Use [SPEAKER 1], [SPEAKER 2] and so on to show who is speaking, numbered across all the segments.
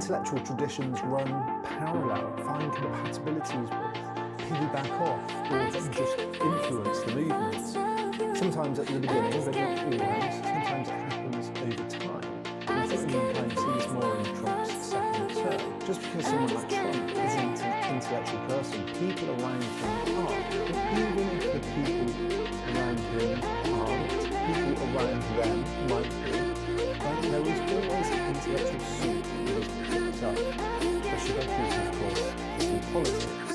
[SPEAKER 1] intellectual traditions run parallel, find compatibilities with, piggyback off, or just influence the movement. Sometimes at the beginning, but not always. Sometimes it happens over time. I think you can kind of see this more in Trump's second term. Just because someone like Trump isn't an intellectual person, people around him are. But even if the people around him aren't, people around them might be. There is always an intellectual suit that is picked up, especially because, of course, in politics.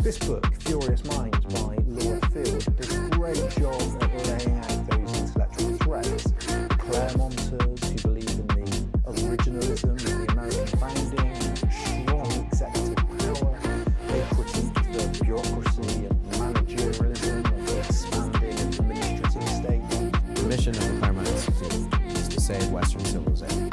[SPEAKER 1] This book, Furious Minds by Laura Field, does a great job at laying out those intellectual threads. Claremonters who believe in the originalism of the American founding, strong executive power, they critique the bureaucracy and managerialism of the expanding administrative state.
[SPEAKER 2] The mission of the Claremont Institute is to save Western civilization.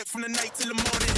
[SPEAKER 3] work from the night till the morning.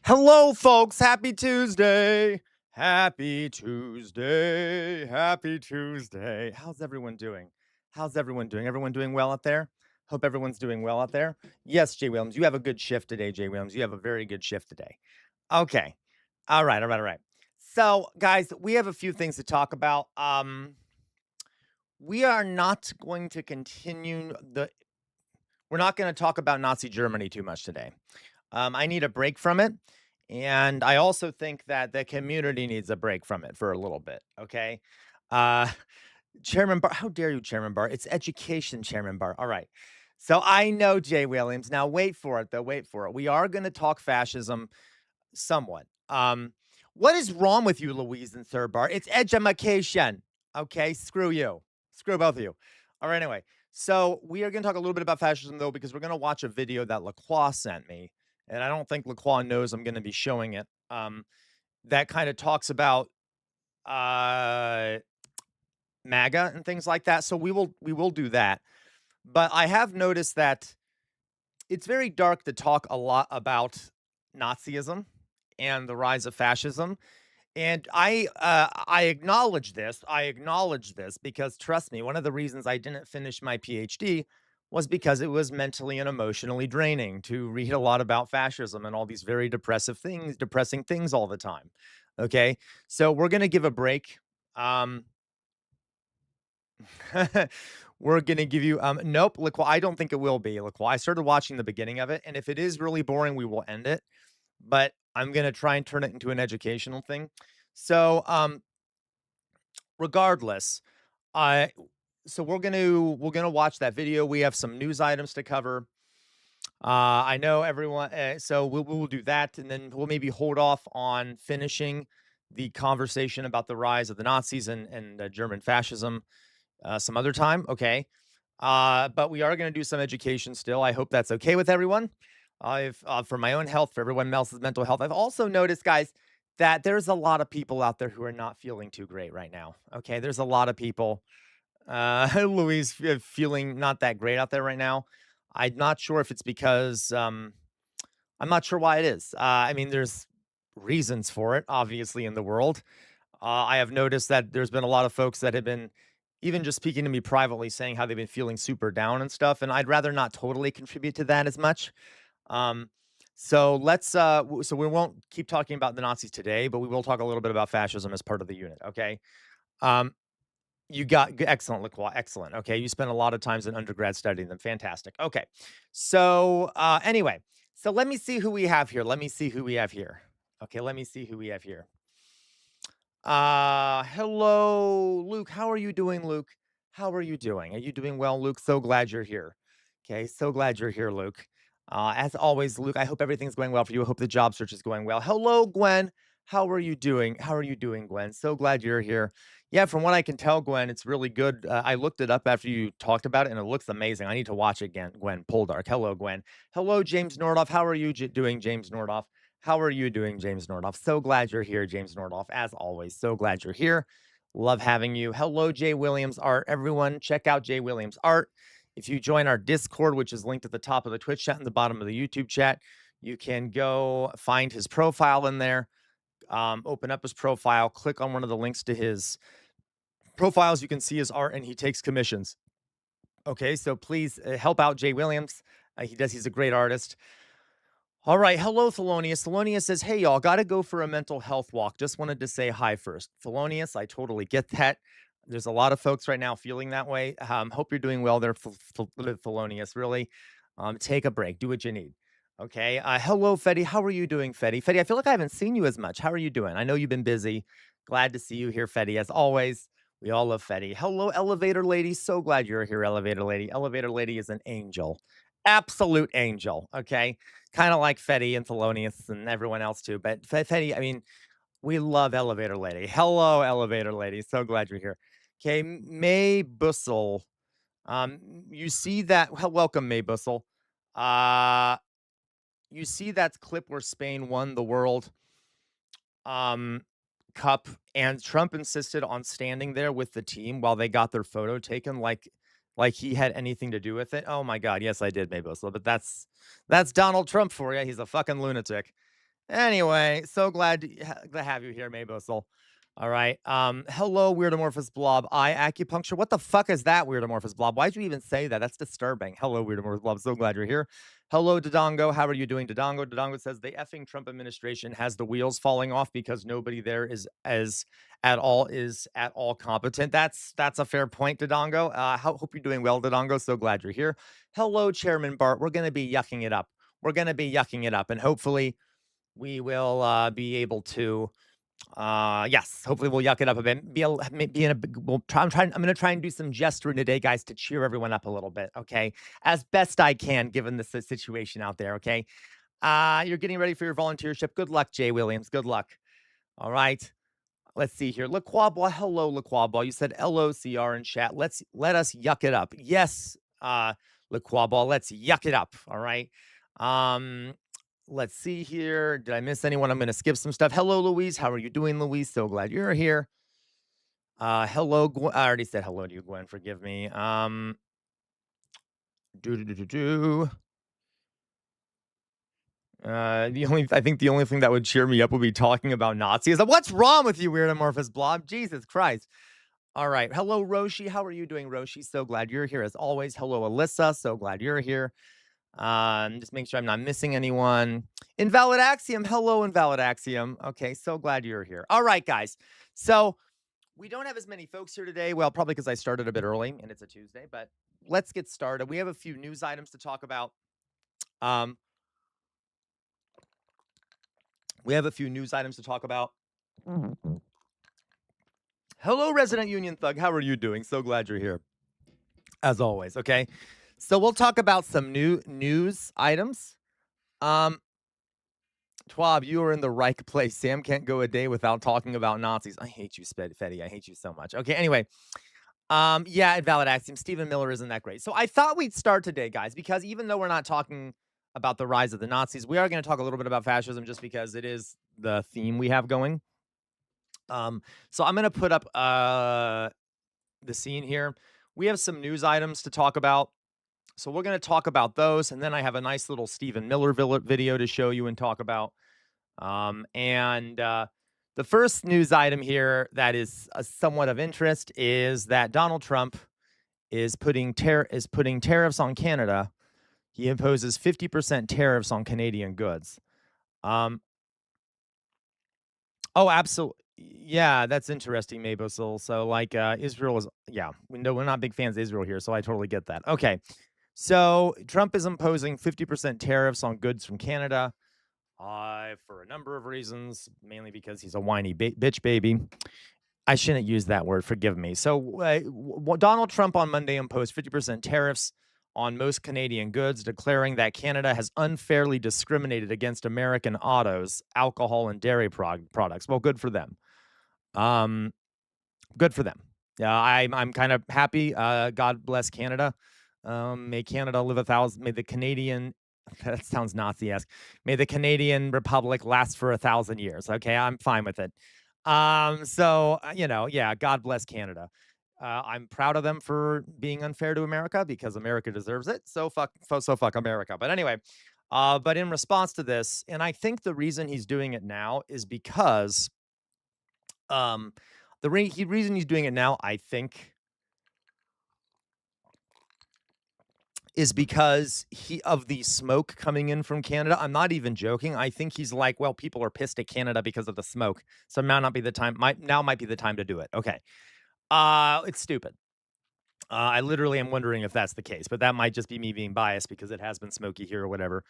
[SPEAKER 4] Hello, folks. Happy Tuesday. Happy Tuesday. Happy Tuesday. How's everyone doing? How's everyone doing? Everyone doing well out there? Hope everyone's doing well out there. Yes, Jay Williams, you have a good shift today, Jay Williams. You have a very good shift today. Okay. All right. All right. All right. So, guys, we have a few things to talk about. We are not going to continue we're not going to talk about Nazi Germany too much today. I need a break from it. And I also think that the community needs a break from it for a little bit. Okay. Uh, Chairman Barr, how dare you, Chairman Barr? It's education, Chairman Barr. All right. So I know Jay Williams. Now wait for it, though. Wait for it. We are going to talk fascism somewhat. What is wrong with you, Louise and Sir Bar? It's edumacation. Okay, screw you. Screw both of you. All right, anyway. So we are going to talk a little bit about fascism, though, because we're going to watch a video that Lacroix sent me. And I don't think Lacroix knows I'm going to be showing it. That kind of talks about MAGA and things like that. So we will do that. But I have noticed that it's very dark to talk a lot about Nazism and the rise of fascism. And I acknowledge this. I acknowledge this because trust me, one of the reasons I didn't finish my PhD was because it was mentally and emotionally draining to read a lot about fascism and all these very depressing things all the time. Okay, so we're gonna give a break. We're gonna give you nope, Liqua. I don't think it will be Liqua. I started watching the beginning of it, and if it is really boring, we will end it. But I'm gonna try and turn it into an educational thing. So, regardless, I so we're gonna watch that video. We have some news items to cover. I know everyone, so we'll do that, and then we'll maybe hold off on finishing the conversation about the rise of the Nazis and German fascism some other time. Okay. But we are going to do some education still. I hope that's okay with everyone. I've for my own health, for everyone else's mental health. I've also noticed, guys, that there's a lot of people out there who are not feeling too great right now. Okay, there's a lot of people. Louise feeling not that great out there right now. I'm not sure if it's because I'm not sure why it is. I mean, there's reasons for it, obviously, in the world. I have noticed that there's been a lot of folks that have been even just speaking to me privately saying how they've been feeling super down and stuff. And I'd rather not totally contribute to that as much. Um, so so we won't keep talking about the Nazis today, but we will talk a little bit about fascism as part of the unit. Okay. Um, you got excellent, Lacroix. Excellent. Okay. You spent a lot of times in undergrad studying them. Fantastic. Okay. So anyway, so let me see who we have here. Let me see who we have here. Okay, let me see who we have here. Hello, Luke. How are you doing, Luke? How are you doing? Are you doing well, Luke? So glad you're here. Okay, so glad you're here, Luke. As always, Luke, I hope everything's going well for you. I hope the job search is going well. Hello, Gwen. How are you doing? How are you doing, Gwen? So glad you're here. Yeah, from what I can tell, Gwen, it's really good. I looked it up after you talked about it, and it looks amazing. I need to watch it again. Gwen Poldark. Hello, Gwen. Hello, James Nordoff. How are you doing, James Nordoff? How are you doing, James Nordoff? So glad you're here, James Nordoff. As always, so glad you're here. Love having you. Hello, Jay Williams Art. Everyone, check out Jay Williams Art. If you join our Discord, which is linked at the top of the Twitch chat and the bottom of the YouTube chat, you can go find his profile in there. Open up his profile, click on one of the links to his profiles. You can see his art, and he takes commissions. Okay, so please help out Jay Williams. He's a great artist. All right. Hello, Thelonious. Thelonious says, hey, y'all, got to go for a mental health walk. Just wanted to say hi first. Thelonious, I totally get that. There's a lot of folks right now feeling that way. Hope you're doing well there, Thelonious. Really, take a break. Do what you need. Okay. Hello, Fetty. How are you doing, Fetty? Fetty, I feel like I haven't seen you as much. How are you doing? I know you've been busy. Glad to see you here, Fetty. As always, we all love Fetty. Hello, Elevator Lady. So glad you're here, Elevator Lady. Elevator Lady is an angel. Absolute angel. Okay. Kind of like Fetty and Thelonious and everyone else too. But Fetty, I mean, we love Elevator Lady. Hello, Elevator Lady. So glad you're here. Okay, May Bussel. You see that? Well, welcome, May Bussel. You see that clip where Spain won the World Cup, and Trump insisted on standing there with the team while they got their photo taken, like he had anything to do with it. Oh my God, yes, I did, May Bussel. But that's Donald Trump for you. He's a fucking lunatic. Anyway, so glad to have you here, Maybosel. All right. Hello, Weirdomorphous Blob. Eye acupuncture. What the fuck is that, Weirdomorphous Blob? Why'd you even say that? That's disturbing. Hello, Weirdomorphous Blob. So glad you're here. Hello, Dodongo. How are you doing, Dodongo? Dodongo says the effing Trump administration has the wheels falling off because nobody there is at all competent. That's a fair point, Dodongo. Hope you're doing well, Dodongo. So glad you're here. Hello, Chairman Bart. We're gonna be yucking it up. We're gonna be yucking it up, and hopefully we will be able to yes, hopefully we'll yuck it up a bit. Be in a we'll try I'm going to try and do some gesturing today, guys, to cheer everyone up a little bit, okay? As best I can given the situation out there, okay? You're getting ready for your volunteership. Good luck, Jay Williams. Good luck. All right. Let's see here. LaQuabwa, hello, LaQuabwa. You said LOCR in chat. Let us yuck it up. Yes, LaQuabwa, let's yuck it up. All right. Let's see here. Did I miss anyone? I'm going to skip some stuff. Hello, Louise. How are you doing, Louise? So glad you're here. Hello, Gwen. I already said hello to you, Gwen. Forgive me. I think the only thing that would cheer me up would be talking about Nazis. What's wrong with you, weird amorphous blob? Jesus Christ. All right. Hello, Roshi. How are you doing, Roshi? So glad you're here as always. Hello, Alyssa. So glad you're here. Just make sure I'm not missing anyone. Invalid Axiom. Hello, Invalid Axiom. Okay, so glad you're here. All right, guys. So we don't have as many folks here today. Well, probably because I started a bit early and it's a Tuesday, but let's get started. We have a few news items to talk about. Hello, Resident Union Thug. How are you doing? So glad you're here. As always, okay? So we'll talk about some new news items. Twab, you are in the right place. Sam can't go a day without talking about Nazis. I hate you, Fetty. I hate you so much. Okay, anyway. Yeah, Invalid Axiom. Stephen Miller isn't that great. So I thought we'd start today, guys, because even though we're not talking about the rise of the Nazis, we are going to talk a little bit about fascism just because it is the theme we have going. So I'm going to put up the scene here. We have some news items to talk about. So we're going to talk about those, and then I have a nice little Stephen Miller video to show you and talk about. The first news item here that is somewhat of interest is that Donald Trump is putting tariffs on Canada. He imposes 50% tariffs on Canadian goods. Oh, absolutely. Yeah, that's interesting, Maybosel. So, like, Israel is, yeah, we're not big fans of Israel here, so I totally get that. Okay. So Trump is imposing 50% tariffs on goods from Canada for a number of reasons, mainly because he's a whiny bitch baby. I shouldn't use that word. Forgive me. So Donald Trump on Monday imposed 50% tariffs on most Canadian goods, declaring that Canada has unfairly discriminated against American autos, alcohol, and dairy products. Well, good for them. Good for them. I'm kind of happy. God bless Canada. May Canada live 1,000. May the Canadian, that sounds Nazi-esque. May the Canadian Republic last for 1,000 years. Okay, I'm fine with it. Yeah, God bless Canada. I'm proud of them for being unfair to America because America deserves it. So fuck America. But anyway, but in response to this, and I think the reason he's doing it now is because, the reason he's doing it now, I think, is because of the smoke coming in from Canada. I'm not even joking. I think he's like, well, people are pissed at Canada because of the smoke. So now might be the time to do it. Okay. It's stupid. I literally am wondering if that's the case, but that might just be me being biased because it has been smoky here or whatever.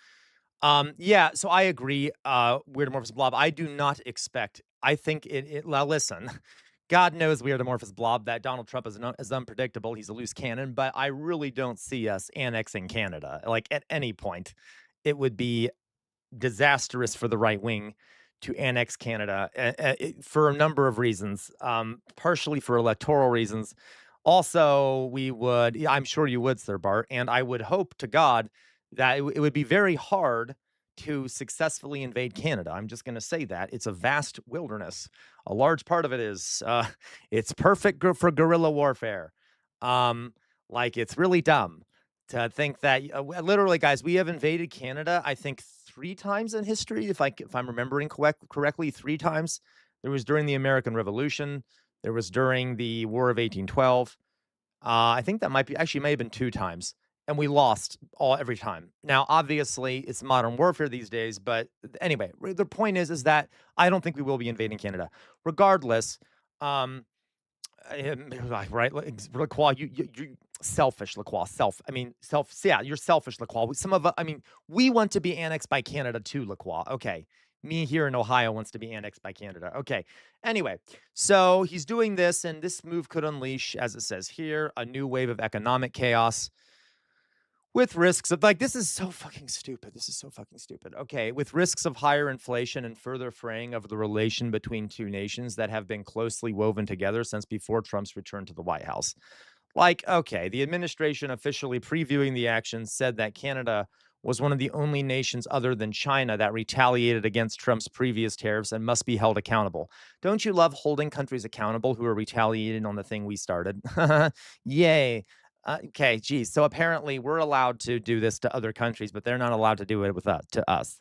[SPEAKER 4] Yeah, so I agree, Weird Amorphous Blob. I do not expect, I think well, listen, God knows Weird Amorphous Blob that Donald Trump is unpredictable. He's a loose cannon, but I really don't see us annexing Canada. Like, at any point, it would be disastrous for the right wing to annex Canada for a number of reasons, partially for electoral reasons. Also, I'm sure you would, Sir Bart, and I would hope to God that it would be very hard to successfully invade Canada. I'm just going to say that. It's a vast wilderness. A large part of it is, it's perfect for guerrilla warfare. Like, it's really dumb to think that, literally, guys, we have invaded Canada, I think, 3 times in history, if I'm remembering correctly, 3 times. There was during the American Revolution, there was during the War of 1812. I think that may have been 2 times, and we lost every time. Now, obviously, it's modern warfare these days, but anyway, the point is that I don't think we will be invading Canada. Regardless, um, right, Lacroix, you selfish, Lacroix, yeah, you're selfish, Lacroix. We want to be annexed by Canada too, Lacroix. Okay. Me here in Ohio wants to be annexed by Canada. Okay. Anyway, so he's doing this, and this move could unleash, as it says here, a new wave of economic chaos with risks of this is so fucking stupid. This is so fucking stupid. Okay, with risks of higher inflation and further fraying of the relation between two nations that have been closely woven together since before Trump's return to the White House. Okay, the administration officially previewing the actions said that Canada was one of the only nations other than China that retaliated against Trump's previous tariffs and must be held accountable. Don't you love holding countries accountable who are retaliating on the thing we started? Yay. Okay, geez. So apparently we're allowed to do this to other countries, but they're not allowed to do it to us.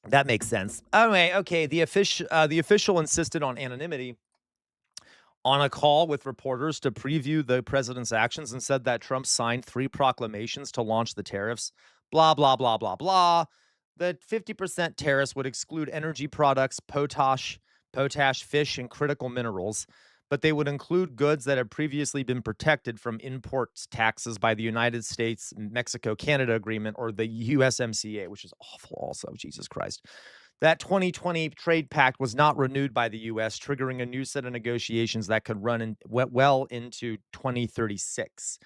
[SPEAKER 4] That makes sense. Anyway, okay. The official insisted on anonymity on a call with reporters to preview the president's actions and said that Trump signed 3 proclamations to launch the tariffs. Blah blah blah blah blah. The 50% tariffs would exclude energy products, potash, fish, and critical minerals, but they would include goods that had previously been protected from imports taxes by the United States Mexico Canada Agreement, or the USMCA, which is awful also, Jesus Christ. That 2020 trade pact was not renewed by the US, triggering a new set of negotiations that could run well into 2036.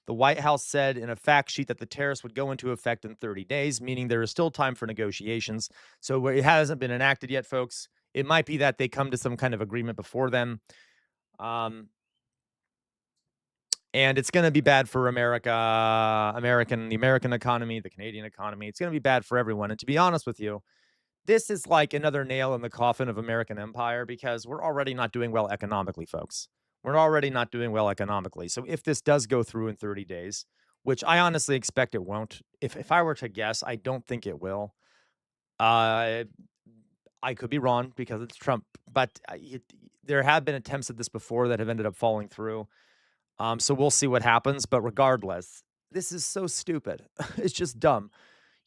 [SPEAKER 4] The White House said in a fact sheet that the tariffs would go into effect in 30 days, meaning there is still time for negotiations. So it hasn't been enacted yet, folks. It might be that they come to some kind of agreement before then. And it's going to be bad for America, the American economy, the Canadian economy. It's going to be bad for everyone. And to be honest with you, this is like another nail in the coffin of American empire, because we're already not doing well economically, folks. We're already not doing well economically. So if this does go through in 30 days, which I honestly expect it won't, if I were to guess, I don't think it will. I could be wrong because it's Trump, but there have been attempts at this before that have ended up falling through. So we'll see what happens. But regardless, this is so stupid. It's just dumb.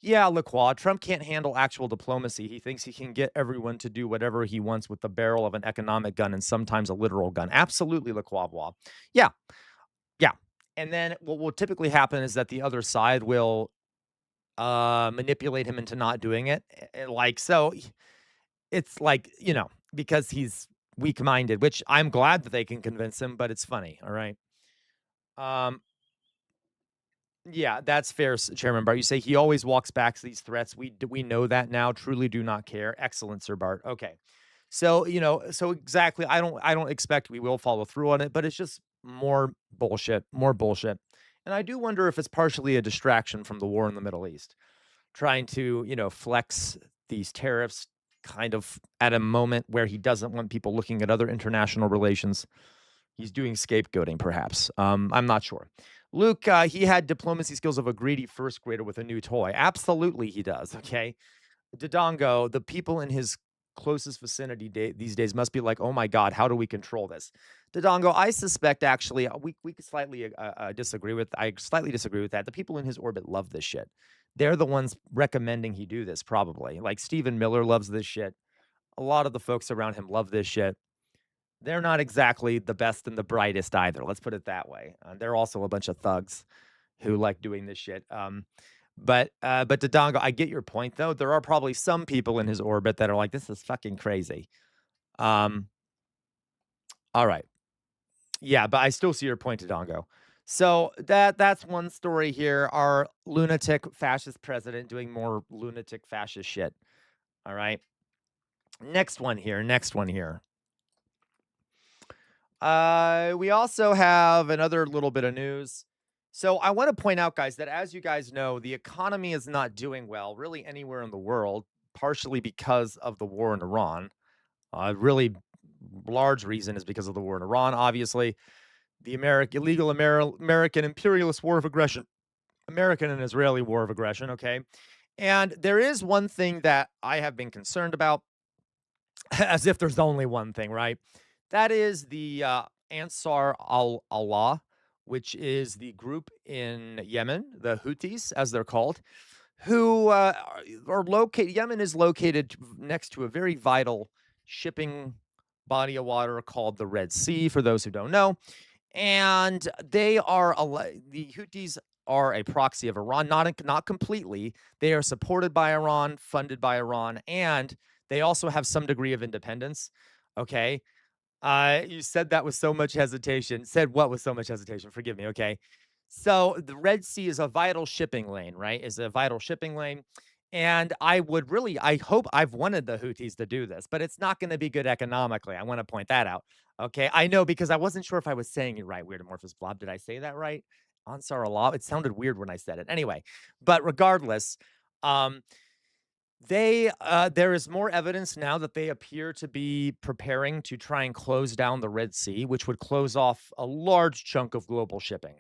[SPEAKER 4] Yeah, Lacroix, Trump can't handle actual diplomacy. He thinks he can get everyone to do whatever he wants with the barrel of an economic gun and sometimes a literal gun. Absolutely, Lacroix. Yeah, yeah. And then what will typically happen is that the other side will manipulate him into not doing it. So it's because he's weak-minded, which I'm glad that they can convince him, but it's funny, all right? Yeah, that's fair, Chairman Bart. You say he always walks back these threats. We know that now. Truly do not care. Excellent, Sir Bart. Okay. So, so exactly, I don't expect we will follow through on it, but it's just more bullshit. And I do wonder if it's partially a distraction from the war in the Middle East, trying to, flex these tariffs kind of at a moment where he doesn't want people looking at other international relations. He's doing scapegoating, perhaps. I'm not sure. Luke, he had diplomacy skills of a greedy first grader with a new toy. Absolutely, he does. Okay. Dodongo, the people in his closest vicinity these days must be like, oh my God, how do we control this? Dodongo, I suspect actually, we could slightly disagree with. I slightly disagree with that. The people in his orbit love this shit. They're the ones recommending he do this, probably. Like Stephen Miller loves this shit. A lot of the folks around him love this shit. They're not exactly the best and the brightest either. Let's put it that way. They're also a bunch of thugs who like doing this shit. But Dodongo, I get your point though. There are probably some people in his orbit that are like, this is fucking crazy. All right. Yeah, but I still see your point, Dodongo. So that's one story here. Our lunatic fascist president doing more lunatic fascist shit. All right. Next one here. We also have another little bit of news. So I want to point out, guys, that as you guys know, the economy is not doing well really anywhere in the world, partially because of the war in Iran. Really large reason is because of the war in Iran, obviously. The illegal American imperialist war of aggression American and Israeli war of aggression, okay? And there is one thing that I have been concerned about, as if there's only one thing, right? That is the Ansar Allah, which is the group in Yemen, the Houthis, as they're called, who are located. Yemen is located next to a very vital shipping body of water called the Red Sea, for those who don't know. And they are the Houthis are a proxy of Iran, not completely. They are supported by Iran, funded by Iran, and they also have some degree of independence. Okay. You said that with so much hesitation. Said what with so much hesitation? Forgive me. Okay. So the Red Sea is a vital shipping lane, right? Is a vital shipping lane. And I hope I've wanted the Houthis to do this, but it's not going to be good economically. I want to point that out. Okay. I know because I wasn't sure if I was saying it right. Weird amorphous blob. Did I say that right? Ansar Allah. It sounded weird when I said it. Anyway, but regardless, um, there is more evidence now that they appear to be preparing to try and close down the Red Sea, which would close off a large chunk of global shipping.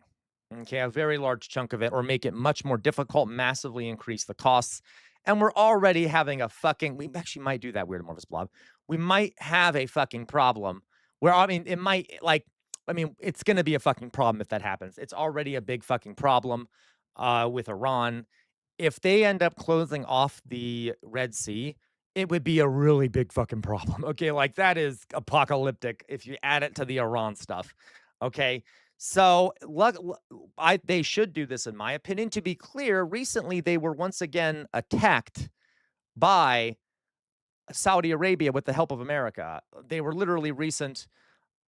[SPEAKER 4] Okay, a very large chunk of it, or make it much more difficult, massively increase the costs. And we're already having we actually might do that, weird amorphous blob. We might have a fucking problem where, I mean, it's going to be a fucking problem if that happens. It's already a big fucking problem with Iran. If they end up closing off the Red Sea, it would be a really big fucking problem. Okay, like that is apocalyptic if you add it to the Iran stuff. Okay, so they should do this, in my opinion. To be clear, recently they were once again attacked by Saudi Arabia with the help of America. They were literally recently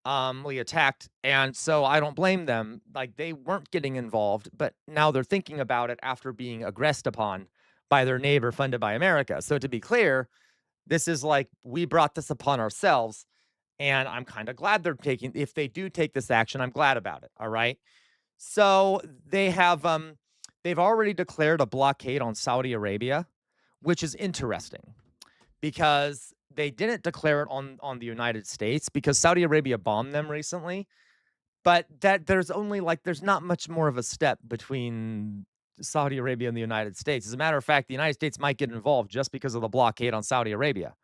[SPEAKER 4] attacked, and so I don't blame them. Like, they weren't getting involved, but now they're thinking about it after being aggressed upon by their neighbor funded by America. So to be clear, this is like we brought this upon ourselves, and I'm kind of glad if they do take this action, I'm glad about it. All right. So they've already declared a blockade on Saudi Arabia, which is interesting because they didn't declare it on the United States because Saudi Arabia bombed them recently. But there's not much more of a step between Saudi Arabia and the United States. As a matter of fact, the United States might get involved just because of the blockade on Saudi Arabia.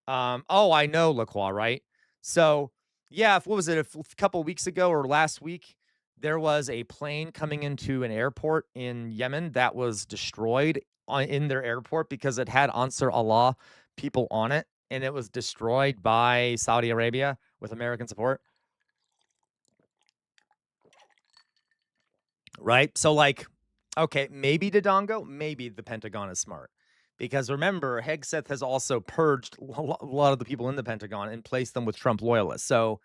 [SPEAKER 4] Oh, I know, LaCroix, right? So, yeah, what was it, a couple weeks ago or last week, there was a plane coming into an airport in Yemen that was destroyed in their airport because it had Ansar Allah people on it, and it was destroyed by Saudi Arabia with American support. Right? So, okay, maybe Dodongo, maybe the Pentagon is smart. Because remember, Hegseth has also purged a lot of the people in the Pentagon and placed them with Trump loyalists. So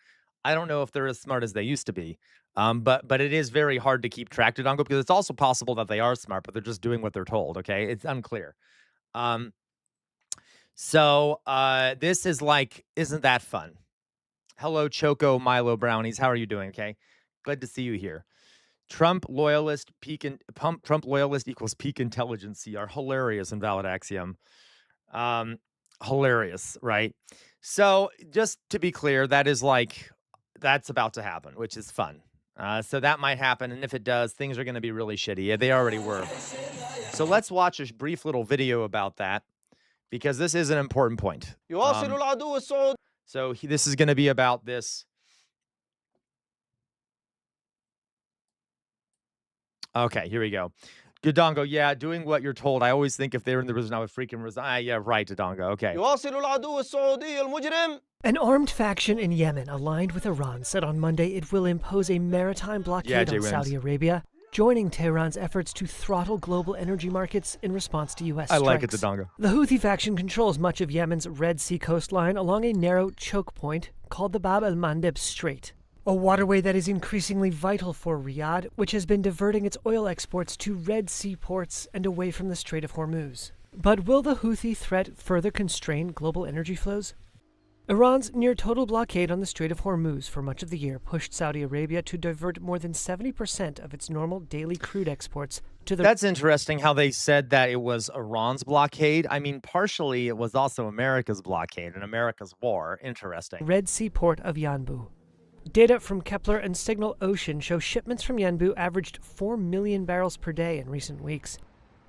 [SPEAKER 4] I don't know if they're as smart as they used to be. But it is very hard to keep track, Dodongo, because it's also possible that they are smart, but they're just doing what they're told. Okay, it's unclear. So this is isn't that fun? Hello, Choco Milo Brownies. How are you doing? Okay, glad to see you here. Trump loyalist equals peak intelligence are hilarious, invalid axiom. Hilarious, right? So just to be clear, that's about to happen, which is fun. So that might happen, and if it does, things are going to be really shitty. Yeah, they already were. So let's watch a brief little video about that, because this is an important point. So this is going to be about this. Okay, here we go. Dodongo, yeah, doing what you're told. I always think if they were in the prison, I would freaking resign. Yeah, right, Dodongo. Okay.
[SPEAKER 5] An armed faction in Yemen aligned with Iran said on Monday it will impose a maritime blockade on Saudi Arabia, joining Tehran's efforts to throttle global energy markets in response to U.S. strikes.
[SPEAKER 4] I like it, Dodongo.
[SPEAKER 5] The Houthi faction controls much of Yemen's Red Sea coastline along a narrow choke point called the Bab el-Mandeb Strait, a waterway that is increasingly vital for Riyadh, which has been diverting its oil exports to Red Sea ports and away from the Strait of Hormuz. But will the Houthi threat further constrain global energy flows? Iran's near-total blockade on the Strait of Hormuz for much of the year pushed Saudi Arabia to divert more than 70% of its normal daily crude exports to the...
[SPEAKER 4] That's interesting how they said that it was Iran's blockade. I mean, partially it was also America's blockade and America's war. Interesting.
[SPEAKER 5] Red Sea port of Yanbu. Data from Kepler and Signal Ocean show shipments from Yanbu averaged 4 million barrels per day in recent weeks.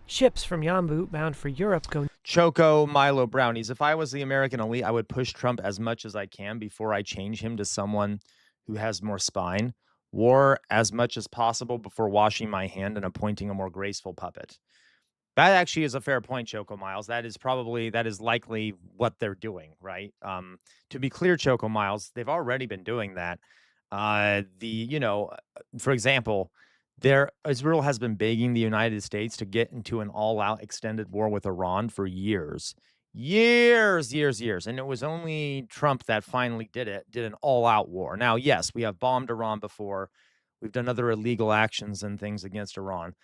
[SPEAKER 5] Ships from Yanbu bound for Europe go
[SPEAKER 4] Choco Milo brownies. If I was the American elite, I would push Trump as much as I can before I change him to someone who has more spine. War as much as possible before washing my hand and appointing a more graceful puppet. That actually is a fair point, Choco Miles. That is likely what they're doing, right? To be clear, Choco Miles, they've already been doing that. For example, Israel has been begging the United States to get into an all-out extended war with Iran for years. Years. And it was only Trump that finally did an all-out war. Now, yes, we have bombed Iran before. We've done other illegal actions and things against Iran.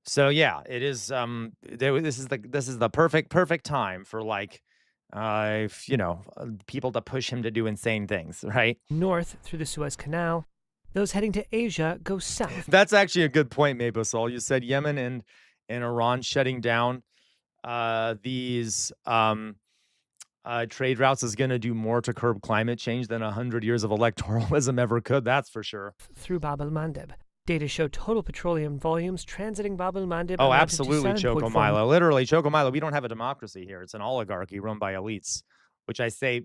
[SPEAKER 4] So yeah, it is. This is the perfect time for people to push him to do insane things, right?
[SPEAKER 5] north through the Suez Canal. Those heading to Asia go south.
[SPEAKER 4] That's actually a good point, Mabusol. You said Yemen and Iran shutting down these trade routes is going to do more to curb climate change than 100 years of electoralism ever could. That's for sure.
[SPEAKER 5] Through Bab el-Mandeb. Data show total petroleum volumes transiting Bab el-Mandeb.
[SPEAKER 4] Oh, absolutely, Choco Milo. Literally, Choco Milo, we don't have a democracy here. It's an oligarchy run by elites, which I say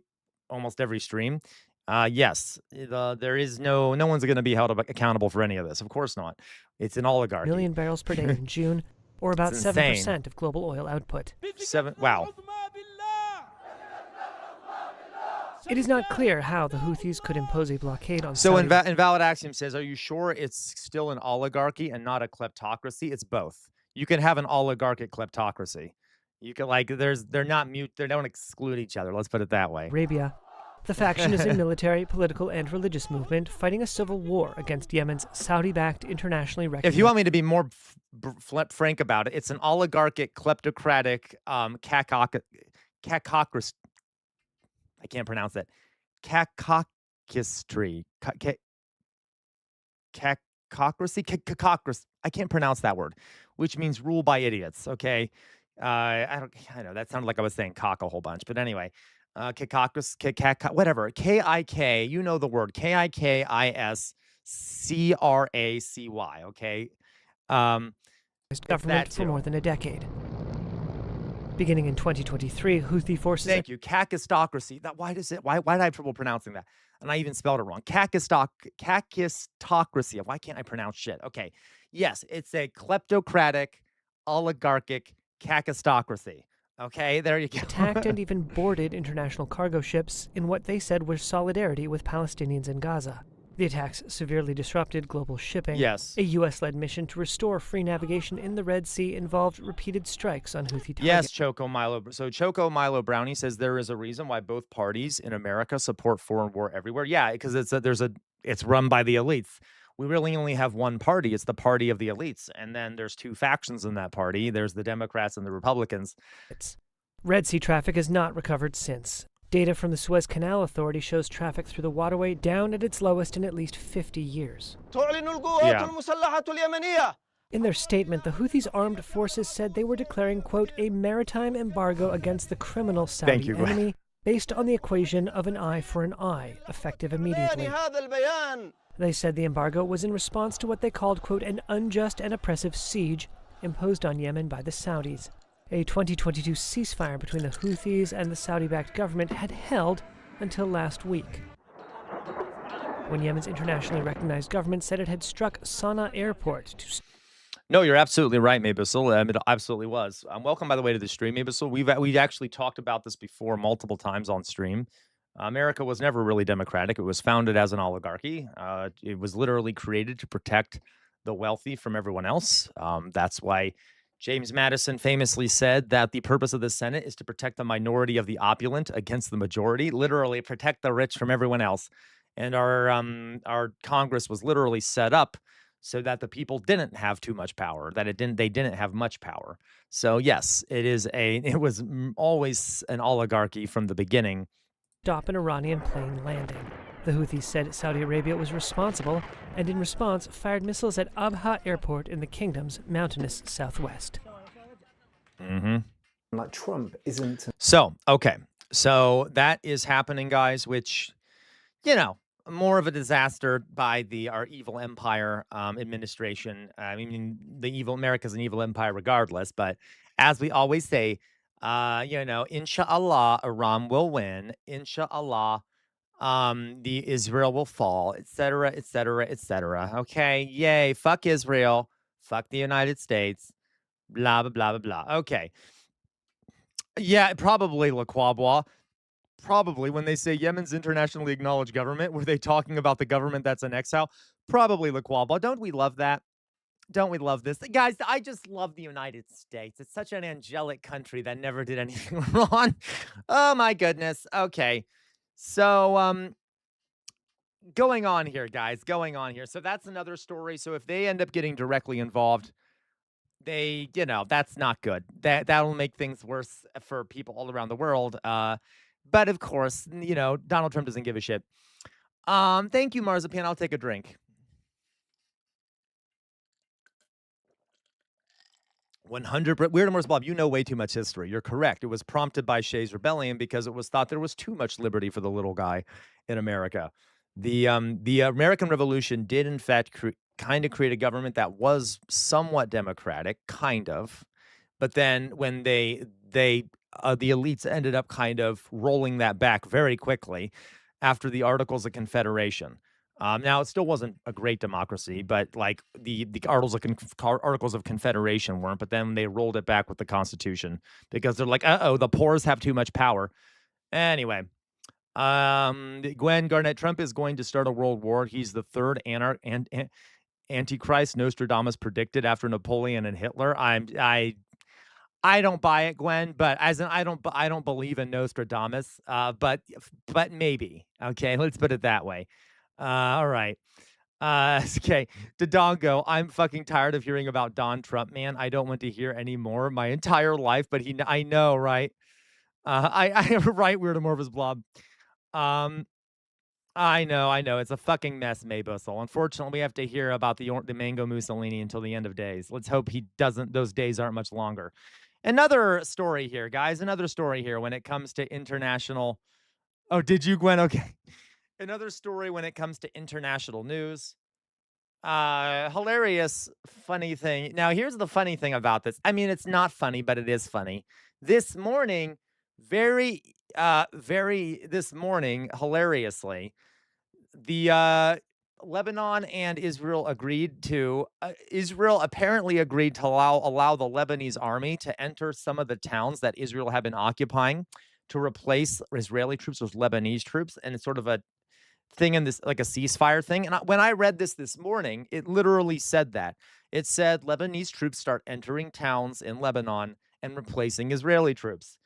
[SPEAKER 4] almost every stream. Yes, there is no one's going to be held accountable for any of this. Of course not. It's an oligarchy.
[SPEAKER 5] Million barrels per day in June, or about
[SPEAKER 4] It's
[SPEAKER 5] 7% of global oil output.
[SPEAKER 4] Wow.
[SPEAKER 5] It is not clear how the Houthis could impose a blockade on
[SPEAKER 4] So
[SPEAKER 5] Saudi.
[SPEAKER 4] Invalid Axiom says, are you sure it's still an oligarchy and not a kleptocracy? It's both. You can have an oligarchic kleptocracy. You can they're not mute. They don't exclude each other. Let's put it that way.
[SPEAKER 5] Arabia. The faction is a military, political, and religious movement fighting a civil war against Yemen's Saudi-backed, internationally recognized...
[SPEAKER 4] If you want me to be more frank about it, it's an oligarchic, kleptocratic, kakocracy. I can't pronounce that. Kakocracy. Kakocracy. I can't pronounce that word, which means rule by idiots. Okay. I know that sounded like I was saying cock a whole bunch, but anyway, whatever. K-I-K, you know the word. K-I-K-I-S-C-R-A-C-Y. Okay.
[SPEAKER 5] government for more than a decade. Beginning in 2023, Houthi forces...
[SPEAKER 4] Thank you. Kakistocracy. Why did I have trouble pronouncing that? And I even spelled it wrong. Kakistocracy. Why can't I pronounce shit? Okay. Yes, it's a kleptocratic, oligarchic kakistocracy. Okay, there you go.
[SPEAKER 5] attacked and even boarded international cargo ships in what they said was solidarity with Palestinians in Gaza. The attacks severely disrupted global shipping.
[SPEAKER 4] Yes.
[SPEAKER 5] A U.S.-led mission to restore free navigation in the Red Sea involved repeated strikes on Houthi targets.
[SPEAKER 4] Yes, Choco Milo. So Choco Milo Brownie says there is a reason why both parties in America support foreign war everywhere. Yeah, because it's run by the elites. We really only have one party. It's the party of the elites. And then there's two factions in that party. There's the Democrats and the Republicans.
[SPEAKER 5] Red Sea traffic has not recovered since. Data from the Suez Canal Authority shows traffic through the waterway down at its lowest in at least 50 years.
[SPEAKER 4] Yeah.
[SPEAKER 5] In their statement, the Houthis' armed forces said they were declaring, quote, a maritime embargo against the criminal Saudi enemy based on the equation of an eye for an eye, effective immediately. They said the embargo was in response to what they called, quote, an unjust and oppressive siege imposed on Yemen by the Saudis. A 2022 ceasefire between the Houthis and the Saudi-backed government had held until last week, when Yemen's internationally recognized government said it had struck Sana'a airport to...
[SPEAKER 4] No, you're absolutely right, Mabusol. It absolutely was. Welcome, by the way, to the stream, Mabusol. We've actually talked about this before multiple times on stream. America was never really democratic. It was founded as an oligarchy. It was literally created to protect the wealthy from everyone else. That's why James Madison famously said that the purpose of the Senate is to protect the minority of the opulent against the majority, literally protect the rich from everyone else. And our Congress was literally set up so that the people didn't have too much power, they didn't have much power. So yes, it was always an oligarchy from the beginning.
[SPEAKER 5] Stop an Iranian plane landing. The Houthis said Saudi Arabia was responsible, and in response fired missiles at Abha Airport in the kingdom's mountainous southwest.
[SPEAKER 1] Like Trump isn't...
[SPEAKER 4] So that is happening, guys, which, more of a disaster by our evil empire administration. I mean, the evil America's an evil empire regardless. But as we always say, inshallah, Iran will win. Inshallah, the Israel will fall, etc., etc., etc. Okay, yay! Fuck Israel. Fuck the United States. Blah blah blah blah blah. Okay, yeah, probably Laquabwa. Probably when they say Yemen's internationally acknowledged government, were they talking about the government that's in exile? Probably Laquabwa. Don't we love that? Don't we love this? Guys, I just love the United States. It's such an angelic country that never did anything wrong. Oh my goodness. Okay. So going on here, guys, going on here. So that's another story. So if they end up getting directly involved, that's not good. That'll make things worse for people all around the world. But of course, Donald Trump doesn't give a shit. Thank you, Marzipan. I'll take a drink. 100. Weird Morse Bob, you know way too much history. You're correct. It was prompted by Shays Rebellion because it was thought there was too much liberty for the little guy in America. The American Revolution did in fact kind of create a government that was somewhat democratic, kind of, but then when the elites ended up kind of rolling that back very quickly after the Articles of Confederation. Now it still wasn't a great democracy, but like the Articles of Confederation weren't. But then they rolled it back with the Constitution because they're like, the poors have too much power. Anyway, Gwen Garnett Trump is going to start a world war. He's the third Antichrist Nostradamus predicted after Napoleon and Hitler. I don't buy it, Gwen, but I don't believe in Nostradamus. But maybe. Okay, let's put it that way. All right. Okay. Dodongo, I'm fucking tired of hearing about Don Trump, man. I don't want to hear anymore my entire life, but I know, right? I right, Weird Amorphous Blob. I know. It's a fucking mess, Maybustle. Unfortunately, we have to hear about the Mango Mussolini until the end of days. Let's hope those days aren't much longer. Another story here, guys. Another story here when it comes to international. Oh, did you, Gwen? Okay. Another story when it comes to international news. Hilarious, funny thing. Now, here's the funny thing about this. I mean, it's not funny, but it is funny. This morning, this morning, hilariously, the Lebanon and Israel Israel apparently agreed to allow the Lebanese army to enter some of the towns that Israel had been occupying to replace Israeli troops with Lebanese troops. And it's sort of a thing in this, like a ceasefire thing. And when I read this morning, it literally said that. It said Lebanese troops start entering towns in Lebanon and replacing Israeli troops.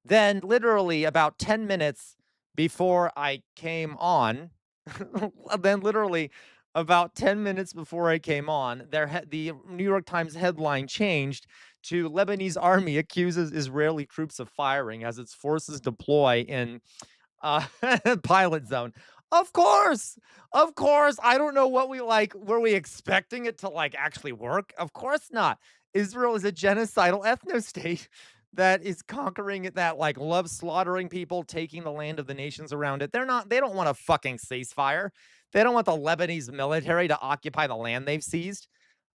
[SPEAKER 4] Then literally about 10 minutes before I came on, the New York Times headline changed to Lebanese army accuses Israeli troops of firing as its forces deploy in pilot zone. Of course. I don't know what were we expecting it to actually work? Of course not. Israel is a genocidal ethno-state that is conquering it, that loves slaughtering people, taking the land of the nations around it. They don't want a fucking ceasefire. They don't want the Lebanese military to occupy the land they've seized.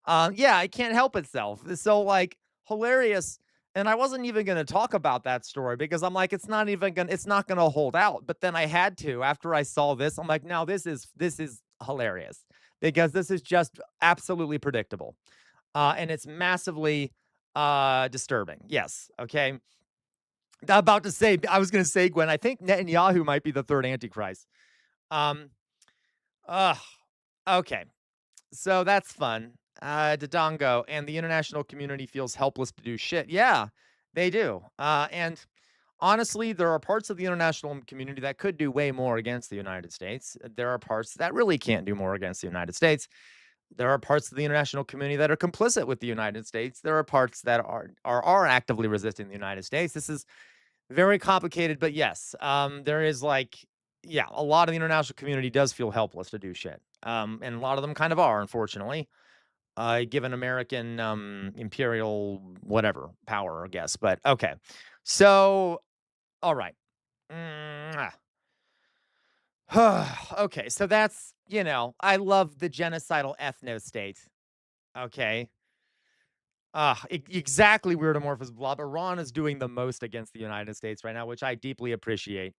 [SPEAKER 4] Yeah, it can't help itself. So hilarious. And I wasn't even going to talk about that story because I'm like, it's not going to hold out. But then I had to after I saw this. I'm like, no, this is hilarious because this is just absolutely predictable. And it's massively disturbing. Yes. Okay. I was going to say, Gwen, I think Netanyahu might be the third Antichrist. Okay. So that's fun. Dodongo and the international community feels helpless to do shit. Yeah, they do. And honestly, there are parts of the international community that could do way more against the United States. There are parts that really can't do more against the United States. There are parts of the international community that are complicit with the United States. There are parts that are actively resisting the United States. This is very complicated, but yes, there is a lot of the international community does feel helpless to do shit. And a lot of them kind of are, unfortunately. Given American imperial whatever power, I guess. But okay. So, all right. Okay, so that's, I love the genocidal ethno state. Okay. Exactly weirdomorphous blob. Iran is doing the most against the United States right now, which I deeply appreciate.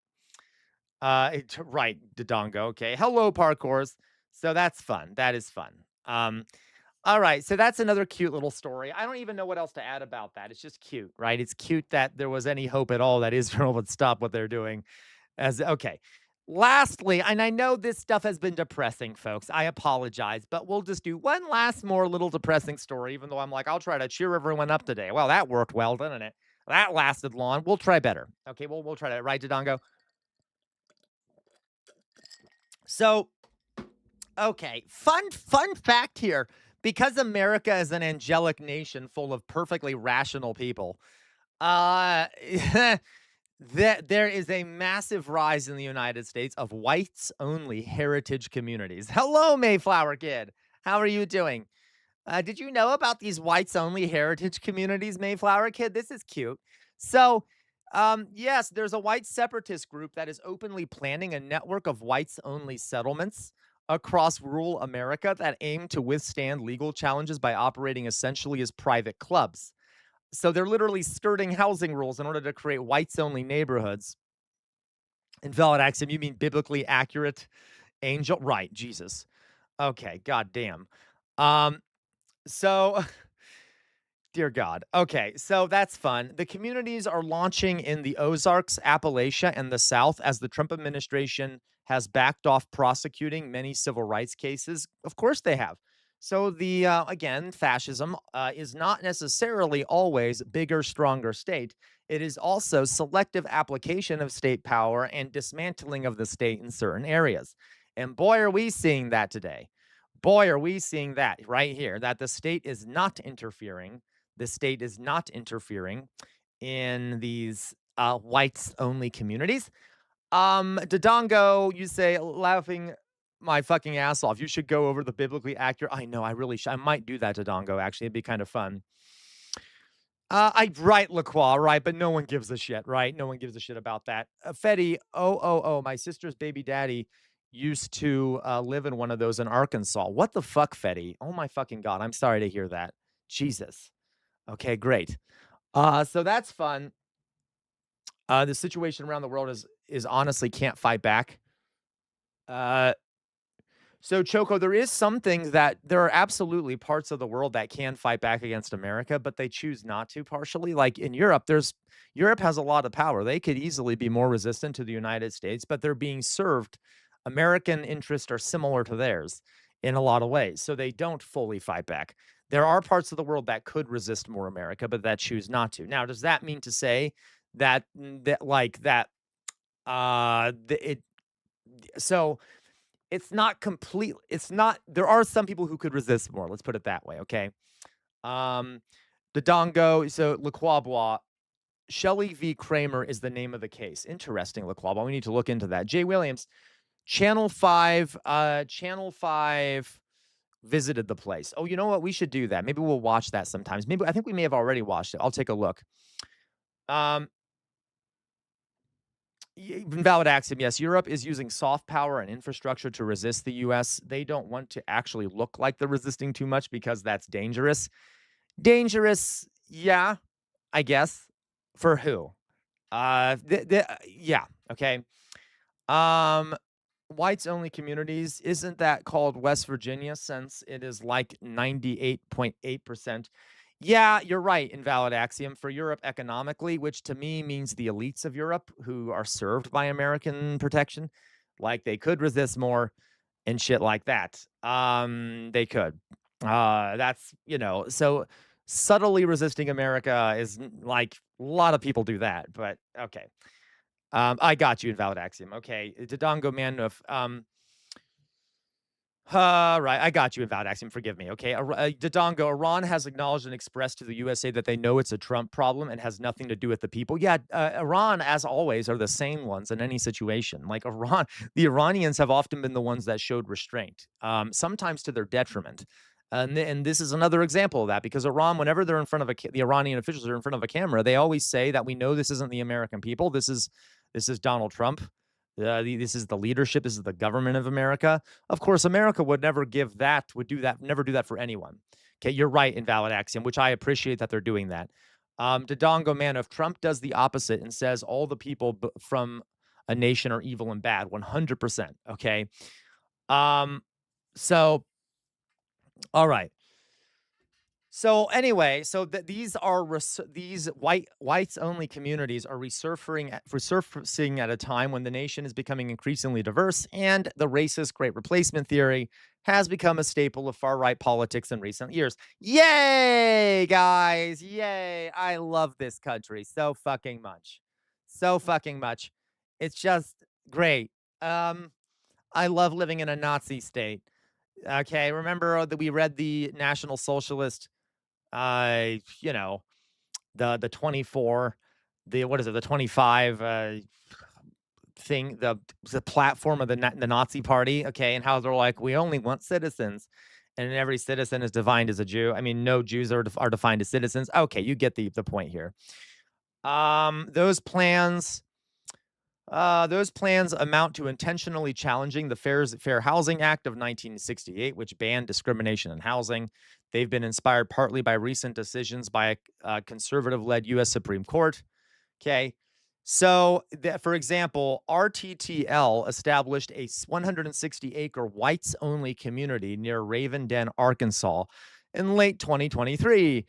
[SPEAKER 4] Right, Dodongo. Okay. Hello, parkours. So that's fun. That is fun. All right. So that's another cute little story. I don't even know what else to add about that. It's just cute, right? It's cute that there was any hope at all that Israel would stop what they're doing. As okay. Lastly, and I know this stuff has been depressing, folks. I apologize, but we'll just do one last more little depressing story, even though I'm like, I'll try to cheer everyone up today. Well, that worked well, didn't it? That lasted long. We'll try better. Okay, we'll try that, right, Dodongo? So, okay, fun fact here. Because America is an angelic nation full of perfectly rational people, uh there is a massive rise in the United States of whites only heritage communities. Hello, Mayflower Kid. How are you doing? Did you know about these whites only heritage communities, Mayflower Kid? This is cute. So, yes, there's a white separatist group that is openly planning a network of whites only settlements across rural America that aim to withstand legal challenges by operating essentially as private clubs. So they're literally skirting housing rules in order to create whites only neighborhoods. Invalid axiom, you mean biblically accurate angel? Right, Jesus. Okay, goddamn. Um, so Dear God. Okay, so that's fun. The communities are launching in the Ozarks, Appalachia, and the South as the Trump administration has backed off prosecuting many civil rights cases. Of course they have. So again, fascism is not necessarily always bigger, stronger state. It is also selective application of state power and dismantling of the state in certain areas. And boy, are we seeing that today. Boy, are we seeing that right here, that the state is not interfering. The state is not interfering in these whites only communities. Dodongo, you say laughing my fucking ass off. You should go over the biblically accurate. I know, I really should. I might do that, Dodongo, actually. It'd be kind of fun. I right, LaCroix, right, but no one gives a shit, right? No one gives a shit about that. Fetty, my sister's baby daddy used to live in one of those in Arkansas. What the fuck, Fetty? Oh my fucking God. I'm sorry to hear that. Jesus. Okay, great. So that's fun. The situation around the world is honestly can't fight back. Uh, so Choco, there is some things that there are absolutely parts of the world that can fight back against America, but they choose not to partially. Like in Europe, Europe has a lot of power. They could easily be more resistant to the United States, but they're being served. American interests are similar to theirs in a lot of ways, so they don't fully fight back. There are parts of the world that could resist more America, but that choose not to. Now, does that mean to say that it so it's not complete. It's not. There are some people who could resist more. Let's put it that way. Okay. Um, the Dongo. So Lacroix. Shelley v. Kramer is the name of the case. Interesting, Lacroix. We need to look into that. Jay Williams, Channel 5. Channel 5 visited the place. Oh, you know what? We should do that. Maybe we'll watch that sometimes. Maybe I think we may have already watched it. I'll take a look. Invalid axiom, yes. Europe is using soft power and infrastructure to resist the U.S. They don't want to actually look like they're resisting too much because that's dangerous. Dangerous, yeah, I guess. For who? Yeah, okay. Whites only communities, isn't that called West Virginia since it is like 98.8%? Yeah, you're right, invalid axiom. For Europe economically, which to me means the elites of Europe who are served by American protection, like they could resist more and shit like that. They could. That's, so subtly resisting America is like a lot of people do that, but okay. I got you, invalid axiom. Okay, Dodongo Manuf. Right, I got you, invalid axiom. Forgive me. Okay, Dodongo. Iran has acknowledged and expressed to the USA that they know it's a Trump problem and has nothing to do with the people. Yeah, Iran, as always, are the sane ones in any situation. Like Iran, the Iranians have often been the ones that showed restraint, sometimes to their detriment. And this is another example of that because Iran, whenever they're in front of the Iranian officials are in front of a camera, they always say that we know this isn't the American people. This is Donald Trump. This is the leadership. This is the government of America. Of course, America would never give that, would do that, never do that for anyone. Okay, you're right, Invalid Axiom, which I appreciate that they're doing that. Dodongo man, if Trump does the opposite and says all the people from a nation are evil and bad, 100%. Okay. So, all right. So anyway, so these are these whites only communities are resurfacing at a time when the nation is becoming increasingly diverse, and the racist Great Replacement theory has become a staple of far right politics in recent years. Yay, guys! Yay! I love this country so fucking much, so fucking much. It's just great. I love living in a Nazi state. Okay, remember that we read the National Socialist you know, the 24, the what is it, the 25 thing, the platform of the Nazi party, okay, and how they're like, we only want citizens, and every citizen is defined as a Jew. I mean, no Jews are defined as citizens. Okay, you get the point here. Those plans. Those plans amount to intentionally challenging the Fair Housing Act of 1968, which banned discrimination in housing. They've been inspired partly by recent decisions by a conservative-led U.S. Supreme Court. Okay. So, for example, RTTL established a 160-acre whites-only community near Raven Den, Arkansas in late 2023.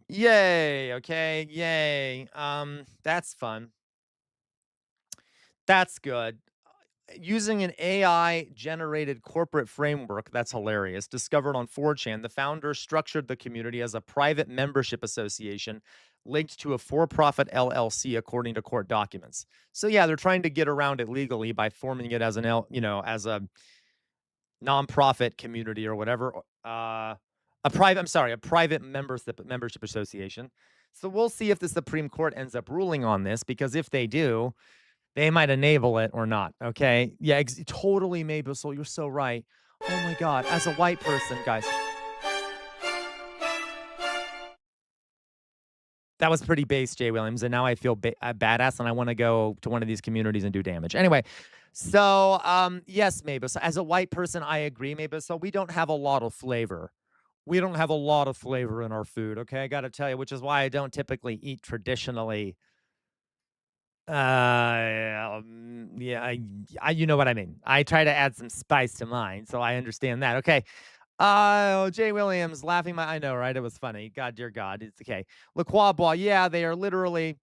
[SPEAKER 4] Yay. Okay. Yay. That's fun. That's good. Using an AI generated corporate framework, that's hilarious, discovered on 4chan, the founders structured the community as a private membership association linked to a for-profit LLC according to court documents. So yeah, they're trying to get around it legally by forming it as as a nonprofit community or whatever, a private membership association. So we'll see if the Supreme Court ends up ruling on this, because if they do, they might enable it or not, okay? Yeah, totally, Maybusel, you're so right. Oh my god, as a white person, guys. That was pretty base, Jay Williams, and now I feel badass, and I wanna go to one of these communities and do damage. Anyway, so, yes, Maybusel, as a white person, I agree, Maybusel, we don't have a lot of flavor. We don't have a lot of flavor in our food, okay? I gotta tell you, which is why I don't typically eat traditionally. Yeah, you know what I mean. I try to add some spice to mine, so I understand that. Okay. Jay Williams laughing I know, right? It was funny. God, dear God, it's okay. LaQuabois, yeah, they are literally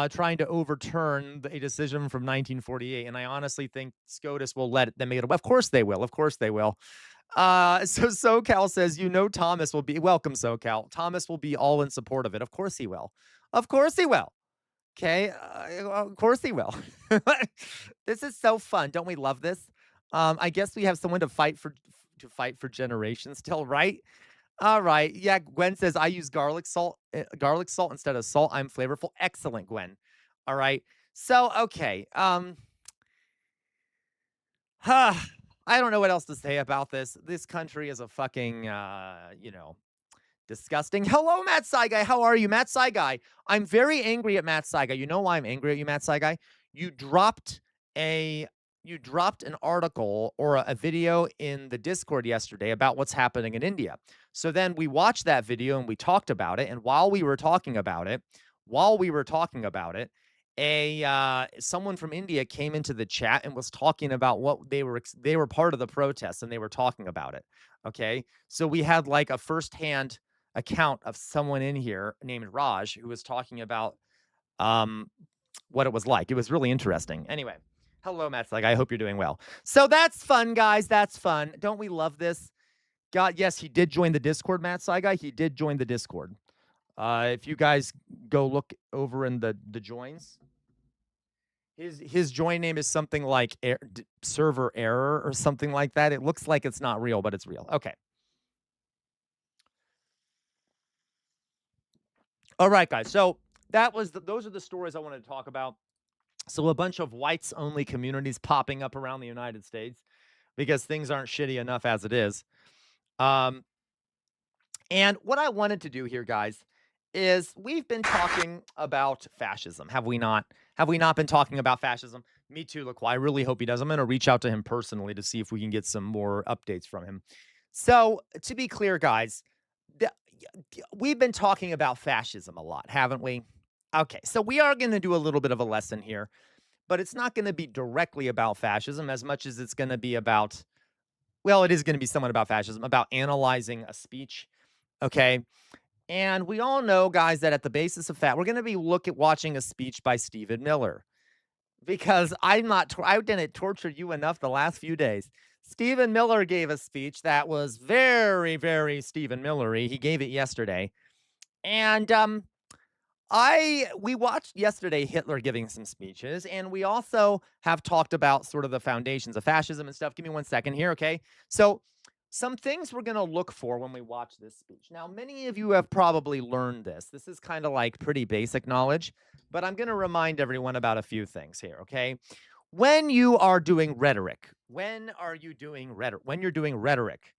[SPEAKER 4] trying to overturn a decision from 1948, and I honestly think SCOTUS will let them make it. Of course they will. Of course they will. So SoCal says, Thomas will be welcome. SoCal, Thomas will be all in support of it. Of course he will. Of course he will. Okay, of course he will. This is so fun. Don't we love this? I guess we have someone to fight for generations still, right? All right. Yeah, Gwen says I use garlic salt instead of salt. I'm flavorful. Excellent, Gwen. All right. So, okay. I don't know what else to say about this. This country is a fucking disgusting. Hello, Matt Saigai. How are you, Matt Saigai? I'm very angry at Matt Saigai. You know why I'm angry at you, Matt Saigai? You dropped an article or a video in the Discord yesterday about what's happening in India. So then we watched that video and we talked about it. And while we were talking about it, someone from India came into the chat and was talking about what they were part of the protests and they were talking about it. Okay, so we had like a firsthand account of someone in here named Raj who was talking about what it was like. It was really interesting. Anyway, hello, Matt's like, I hope you're doing well. So that's fun, guys. That's fun. Don't we love this? God, yes, he did join the Discord, Matt Saigai. He did join the Discord. If you guys go look over in the joins, his join name is something like server error or something like that. It looks like it's not real, but it's real. Okay. All right, guys. So those are the stories I wanted to talk about. So a bunch of whites only communities popping up around the United States because things aren't shitty enough as it is. And what I wanted to do here, guys, is we've been talking about fascism, have we not? Have we not been talking about fascism? Me too, LaQuai. I really hope he does. I'm going to reach out to him personally to see if we can get some more updates from him. So, to be clear, guys, the, we've been talking about fascism a lot, haven't we? Okay, so we are going to do a little bit of a lesson here, but it's not going to be directly about fascism as much as it's going to be about, well, it is going to be somewhat about fascism, about analyzing a speech. Okay. And we all know, guys, that at the basis of we're going to be watching a speech by Stephen Miller because I didn't torture you enough the last few days. Stephen Miller gave a speech that was very, very Stephen Miller-y. He gave it yesterday. And we watched yesterday Hitler giving some speeches, and we also have talked about sort of the foundations of fascism and stuff. Give me 1 second here, okay? So, some things we're going to look for when we watch this speech. Now, many of you have probably learned this. This is kind of like pretty basic knowledge, but I'm going to remind everyone about a few things here, okay? When you are doing rhetoric, when you're doing rhetoric,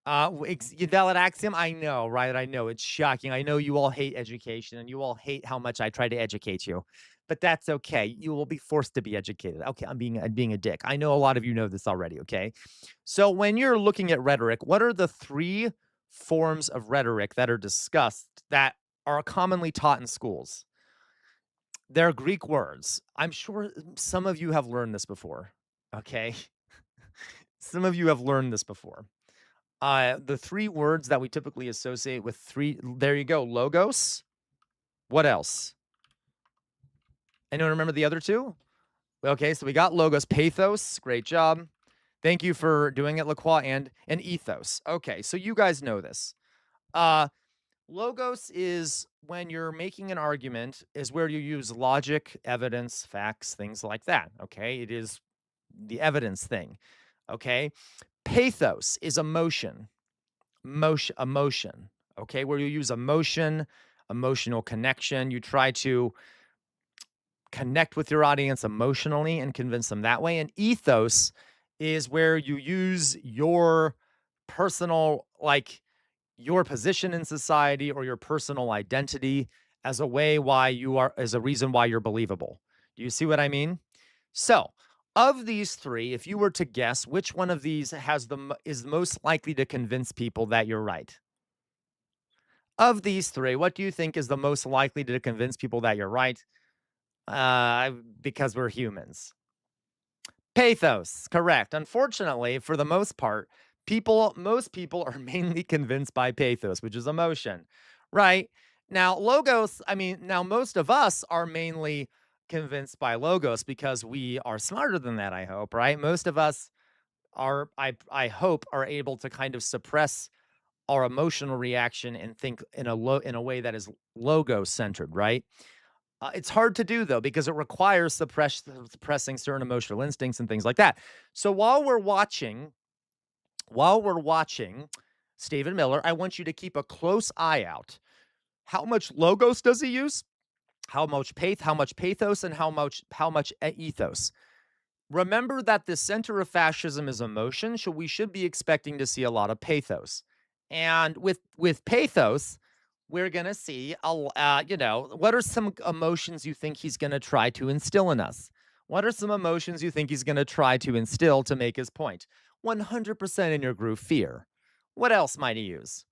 [SPEAKER 4] valid axiom. I know, right? I know it's shocking. I know you all hate education and you all hate how much I try to educate you, but that's okay. You will be forced to be educated. Okay, I'm being a dick. I know a lot of you know this already. Okay, so when you're looking at rhetoric, what are the 3 forms of rhetoric that are discussed that are commonly taught in schools? They're Greek words. I'm sure some of you have learned this before. Okay, some of you have learned this before. The 3 words that we typically associate with there you go, logos. What else? Anyone remember the other 2? Okay, so we got logos, pathos, great job. Thank you for doing it, LaCroix, and ethos. Okay, so you guys know this. Logos is when you're making an argument, is where you use logic, evidence, facts, things like that. Okay, it is the evidence thing. Okay, pathos is emotion. Emotion, okay, where you use emotion, emotional connection. You try to connect with your audience emotionally and convince them that way. And ethos is where you use your personal, like your position in society or your personal identity as a reason why you're believable. Do you see what I mean? So, of these 3, if you were to guess which one of these is most likely to convince people that you're right? Of these 3, what do you think is the most likely to convince people that you're right? Because we're humans. Pathos, correct. Unfortunately, for the most part, most people are mainly convinced by pathos, which is emotion, right? Now, most of us are mainly convinced by logos because we are smarter than that, I hope, right? Most of us I hope, are able to kind of suppress our emotional reaction and think in a way that is logo centered, right? It's hard to do though because it requires suppressing certain emotional instincts and things like that. So while we're watching Stephen Miller, I want you to keep a close eye out. How much logos does he use? How much pathos, and how much ethos? Remember that the center of fascism is emotion, so we should be expecting to see a lot of pathos. And with pathos, we're gonna see what are some emotions you think he's gonna try to instill in us? What are some emotions you think he's gonna try to instill to make his point? 100% in your group, fear. What else might he use?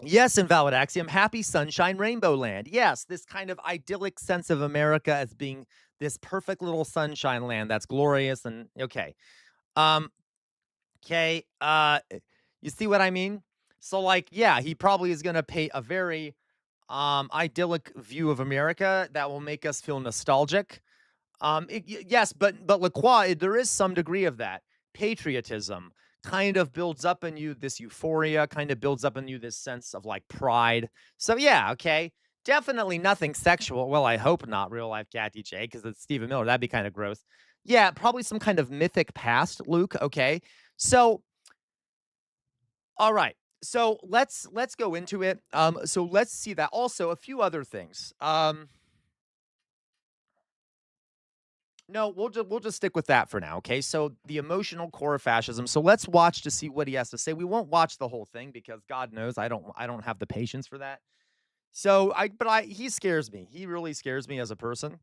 [SPEAKER 4] Yes, invalid axiom. Happy sunshine rainbow land. Yes, this kind of idyllic sense of America as being this perfect little sunshine land that's glorious and okay. Um, okay, you see what I mean? So like, yeah, he probably is gonna paint a very idyllic view of America that will make us feel nostalgic. Yes, but LaCroix, there is some degree of that. Patriotism kind of builds up in you this euphoria, kind of builds up in you this sense of like pride. So yeah, okay. Definitely nothing sexual. Well, I hope not real life Cat DJ, because it's Stephen Miller. That'd be kind of gross. Yeah, probably some kind of mythic past, Luke. Okay. So, all right. So let's go into it. So let's see that. Also, a few other things. No, we'll just stick with that for now, okay? So the emotional core of fascism. So let's watch to see what he has to say. We won't watch the whole thing because God knows I don't have the patience for that. So he scares me. He really scares me as a person.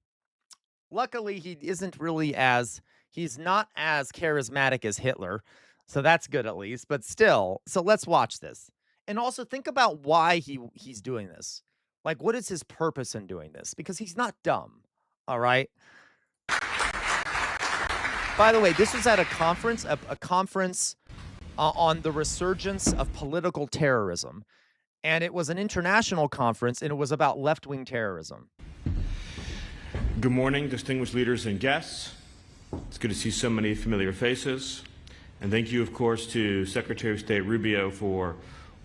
[SPEAKER 4] Luckily, he's not as charismatic as Hitler. So that's good at least, but still. So let's watch this. And also think about why he's doing this. Like, what is his purpose in doing this? Because he's not dumb. All right. By the way, this was at a conference, on the resurgence of political terrorism. And it was an international conference, and it was about left-wing terrorism.
[SPEAKER 6] Good morning, distinguished leaders and guests. It's good to see so many familiar faces. And thank you, of course, to Secretary of State Rubio for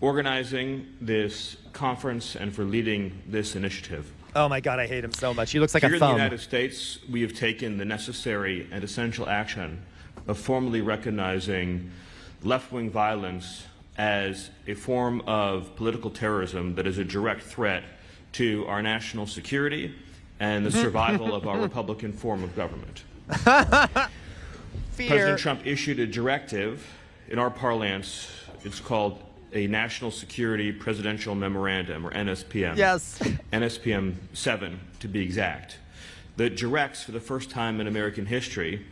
[SPEAKER 6] organizing this conference and for leading this initiative.
[SPEAKER 4] Oh my God, I hate him so much. He looks like
[SPEAKER 6] Here
[SPEAKER 4] a
[SPEAKER 6] in the
[SPEAKER 4] thumb.
[SPEAKER 6] United States, we have taken the necessary and essential action of formally recognizing left-wing violence as a form of political terrorism that is a direct threat to our national security and the survival of our Republican form of government.
[SPEAKER 4] Fear.
[SPEAKER 6] President Trump issued a directive, in our parlance, it's called a National Security Presidential Memorandum, or NSPM.
[SPEAKER 4] Yes.
[SPEAKER 6] NSPM 7, to be exact, that directs, for the first time in American history,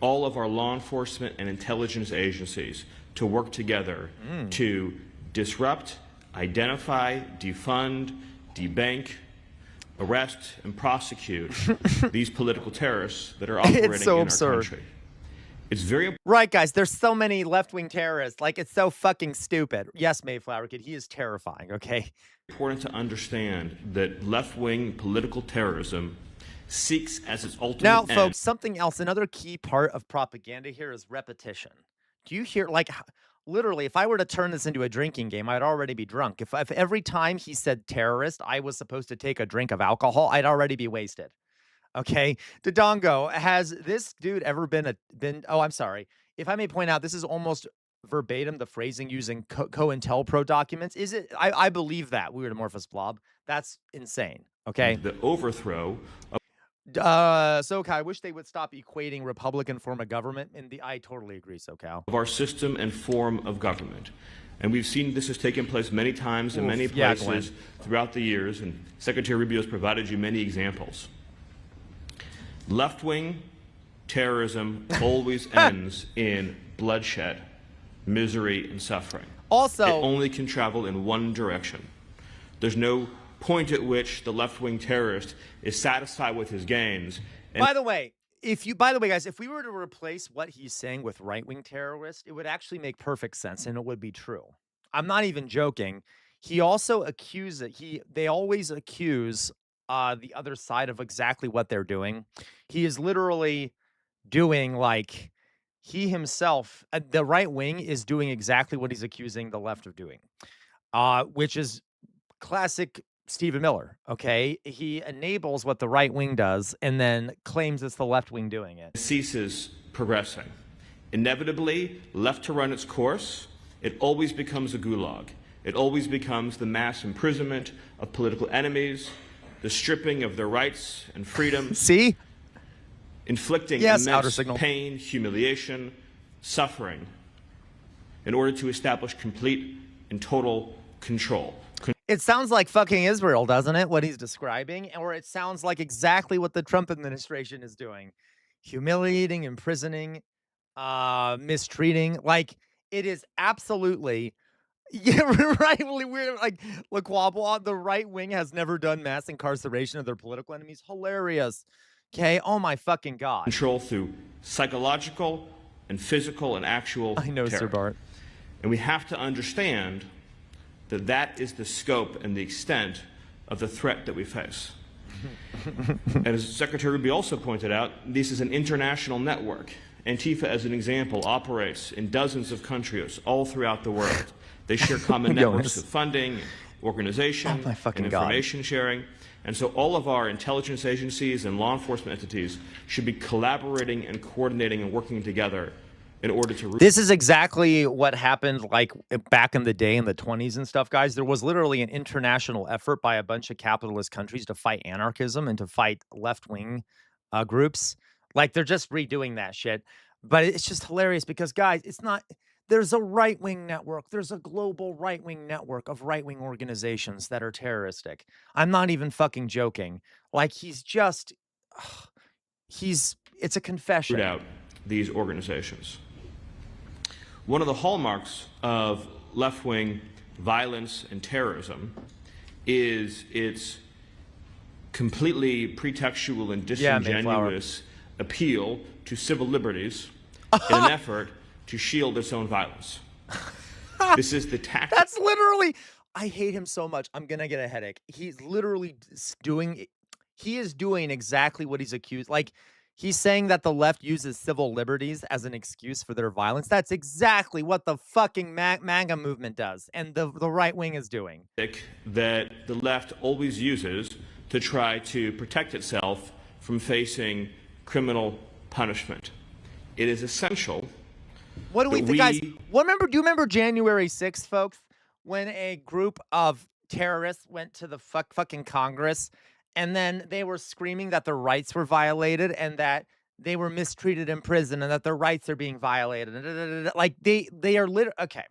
[SPEAKER 6] all of our law enforcement and intelligence agencies to work together to disrupt, identify, defund, debank, arrest, and prosecute these political terrorists that are operating
[SPEAKER 4] so
[SPEAKER 6] in
[SPEAKER 4] absurd.
[SPEAKER 6] our country. It's very
[SPEAKER 4] Right, guys. There's so many left-wing terrorists. Like, it's so fucking stupid. Yes, Mayflower Kid. He is terrifying, okay?
[SPEAKER 6] important to understand that left-wing political terrorism seeks as its ultimate
[SPEAKER 4] Now,
[SPEAKER 6] end.
[SPEAKER 4] folks, something else. Another key part of propaganda here is repetition. Do you hear, like, literally, if I were to turn this into a drinking game, I'd already be drunk. If every time he said terrorist, I was supposed to take a drink of alcohol, I'd already be wasted. Okay, Dodongo, has this dude ever been? Oh, I'm sorry. If I may point out, this is almost verbatim the phrasing using COINTELPRO documents. Is it? I believe that, weird amorphous blob. That's insane. Okay.
[SPEAKER 6] The overthrow of
[SPEAKER 4] SoCal, I wish they would stop equating Republican form of government. I totally agree, SoCal.
[SPEAKER 6] our system and form of government. And we've seen this has taken place many times in many
[SPEAKER 4] yeah,
[SPEAKER 6] places throughout the years, and Secretary Rubio has provided you many examples. Left-wing terrorism always ends in bloodshed, misery, and suffering.
[SPEAKER 4] Also,
[SPEAKER 6] it only can travel in one direction. There's no point at which the left-wing terrorist is satisfied with his gains.
[SPEAKER 4] by the way, guys, if we were to replace what he's saying with right-wing terrorist, it would actually make perfect sense, and it would be true. I'm not even joking. He also they always accuse the other side of exactly what they're doing. He is literally doing, like, he himself, the right wing is doing exactly what he's accusing the left of doing, which is classic Stephen Miller. Okay, he enables what the right wing does and then claims it's the left wing doing it.
[SPEAKER 6] Ceases progressing. Inevitably, left to run its course, it always becomes a gulag. It always becomes the mass imprisonment of political enemies, the stripping of their rights and freedoms,
[SPEAKER 4] See?
[SPEAKER 6] inflicting
[SPEAKER 4] Yes, outer
[SPEAKER 6] immense
[SPEAKER 4] signal.
[SPEAKER 6] pain, humiliation, suffering, in order to establish complete and total control.
[SPEAKER 4] It sounds like fucking Israel, doesn't it? What he's describing, or it sounds like exactly what the Trump administration is doing. Humiliating, imprisoning, mistreating. Like, it is absolutely, yeah, right. We're like, Laquabwa, the right wing has never done mass incarceration of their political enemies. Hilarious. Okay. Oh my fucking God.
[SPEAKER 6] Control through psychological and physical and actual
[SPEAKER 4] I know,
[SPEAKER 6] terror.
[SPEAKER 4] Sir Bart.
[SPEAKER 6] And we have to understand that that is the scope and the extent of the threat that we face. And as Secretary Rubio also pointed out, this is an international network. Antifa, as an example, operates in dozens of countries all throughout the world. They share common networks of funding, organization,
[SPEAKER 4] Oh my fucking
[SPEAKER 6] and
[SPEAKER 4] God.
[SPEAKER 6] information sharing. And so all of our intelligence agencies and law enforcement entities should be collaborating and coordinating and working together in order to...
[SPEAKER 4] This is exactly what happened, like, back in the day in the 20s and stuff, guys. There was literally an international effort by a bunch of capitalist countries to fight anarchism and to fight left-wing groups. Like, they're just redoing that shit. But it's just hilarious because, guys, it's not... There's a right-wing network. There's a global right-wing network of right-wing organizations that are terroristic. I'm not even fucking joking. Like, he's just, it's a confession.
[SPEAKER 6] Root out these organizations. One of the hallmarks of left-wing violence and terrorism is its completely pretextual and disingenuous appeal to civil liberties in an effort to shield its own violence. This is the tactic.
[SPEAKER 4] That's literally, I hate him so much. I'm gonna get a headache. He's literally he is doing exactly what he's accused. Like, he's saying that the left uses civil liberties as an excuse for their violence. That's exactly what the fucking MAGA movement does, and the right wing is doing.
[SPEAKER 6] That the left always uses to try to protect itself from facing criminal punishment. It is essential.
[SPEAKER 4] What do we think, guys? Do you remember January 6th, folks, when a group of terrorists went to the fucking Congress, and then they were screaming that their rights were violated and that they were mistreated in prison and that their rights are being violated. Like, they are literally, okay.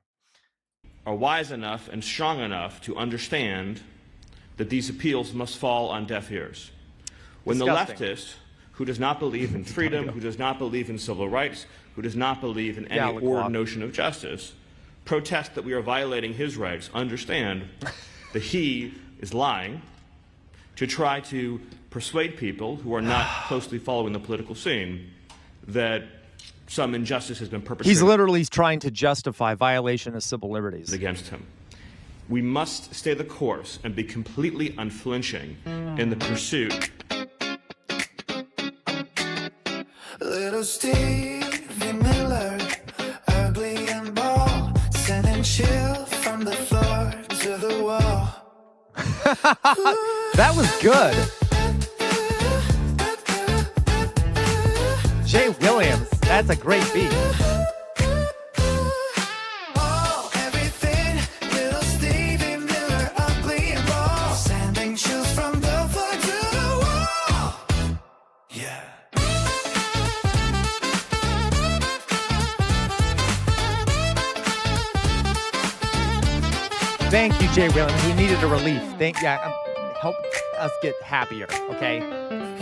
[SPEAKER 6] Are wise enough and strong enough to understand that these appeals must fall on deaf ears. When
[SPEAKER 4] Disgusting.
[SPEAKER 6] the leftist, who does not believe in freedom, who does not believe in civil rights, who does not believe in any ordered notion of justice, protest that we are violating his rights, understand that he is lying to try to persuade people who are not closely following the political scene that some injustice has been perpetrated.
[SPEAKER 4] He's literally trying to justify violation of civil liberties
[SPEAKER 6] against him. We must stay the course and be completely unflinching in the pursuit.
[SPEAKER 3] Little Stevie Miller, ugly and bald, sending chill from the floor to the wall.
[SPEAKER 4] That was good. Jay Williams, that's a great beat.
[SPEAKER 3] Oh, everything, little Stevie Miller, ugly and bald, sending chills from the floor to the wall. Yeah.
[SPEAKER 4] Thank you, Jay Williams. We needed a relief. Help us get happier, okay?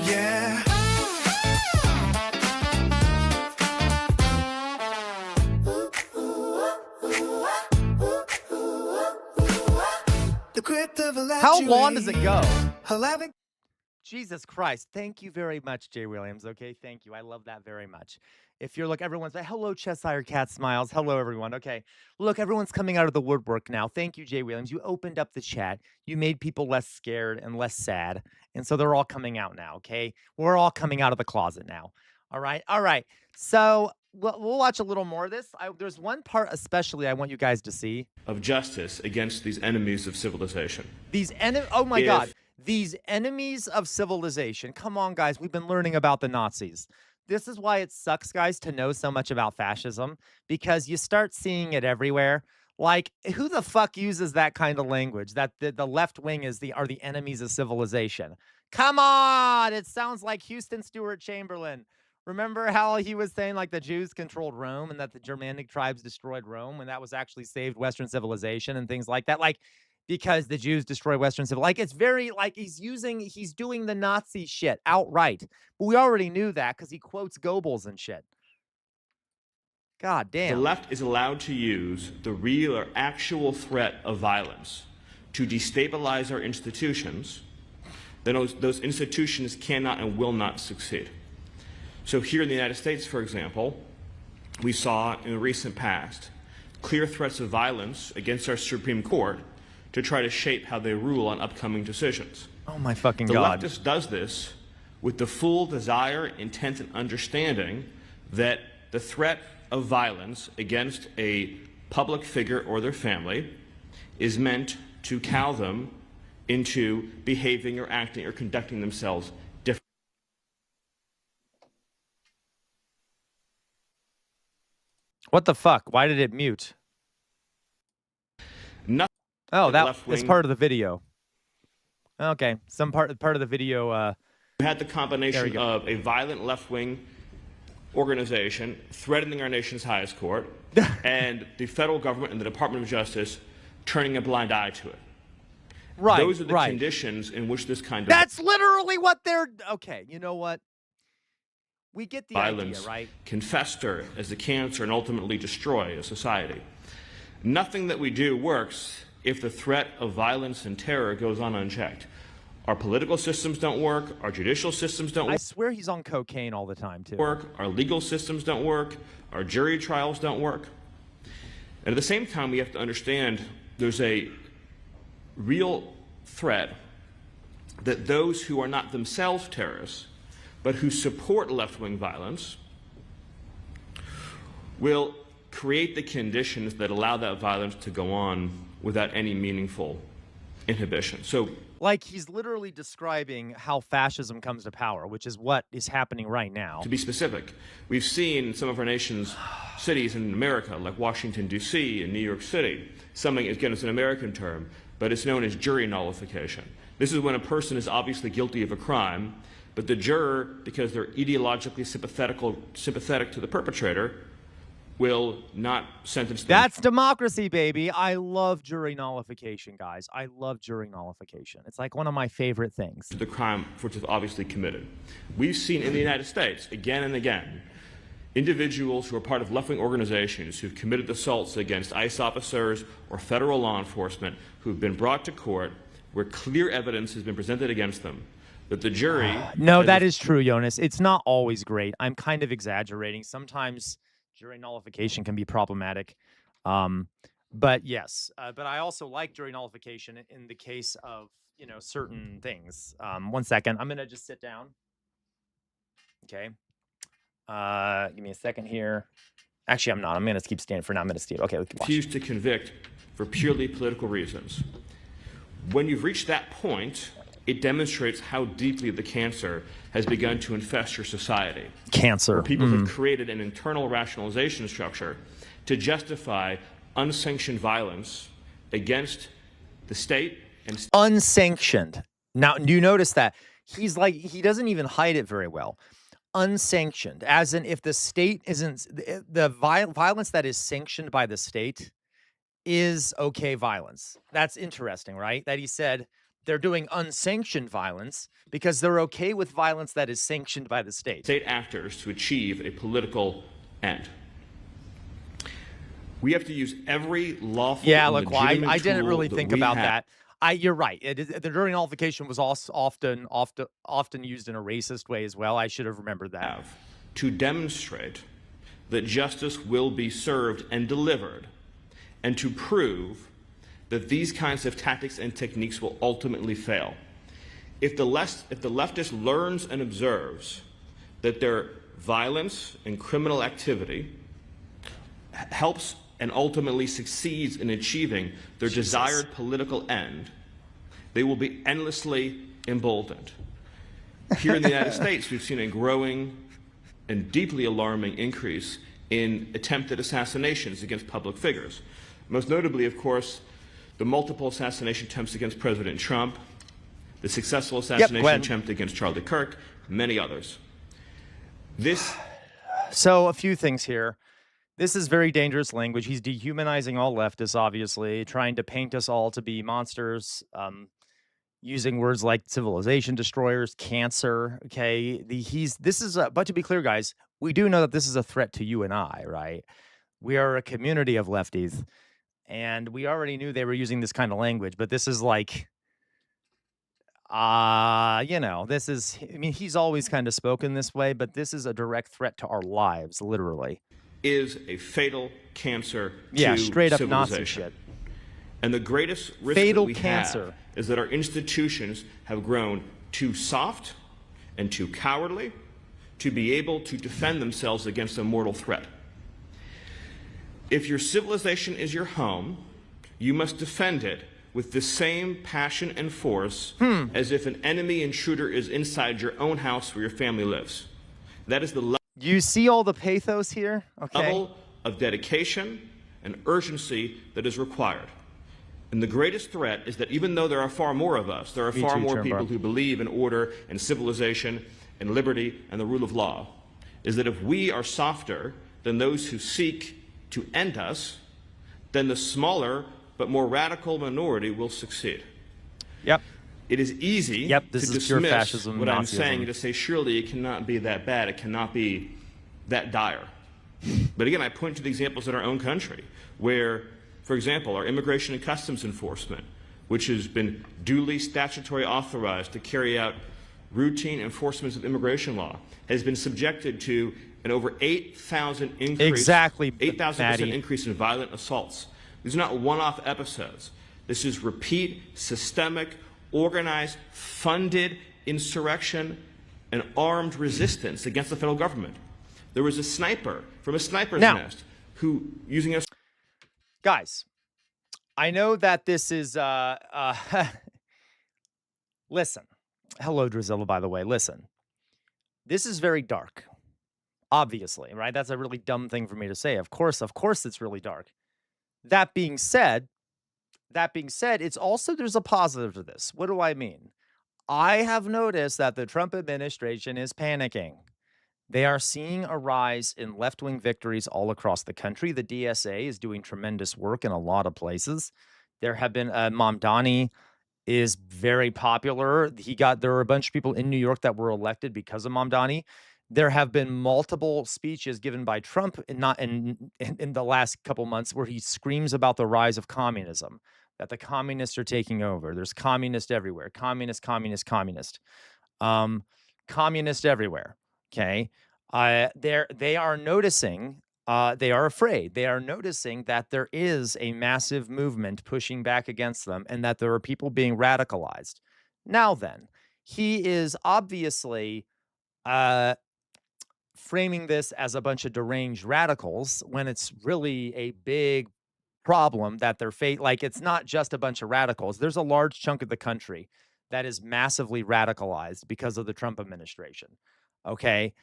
[SPEAKER 3] Yeah.
[SPEAKER 4] How long does it go? Jesus Christ. Thank you very much, Jay Williams. Okay, thank you. I love that very much. If you're like, everyone's like, hello, Cheshire Cat Smiles. Hello, everyone. Okay. Look, everyone's coming out of the woodwork now. Thank you, Jay Williams. You opened up the chat. You made people less scared and less sad. And so they're all coming out now, okay? We're all coming out of the closet now. All right. All right. So we'll watch a little more of this. There's one part especially I want you guys to see.
[SPEAKER 6] Of justice against these enemies of civilization.
[SPEAKER 4] Oh my God. These enemies of civilization. Come on, guys. We've been learning about the Nazis. This is why it sucks, guys, to know so much about fascism, because you start seeing it everywhere. Like, who the fuck uses that kind of language? That the left wing are the enemies of civilization. Come on! It sounds like Houston Stewart Chamberlain. Remember how he was saying, like, the Jews controlled Rome and that the Germanic tribes destroyed Rome, when that was actually saved Western civilization and things like that? Like, because the Jews destroy Western civilization. Like, it's very, like, he's doing the Nazi shit outright. But we already knew that because he quotes Goebbels and shit. God damn.
[SPEAKER 6] The left is allowed to use the real or actual threat of violence to destabilize our institutions, then those institutions cannot and will not succeed. So here in the United States, for example, we saw in the recent past clear threats of violence against our Supreme Court to try to shape how they rule on upcoming decisions.
[SPEAKER 4] Oh my fucking God.
[SPEAKER 6] The leftist does this with the full desire, intent, and understanding that the threat of violence against a public figure or their family is meant to cow them into behaving or acting or conducting themselves differently.
[SPEAKER 4] What the fuck? Why did it mute?
[SPEAKER 6] Nothing.
[SPEAKER 4] Oh, that is part of the video. Okay, some part of the video.
[SPEAKER 6] You had the combination of a violent left-wing organization threatening our nation's highest court, and the federal government and the Department of Justice turning a blind eye to it.
[SPEAKER 4] Right.
[SPEAKER 6] Those are the
[SPEAKER 4] right.
[SPEAKER 6] conditions in which this kind of
[SPEAKER 4] That's literally what they're. Okay, you know what? We get the
[SPEAKER 6] violence
[SPEAKER 4] idea, right?
[SPEAKER 6] can fester as a cancer and ultimately destroy a society. Nothing that we do works if the threat of violence and terror goes on unchecked. Our political systems don't work. Our judicial systems don't
[SPEAKER 4] I swear he's on cocaine all the time, too.
[SPEAKER 6] work. Our legal systems don't work. Our jury trials don't work. And at the same time, we have to understand there's a real threat that those who are not themselves terrorists, but who support left-wing violence, will create the conditions that allow that violence to go on without any meaningful inhibition. So,
[SPEAKER 4] like, he's literally describing how fascism comes to power, which is what is happening right now.
[SPEAKER 6] to be specific, we've seen some of our nation's cities in America, like Washington, D.C. and New York City, something, again, it's an American term, but it's known as jury nullification. This is when a person is obviously guilty of a crime, but the juror, because they're ideologically sympathetic to the perpetrator, will not sentence them.
[SPEAKER 4] That's democracy, baby. I love jury nullification, guys. I love jury nullification. It's like one of my favorite things.
[SPEAKER 6] The crime for which they've obviously committed. We've seen in the United States, again and again, individuals who are part of left-wing organizations who've committed assaults against ICE officers or federal law enforcement who've been brought to court where clear evidence has been presented against them, that the jury...
[SPEAKER 4] No, that is true, Jonas. It's not always great. I'm kind of exaggerating. Sometimes jury nullification can be problematic. But yes, but I also like jury nullification in the case of, you know, certain things. 1 second. I'm going to just sit down. Okay. Give me a second here. Actually, I'm not. I'm going to keep standing for now. I'm going to stand. Okay, let's watch.
[SPEAKER 6] refuse to convict for purely political reasons. When you've reached that point, it demonstrates how deeply the cancer has begun to infest your society.
[SPEAKER 4] Cancer.
[SPEAKER 6] Where people have created an internal rationalization structure to justify unsanctioned violence against the state and
[SPEAKER 4] Unsanctioned. Now, do you notice that? He's like, he doesn't even hide it very well. Unsanctioned, as in if the state isn't, the violence that is sanctioned by the state is okay violence. That's interesting, right? That he said they're doing unsanctioned violence because they're okay with violence that is sanctioned by the state.
[SPEAKER 6] state actors to achieve a political end. We have to use every lawful
[SPEAKER 4] Yeah,
[SPEAKER 6] and
[SPEAKER 4] look, well, I
[SPEAKER 6] legitimate
[SPEAKER 4] didn't
[SPEAKER 6] tool
[SPEAKER 4] really
[SPEAKER 6] that
[SPEAKER 4] think
[SPEAKER 6] we
[SPEAKER 4] about
[SPEAKER 6] have
[SPEAKER 4] that. You're right. The jury nullification was also often used in a racist way as well. I should have remembered that.
[SPEAKER 6] to demonstrate that justice will be served and delivered, and to prove that these kinds of tactics and techniques will ultimately fail. If the leftist learns and observes that their violence and criminal activity helps and ultimately succeeds in achieving their desired political end, they will be endlessly emboldened. Here in the United States, we've seen a growing and deeply alarming increase in attempted assassinations against public figures. Most notably, of course, the multiple assassination attempts against President Trump, the successful assassination attempt against Charlie Kirk, many others.
[SPEAKER 4] So a few things here. This is very dangerous language. He's dehumanizing all leftists, obviously, trying to paint us all to be monsters, using words like civilization destroyers, cancer. Okay, but to be clear, guys, we do know that this is a threat to you and I, right? We are a community of lefties, and we already knew they were using this kind of language, but this is like, this is, I mean, he's always kind of spoken this way, but this is a direct threat to our lives, literally.
[SPEAKER 6] Is a fatal cancer to
[SPEAKER 4] straight up
[SPEAKER 6] civilization.
[SPEAKER 4] Nazi shit.
[SPEAKER 6] And the greatest risk
[SPEAKER 4] Fatal
[SPEAKER 6] that we
[SPEAKER 4] cancer.
[SPEAKER 6] have is that our institutions have grown too soft and too cowardly to be able to defend themselves against a mortal threat. If your civilization is your home, you must defend it with the same passion and force as if an enemy intruder is inside your own house where your family lives. That is the
[SPEAKER 4] You see all the pathos here? Okay.
[SPEAKER 6] level of dedication and urgency that is required. And the greatest threat is that even though there are far more of us, there are far more people who believe in order and civilization and liberty and the rule of law. is that if we are softer than those who seek to end us, then the smaller but more radical minority will succeed.
[SPEAKER 4] Yep.
[SPEAKER 6] It is easy
[SPEAKER 4] Yep,
[SPEAKER 6] to
[SPEAKER 4] this is pure
[SPEAKER 6] dismiss
[SPEAKER 4] fascism,
[SPEAKER 6] what I'm saying
[SPEAKER 4] Nazism.
[SPEAKER 6] and to say, surely it cannot be that bad, it cannot be that dire. But again, I point to the examples in our own country where, for example, our Immigration and Customs Enforcement, which has been duly statutory authorized to carry out routine enforcement of immigration law, has been subjected to an over 8,000 increase,
[SPEAKER 4] Exactly,
[SPEAKER 6] 8,000%
[SPEAKER 4] Maddie.
[SPEAKER 6] increase in violent assaults. These are not one-off episodes. This is repeat, systemic, organized, funded insurrection and armed resistance against the federal government. There was a sniper from a sniper's
[SPEAKER 4] Now-
[SPEAKER 6] nest who, using a
[SPEAKER 4] Guys, I know that this is listen. Hello, Drizella, by the way. Listen. This is very dark. Obviously, right? That's a really dumb thing for me to say. Of course, it's really dark. That being said, it's also there's a positive to this. What do I mean? I have noticed that the Trump administration is panicking. They are seeing a rise in left-wing victories all across the country. The DSA is doing tremendous work in a lot of places. There have been Mamdani is very popular. There were a bunch of people in New York that were elected because of Mamdani. There have been multiple speeches given by Trump in the last couple months where he screams about the rise of communism, that the communists are taking over. There's communists everywhere. Communist. Communist everywhere. Okay. They are noticing, they are afraid. They are noticing that there is a massive movement pushing back against them and that there are people being radicalized. Now then, he is obviously framing this as a bunch of deranged radicals when it's really a big problem that they're like it's not just a bunch of radicals. There's a large chunk of the country that is massively radicalized because of the Trump administration. Okay.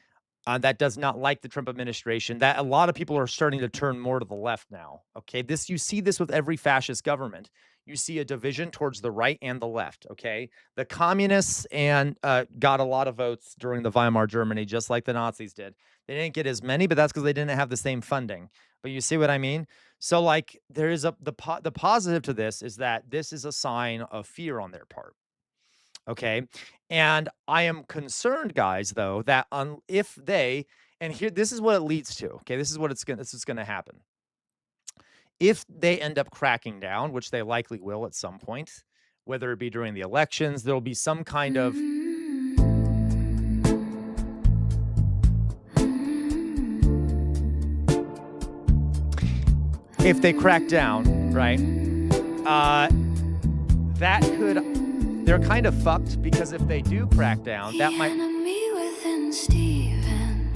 [SPEAKER 4] That does not like the Trump administration. That a lot of people are starting to turn more to the left now. Okay. You see this with every fascist government. You see a division towards the right and the left. Okay. The communists got a lot of votes during the Weimar Germany, just like the Nazis did. They didn't get as many, but that's because they didn't have the same funding. But you see what I mean? So like there is the positive to this is that this is a sign of fear on their part. Okay. And I am concerned, guys, though, that if they, and here, this is what it leads to. Okay. This is going to happen. If they end up cracking down, which they likely will at some point, whether it be during the elections, there'll be some kind of if they crack down, right? They're kind of fucked because if they do crack down, that might.
[SPEAKER 7] Enemy within Steven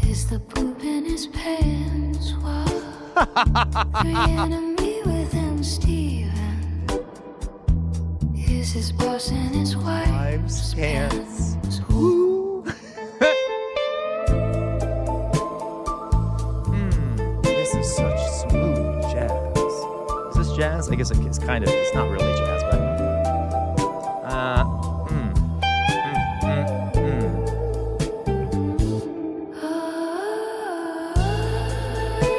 [SPEAKER 7] is the poop in his pants. The enemy within Steven is his boss and his wife's pants.
[SPEAKER 4] This is such smooth jazz. Is this jazz? I guess it's kind of. It's not really jazz, but.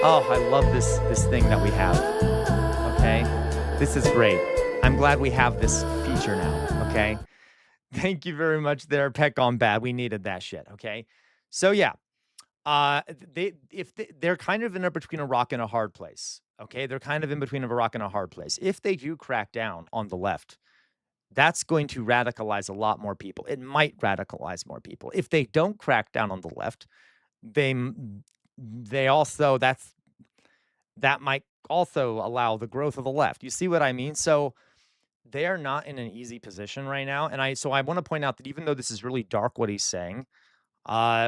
[SPEAKER 4] Oh, I love this thing that we have. Okay, this is great. I'm glad we have this feature now. Okay, thank you very much, there, Pet Gone Bad. We needed that shit. Okay, so yeah, they're kind of in between a rock and a hard place. Okay, they're kind of in between a rock and a hard place. If they do crack down on the left, that's going to radicalize a lot more people. It might radicalize more people. If they don't crack down on the left, they also that might also allow the growth of the left. You see what I mean? So they are not in an easy position right now. And I want to point out that even though this is really dark what he's saying,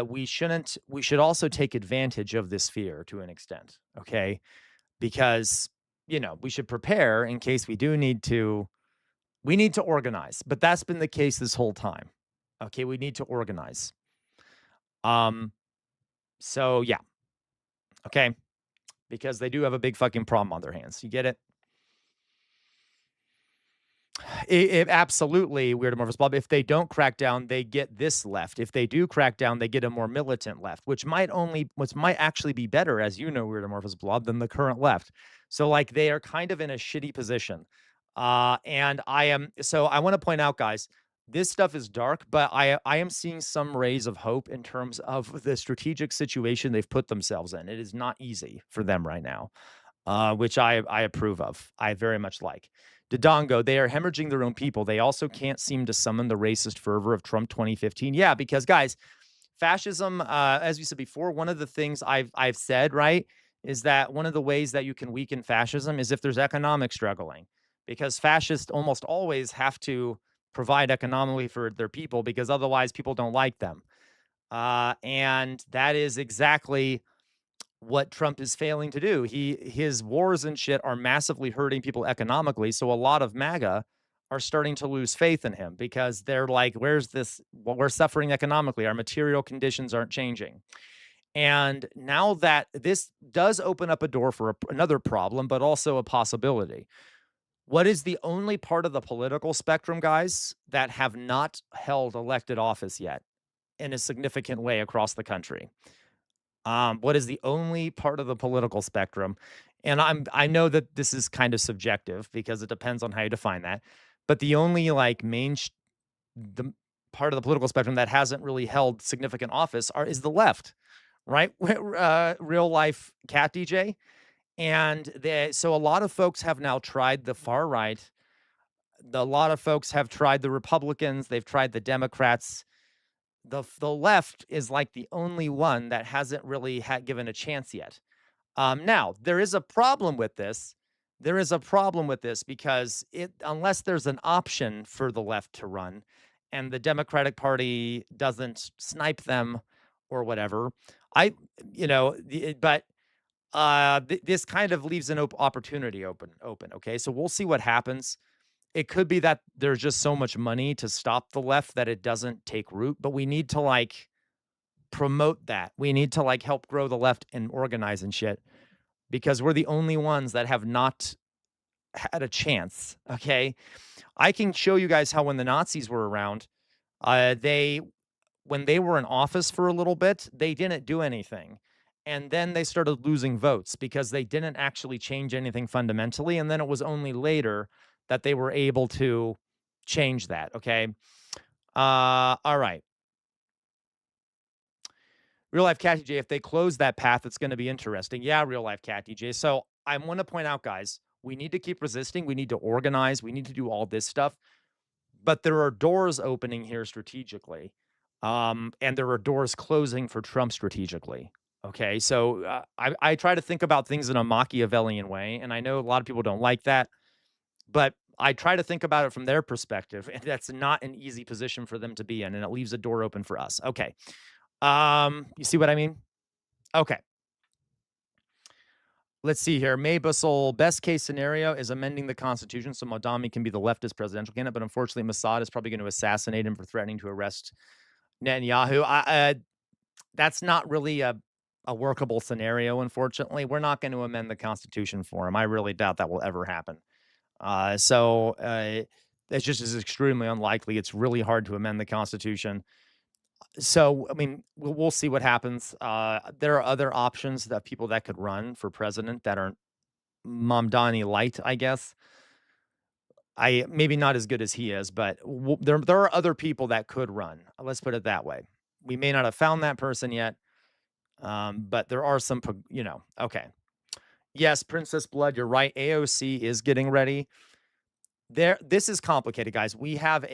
[SPEAKER 4] we should also take advantage of this fear to an extent. Okay? Because, we should prepare in case we need to organize. But that's been the case this whole time. Okay, we need to organize. So yeah. Okay. Because they do have a big fucking problem on their hands. You get it? It absolutely, weird amorphous blob. If they don't crack down, they get this left. If they do crack down, they get a more militant left, which might actually be better, as you know, weird amorphous blob, than the current left. So like they are kind of in a shitty position. And I want to point out, guys, this stuff is dark, but I am seeing some rays of hope in terms of the strategic situation they've put themselves in. It is not easy for them right now, which I approve of. I very much like. Dodongo, they are hemorrhaging their own people. They also can't seem to summon the racist fervor of Trump 2015. Yeah, because guys, fascism, as we said before, one of the things I've said, right, is that one of the ways that you can weaken fascism is if there's economic struggling, because fascists almost always have to provide economically for their people because otherwise people don't like them. And that is exactly what Trump is failing to do. His wars and shit are massively hurting people economically. So a lot of MAGA are starting to lose faith in him because they're like, where's this? Well, we're suffering economically. Our material conditions aren't changing. And now that this does open up a door for another problem, but also a possibility. What is the only part of the political spectrum, guys, that have not held elected office yet in a significant way across the country? What is the only part of the political spectrum? And I know that this is kind of subjective because it depends on how you define that. But the only like the part of the political spectrum that hasn't really held significant office is the left, right? Real life cat DJ. And so a lot of folks have now tried the far right. A lot of folks have tried the Republicans. They've tried the Democrats. The left is like the only one that hasn't really had given a chance yet. Now there is a problem with this. There is a problem with this because unless there's an option for the left to run, and the Democratic Party doesn't snipe them or whatever, I, you know, but this kind of leaves an opportunity open. Okay, so we'll see what happens. It could be that there's just so much money to stop the left that it doesn't take root, but we need to like promote that. We need to like help grow the left and organize and shit because we're the only ones that have not had a chance. Okay. I can show you guys how when the Nazis were around, when they were in office for a little bit, they didn't do anything. And then they started losing votes because they didn't actually change anything fundamentally. And then it was only later that they were able to change that. Okay. All right. Real life Cat DJ, if they close that path, it's going to be interesting. Yeah, real life Cat DJ. So I want to point out, guys, we need to keep resisting. We need to organize. We need to do all this stuff. But there are doors opening here strategically. And there are doors closing for Trump strategically. Okay. So I try to think about things in a Machiavellian way. And I know a lot of people don't like that. But I try to think about it from their perspective. And that's not an easy position for them to be in. And it leaves a door open for us. Okay. You see what I mean? Okay. Let's see here. May Bussell, best case scenario is amending the Constitution so Madami can be the leftist presidential candidate, but unfortunately, Mossad is probably going to assassinate him for threatening to arrest Netanyahu. That's not really a workable scenario, unfortunately. We're not going to amend the Constitution for him. I really doubt that will ever happen. So it's just is extremely unlikely. It's really hard to amend the Constitution. So, I mean, we'll see what happens. There are other options that people that could run for president that aren't Mamdani light, I guess. Maybe not as good as he is, but there are other people that could run. Let's put it that way. We may not have found that person yet, but there are some, okay. Yes, Princess Blood, you're right. AOC is getting ready. This is complicated, guys. We have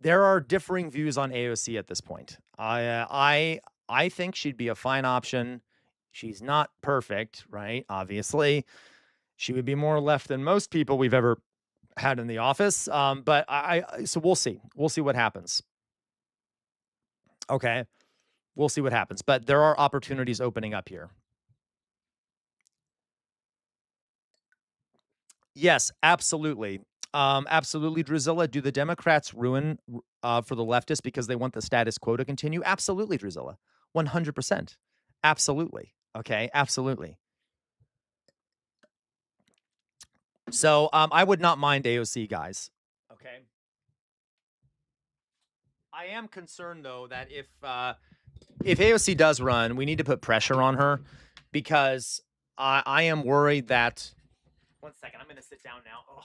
[SPEAKER 4] there are differing views on AOC at this point. I think she'd be a fine option. She's not perfect, right? Obviously, she would be more left than most people we've ever had in the office. But so we'll see. We'll see what happens. Okay, we'll see what happens. But there are opportunities opening up here. Yes, absolutely. Absolutely, Drizilla. Do the Democrats ruin for the leftists because they want the status quo to continue? Absolutely, Drizilla. 100%. Absolutely. Okay, absolutely. So I would not mind AOC, guys. Okay. I am concerned though that if AOC does run, we need to put pressure on her because I am worried that. One second, I'm going to sit down now. Ugh.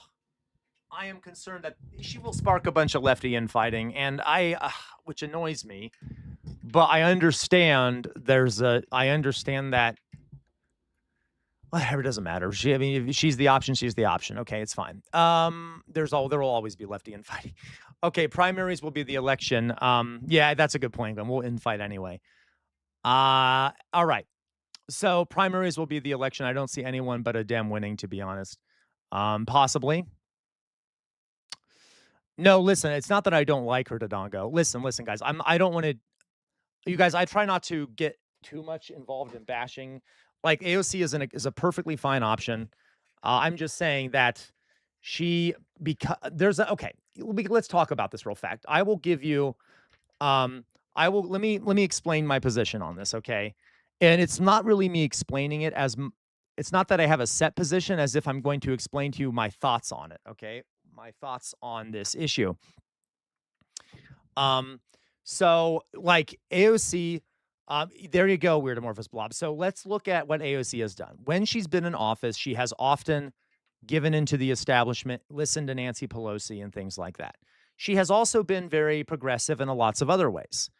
[SPEAKER 4] I am concerned that she will spark a bunch of lefty infighting, and which annoys me. But I understand I understand that whatever, doesn't matter. I mean, if she's the option, she's the option. Okay, it's fine. There will always be lefty infighting. Okay, primaries will be the election. Yeah, that's a good point. Then we'll infight anyway. All right. So primaries will be the election. I don't see anyone but a Dem winning, to be honest. Possibly. No, listen, it's not that I don't like her, Dodongo. Listen, guys. I don't want to. You guys, I try not to get too much involved in bashing. Like AOC is a perfectly fine option. I'm just saying that okay. Let's talk about this real fact. I will give you. Let me explain my position on this, okay? And it's not really me explaining it it's not that I have a set position as if I'm going to explain to you my thoughts on it, okay? My thoughts on this issue. So like AOC, there you go, weird amorphous blob. So let's look at what AOC has done. When she's been in office, she has often given into the establishment, listened to Nancy Pelosi and things like that. She has also been very progressive in lots of other ways.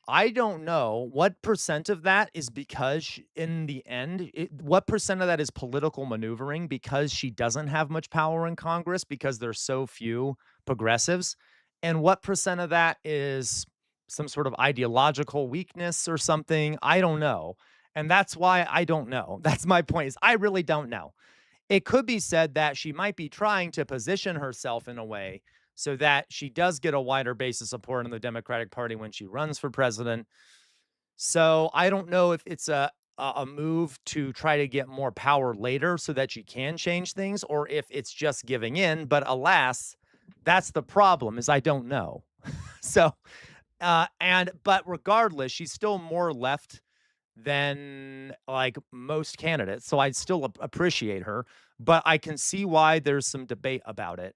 [SPEAKER 4] I don't know what percent of that is because in the end, what percent of that is political maneuvering because she doesn't have much power in Congress because there's so few progressives, and what percent of that is some sort of ideological weakness or something. I don't know. And that's why I don't know. That's my point, is I really don't know. It could be said that she might be trying to position herself in a way so that she does get a wider base of support in the Democratic Party when she runs for president. So I don't know if it's a move to try to get more power later so that she can change things, or if it's just giving in. But alas, that's the problem, is I don't know. So, but regardless, she's still more left than like most candidates. So I still appreciate her, but I can see why there's some debate about it.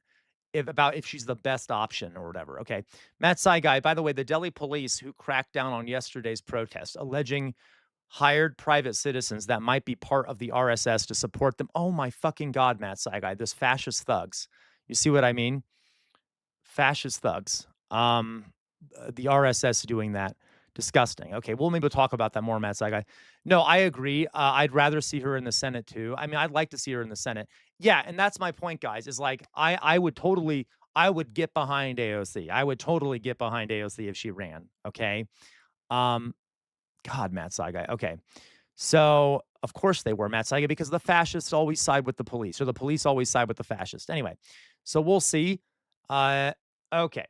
[SPEAKER 4] If she's the best option or whatever. Okay. Matt Saigai, by the way, the Delhi police who cracked down on yesterday's protest, alleging hired private citizens that might be part of the RSS to support them. Oh my fucking God, Matt Saigai, this fascist thugs. You see what I mean? Fascist thugs. The RSS doing that. Disgusting. Okay, well, maybe we'll talk about that more, Matt Saigai. No, I agree. I'd rather see her in the Senate too. I mean, I'd like to see her in the Senate. Yeah, and that's my point, guys. Is like I would get behind AOC. I would totally get behind AOC if she ran. Okay. God, Matt Saigai. Okay. So of course they were, Matt Saigai, because the fascists always side with the police, or the police always side with the fascists. Anyway, so we'll see. Okay.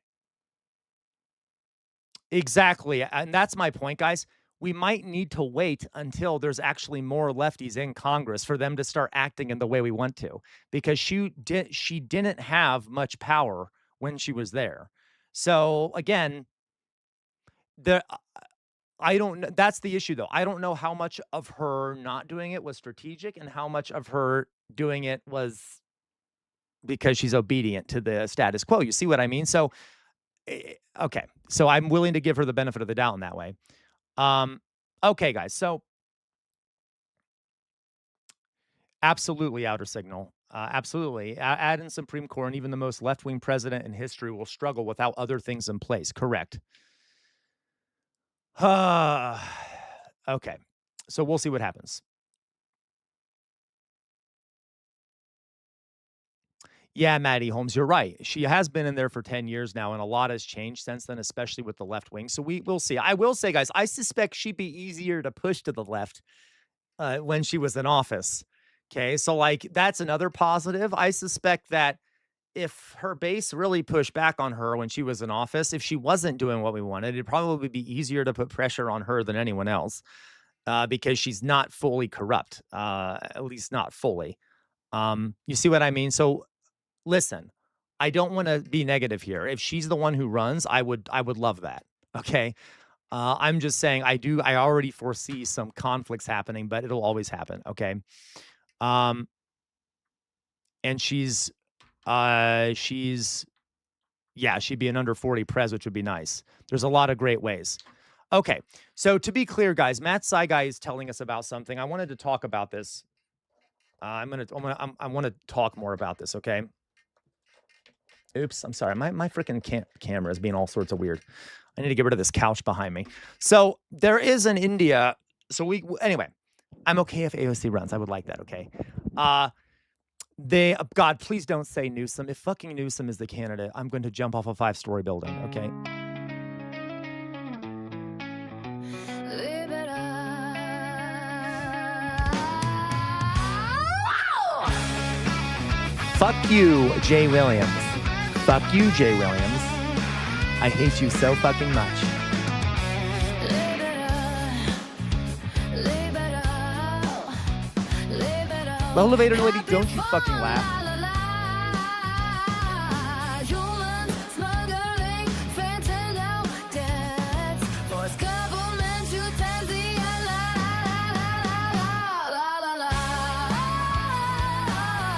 [SPEAKER 4] Exactly. And that's my point, guys. We might need to wait until there's actually more lefties in Congress for them to start acting in the way we want to, because she didn't have much power when she was there. So again, I don't know. That's the issue, though. I don't know how much of her not doing it was strategic and how much of her doing it was because she's obedient to the status quo. You see what I mean? So okay, so I'm willing to give her the benefit of the doubt in that way. Okay, guys, so absolutely outer signal. Absolutely. Add in Supreme Court, and even the most left-wing president in history will struggle without other things in place. Correct. Okay, so we'll see what happens. Yeah, Maddie Holmes, you're right. She has been in there for 10 years now, and a lot has changed since then, especially with the left wing. So we'll see. I will say, guys, I suspect she'd be easier to push to the left when she was in office. Okay, so like that's another positive. I suspect that if her base really pushed back on her when she was in office, if she wasn't doing what we wanted, it'd probably be easier to put pressure on her than anyone else because she's not fully corrupt, at least not fully. You see what I mean? So listen, I don't want to be negative here. If she's the one who runs, I would love that. Okay. I'm just saying I already foresee some conflicts happening, but it'll always happen. Okay. and she'd be an under 40 pres, which would be nice. There's a lot of great ways. Okay, so to be clear, guys, Matt Saigai is telling us about something. I wanted to talk about this. I want to talk more about this. Okay. Oops, I'm sorry. My freaking camera is being all sorts of weird. I need to get rid of this couch behind me. So there is an India. So anyway, I'm okay if AOC runs. I would like that. Okay. God, please don't say Newsom. If fucking Newsom is the candidate, I'm going to jump off a 5-story building. Okay. Fuck you, Jay Williams. Fuck you, Jay Williams. I hate you so fucking much. Elevator lady, don't you fucking laugh.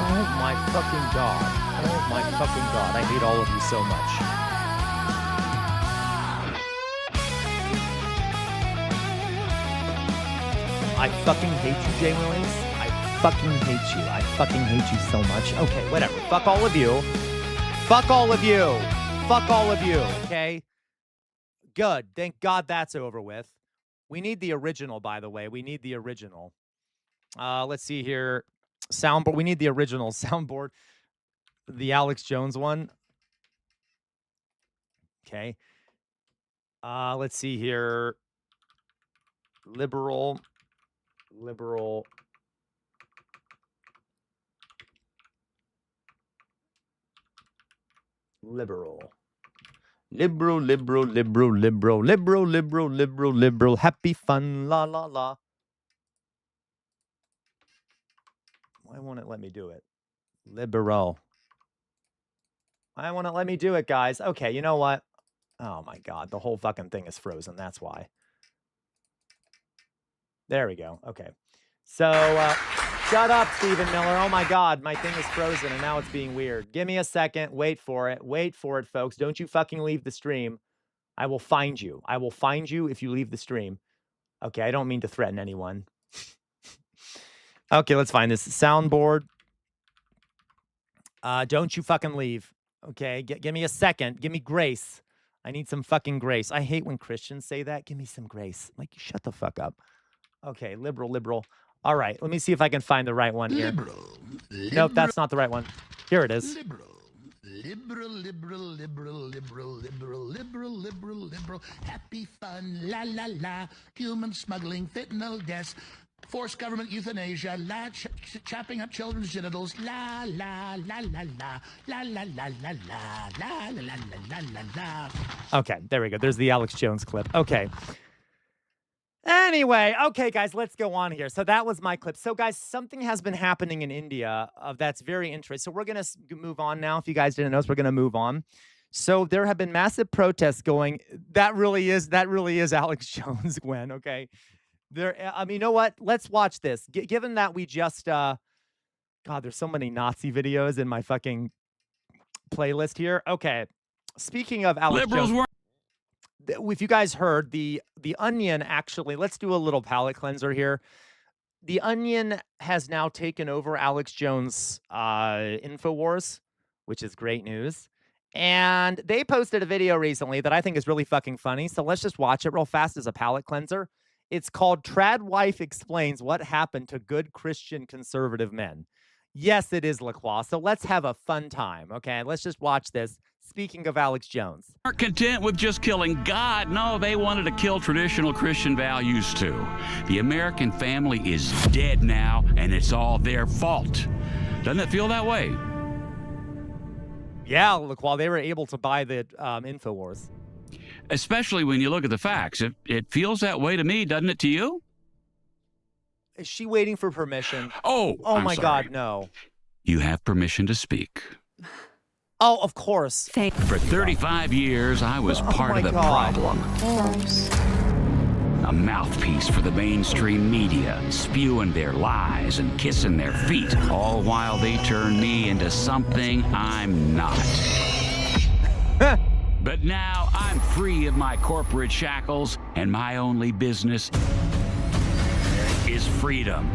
[SPEAKER 4] Oh my fucking God. Oh my fucking God. I hate all of you so much. I fucking hate you, Jay Williams. I fucking hate you. I fucking hate you so much. Okay, whatever. Fuck all of you. Fuck all of you. Fuck all of you, okay? Good. Thank God that's over with. We need the original, by the way. We need the original. Let's see here. Soundboard. We need the original soundboard. The Alex Jones one. Okay. Let's see here. Liberal. Happy fun, la la la. Why won't it let me do it? Liberal. Why won't it let me do it, guys? Okay, you know what? Oh my God, the whole fucking thing is frozen. That's why. There we go. Okay. So, shut up, Stephen Miller. Oh my God, my thing is frozen and now it's being weird. Give me a second. Wait for it. Wait for it, folks. Don't you fucking leave the stream. I will find you. I will find you if you leave the stream. Okay, I don't mean to threaten anyone. Okay, let's find this soundboard. Don't you fucking leave. Okay, give me a second. Give me grace. I need some fucking grace. I hate when Christians say that. Give me some grace. Like, shut the fuck up. Okay, liberal. All right, let me see if I can find the right one here. Nope, that's not the right one. Here it is.
[SPEAKER 8] Liberal. Happy fun, la la la. Human smuggling, fentanyl deaths. Forced government euthanasia, chopping up children's genitals, la la la la la la la la la la la la la la la.
[SPEAKER 4] Okay, there we go. There's the Alex Jones clip. Okay. Anyway, okay, guys, let's go on here. So that was my clip. So, guys, something has been happening in India that's very interesting. So we're going to move on now. If you guys didn't notice, we're going to move on. So there have been massive protests going. That really is Alex Jones, Gwen, okay? You know what? Let's watch this. Given that we just, God, there's so many Nazi videos in my fucking playlist here. Okay. Speaking of Alex Jones, if you guys heard, the Onion actually, let's do a little palate cleanser here. The Onion has now taken over Alex Jones' InfoWars, which is great news. And they posted a video recently that I think is really fucking funny. So let's just watch it real fast as a palate cleanser. It's called Trad Wife Explains What Happened to Good Christian Conservative Men. Yes, it is LaCroix. So let's have a fun time, okay? Let's just watch this. Speaking of Alex Jones.
[SPEAKER 9] Aren't content with just killing God. No, they wanted to kill traditional Christian values too. The American family is dead now, and it's all their fault. Doesn't it feel that way?
[SPEAKER 4] Yeah, LaCroix, they were able to buy the InfoWars.
[SPEAKER 9] Especially when you look at the facts. It feels that way to me, doesn't it to you?
[SPEAKER 4] Is she waiting for permission?
[SPEAKER 9] Oh
[SPEAKER 4] my
[SPEAKER 9] sorry.
[SPEAKER 4] God, no.
[SPEAKER 9] You have permission to speak.
[SPEAKER 4] Oh, of course.
[SPEAKER 9] For 35 years, I was part of the problem. a mouthpiece for the mainstream media, spewing their lies and kissing their feet, all while they turn me into something I'm not. But now I'm free of my corporate shackles, and my only business is freedom.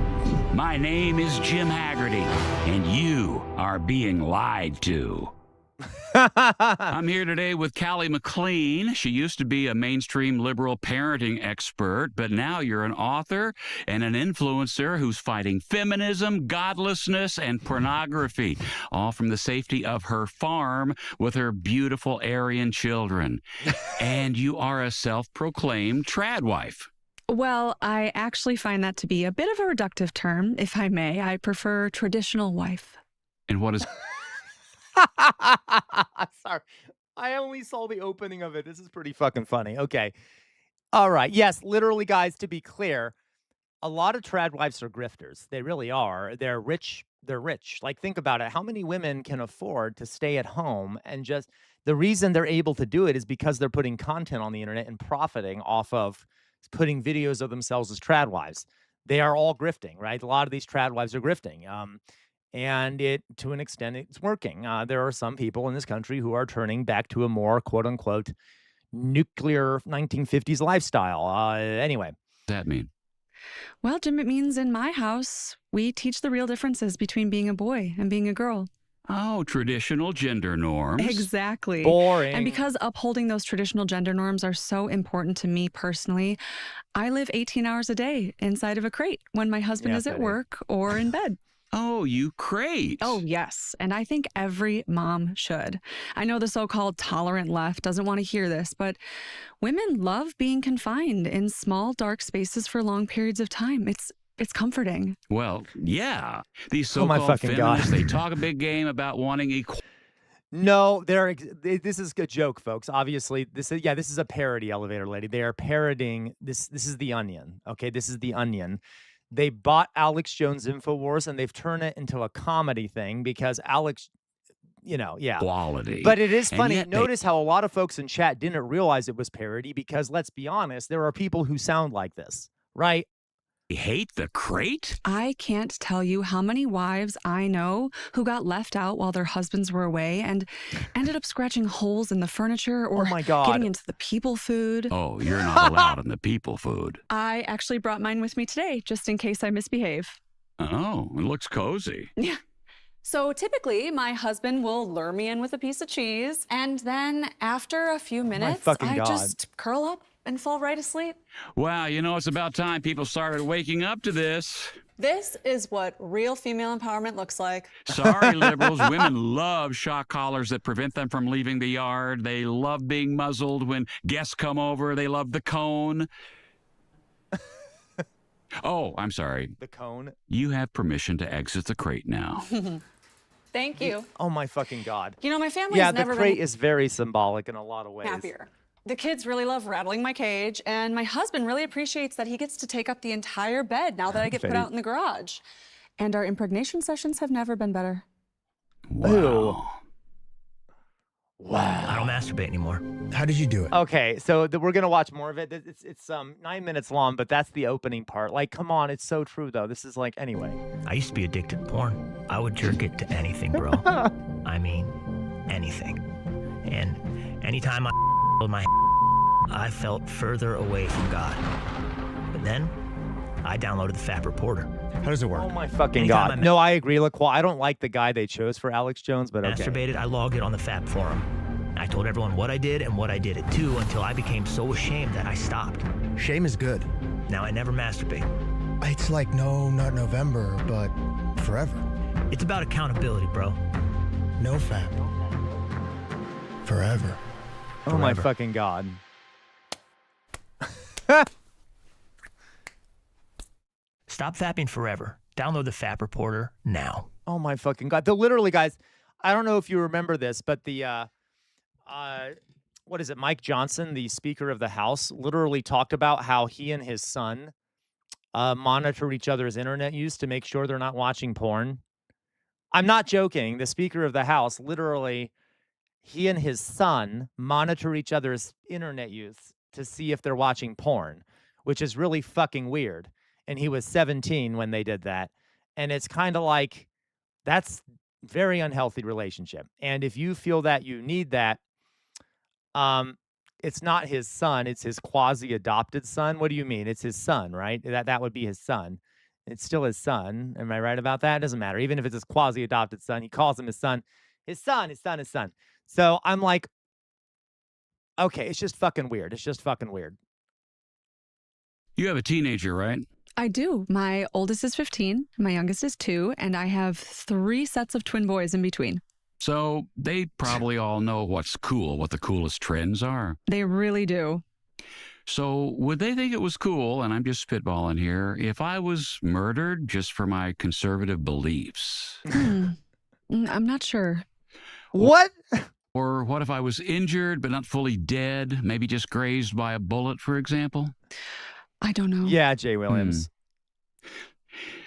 [SPEAKER 9] My name is Jim Haggerty, and you are being lied to. I'm here today with Callie McLean. She used to be a mainstream liberal parenting expert, but now you're an author and an influencer who's fighting feminism, godlessness, and pornography, all from the safety of her farm with her beautiful Aryan children. And you are a self-proclaimed trad wife.
[SPEAKER 10] Well, I actually find that to be a bit of a reductive term, if I may. I prefer traditional wife.
[SPEAKER 9] And what is...
[SPEAKER 4] Sorry. I only saw the opening of it. This is pretty fucking funny. Okay. All right. Yes, literally, guys, to be clear, a lot of trad wives are grifters. They really are. They're rich. They're rich. Like, think about it. How many women can afford to stay at home and just the reason they're able to do it is because they're putting content on the internet and profiting off of putting videos of themselves as trad wives. They are all grifting, right? A lot of these trad wives are grifting. And it, to an extent, it's working. There are some people in this country who are turning back to a more, quote unquote, nuclear 1950s lifestyle. Anyway.
[SPEAKER 9] What does that mean?
[SPEAKER 10] Well, Jim, it means in my house, we teach the real differences between being a boy and being a girl.
[SPEAKER 9] Oh, traditional gender norms.
[SPEAKER 10] Exactly.
[SPEAKER 4] Boring.
[SPEAKER 10] And because upholding those traditional gender norms are so important to me personally, I live 18 hours a day inside of a crate when my husband is at work or in bed.
[SPEAKER 9] Oh, you crate.
[SPEAKER 10] Oh, yes. And I think every mom should. I know the so-called tolerant left doesn't want to hear this, but women love being confined in small, dark spaces for long periods of time. It's comforting.
[SPEAKER 9] Well, yeah. These
[SPEAKER 4] Oh my
[SPEAKER 9] so-called
[SPEAKER 4] fucking
[SPEAKER 9] feminists,
[SPEAKER 4] God.
[SPEAKER 9] they talk a big game about wanting equality.
[SPEAKER 4] No, this is a joke, folks. Obviously, this is a parody, Elevator Lady. They are parodying this. This is The Onion. Okay, this is The Onion. They bought Alex Jones InfoWars and they've turned it into a comedy thing because Alex,
[SPEAKER 9] Quality.
[SPEAKER 4] But it is
[SPEAKER 9] And
[SPEAKER 4] funny.
[SPEAKER 9] yet
[SPEAKER 4] Notice how a lot of folks in chat didn't realize it was parody because let's be honest, there are people who sound like this, right?
[SPEAKER 9] they hate the crate?
[SPEAKER 10] I can't tell you how many wives I know who got left out while their husbands were away and ended up scratching holes in the furniture or
[SPEAKER 4] Oh my God.
[SPEAKER 10] getting into the people food.
[SPEAKER 9] Oh, you're not allowed in the people food.
[SPEAKER 10] I actually brought mine with me today, just in case I misbehave.
[SPEAKER 9] Oh, it looks cozy.
[SPEAKER 10] Yeah. So typically, my husband will lure me in with a piece of cheese, and then after a few minutes,
[SPEAKER 4] fucking
[SPEAKER 10] I
[SPEAKER 4] God.
[SPEAKER 10] just curl up and fall right asleep.
[SPEAKER 9] Wow, it's about time people started waking up to this.
[SPEAKER 10] This is what real female empowerment looks like.
[SPEAKER 9] Sorry, liberals. Women love shock collars that prevent them from leaving the yard. They love being muzzled when guests come over. They love the cone. Oh, I'm sorry.
[SPEAKER 4] The cone.
[SPEAKER 9] You have permission to exit the crate now.
[SPEAKER 10] Thank you.
[SPEAKER 4] Oh my fucking God.
[SPEAKER 10] My family's
[SPEAKER 4] Yeah, the
[SPEAKER 10] never
[SPEAKER 4] crate
[SPEAKER 10] been
[SPEAKER 4] is very symbolic in a lot of ways.
[SPEAKER 10] happier. The kids really love rattling my cage, and my husband really appreciates that he gets to take up the entire bed now that I get put out in the garage. And our impregnation sessions have never been better.
[SPEAKER 9] Wow.
[SPEAKER 4] Wow.
[SPEAKER 2] I don't masturbate anymore. How did you do it?
[SPEAKER 4] Okay, so we're gonna watch more of it. It's 9 minutes long, but that's the opening part. Like, come on, it's so true though. This is like anyway.
[SPEAKER 2] I used to be addicted to porn. I would jerk it to anything, bro. I mean, anything. And anytime I with my I felt further away from God. But then I downloaded the Fap Reporter. How does it work?
[SPEAKER 4] Oh my fucking
[SPEAKER 2] Anytime
[SPEAKER 4] God.
[SPEAKER 2] I
[SPEAKER 4] No, I agree. LaQual, I don't like the guy they chose for Alex Jones, but okay.
[SPEAKER 2] masturbated, I logged it on the Fap forum. I told everyone what I did and what I did it to until I became so ashamed that I stopped.
[SPEAKER 11] Shame is good.
[SPEAKER 2] Now I never masturbate.
[SPEAKER 11] It's like no, not November, but forever.
[SPEAKER 2] It's about accountability, bro.
[SPEAKER 11] No fap. Forever.
[SPEAKER 4] Oh my
[SPEAKER 11] Forever.
[SPEAKER 4] fucking God.
[SPEAKER 2] Stop fapping forever. Download the Fap Reporter now.
[SPEAKER 4] Oh my fucking God. Literally, guys, I don't know if you remember this, but what is it? Mike Johnson, the Speaker of the House, literally talked about how he and his son monitor each other's internet use to make sure they're not watching porn. I'm not joking. The Speaker of the House, literally, he and his son monitor each other's internet use to see if they're watching porn, which is really fucking weird. And he was 17 when they did that. And it's kind of like, that's very unhealthy relationship. And if you feel that you need that, it's not his son, it's his quasi-adopted son. What do you mean? It's his son, right? That would be his son. It's still his son. Am I right about that? It doesn't matter. Even if it's his quasi-adopted son, he calls him his son. His son, his son, his son. So I'm like, okay, it's just fucking weird. It's just fucking weird.
[SPEAKER 9] You have a teenager, right?
[SPEAKER 10] I do. My oldest is 15, my youngest is 2, and I have 3 sets of twin boys in between.
[SPEAKER 9] So they probably all know what's cool, what the coolest trends are.
[SPEAKER 10] They really do.
[SPEAKER 9] So would they think it was cool, and I'm just spitballing here, if I was murdered just for my conservative beliefs?
[SPEAKER 10] I'm not sure.
[SPEAKER 4] What?
[SPEAKER 9] Or what if I was injured but not fully dead, maybe just grazed by a bullet, for example?
[SPEAKER 10] I don't know.
[SPEAKER 4] Yeah, Jay Williams.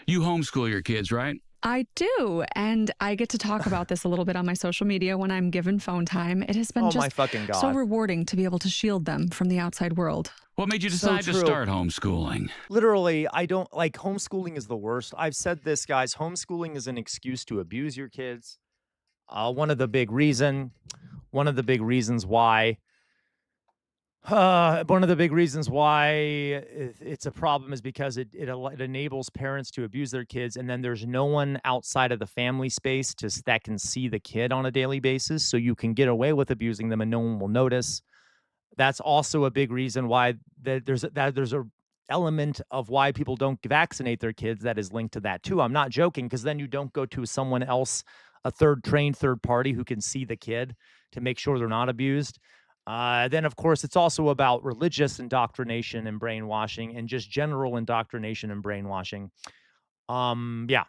[SPEAKER 9] You homeschool your kids, right?
[SPEAKER 10] I do, and I get to talk about this a little bit on my social media when I'm given phone time. It has been
[SPEAKER 4] Oh my
[SPEAKER 10] just
[SPEAKER 4] fucking God.
[SPEAKER 10] so rewarding to be able to shield them from the outside world.
[SPEAKER 9] What made you
[SPEAKER 4] So
[SPEAKER 9] decide to
[SPEAKER 4] true.
[SPEAKER 9] start homeschooling?
[SPEAKER 4] Literally, I don't like homeschooling is the worst. I've said this, guys. Homeschooling is an excuse to abuse your kids. One of the big reasons why it's a problem is because it enables parents to abuse their kids, and then there's no one outside of the family space that can see the kid on a daily basis, so you can get away with abusing them and no one will notice. That's also a big reason why there's a element of why people don't vaccinate their kids that is linked to that too. I'm not joking, because then you don't go to someone else, a trained third party who can see the kid to make sure they're not abused. Then, of course, it's also about religious indoctrination and brainwashing and just general indoctrination and brainwashing. Yeah.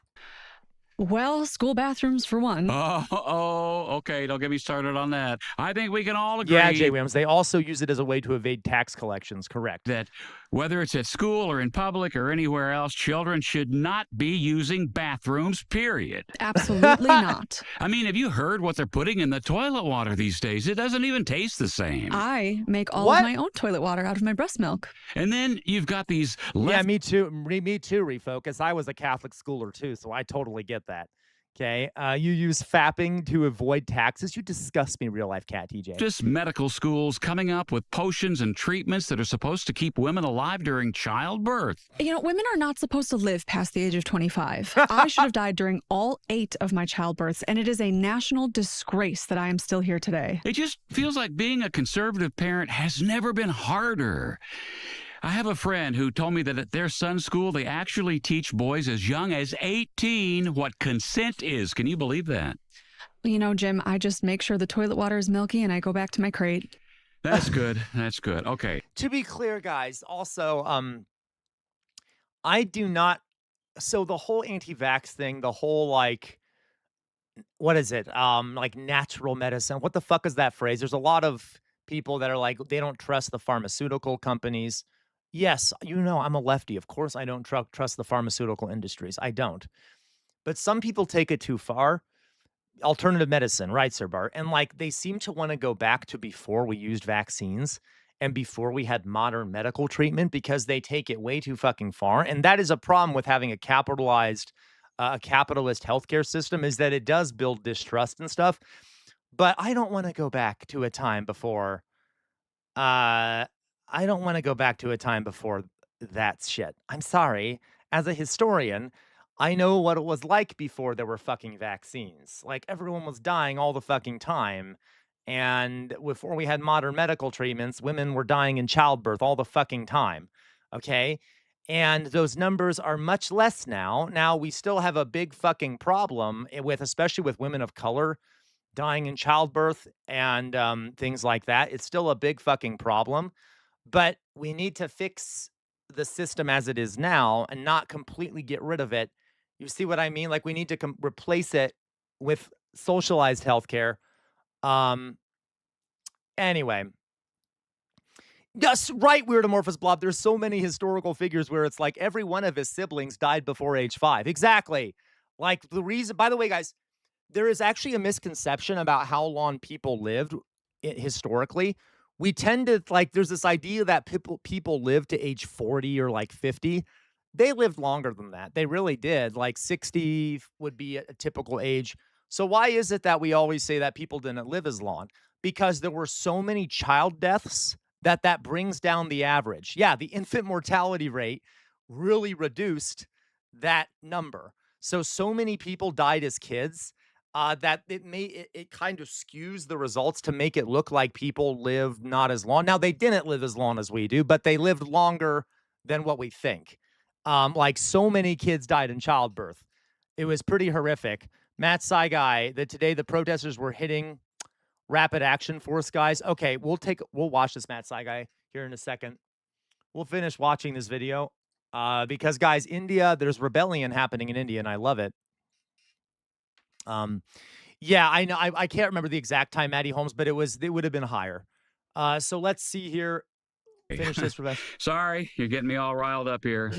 [SPEAKER 10] Well, school bathrooms for one.
[SPEAKER 9] Okay. Don't get me started on that. I think we can all agree.
[SPEAKER 4] Yeah, Jay Williams. They also use it as a way to evade tax collections, correct?
[SPEAKER 9] That whether it's at school or in public or anywhere else, children should not be using bathrooms, period.
[SPEAKER 10] Absolutely not.
[SPEAKER 9] I mean, have you heard what they're putting in the toilet water these days? It doesn't even taste the same.
[SPEAKER 10] I make all of my own toilet water out of my breast milk.
[SPEAKER 9] And then you've got these
[SPEAKER 4] Yeah, me too. Me too, Refocus. I was a Catholic schooler too, so I totally get that. Okay. You use fapping to avoid taxes. You disgust me, real life cat, TJ.
[SPEAKER 9] just medical schools coming up with potions and treatments that are supposed to keep women alive during childbirth.
[SPEAKER 10] You know, women are not supposed to live past the age of 25. I should have died during all 8 of my childbirths, and it is a national disgrace that I am still here today.
[SPEAKER 9] It just feels like being a conservative parent has never been harder. I have a friend who told me that at their son's school, they actually teach boys as young as 18 what consent is. Can you believe that?
[SPEAKER 10] You know, Jim, I just make sure the toilet water is milky and I go back to my crate.
[SPEAKER 9] That's good. That's good. Okay.
[SPEAKER 4] To be clear, guys, also, I do not. So the whole anti-vax thing, the whole like, what is it? Like natural medicine. What the fuck is that phrase? There's a lot of people that are like, they don't trust the pharmaceutical companies. Yes, you know, I'm a lefty. Of course, I don't trust the pharmaceutical industries. I don't. But some people take it too far. Alternative medicine, right, Sir Bart? And like they seem to want to go back to before we used vaccines and before we had modern medical treatment because they take it way too fucking far. And that is a problem with having a capitalist healthcare system, is that it does build distrust and stuff. But I don't want to go back to a time before that shit. I'm sorry. As a historian, I know what it was like before there were fucking vaccines. Like everyone was dying all the fucking time. And before we had modern medical treatments, women were dying in childbirth all the fucking time. Okay. And those numbers are much less now. Now we still have a big fucking problem especially with women of color dying in childbirth and things like that. It's still a big fucking problem, but we need to fix the system as it is now and not completely get rid of it. You see what I mean? Like we need to replace it with socialized healthcare. Anyway. Yes, right, Weird Amorphous Blob. There's so many historical figures where it's like every one of his siblings died before age 5. Exactly. Like the reason, by the way, guys, there is actually a misconception about how long people lived historically, we tend to like there's this idea that people live to age 40 or like 50. They lived longer than that. They really did. Like 60 would be a typical age. So why is it that we always say that people didn't live as long? Because there were so many child deaths that brings down the average. Yeah, the infant mortality rate really reduced that number. So many people died as kids that it kind of skews the results to make it look like people lived not as long. Now they didn't live as long as we do, but they lived longer than what we think. Like so many kids died in childbirth. It was pretty horrific. Matt Saigai, that today the protesters were hitting rapid action force guys. Okay, we'll watch this Matt Saigai here in a second. We'll finish watching this video because guys, India, there's rebellion happening in India, and I love it. Yeah, I know. I can't remember the exact time, Matty Holmes, but it would have been higher. So let's see here. Finish this, Rebecca.
[SPEAKER 9] Sorry, you're getting me all riled up here.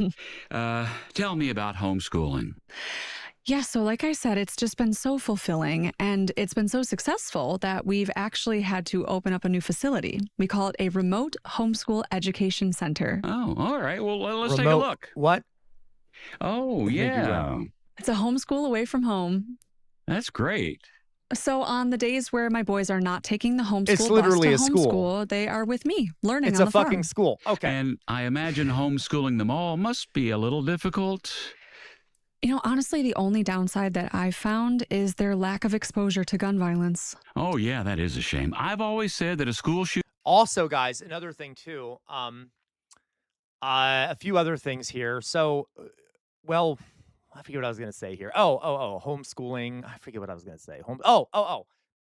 [SPEAKER 9] Tell me about homeschooling.
[SPEAKER 10] Yeah, so like I said, it's just been so fulfilling and it's been so successful that we've actually had to open up a new facility. We call it a remote homeschool education center.
[SPEAKER 9] Oh, all right. Well, let's take a look.
[SPEAKER 4] What?
[SPEAKER 9] Oh, yeah.
[SPEAKER 10] It's a homeschool away from home.
[SPEAKER 9] That's great.
[SPEAKER 10] So on the days where my boys are not taking the homeschool
[SPEAKER 4] It's literally
[SPEAKER 10] bus to
[SPEAKER 4] a school.
[SPEAKER 10] homeschool, they are with me learning
[SPEAKER 4] It's
[SPEAKER 10] on
[SPEAKER 4] a
[SPEAKER 10] the farm.
[SPEAKER 4] fucking school. Okay.
[SPEAKER 9] And I imagine homeschooling them all must be a little difficult.
[SPEAKER 10] You know, honestly, the only downside that I've found is their lack of exposure to gun violence.
[SPEAKER 9] Oh, yeah, that is a shame. I've always said that a school should.
[SPEAKER 4] Also, guys, another thing too. A few other things here. So, well, I forget what I was going to say here. Homeschooling. I forget what I was going to say.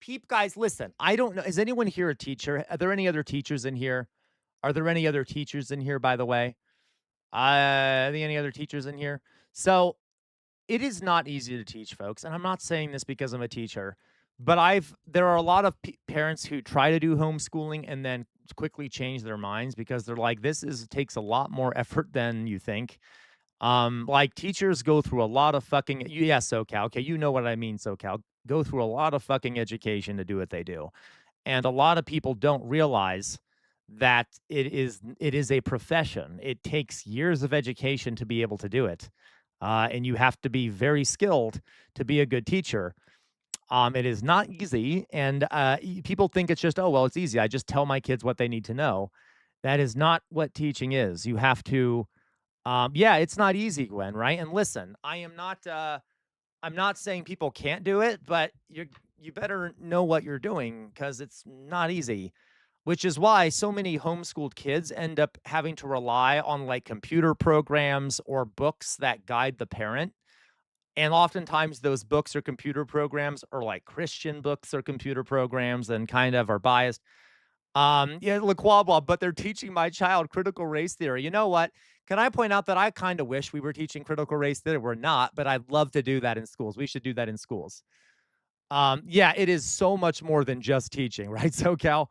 [SPEAKER 4] Peep, guys, listen. I don't know. Is anyone here a teacher? Are there any other teachers in here? Are there any other teachers in here, by the way? Are there any other teachers in here? So, it is not easy to teach, folks, and I'm not saying this because I'm a teacher, but there are a lot of parents who try to do homeschooling and then quickly change their minds because they're like, takes a lot more effort than you think. Like teachers go through a lot of fucking SoCal. Okay, you know what I mean, SoCal. Go through a lot of fucking education to do what they do, and a lot of people don't realize that it is a profession. It takes years of education to be able to do it. And you have to be very skilled to be a good teacher. It is not easy, and people think it's just, oh, well, it's easy. I just tell my kids what they need to know. That is not what teaching is. You have to, it's not easy, Gwen, right? And listen, I'm not saying people can't do it, but you better know what you're doing because it's not easy. Which is why so many homeschooled kids end up having to rely on like computer programs or books that guide the parent. And oftentimes those books or computer programs are like Christian books or computer programs and kind of are biased. Laquabwa, but they're teaching my child critical race theory. You know what? Can I point out that I kind of wish we were teaching critical race theory? We're not, but I'd love to do that in schools. We should do that in schools. It is so much more than just teaching, right, SoCal?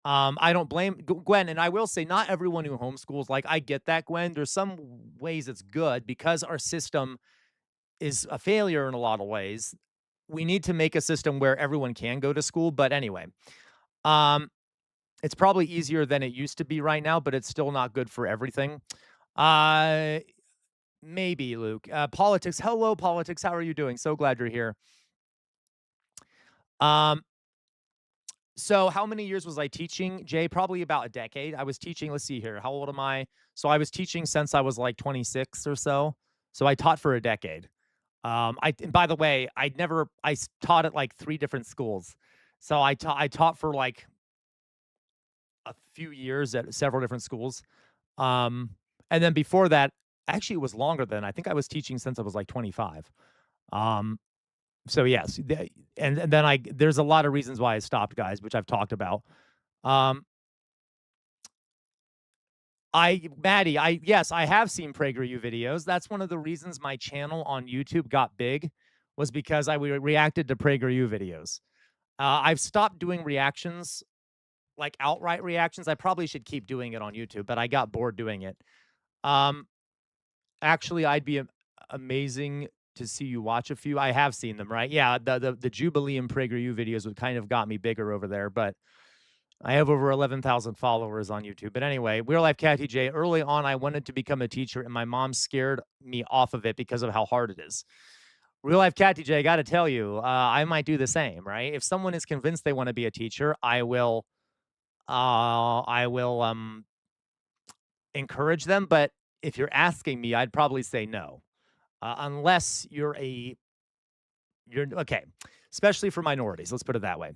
[SPEAKER 4] I don't blame Gwen, and I will say not everyone who homeschools, like I get that, Gwen. There's some ways it's good because our system is a failure in a lot of ways. We need to make a system where everyone can go to school. But anyway, it's probably easier than it used to be right now, but it's still not good for everything. Maybe, Luke. Politics. Hello, politics. How are you doing? So glad you're here. So how many years was I teaching, Jay? Probably about a decade. I was teaching, let's see here. How old am I? So I was teaching since I was like 26 or so. So I taught for a decade. And by the way, I taught at like 3 different schools. So I taught for like a few years at several different schools. And then before that, actually it was longer than, I think I was teaching since I was like 25. So yes, and then there's a lot of reasons why I stopped, guys, which I've talked about. Maddie, I have seen PragerU videos. That's one of the reasons my channel on YouTube got big, was because I reacted to PragerU videos. I've stopped doing reactions, like outright reactions. I probably should keep doing it on YouTube, but I got bored doing it. Actually, I'd be amazing to see you watch a few. I have seen them, right? Yeah, the Jubilee and PragerU videos would kind of got me bigger over there, but I have over 11,000 followers on YouTube. But anyway, Real Life Cat TJ, early on, I wanted to become a teacher, and my mom scared me off of it because of how hard it is. Real Life Cat TJ, I got to tell you, I might do the same, right? If someone is convinced they want to be a teacher, I will encourage them. But if you're asking me, I'd probably say no, unless you're okay, especially for minorities. Let's put it that way.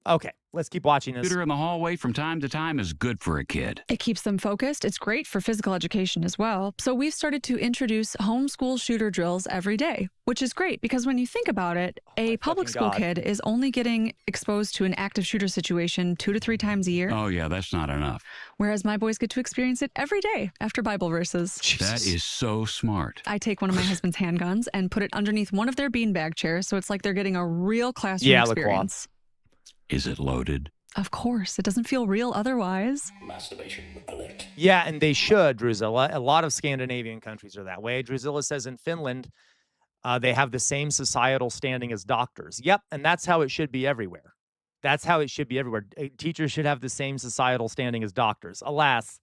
[SPEAKER 4] Okay, let's keep watching this.
[SPEAKER 9] Computer in the hallway from time to time is good for a kid.
[SPEAKER 10] It keeps them focused. It's great for physical education as well. So we've started to introduce homeschool shooter drills every day, which is great because when you think about it, a public school kid is only getting exposed to an active shooter situation 2 to 3 times a year.
[SPEAKER 9] Oh, yeah, that's not enough.
[SPEAKER 10] Whereas my boys get to experience it every day after Bible verses.
[SPEAKER 9] That is so smart.
[SPEAKER 10] I take one of my husband's handguns and put it underneath one of their beanbag chairs, so it's like they're getting a real classroom experience.
[SPEAKER 9] Is it loaded?
[SPEAKER 10] Of course. It doesn't feel real otherwise.
[SPEAKER 2] Masturbation alert.
[SPEAKER 4] Yeah, and they should, Drusilla. A lot of Scandinavian countries are that way. Drusilla says in Finland, they have the same societal standing as doctors. Yep, and that's how it should be everywhere. That's how it should be everywhere. Teachers should have the same societal standing as doctors. Alas,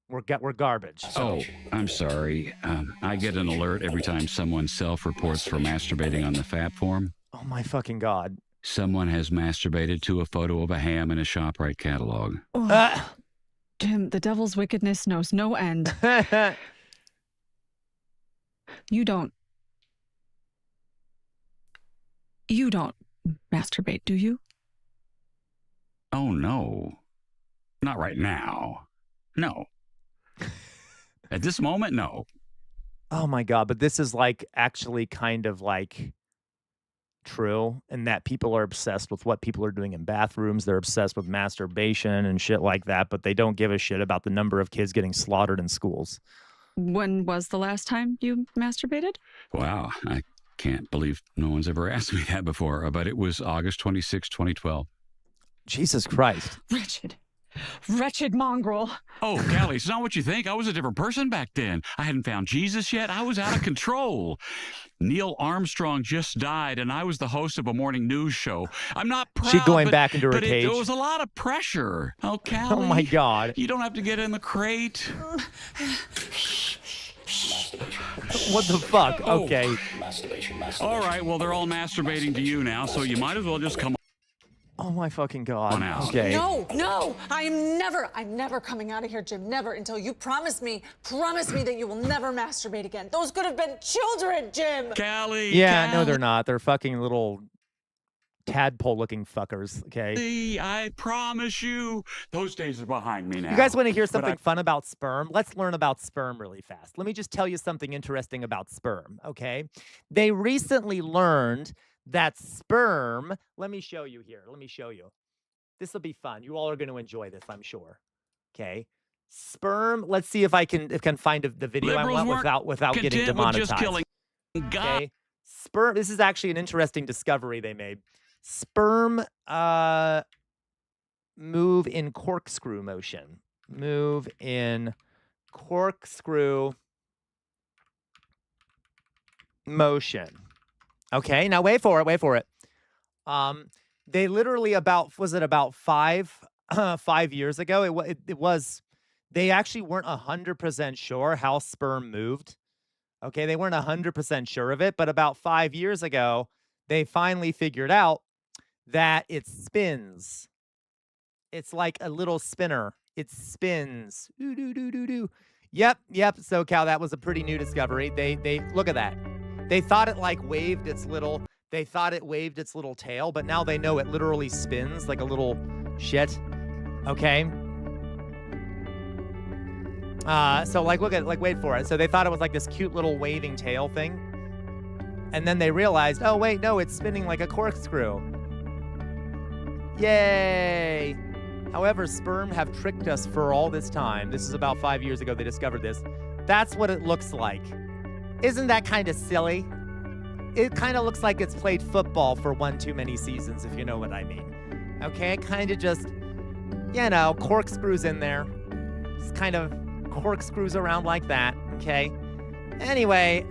[SPEAKER 4] we're garbage.
[SPEAKER 9] Oh, I'm sorry. I get an alert every time someone self-reports for masturbating on the FAP form.
[SPEAKER 4] Oh, my fucking God.
[SPEAKER 9] Someone has masturbated to a photo of a ham in a ShopRite catalog.
[SPEAKER 10] Jim, the devil's wickedness knows no end. You don't masturbate, do you?
[SPEAKER 9] Oh, no. Not right now. No. At this moment, no.
[SPEAKER 4] Oh, my God. But this is like actually kind of like true, and that people are obsessed with what people are doing in bathrooms. They're obsessed with masturbation and shit like that, but they don't give a shit about the number of kids getting slaughtered in schools.
[SPEAKER 10] When was the last time you masturbated?
[SPEAKER 9] Wow, I can't believe no one's ever asked me that before, but it was August 26, 2012.
[SPEAKER 4] Jesus Christ.
[SPEAKER 10] Wretched mongrel.
[SPEAKER 9] Oh, Callie, it's not what you think. I was a different person back then. I hadn't found Jesus yet. I was out of control. Neil Armstrong just died, and I was the host of a morning news show. I'm not proud,
[SPEAKER 4] She's going back into her cage.
[SPEAKER 9] It was a lot of pressure. Oh, Callie.
[SPEAKER 4] Oh, my God.
[SPEAKER 9] You don't have to get in the crate.
[SPEAKER 4] What the fuck?
[SPEAKER 9] Oh.
[SPEAKER 4] Okay.
[SPEAKER 9] All right, well, they're all masturbating to you now, so you might as well just come
[SPEAKER 4] Oh, my fucking God.
[SPEAKER 9] on out.
[SPEAKER 4] Okay.
[SPEAKER 12] No, I'm never coming out of here, Jim. Never until you promise me that you will never masturbate again. Those could have been children, Jim.
[SPEAKER 9] Callie.
[SPEAKER 4] Yeah, no, they're not. They're fucking little tadpole-looking fuckers, okay?
[SPEAKER 9] I promise you, those days are behind me now.
[SPEAKER 4] You guys want to hear something fun about sperm? Let's learn about sperm really fast. Let me just tell you something interesting about sperm, okay? They recently learned that sperm, let me show you here. Let me show you. This will be fun. You all are going to enjoy this, I'm sure. Okay. Sperm, let's see if I can find the video
[SPEAKER 9] Liberals
[SPEAKER 4] I want without getting
[SPEAKER 9] content with
[SPEAKER 4] demonetized.
[SPEAKER 9] just killing God.
[SPEAKER 4] Okay. Sperm, this is actually an interesting discovery they made. Sperm move in corkscrew motion. Move in corkscrew motion. Okay, now wait for it. They literally about 5 years ago, it was, they actually weren't 100% sure how sperm moved. Okay, they weren't 100% sure of it, but about 5 years ago, they finally figured out that it spins. It's like a little spinner. It spins. Do. Yep. So, Cal, that was a pretty new discovery. They look at that. They thought it like waved its little tail, but now they know it literally spins like a little shit. Okay. So like wait for it. So they thought it was like this cute little waving tail thing. And then they realized, oh wait, no, it's spinning like a corkscrew. Yay! However, sperm have tricked us for all this time. This is about 5 years ago they discovered this. That's what it looks like. Isn't that kind of silly? It kind of looks like it's played football for one too many seasons, if you know what I mean. Okay, kind of just, corkscrews in there. Just kind of corkscrews around like that, okay? Anyway,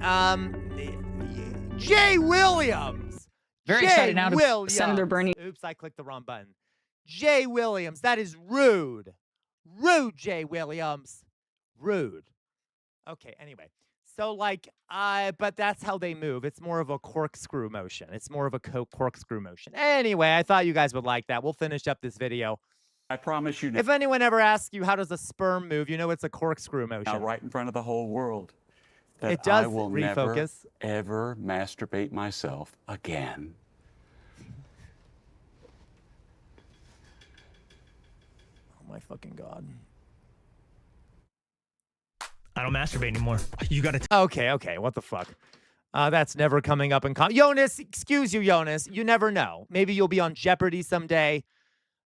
[SPEAKER 4] Jay Williams!
[SPEAKER 13] Very
[SPEAKER 4] Jay
[SPEAKER 13] excited now to
[SPEAKER 4] Williams.
[SPEAKER 13] Senator Bernie.
[SPEAKER 4] Oops, I clicked the wrong button. Jay Williams. That is rude. Rude, Jay Williams. Rude. Okay, anyway. So, like, but that's how they move. It's more of a corkscrew motion. It's more of a corkscrew motion. Anyway, I thought you guys would like that. We'll finish up this video.
[SPEAKER 14] I promise you
[SPEAKER 4] If anyone ever asks you how does a sperm move, you know it's a corkscrew motion.
[SPEAKER 14] now, right in front of the whole world, that
[SPEAKER 4] It does
[SPEAKER 14] I will
[SPEAKER 4] refocus.
[SPEAKER 14] never, ever masturbate myself again.
[SPEAKER 4] Oh my fucking God.
[SPEAKER 2] I don't masturbate anymore. You got to.
[SPEAKER 4] Okay. What the fuck? That's never coming up in Jonas, excuse you, Jonas. You never know. Maybe you'll be on Jeopardy someday.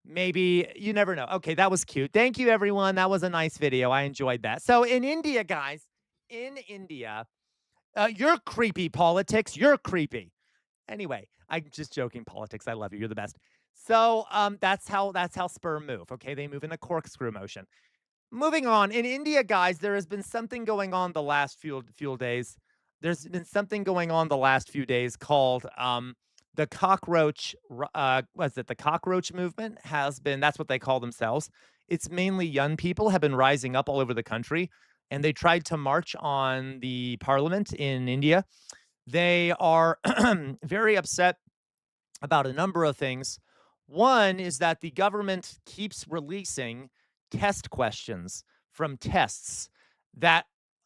[SPEAKER 4] Maybe you never know. Okay, that was cute. Thank you, everyone. That was a nice video. I enjoyed that. So in India, guys, you're creepy, politics. You're creepy. Anyway, I'm just joking, politics. I love you. You're the best. So that's how sperm move. Okay, they move in a corkscrew motion. Moving on, in India, guys, there has been something going on the last few days. There's been something going on the last few days called the cockroach. The cockroach movement has been. That's what they call themselves. It's mainly young people have been rising up all over the country, and they tried to march on the parliament in India. They are very upset about a number of things. One is that the government keeps releasing test questions from tests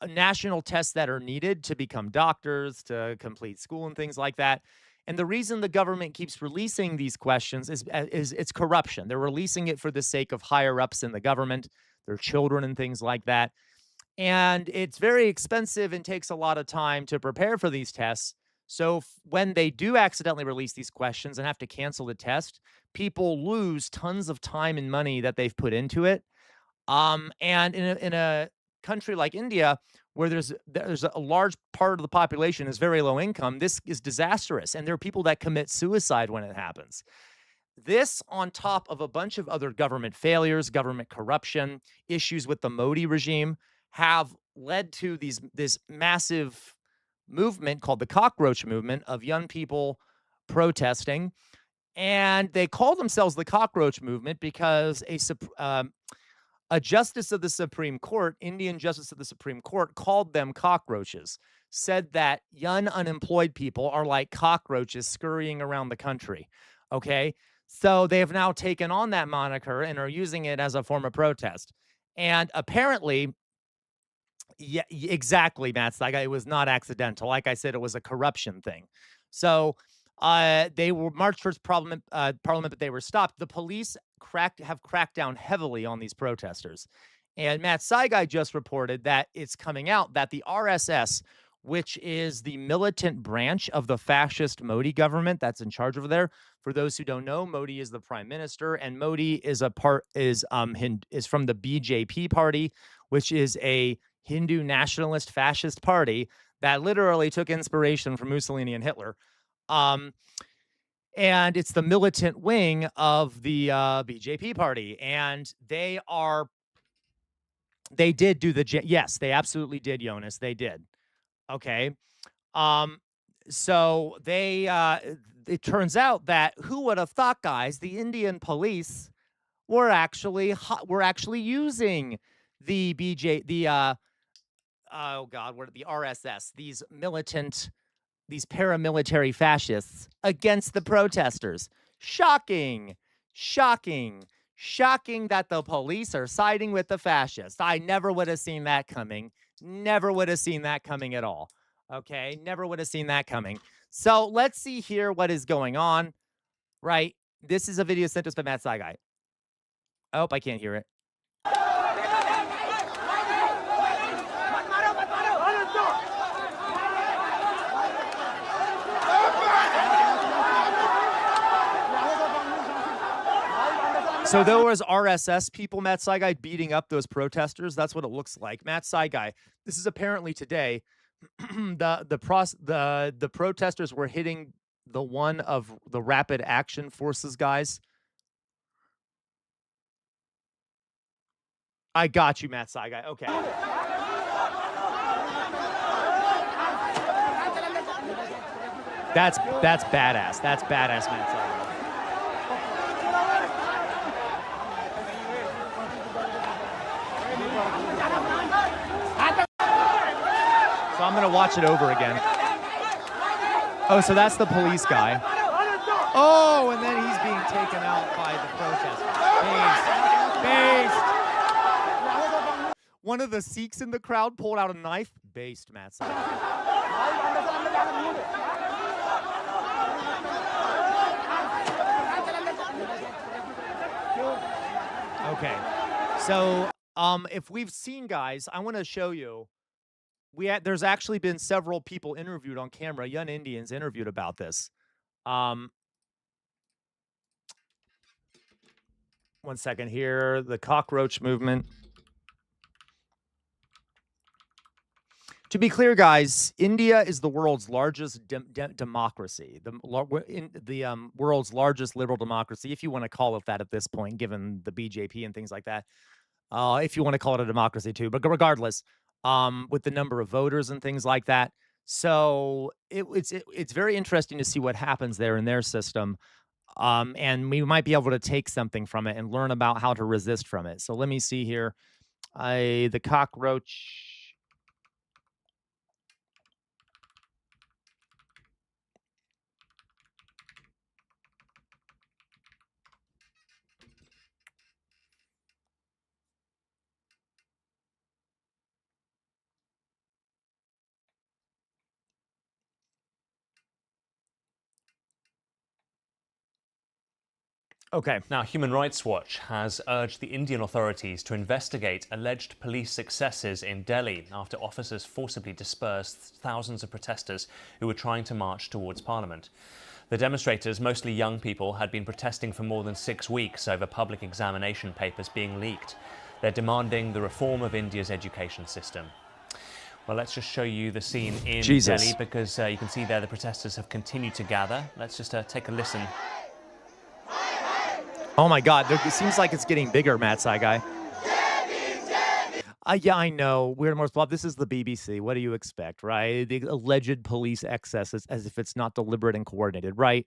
[SPEAKER 4] national tests that are needed to become doctors, to complete school and things like that. And the reason the government keeps releasing these questions is it's corruption. They're releasing it for the sake of higher ups in the government, their children and things like that. And it's very expensive and takes a lot of time to prepare for these tests. So when they do accidentally release these questions and have to cancel the test, people lose tons of time and money that they've put into it. And in a country like India, where there's a large part of the population is very low income, this is disastrous. And there are people that commit suicide when it happens. This, on top of a bunch of other government failures, government corruption, issues with the Modi regime, have led to this massive movement called the cockroach movement of young people protesting. And they call themselves the cockroach movement because a justice of the Supreme Court, Indian justice of the Supreme Court, called them cockroaches, said that young unemployed people are like cockroaches scurrying around the country. Okay, so they have now taken on that moniker and are using it as a form of protest. And apparently, yeah, exactly, Matt Steiger, it was not accidental. Like I said, it was a corruption thing. So they were marched towards parliament, but they were stopped. The police have cracked down heavily on these protesters. And Matt Saigai just reported that it's coming out that the RSS, which is the militant branch of the fascist Modi government that's in charge over there. For those who don't know, Modi is the prime minister, and Modi is from the BJP party, which is a Hindu nationalist fascist party that literally took inspiration from Mussolini and Hitler. And it's the militant wing of the BJP party. And they did do yes, they absolutely did, Jonas. They did. Okay. So it turns out that who would have thought, guys, the Indian police were actually using the the RSS, these paramilitary fascists against the protesters. Shocking that the police are siding with the fascists. I never would have seen that coming. Never would have seen that coming at all. Okay, never would have seen that coming. So let's see here what is going on, right? This is a video sent to us by Matt Saigai. Oh, I can't hear it. So there was RSS people, Matt Saigai, beating up those protesters. That's what it looks like. Matt Saigai, this is apparently today. The protesters were hitting the one of the Rapid Action Forces guys. I got you, Matt Saigai. Okay. That's badass. That's badass, Matt Saigai. So I'm gonna watch it over again. Oh, so that's the police guy. Oh, and then he's being taken out by the protesters. Based. One of the Sikhs in the crowd pulled out a knife. Based, Matt Saigai. Okay, so if we've seen, guys, I want to show you. There's actually been several people interviewed on camera, young Indians interviewed about this. One second here, the cockroach movement. To be clear, guys, India is the world's largest democracy, the world's largest liberal democracy, if you want to call it that at this point, given the BJP and things like that. If you want to call it a democracy too, but regardless, with the number of voters and things like that. So it's very interesting to see what happens there in their system. And we might be able to take something from it and learn about how to resist from it. So let me see here. The cockroach. Okay.
[SPEAKER 13] Now, Human Rights Watch has urged the Indian authorities to investigate alleged police successes in Delhi after officers forcibly dispersed thousands of protesters who were trying to march towards Parliament. The demonstrators, mostly young people, had been protesting for more than 6 weeks over public examination papers being leaked. They're demanding the reform of India's education system. Well, let's just show you the scene in Delhi because you can see there the protesters have continued to gather. Let's just take a listen.
[SPEAKER 4] Oh my God, it seems like it's getting bigger, Matt Saigai. Yeah, I know. Weird Morse Blob, this is the BBC. What do you expect, right? The alleged police excesses as if it's not deliberate and coordinated, right?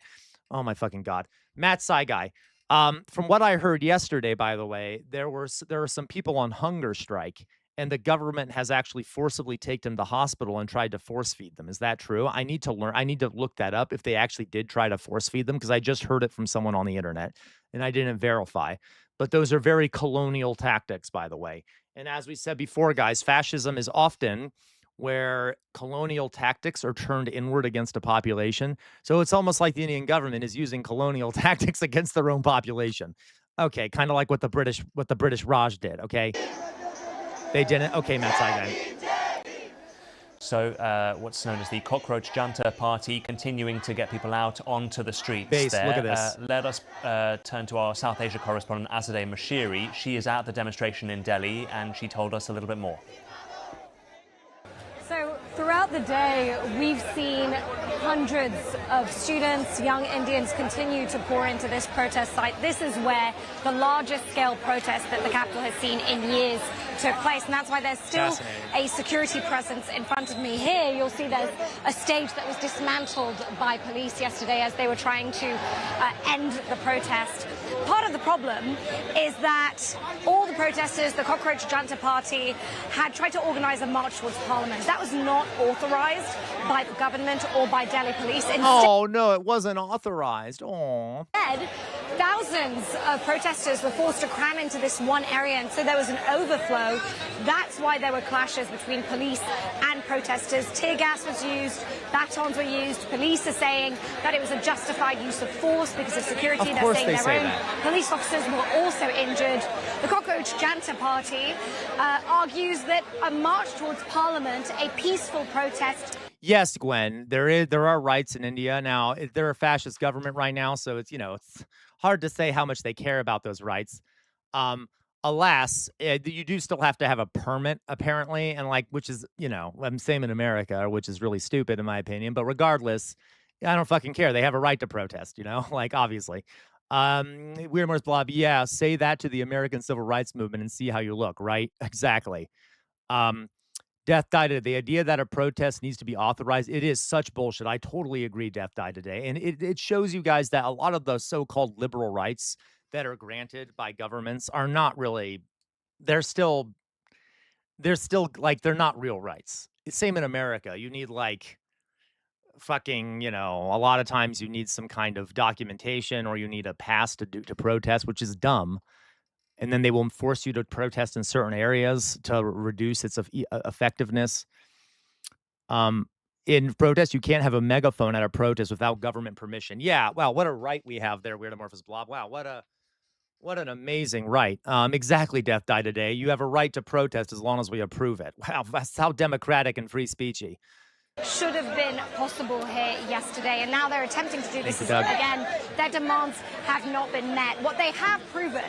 [SPEAKER 4] Oh my fucking God. Matt Saigai. From what I heard yesterday, by the way, there were some people on hunger strike, and the government has actually forcibly taken them to hospital and tried to force feed them. Is that true? I need to look that up if they actually did try to force feed them, because I just heard it from someone on the internet and I didn't verify. But those are very colonial tactics, by the way. And as we said before, guys, fascism is often where colonial tactics are turned inward against a population. So it's almost like the Indian government is using colonial tactics against their own population. Okay, kind of like what the British Raj did, okay? They didn't. Okay, Matt Saigai.
[SPEAKER 13] So what's known as the Cockroach Janta Party continuing to get people out onto the streets.
[SPEAKER 4] Base,
[SPEAKER 13] there.
[SPEAKER 4] look at this.
[SPEAKER 13] Let us turn to our South Asia correspondent, Azadeh Mashiri. She is at the demonstration in Delhi, and she told us a little bit more.
[SPEAKER 15] So throughout the day, we've seen hundreds of students, young Indians, continue to pour into this protest site. This is where the largest scale protest that the capital has seen in years took place, and that's why there's still a security presence in front of me here. You'll see there's a stage that was dismantled by police yesterday as they were trying to end the protest. Part of the problem is that all the protesters, the Cockroach Janta Party, had tried to organize a march towards Parliament. That was not authorized by the government or by Delhi police.
[SPEAKER 4] Oh, no, it wasn't authorized. Oh.
[SPEAKER 15] Instead, thousands of protesters were forced to cram into this one area, and so there was an overflow. That's why there were clashes between police and protesters. Tear gas was used, batons were used. Police are saying that it was a justified use of force because of security. They're saying their own police officers were also injured. The Cockroach Janta Party argues that a march towards Parliament, a peaceful protest.
[SPEAKER 4] Yes, Gwen, there are rights in India. Now, they're a fascist government right now, so it's hard to say how much they care about those rights. Alas, you do still have to have a permit, apparently, and which is, I'm saying in America, which is really stupid in my opinion, but regardless, I don't fucking care. They have a right to protest, obviously. Weird Morse Blob, yeah, say that to the American civil rights movement and see how you look, right? Exactly. Death died today. The idea that a protest needs to be authorized, it is such bullshit. I totally agree Death died today. And it shows you guys that a lot of the so-called liberal rights that are granted by governments are not really, they're still like, they're not real rights. Same in America. You need like fucking, a lot of times you need some kind of documentation or you need a pass to protest, which is dumb. And then they will force you to protest in certain areas to reduce its effectiveness. In protest, you can't have a megaphone at a protest without government permission. Yeah, wow, what a right we have there, Weirdomorphous Blob. Wow, what an amazing right. Exactly, Death died today. You have a right to protest as long as we approve it. Wow, that's how democratic and free speechy.
[SPEAKER 15] Should have been possible here yesterday, and now they're attempting to do this
[SPEAKER 4] you, Doug.
[SPEAKER 15] again. Their demands have not been met. What they have proven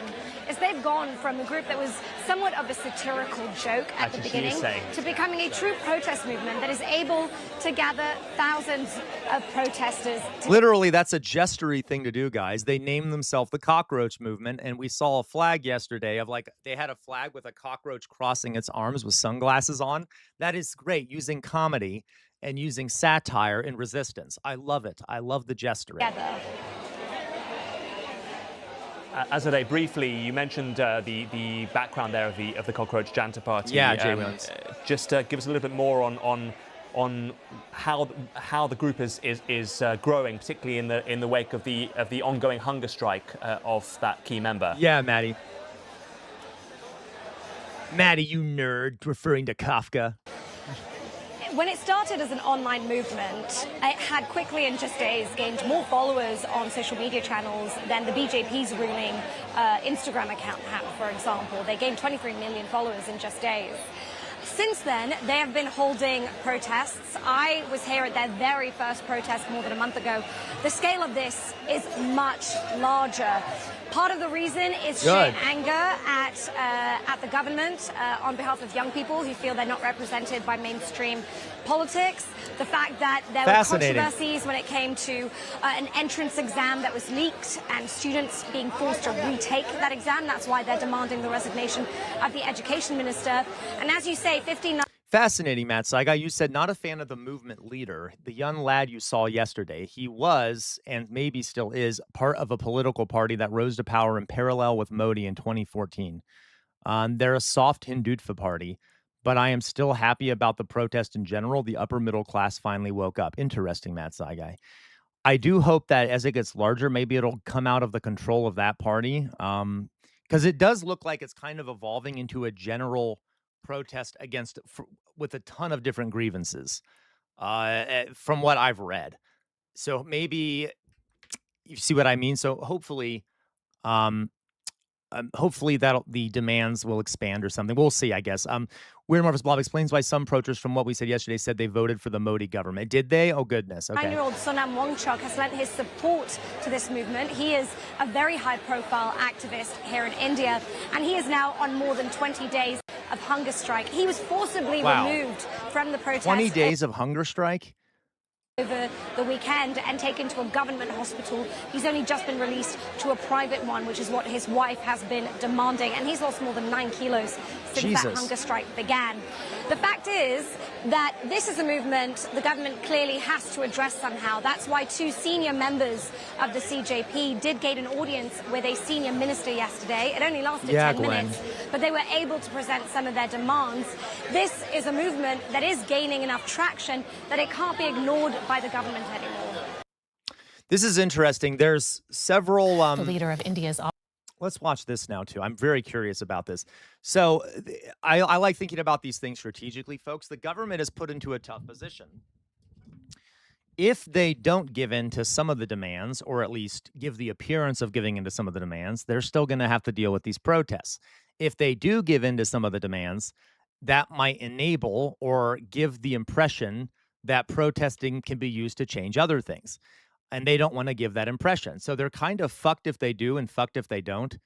[SPEAKER 15] is they've gone from a group that was somewhat of a satirical joke at the beginning to becoming a true protest movement that is able to gather thousands of protesters.
[SPEAKER 4] Literally, that's a gestury thing to do, guys. They named themselves the Cockroach Movement, and we saw a flag yesterday of like, they had a flag with a cockroach crossing its arms with sunglasses on. That is great, using comedy and using satire and resistance. I love it. I love the gesturing.
[SPEAKER 13] Azadeh, briefly, you mentioned the background there of the Cockroach Janta Party.
[SPEAKER 4] Yeah, Jay Williams.
[SPEAKER 13] Just give us a little bit more on how the group is growing, particularly in the wake of the ongoing hunger strike of that key member.
[SPEAKER 4] Yeah, Maddie. Maddie, you nerd, referring to Kafka.
[SPEAKER 15] When it started as an online movement, it had quickly in just days gained more followers on social media channels than the BJP's ruling Instagram account had, for example. They gained 23 million followers in just days. Since then, they have been holding protests. I was here at their very first protest more than a month ago. The scale of this is much larger. Part of the reason is sheer anger at the government on behalf of young people who feel they're not represented by mainstream politics. The fact that there were controversies when it came to an entrance exam that was leaked and students being forced to retake that exam. That's why they're demanding the resignation of the education minister. And as you say, 59...
[SPEAKER 4] Fascinating, Matt Saigai. You said not a fan of the movement leader. The young lad you saw yesterday, he was, and maybe still is, part of a political party that rose to power in parallel with Modi in 2014. They're a soft Hindutva party, but I am still happy about the protest in general. The upper middle class finally woke up. Interesting, Matt Saigai. I do hope that as it gets larger, maybe it'll come out of the control of that party, because it does look like it's kind of evolving into a general protest against with a ton of different grievances from what I've read. So maybe you see what I mean. So hopefully that the demands will expand or something. We'll see, I guess. Weird Marvelous Blob explains why some protesters, from what we said yesterday, said they voted for the Modi government. Did they? Oh, goodness. Okay.
[SPEAKER 15] 9-year-old Sonam Wangchuk has lent his support to this movement. He is a very high-profile activist here in India, and he is now on more than 20 days of hunger strike. He was forcibly removed from the protest.
[SPEAKER 4] 20 days of hunger strike?
[SPEAKER 15] Over the weekend and taken to a government hospital. He's only just been released to a private one, which is what his wife has been demanding. And he's lost more than 9 kilos since that hunger strike began. The fact is that this is a movement the government clearly has to address somehow. That's why 2 senior members of the CJP did gain an audience with a senior minister yesterday. It only lasted 10 minutes, but they were able to present some of their demands. This is a movement that is gaining enough traction that it can't be ignored by the government anymore.
[SPEAKER 4] This is interesting. There's several...
[SPEAKER 16] the leader of India's...
[SPEAKER 4] Let's watch this now, too. I'm very curious about this. So I like thinking about these things strategically, folks. The government is put into a tough position. If they don't give in to some of the demands, or at least give the appearance of giving in to some of the demands, they're still going to have to deal with these protests. If they do give in to some of the demands, that might enable or give the impression that protesting can be used to change other things. And they don't want to give that impression. So they're kind of fucked if they do and fucked if they don't.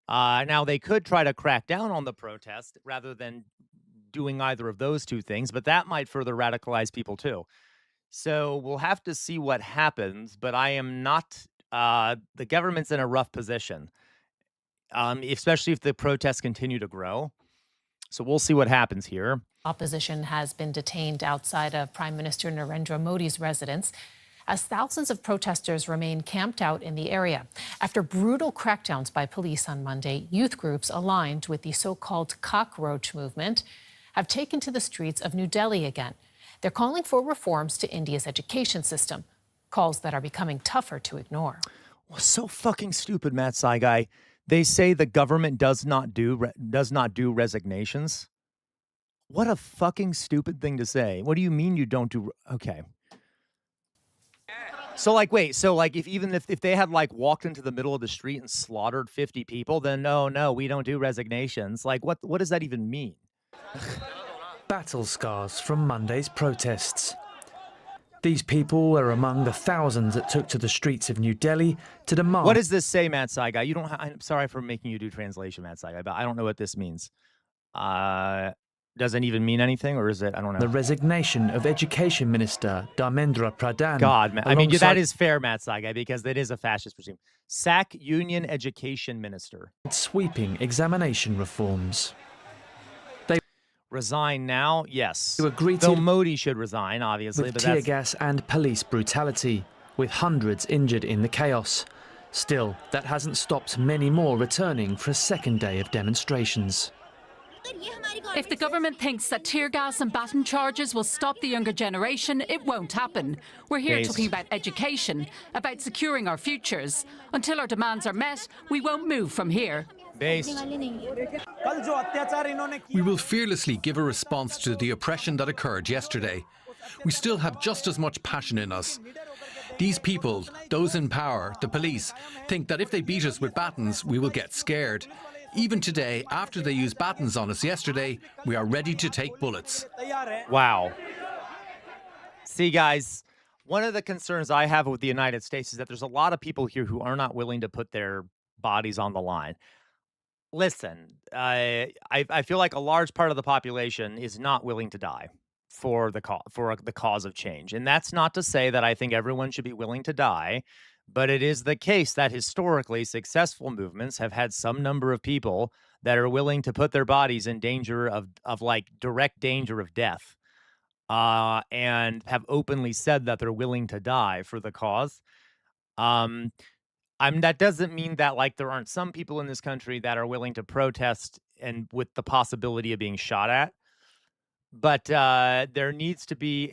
[SPEAKER 4] Now, they could try to crack down on the protest rather than doing either of those two things, but that might further radicalize people too. So we'll have to see what happens, but I am not, the government's in a rough position, especially if the protests continue to grow. So we'll see what happens here.
[SPEAKER 16] Opposition has been detained outside of Prime Minister Narendra Modi's residence as thousands of protesters remain camped out in the area. After brutal crackdowns by police on Monday, youth groups aligned with the so-called cockroach movement have taken to the streets of New Delhi again. They're calling for reforms to India's education system, calls that are becoming tougher to ignore.
[SPEAKER 4] Well, so fucking stupid, Matt Saigai. They say the government does not do resignations. What a fucking stupid thing to say. What do you mean you don't do? Okay. So like, wait, so like if they had like walked into the middle of the street and slaughtered 50 people, then no, we don't do resignations. Like what does that even mean?
[SPEAKER 17] Battle scars from Monday's protests. These people were among the thousands that took to the streets of New Delhi to demand...
[SPEAKER 4] What does this say, Matt Saigai? You don't. I'm sorry for making you do translation, Matt Saigai, but I don't know what this means. Doesn't even mean anything, or is it? I don't know.
[SPEAKER 17] The resignation of Education Minister Dharmendra Pradhan.
[SPEAKER 4] God, man. I mean, that is fair, Matt Saigai, because it is a fascist regime. Sack Union Education Minister.
[SPEAKER 17] Sweeping examination reforms.
[SPEAKER 4] Resign now? Yes.
[SPEAKER 17] You agreed
[SPEAKER 4] Though Modi should resign, obviously.
[SPEAKER 17] With
[SPEAKER 4] but
[SPEAKER 17] tear gas and police brutality, with hundreds injured in the chaos. Still, that hasn't stopped many more returning for a second day of demonstrations.
[SPEAKER 18] If the government thinks that tear gas and baton charges will stop the younger generation, it won't happen. We're here talking about education, about securing our futures. Until our demands are met, we won't move from here.
[SPEAKER 19] We will fearlessly give a response to the oppression that occurred yesterday. We still have just as much passion in us. These people, those in power, the police, think that if they beat us with batons, we will get scared. Even today, after they used batons on us yesterday, we are ready to take bullets.
[SPEAKER 4] Wow. See, guys, one of the concerns I have with the United States is that there's a lot of people here who are not willing to put their bodies on the line. Listen, I feel like a large part of the population is not willing to die for the cause of change. And that's not to say that I think everyone should be willing to die, but it is the case that historically successful movements have had some number of people that are willing to put their bodies in danger of like direct danger of death, and have openly said that they're willing to die for the cause. That doesn't mean that like there aren't some people in this country that are willing to protest and with the possibility of being shot at. But there needs to be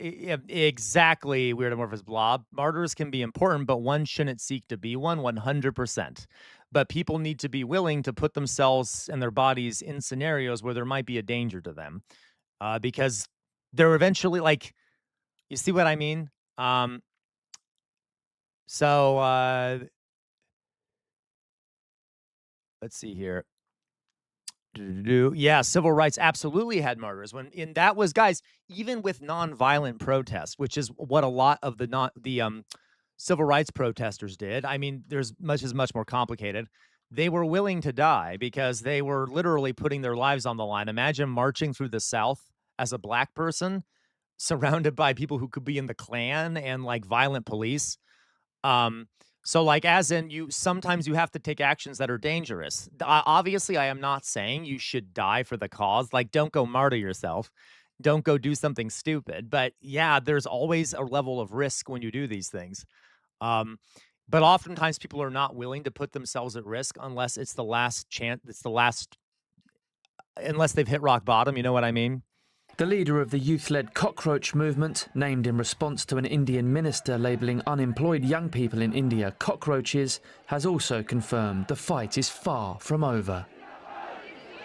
[SPEAKER 4] exactly Weird Amorphous Blob. Martyrs can be important, but one shouldn't seek to be one 100%. But people need to be willing to put themselves and their bodies in scenarios where there might be a danger to them, because they're eventually like, you see what I mean? Let's see here. Yeah, civil rights absolutely had martyrs. That was, guys, even with nonviolent protests, which is what a lot of the civil rights protesters did. I mean, there's much more complicated. They were willing to die because they were literally putting their lives on the line. Imagine marching through the South as a black person, surrounded by people who could be in the Klan and like violent police. So like, as in sometimes you have to take actions that are dangerous. Obviously, I am not saying you should die for the cause. Like, don't go martyr yourself. Don't go do something stupid. But yeah, there's always a level of risk when you do these things. But oftentimes people are not willing to put themselves at risk unless it's the last chance. Unless they've hit rock bottom. You know what I mean?
[SPEAKER 17] The leader of the youth-led cockroach movement, named in response to an Indian minister labelling unemployed young people in India cockroaches, has also confirmed the fight is far from over.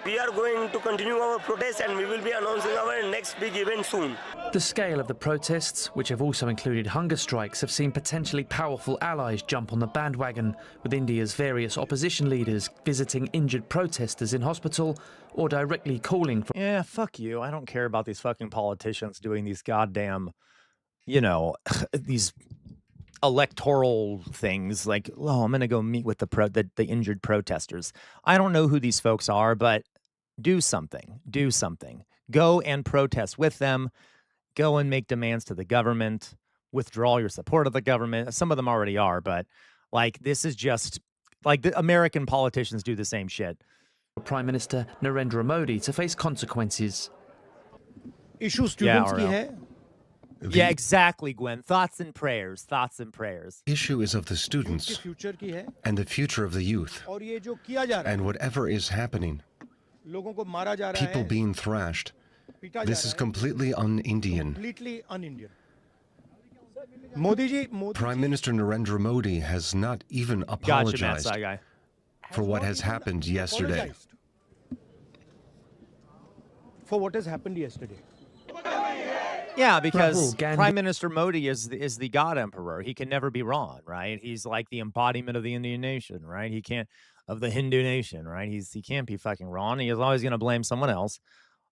[SPEAKER 20] We are going to continue our protest and we will be announcing our next big event soon.
[SPEAKER 17] The scale of the protests, which have also included hunger strikes, have seen potentially powerful allies jump on the bandwagon, with India's various opposition leaders visiting injured protesters in hospital or directly calling for...
[SPEAKER 4] Yeah, fuck you. I don't care about these fucking politicians doing these goddamn, these electoral things like, oh, I'm going to go meet with the injured protesters. I don't know who these folks are, but do something. Do something. Go and protest with them. Go and make demands to the government. Withdraw your support of the government. Some of them already are, but like, this is just like the American politicians do the same shit.
[SPEAKER 17] Prime Minister Narendra Modi to face consequences.
[SPEAKER 4] Issue students ki hai. Yeah, exactly, Gwen. Thoughts and prayers. Thoughts and prayers.
[SPEAKER 21] Issue is of the students and the future of the youth. And whatever is happening, people being thrashed, this is completely un-Indian. Prime Minister Narendra Modi has not even apologized for what has happened yesterday.
[SPEAKER 1] For what has happened yesterday.
[SPEAKER 4] Yeah, because Prime Minister Modi is the God Emperor. He can never be wrong, right? He's like the embodiment of the Indian nation, right? He can't, of the Hindu nation, right? He can't be fucking wrong. He is always going to blame someone else.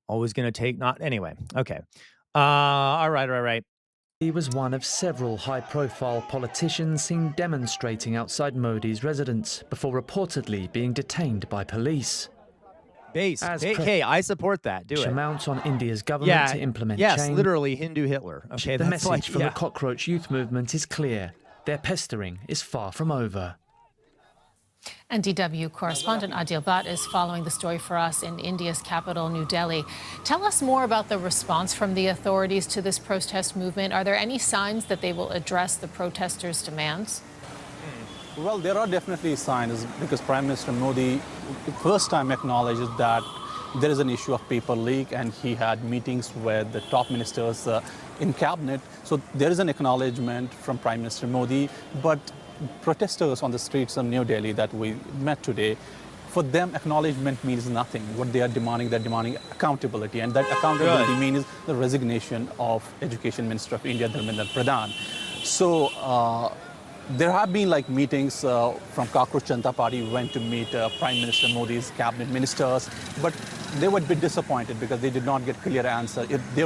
[SPEAKER 4] Always going to take anyway. Okay. All right.
[SPEAKER 17] He was one of several high-profile politicians seen demonstrating outside Modi's residence before reportedly being detained by police.
[SPEAKER 4] Hey, I support that. Do it.
[SPEAKER 17] Amounts on India's government to implement change.
[SPEAKER 4] Yes, literally Hindu Hitler. Okay,
[SPEAKER 17] the message from the cockroach youth movement is clear. Their pestering is far from over.
[SPEAKER 16] And DW correspondent Adil Bhatt is following the story for us in India's capital, New Delhi. Tell us more about the response from the authorities to this protest movement. Are there any signs that they will address the protesters' demands?
[SPEAKER 22] Well, there are definitely signs because Prime Minister Modi first time acknowledged that there is an issue of paper leak, and he had meetings with the top ministers in cabinet. So there is an acknowledgement from Prime Minister Modi, but protesters on the streets of New Delhi that we met today, for them acknowledgement means nothing. What they're demanding accountability, and that accountability means the resignation of Education Minister of India, Dharmendra Pradhan. So there have been meetings from Cockroach Janata Party went to meet Prime Minister Modi's cabinet ministers, but they were a bit disappointed because they did not get clear answer. They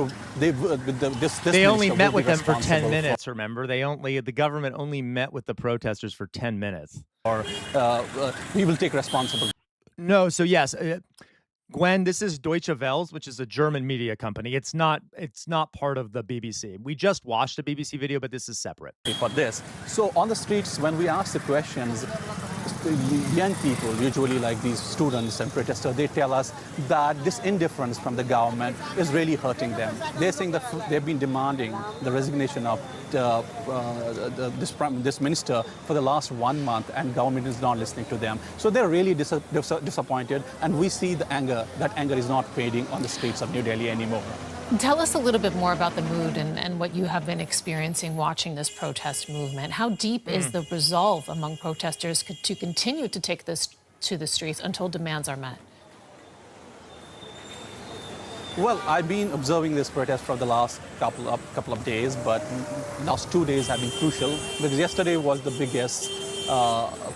[SPEAKER 4] only met with them for 10 minutes. Remember, the government only met with the protesters for 10 minutes.
[SPEAKER 22] Or we will take responsibility.
[SPEAKER 4] No, so yes. Gwen, this is Deutsche Welle, which is a German media company. It's not part of the BBC. We just watched a BBC video, but this is separate.
[SPEAKER 22] For this. So on the streets, when we ask the questions, young people, usually like these students and protesters, they tell us that this indifference from the government is really hurting them. They're saying that they've been demanding the resignation of this minister for the last 1 month, and government is not listening to them. So they're really disappointed, and we see the anger. That anger is not fading on the streets of New Delhi anymore.
[SPEAKER 16] Tell us a little bit more about the mood and what you have been experiencing watching this protest movement. How deep is the resolve among protesters to continue to take this to the streets until demands are met?
[SPEAKER 22] Well, I've been observing this protest for the last couple of days, but last 2 days have been crucial because yesterday was the biggest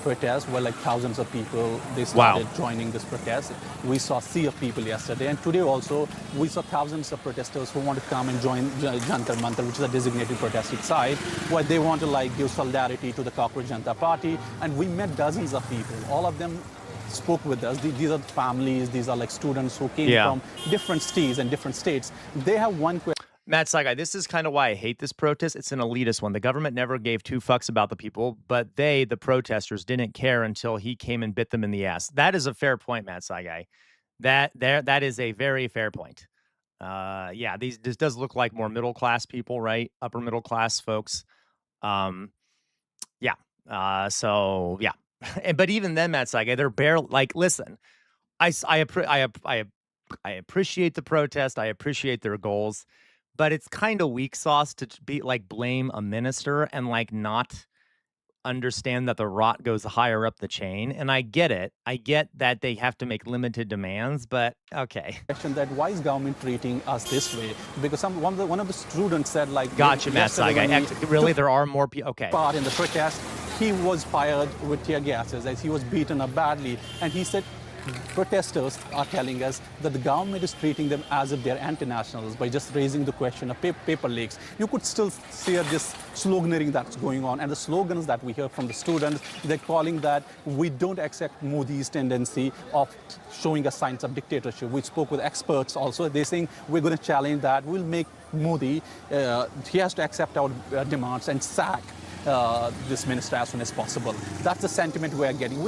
[SPEAKER 22] protest where thousands of people, they started joining this protest. We saw a sea of people yesterday, and today also we saw thousands of protesters who want to come and join Jantar Mantar, which is a designated protesting site, where they want to give solidarity to the Cockroach Janata Party, and we met dozens of people. All of them spoke with us. These are families, these are students who came from different cities and different states. They have one question.
[SPEAKER 4] Matt Saigai, this is kind of why I hate this protest. It's an elitist one. The government never gave 2 fucks about the people, but the protesters, didn't care until he came and bit them in the ass. That is a fair point, Matt Saigai. That is a very fair point. This does look like more middle class people, right? Upper middle class folks. But even then, Matt Saigai, they're barely listen. I appreciate the protest. I appreciate their goals. But it's kind of weak sauce to be blame a minister and not understand that the rot goes higher up the chain. And I get it. I get that they have to make limited demands, but okay.
[SPEAKER 22] That why is government treating us this way? Because one of the students said
[SPEAKER 4] gotcha, Matt Saigai. Really, there are more people. Okay.
[SPEAKER 22] Part in the protest, he was fired with tear gases as he was beaten up badly, and he said. Protesters are telling us that the government is treating them as if they're anti-nationals by just raising the question of paper leaks. You could still see this sloganeering that's going on, and the slogans that we hear from the students, they're calling that we don't accept Modi's tendency of showing us signs of dictatorship. We spoke with experts also. They're saying we're going to challenge that. We'll make Modi, he has to accept our demands and sack this minister as soon as possible. That's the sentiment we are getting.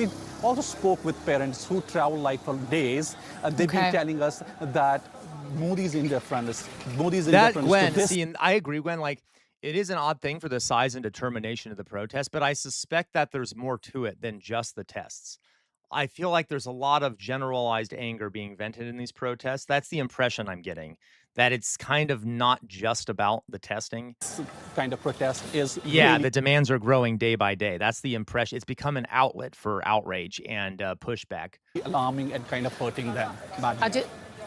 [SPEAKER 22] also spoke with parents who travel like for days. They've been telling us that Modi's indifference, Modi's indifference
[SPEAKER 4] Gwen,
[SPEAKER 22] to this.
[SPEAKER 4] see, and I agree, Gwen, like, it is an odd thing for the size and determination of the protest, but I suspect that there's more to it than just the tests. I feel like there's a lot of generalized anger being vented in these protests. That's the impression I'm getting, that it's kind of not just about the testing.
[SPEAKER 22] Kind of protest is
[SPEAKER 4] the demands are growing day by day. That's the impression. It's become an outlet for outrage and pushback.
[SPEAKER 22] Alarming and kind of hurting them.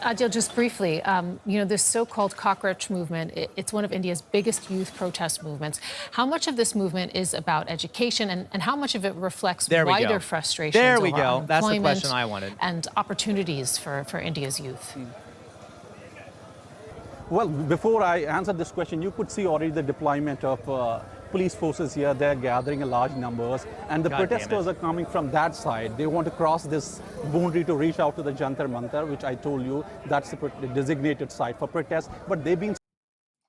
[SPEAKER 16] Adil, just briefly, this so-called cockroach movement, it's one of India's biggest youth protest movements. How much of this movement is about education and how much of it reflects wider frustrations
[SPEAKER 4] There we
[SPEAKER 16] over
[SPEAKER 4] go. That's the
[SPEAKER 16] unemployment
[SPEAKER 4] question I wanted.
[SPEAKER 16] and opportunities for India's youth?
[SPEAKER 22] Well, before I answer this question, you could see already the deployment of police forces here. They're gathering in large numbers, and the protesters are coming from that side. They want to cross this boundary to reach out to the Jantar Mantar, which I told you, that's the designated site for protest. But they've been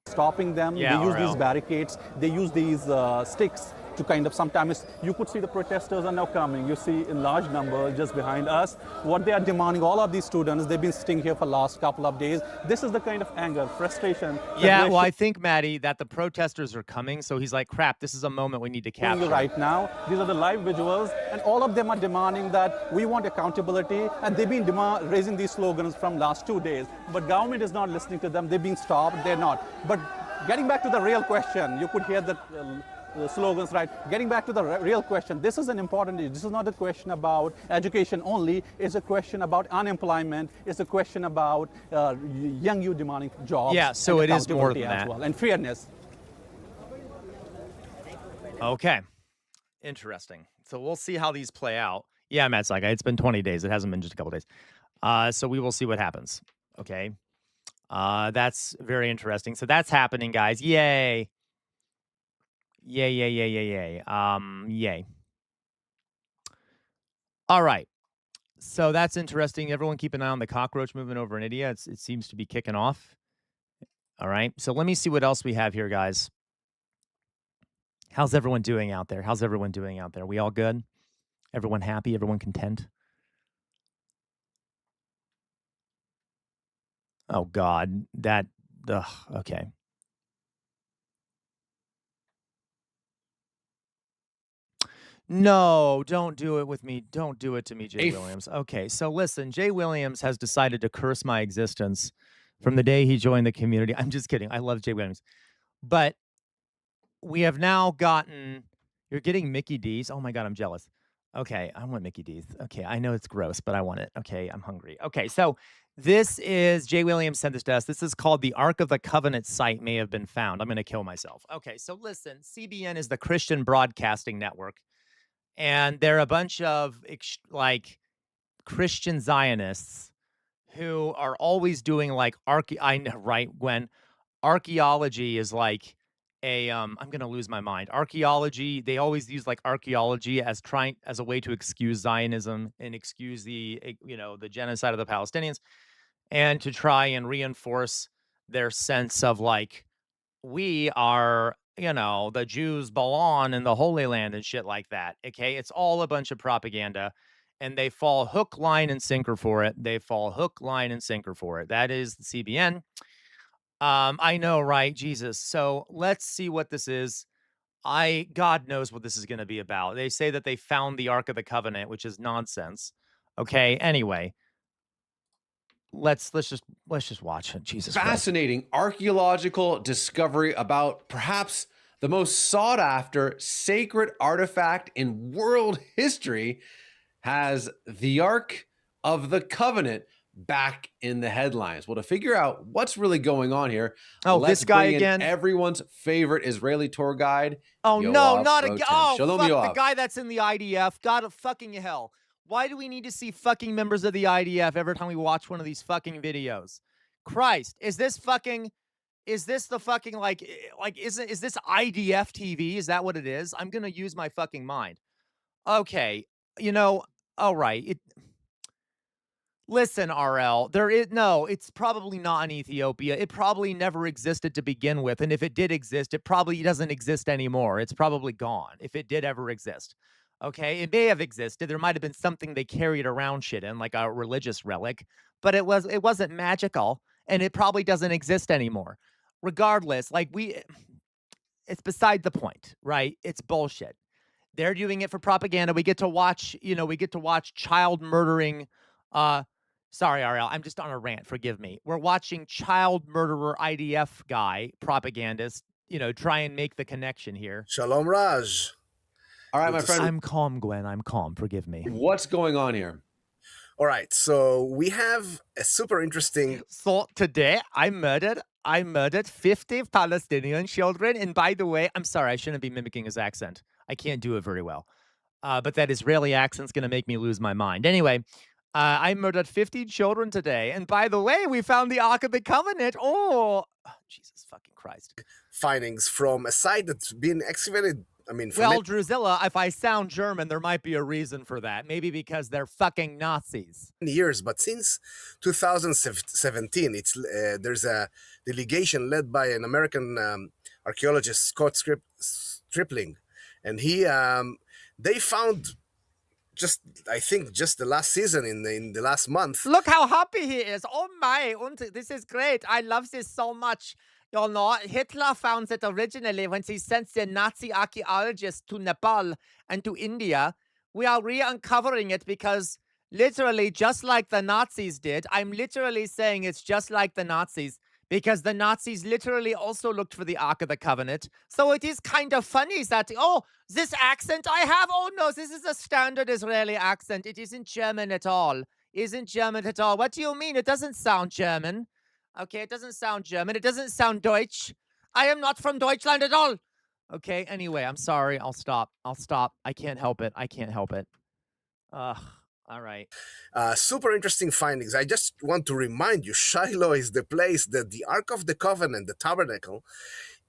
[SPEAKER 22] stopping them. They use these barricades. They use these sticks to kind of sometimes, you could see the protesters are now coming. You see in large numbers just behind us. What they are demanding, all of these students, they've been sitting here for the last couple of days. This is the kind of anger, frustration.
[SPEAKER 4] Yeah, well, I think, Maddie, that the protesters are coming. So he's like, crap, this is a moment we need to capture.
[SPEAKER 22] Right now, these are the live visuals, and all of them are demanding that we want accountability, and they've been raising these slogans from last 2 days. But government is not listening to them. They've been stopped. They're not. But getting back to the real question, you could hear the slogans, right? Getting back to the real question, this is an important issue. This is not a question about education only. It's a question about unemployment. It's a question about young youth demanding jobs.
[SPEAKER 4] Yeah, so it is more than that.
[SPEAKER 22] Well, and fairness.
[SPEAKER 4] Okay. Interesting. So we'll see how these play out. Yeah, Matt Saga, it's been 20 days. It hasn't been just a couple days. So we will see what happens. Okay. That's very interesting. So that's happening, guys. Yay. Yay, yay, yay, yay, yay. Yay. All right. So that's interesting. Everyone keep an eye on the cockroach movement over in India. It seems to be kicking off. All right. So let me see what else we have here, guys. How's everyone doing out there? How's everyone doing out there? We all good? Everyone happy? Everyone content? Oh, God. Okay. No, don't do it with me. Don't do it to me, Jay Williams. Okay, so listen, Jay Williams has decided to curse my existence from the day he joined the community. I'm just kidding. I love Jay Williams. But we have now gotten, you're getting Mickey D's. Oh my God, I'm jealous. Okay, I want Mickey D's. Okay, I know it's gross, but I want it. Okay, I'm hungry. Okay, so this is, Jay Williams sent this to us. This is called the Ark of the Covenant site may have been found. I'm going to kill myself. Okay, so listen, CBN is the Christian Broadcasting Network. And they're a bunch of Christian Zionists who are always doing like Gwen, archaeology is like I'm going to lose my mind. Archaeology, they always use like archaeology as a way to excuse Zionism and excuse the genocide of the Palestinians and to try and reinforce their sense of like, we are, the Jews belong in the Holy Land and shit like that. Okay. It's all a bunch of propaganda and they fall hook, line, and sinker for it. They fall hook, line, and sinker for it. That is the CBN. I know, right? Jesus. So let's see what this is. God knows what this is going to be about. They say that they found the Ark of the Covenant, which is nonsense. Okay. Anyway, let's just watch it. Jesus
[SPEAKER 3] Fascinating archaeological discovery about perhaps the most sought after sacred artifact in world history has the Ark of the Covenant back in the headlines. Well, to figure out what's really going on here,
[SPEAKER 4] this guy again,
[SPEAKER 3] everyone's favorite Israeli tour guide.
[SPEAKER 4] Oh,
[SPEAKER 3] Yoav
[SPEAKER 4] no, not again.
[SPEAKER 3] Rotem.
[SPEAKER 4] Oh,
[SPEAKER 3] Shalom,
[SPEAKER 4] fuck,
[SPEAKER 3] Yoav.
[SPEAKER 4] the guy that's in the IDF. God of fucking hell. Why do we need to see fucking members of the IDF every time we watch one of these fucking videos? Christ, is this the fucking is this IDF TV? Is that what it is? I'm going to use my fucking mind. Okay. All right. Listen, RL, it's probably not in Ethiopia. It probably never existed to begin with. And if it did exist, it probably doesn't exist anymore. It's probably gone if it did ever exist. Okay, it may have existed. There might have been something they carried around shit in, like a religious relic, but it wasn't magical, and it probably doesn't exist anymore. Regardless, like it's beside the point, right? It's bullshit. They're doing it for propaganda. We get to watch, we get to watch child murdering. Sorry, Ariel, I'm just on a rant. Forgive me. We're watching child murderer IDF guy, propagandist, try and make the connection here.
[SPEAKER 5] Shalom, Raj.
[SPEAKER 3] All right, my friend.
[SPEAKER 4] I'm calm, Gwen. I'm calm. Forgive me.
[SPEAKER 3] What's going on here?
[SPEAKER 5] All right, so we have a super interesting.
[SPEAKER 4] So today I murdered 50 Palestinian children. And by the way, I'm sorry, I shouldn't be mimicking his accent. I can't do it very well. But that Israeli accent's going to make me lose my mind. Anyway, I murdered 50 children today. And by the way, we found the Ark of the Covenant. Oh, Jesus fucking Christ.
[SPEAKER 5] Findings from a site that's been excavated. I mean,
[SPEAKER 4] well, Drusilla, if I sound German, there might be a reason for that. Maybe because they're fucking Nazis.
[SPEAKER 5] Years, but since 2017, there's a delegation led by an American archaeologist, Scott Stripling, and they found I think just the last season in the last month.
[SPEAKER 4] Look how happy he is! Oh my, this is great! I love this so much. You know, Hitler found it originally when he sent the Nazi archaeologists to Nepal and to India. We are re-uncovering it because literally just like the Nazis did, I'm literally saying it's just like the Nazis because the Nazis literally also looked for the Ark of the Covenant. So it is kind of funny that, oh, this accent I have, oh no, this is a standard Israeli accent. It isn't German at all. Isn't German at all. What do you mean? It doesn't sound German. Okay, it doesn't sound German. It doesn't sound Deutsch. I am not from Deutschland at all. Okay, anyway, I'm sorry. I'll stop. I can't help it. Ugh. All right.
[SPEAKER 5] Super interesting findings. I just want to remind you, Shiloh is the place that the Ark of the Covenant, the tabernacle,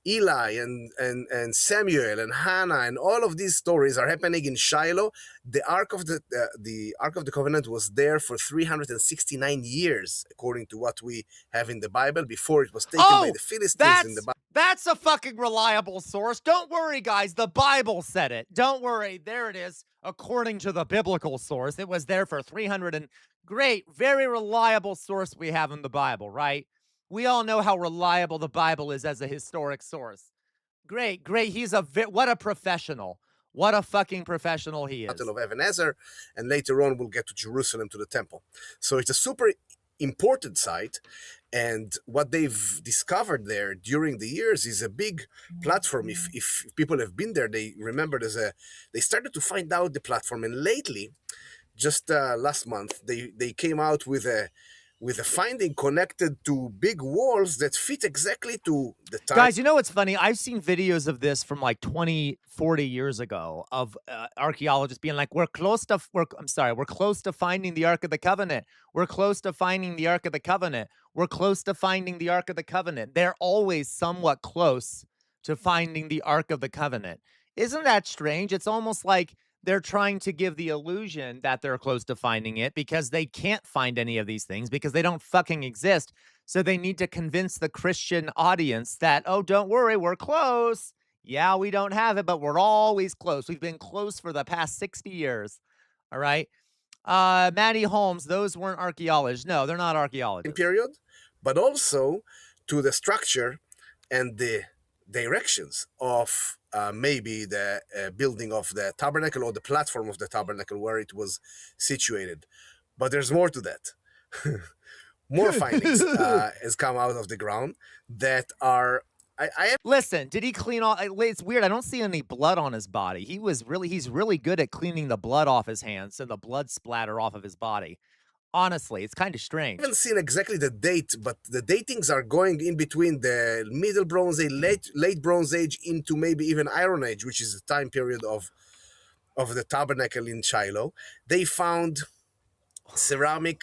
[SPEAKER 5] Eli and Samuel and Hannah and all of these stories are happening in Shiloh. The Ark of the Covenant was there for 369 years, according to what we have in the Bible, before it was taken by the Philistines in the Bible.
[SPEAKER 4] That's a fucking reliable source. Don't worry, guys. The Bible said it. Don't worry. There it is. According to the biblical source, it was there for 300 and great, very reliable source we have in the Bible, right? We all know how reliable the Bible is as a historic source. Great. He's what a professional. What a fucking professional he is.
[SPEAKER 5] Battle of Ebenezer, and later on we'll get to Jerusalem, to the temple. So it's a super important site, and what they've discovered there during the years is a big platform. If people have been there, they remember they started to find out the platform, and lately, just last month, they came out with a finding connected to big walls that fit exactly to the time.
[SPEAKER 4] Guys, you know what's funny? I've seen videos of this from like 20, 40 years ago of archaeologists being like, we're close to finding the Ark of the Covenant. We're close to finding the Ark of the Covenant. We're close to finding the Ark of the Covenant. They're always somewhat close to finding the Ark of the Covenant. Isn't that strange? It's almost like they're trying to give the illusion that they're close to finding it because they can't find any of these things because they don't fucking exist. So they need to convince the Christian audience that, oh, don't worry, we're close. Yeah, we don't have it, but we're always close. We've been close for the past 60 years. All right. Maddie Holmes, those weren't archaeologists. No, they're not archaeologists.
[SPEAKER 5] Period, but also to the structure and the directions of maybe the building of the tabernacle or the platform of the tabernacle where it was situated. But there's more to that. More findings has come out of the ground that are...
[SPEAKER 4] Listen, did he clean off? It's weird. I don't see any blood on his body. He's really good at cleaning the blood off his hands and the blood splatter off of his body. Honestly, it's kind of strange.
[SPEAKER 5] I haven't seen exactly the date, but the datings are going in between the Middle Bronze Age, late Bronze Age into maybe even Iron Age, which is the time period of the tabernacle in Shiloh. They found ceramic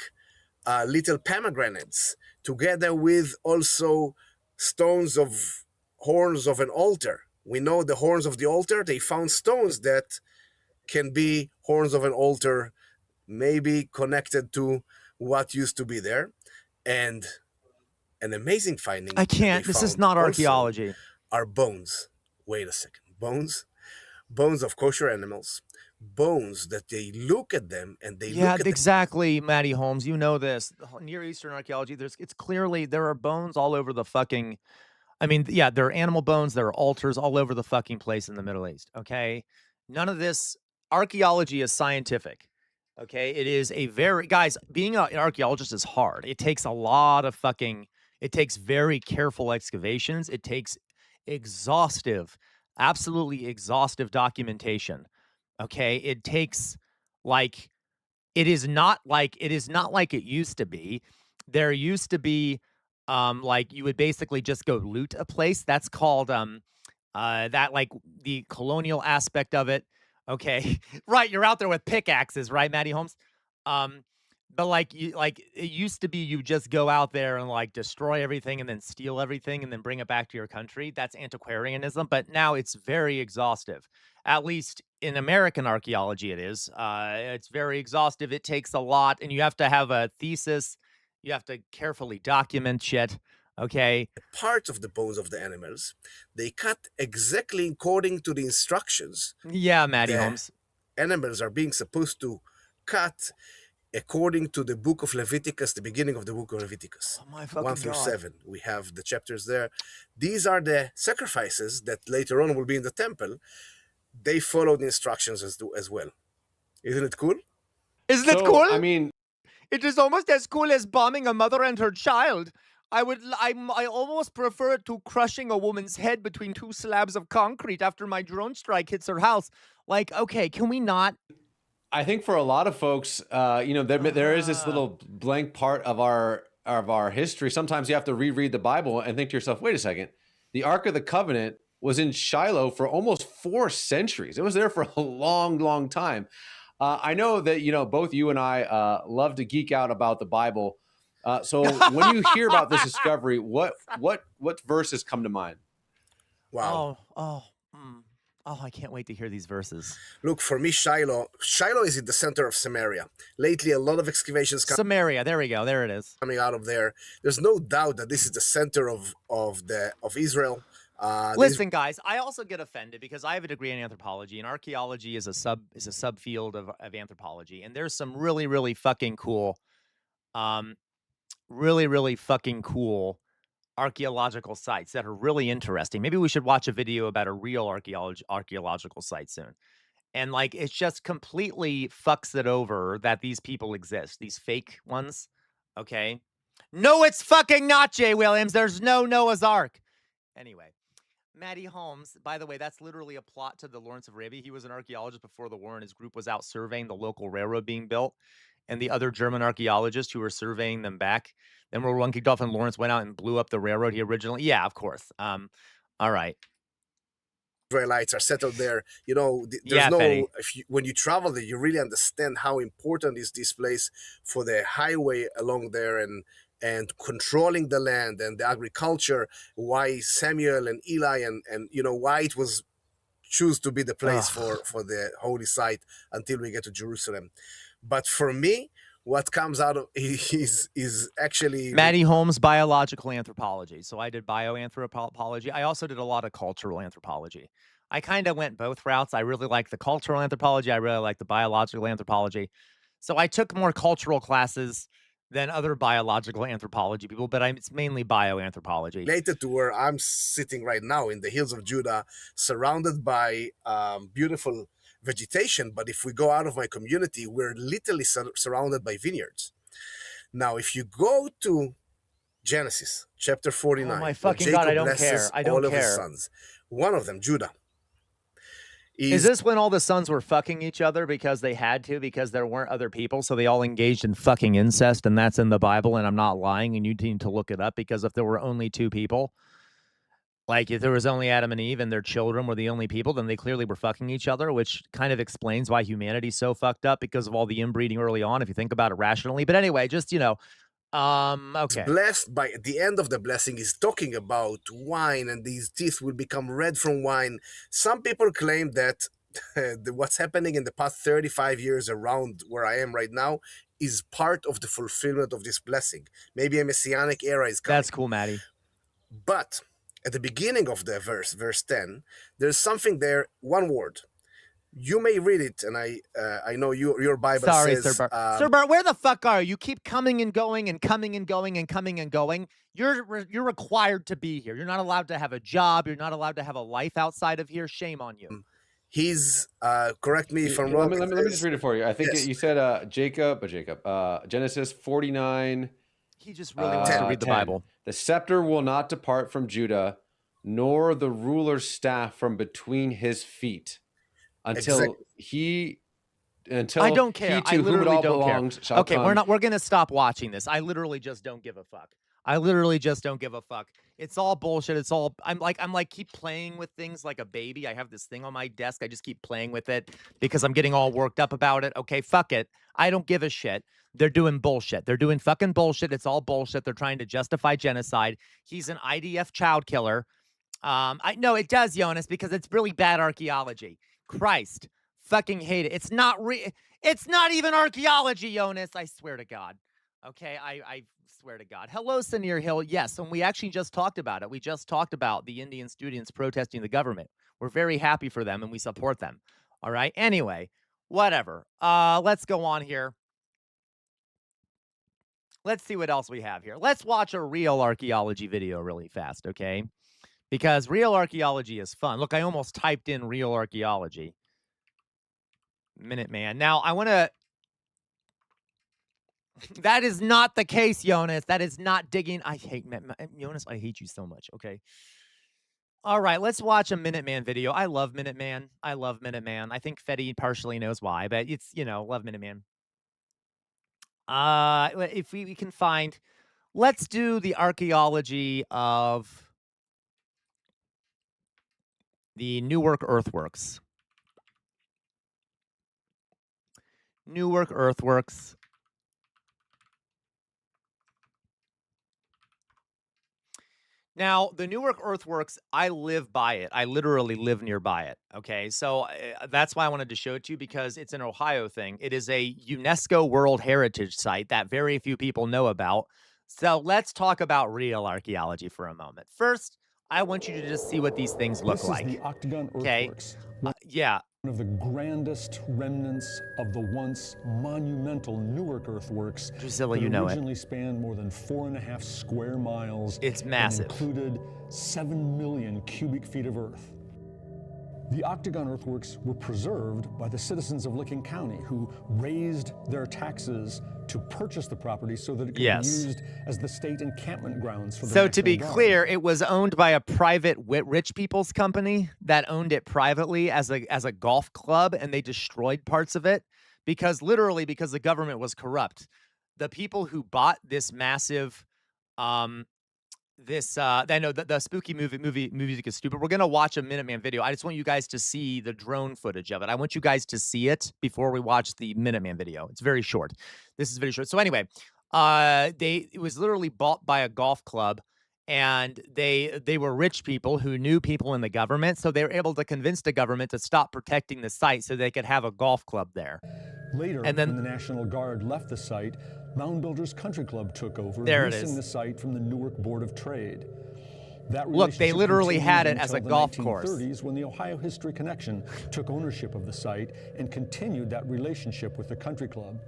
[SPEAKER 5] little pomegranates together with also stones of horns of an altar. We know the horns of the altar. They found stones that can be horns of an altar, maybe connected to what used to be there. And an amazing finding.
[SPEAKER 4] I can't. This is not archaeology.
[SPEAKER 5] Are bones. Wait a second. Bones of kosher animals bones that they look at them and they
[SPEAKER 4] Yeah,
[SPEAKER 5] look at
[SPEAKER 4] exactly, Matty Holmes. You know this. Near Eastern archaeology, it's clearly there are bones all over the fucking. I mean, yeah, there are animal bones, there are altars all over the fucking place in the Middle East. Okay, none of this archaeology is scientific. Okay, it is a very guys. Being an archaeologist is hard. It takes a lot of fucking. It takes very careful excavations. It takes exhaustive, absolutely exhaustive documentation. Okay, it takes like it is not like it used to be. There used to be like you would basically just go loot a place. That's called that like the colonial aspect of it. Okay. Right, you're out there with pickaxes, right, Matty Holmes? Um but like it used to be you just go out there and like destroy everything and then steal everything and then bring it back to your country. That's antiquarianism, but now it's very exhaustive. At least in American archaeology it is. It's very exhaustive. It takes a lot and you have to have a thesis. You have to carefully document shit. Okay.
[SPEAKER 5] part of the bones of the animals. They cut exactly according to the instructions.
[SPEAKER 4] Yeah, Matty
[SPEAKER 5] the
[SPEAKER 4] Holmes.
[SPEAKER 5] Animals are being supposed to cut according to the book of Leviticus, the beginning of the book of Leviticus.
[SPEAKER 4] Oh my fucking
[SPEAKER 5] 1 through
[SPEAKER 4] God.
[SPEAKER 5] 7. We have the chapters there. These are the sacrifices that later on will be in the temple. They follow the instructions as well. Isn't it cool?
[SPEAKER 4] Isn't it cool?
[SPEAKER 3] I mean,
[SPEAKER 4] it is almost as cool as bombing a mother and her child. I almost prefer it to crushing a woman's head between two slabs of concrete after my drone strike hits her house. Like, okay, can we not?
[SPEAKER 3] I think for a lot of folks, there is this little blank part of our history. Sometimes you have to reread the Bible and think to yourself, wait a second, the Ark of the Covenant was in Shiloh for almost 4 centuries. It was there for a long, long time. I know that, both you and I love to geek out about the Bible. So when you hear about this discovery, what verses come to mind?
[SPEAKER 5] Wow.
[SPEAKER 4] Oh, I can't wait to hear these verses.
[SPEAKER 5] Look, for me, Shiloh is in the center of Samaria. Lately, a lot of excavations
[SPEAKER 4] Samaria, there we go. There it is.
[SPEAKER 5] coming out of there. There's no doubt that this is the center of Israel.
[SPEAKER 4] Listen, guys, I also get offended because I have a degree in anthropology, and archaeology is a subfield of anthropology. And there's some really, really fucking cool, archaeological sites that are really interesting. Maybe we should watch a video about a real archaeological site soon. And like, it's just completely fucks it over that these people exist, these fake ones. Okay. No, it's fucking not, Jay Williams. There's no Noah's Ark. Anyway, Matty Holmes, by the way, that's literally a plot to the Lawrence of Arabia. He was an archaeologist before the war, and his group was out surveying the local railroad being built. And the other German archaeologists who were surveying them back. Then World War I kicked off, and Lawrence went out and blew up the railroad he originally. Yeah, of course. All right.
[SPEAKER 5] Israelites are settled there. When you travel there, you really understand how important is this place for the highway along there and controlling the land and the agriculture. Why Samuel and Eli and why it was choose to be the place for the holy site until we get to Jerusalem. But for me, what comes out of is actually
[SPEAKER 4] Matty Holmes, biological anthropology. So I did bioanthropology. I also did a lot of cultural anthropology. I kind of went both routes. I really like the cultural anthropology. I really like the biological anthropology. So I took more cultural classes than other biological anthropology people, but it's mainly bioanthropology.
[SPEAKER 5] Related to where I'm sitting right now in the hills of Judah, surrounded by beautiful vegetation. But if we go out of my community, we're literally surrounded by vineyards. Now, if you go to Genesis chapter 49,
[SPEAKER 4] oh my fucking God, I don't care. I don't
[SPEAKER 5] all
[SPEAKER 4] care.
[SPEAKER 5] Of his sons, one of them, Judah.
[SPEAKER 4] Is this when all the sons were fucking each other because they had to, because there weren't other people, so they all engaged in fucking incest, and that's in the Bible, and I'm not lying, and you need to look it up, because if there were only 2 people, like if there was only Adam and Eve and their children were the only people, then they clearly were fucking each other, which kind of explains why humanity's so fucked up because of all the inbreeding early on, if you think about it rationally. But anyway, just, okay.
[SPEAKER 5] Blessed by the end of the blessing is talking about wine, and these teeth will become red from wine. Some people claim that what's happening in the past 35 years around where I am right now is part of the fulfillment of this blessing. Maybe a messianic era is coming.
[SPEAKER 4] That's cool, Matty.
[SPEAKER 5] But at the beginning of the verse 10, there's something there, one word. You may read it, and I know your Bible
[SPEAKER 4] Sorry,
[SPEAKER 5] says.
[SPEAKER 4] Sir Bart. Sir Bart, where the fuck are you? You keep coming and going and coming and going and coming and going. You're required to be here. You're not allowed to have a job. You're not allowed to have a life outside of here. Shame on you.
[SPEAKER 5] He's correct me if I'm wrong.
[SPEAKER 3] Let me just read it for you. I think
[SPEAKER 5] Yes.
[SPEAKER 3] you said Genesis 49.
[SPEAKER 4] He just really wants to read the
[SPEAKER 3] 10.
[SPEAKER 4] Bible.
[SPEAKER 3] The scepter will not depart from Judah, nor the ruler's staff from between his feet, until
[SPEAKER 4] I don't care.
[SPEAKER 3] he to
[SPEAKER 4] I
[SPEAKER 3] whom it
[SPEAKER 4] literally
[SPEAKER 3] all
[SPEAKER 4] don't
[SPEAKER 3] belongs
[SPEAKER 4] care.
[SPEAKER 3] shall
[SPEAKER 4] Okay,
[SPEAKER 3] come.
[SPEAKER 4] we're gonna stop watching this. I literally just don't give a fuck. I literally just don't give a fuck. It's all bullshit. It's all I'm like keep playing with things like a baby. I have this thing on my desk. I just keep playing with it because I'm getting all worked up about it. Okay, fuck it. I don't give a shit. They're doing bullshit. They're doing fucking bullshit. It's all bullshit. They're trying to justify genocide. He's an IDF child killer. I know it does, Jonas, because it's really bad archaeology. Christ, fucking hate it. It's not even archaeology, Jonas. I swear to God. Okay, I swear to God. Hello, Senior Hill. Yes, and we actually just talked about it. We just talked about the Indian students protesting the government. We're very happy for them, and we support them. All right. Anyway, whatever. Let's go on here. Let's see what else we have here. Let's watch a real archaeology video really fast, okay? Because real archaeology is fun. Look, I almost typed in real archaeology. Minuteman. Now, I want to... That is not the case, Jonas. That is not digging. I hate... Jonas, I hate you so much, okay? All right, let's watch a Minuteman video. I love Minuteman. I love Minuteman. I think Fetty partially knows why, but it's, love Minuteman. If we can find... Let's do the archaeology of the Newark earthworks. Newark earthworks. Now, the Newark earthworks, I live by it. I literally live nearby it. Okay, so that's why I wanted to show it to you, because it's an Ohio thing. It is a UNESCO World Heritage Site that very few people know about. So let's talk about real archaeology for a moment. First, I want you to just see what these things look like.
[SPEAKER 1] This is the Octagon Earthworks.
[SPEAKER 4] Yeah.
[SPEAKER 1] One of the grandest remnants of the once monumental Newark earthworks.
[SPEAKER 4] Drusilla, you know it.
[SPEAKER 1] Originally spanned more than 4.5 square miles.
[SPEAKER 4] It's massive.
[SPEAKER 1] And included 7 million cubic feet of earth. The Octagon earthworks were preserved by the citizens of Licking County, who raised their taxes to purchase the property so that it could be used as the state encampment grounds for the
[SPEAKER 4] So to be
[SPEAKER 1] National Guard.
[SPEAKER 4] clear, it was owned by a private rich people's company that owned it privately as a golf club, and they destroyed parts of it because the government was corrupt. The people who bought this massive I know the spooky movie music is stupid. We're gonna watch a Minuteman video. I just want you guys to see the drone footage of it. I want you guys to see it before we watch the Minuteman video. It's very short. This is very short. So anyway, it was literally bought by a golf club, and they were rich people who knew people in the government, so they were able to convince the government to stop protecting the site so they could have a golf club there.
[SPEAKER 1] Later,
[SPEAKER 4] and then
[SPEAKER 1] when the National Guard left the site, Mound Builders Country Club took over,
[SPEAKER 4] There it
[SPEAKER 1] leasing
[SPEAKER 4] is.
[SPEAKER 1] the site from the Newark Board of Trade. That
[SPEAKER 4] Look, they
[SPEAKER 1] relationship
[SPEAKER 4] literally had it
[SPEAKER 1] continued
[SPEAKER 4] as a
[SPEAKER 1] until
[SPEAKER 4] golf
[SPEAKER 1] the
[SPEAKER 4] course.
[SPEAKER 1] 1930s, when the Ohio History Connection took ownership of the site and continued that relationship with the country club.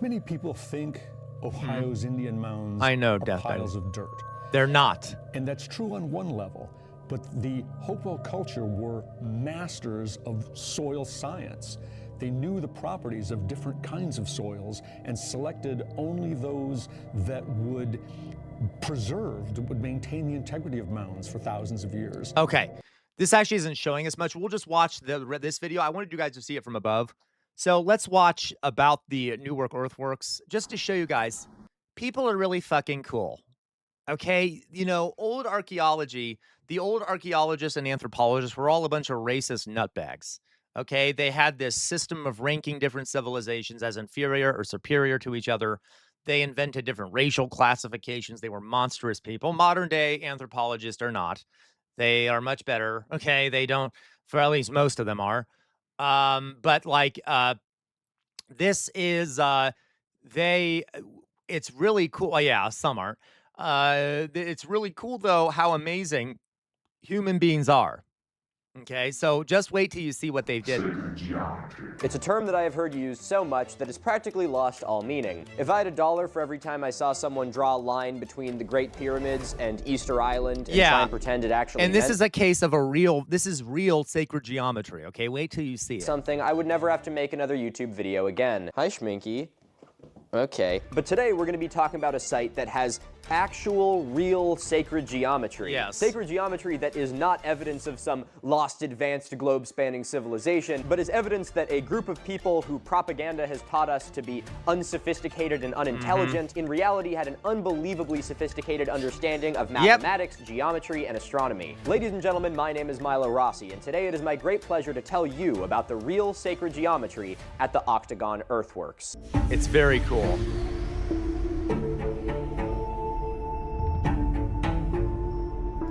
[SPEAKER 1] Many people think Ohio's Indian mounds
[SPEAKER 4] I know,
[SPEAKER 1] are
[SPEAKER 4] Death
[SPEAKER 1] piles
[SPEAKER 4] Knight.
[SPEAKER 1] of dirt.
[SPEAKER 4] They're not.
[SPEAKER 1] And that's true on one level, but the Hopewell culture were masters of soil science. They knew the properties of different kinds of soils and selected only those that would would maintain the integrity of mounds for thousands of years.
[SPEAKER 4] Okay, this actually isn't showing us much. We'll just watch this video. I wanted you guys to see it from above. So let's watch about the Newark earthworks, just to show you guys, people are really fucking cool. Okay, old archaeology, the old archaeologists and anthropologists were all a bunch of racist nutbags. Okay, they had this system of ranking different civilizations as inferior or superior to each other. They invented different racial classifications. They were monstrous people. Modern day anthropologists are not. They are much better. Okay, they don't, for at least most of them are. But this is, it's really cool. Oh, yeah, some are. It's really cool, though, how amazing human beings are. Okay, so just wait till you see what they did.
[SPEAKER 6] It's a term that I have heard used so much that it's practically lost all meaning. If I had $1 for every time I saw someone draw a line between the Great Pyramids and Easter Island and try and pretend it actually
[SPEAKER 4] And this
[SPEAKER 6] meant
[SPEAKER 4] is a case of this is real sacred geometry, okay? Wait till you see it.
[SPEAKER 6] something, I would never have to make another YouTube video again. Hi, Schminky. Okay. But today we're going to be talking about a site that has actual, real sacred geometry.
[SPEAKER 4] Yes.
[SPEAKER 6] Sacred geometry that is not evidence of some lost, advanced, globe-spanning civilization, but is evidence that a group of people who propaganda has taught us to be unsophisticated and unintelligent, in reality had an unbelievably sophisticated understanding of mathematics, geometry, and astronomy. Ladies and gentlemen, my name is Milo Rossi, and today it is my great pleasure to tell you about the real sacred geometry at the Octagon Earthworks.
[SPEAKER 4] It's very cool.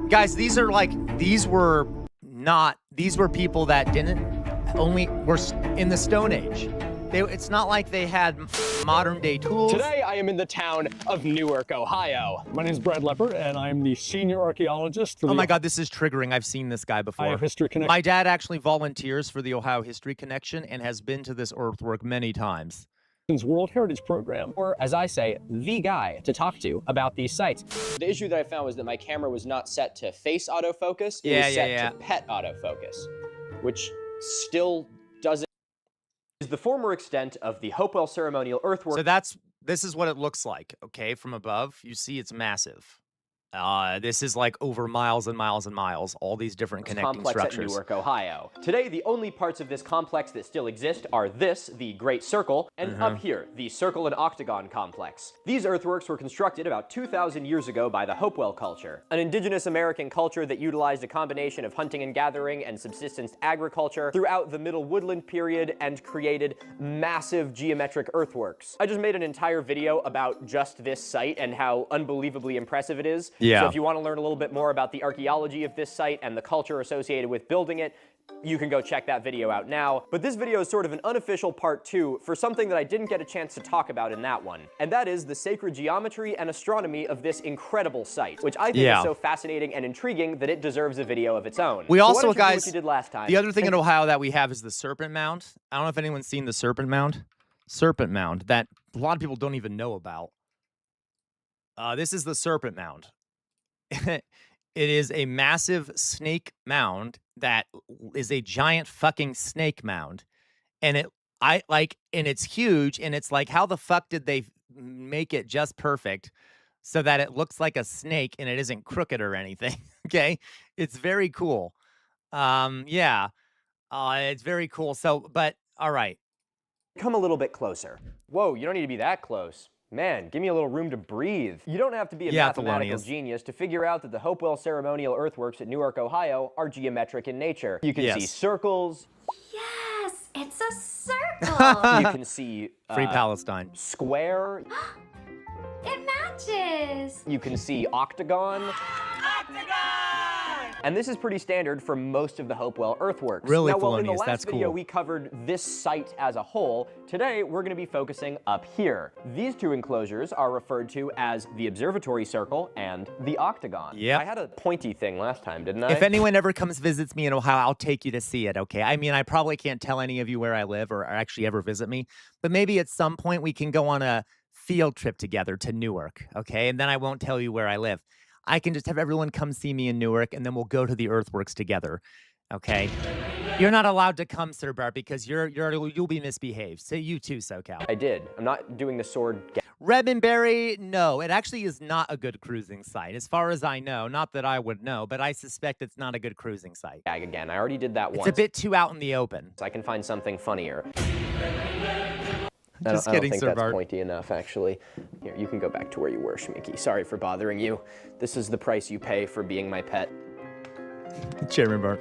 [SPEAKER 4] Guys, these were people that were in the Stone Age. It's not like they had modern day tools.
[SPEAKER 7] Today I am in the town of Newark, Ohio. My name is Brad Lepper, and I'm the senior archaeologist for the...
[SPEAKER 4] Oh my God, this is triggering. I've seen this guy before.
[SPEAKER 7] Ohio History Connection.
[SPEAKER 4] My dad actually volunteers for the Ohio History Connection and has been to this earthwork many times.
[SPEAKER 7] World Heritage Program.
[SPEAKER 6] Or, as I say, the guy to talk to about these sites. The issue that I found was that my camera was not set to face autofocus. It was set to pet autofocus, which still doesn't. Is the former extent of the Hopewell ceremonial earthwork.
[SPEAKER 4] So this is what it looks like, okay? From above, you see it's massive. This is like over miles and miles and miles, all these different connecting structures.
[SPEAKER 6] At Newark, Ohio. Today, the only parts of this complex that still exist are this, the Great Circle, and up here, the Circle and Octagon complex. These earthworks were constructed about 2,000 years ago by the Hopewell culture, an indigenous American culture that utilized a combination of hunting and gathering and subsistence agriculture throughout the Middle Woodland period and created massive geometric earthworks. I just made an entire video about just this site and how unbelievably impressive it is.
[SPEAKER 4] Yeah.
[SPEAKER 6] So if you want to learn a little bit more about the archaeology of this site and the culture associated with building it, you can go check that video out now. But this video is sort of an unofficial part 2 for something that I didn't get a chance to talk about in that one. And that is the sacred geometry and astronomy of this incredible site, which I think is so fascinating and intriguing that it deserves a video of its own.
[SPEAKER 4] We also,
[SPEAKER 6] why don't you do
[SPEAKER 4] guys,
[SPEAKER 6] what you did last time.
[SPEAKER 4] the other thing in Ohio that we have is the Serpent Mound. I don't know if anyone's seen the Serpent Mound. Serpent Mound that a lot of people don't even know about. This is the Serpent Mound. It is a massive snake mound that is a giant fucking snake mound. And it's huge, and it's like, how the fuck did they make it just perfect so that it looks like a snake and it isn't crooked or anything? Okay. It's very cool. It's very cool. So, but all right.
[SPEAKER 6] Come a little bit closer. Whoa, you don't need to be that close. Man, give me a little room to breathe. You don't have to be a mathematical genius to figure out that the Hopewell ceremonial earthworks at Newark, Ohio are geometric in nature. You can see circles.
[SPEAKER 23] Yes, it's a circle.
[SPEAKER 6] You can see
[SPEAKER 4] Free Palestine.
[SPEAKER 6] Square.
[SPEAKER 23] It matches.
[SPEAKER 6] You can see octagon. And this is pretty standard for most of the Hopewell earthworks.
[SPEAKER 4] Really,
[SPEAKER 6] now, while in the
[SPEAKER 4] Thelonious,
[SPEAKER 6] last
[SPEAKER 4] that's
[SPEAKER 6] video
[SPEAKER 4] cool.
[SPEAKER 6] we covered this site as a whole, today we're going to be focusing up here. These two enclosures are referred to as the observatory circle and the octagon.
[SPEAKER 4] Yep.
[SPEAKER 6] I had a pointy thing last time, didn't I?
[SPEAKER 4] If anyone ever comes visits me in Ohio, I'll take you to see it, okay? I mean, I probably can't tell any of you where I live or actually ever visit me, but maybe at some point we can go on a field trip together to Newark, okay? And then I won't tell you where I live. I can just have everyone come see me in Newark, and then we'll go to the earthworks together, okay? You're not allowed to come, Sir Bart, because you'll be misbehaved. So you too, SoCal.
[SPEAKER 6] I did. I'm not doing the sword.
[SPEAKER 4] Redmondberry, no, it actually is not a good cruising site, as far as I know. Not that I would know, but I suspect it's not a good cruising site.
[SPEAKER 6] Again, I already did that once.
[SPEAKER 4] It's a bit too out in the open.
[SPEAKER 6] So I can find something funnier.
[SPEAKER 4] Just
[SPEAKER 6] I
[SPEAKER 4] kidding,
[SPEAKER 6] don't think
[SPEAKER 4] Sir
[SPEAKER 6] that's
[SPEAKER 4] Bart.
[SPEAKER 6] pointy enough, actually. Here, you can go back to where you were, Schminky. Sorry for bothering you. This is the price you pay for being my pet.
[SPEAKER 4] Chairman Bart.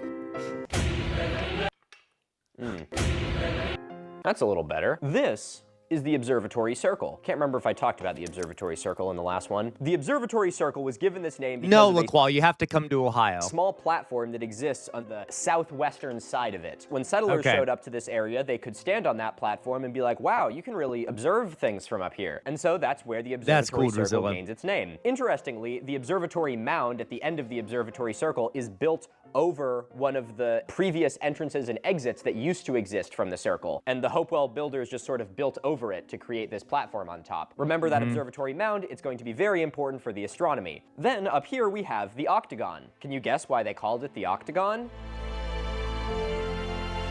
[SPEAKER 6] That's a little better. This is the observatory circle. Can't remember if I talked about the observatory circle in the last one. The observatory circle was given this name because
[SPEAKER 4] No,
[SPEAKER 6] of a
[SPEAKER 4] LaQual, you have to come to Ohio.
[SPEAKER 6] small platform that exists on the southwestern side of it. When settlers showed up to this area, they could stand on that platform and be like, wow, you can really observe things from up here. And so that's where the observatory circle
[SPEAKER 4] Drusilla.
[SPEAKER 6] gains its name. Interestingly, the observatory mound at the end of the observatory circle is built over one of the previous entrances and exits that used to exist from the circle. And the Hopewell builders just sort of built over it to create this platform on top. Remember that observatory mound, it's going to be very important for the astronomy. Then up here we have the octagon. Can you guess why they called it the octagon?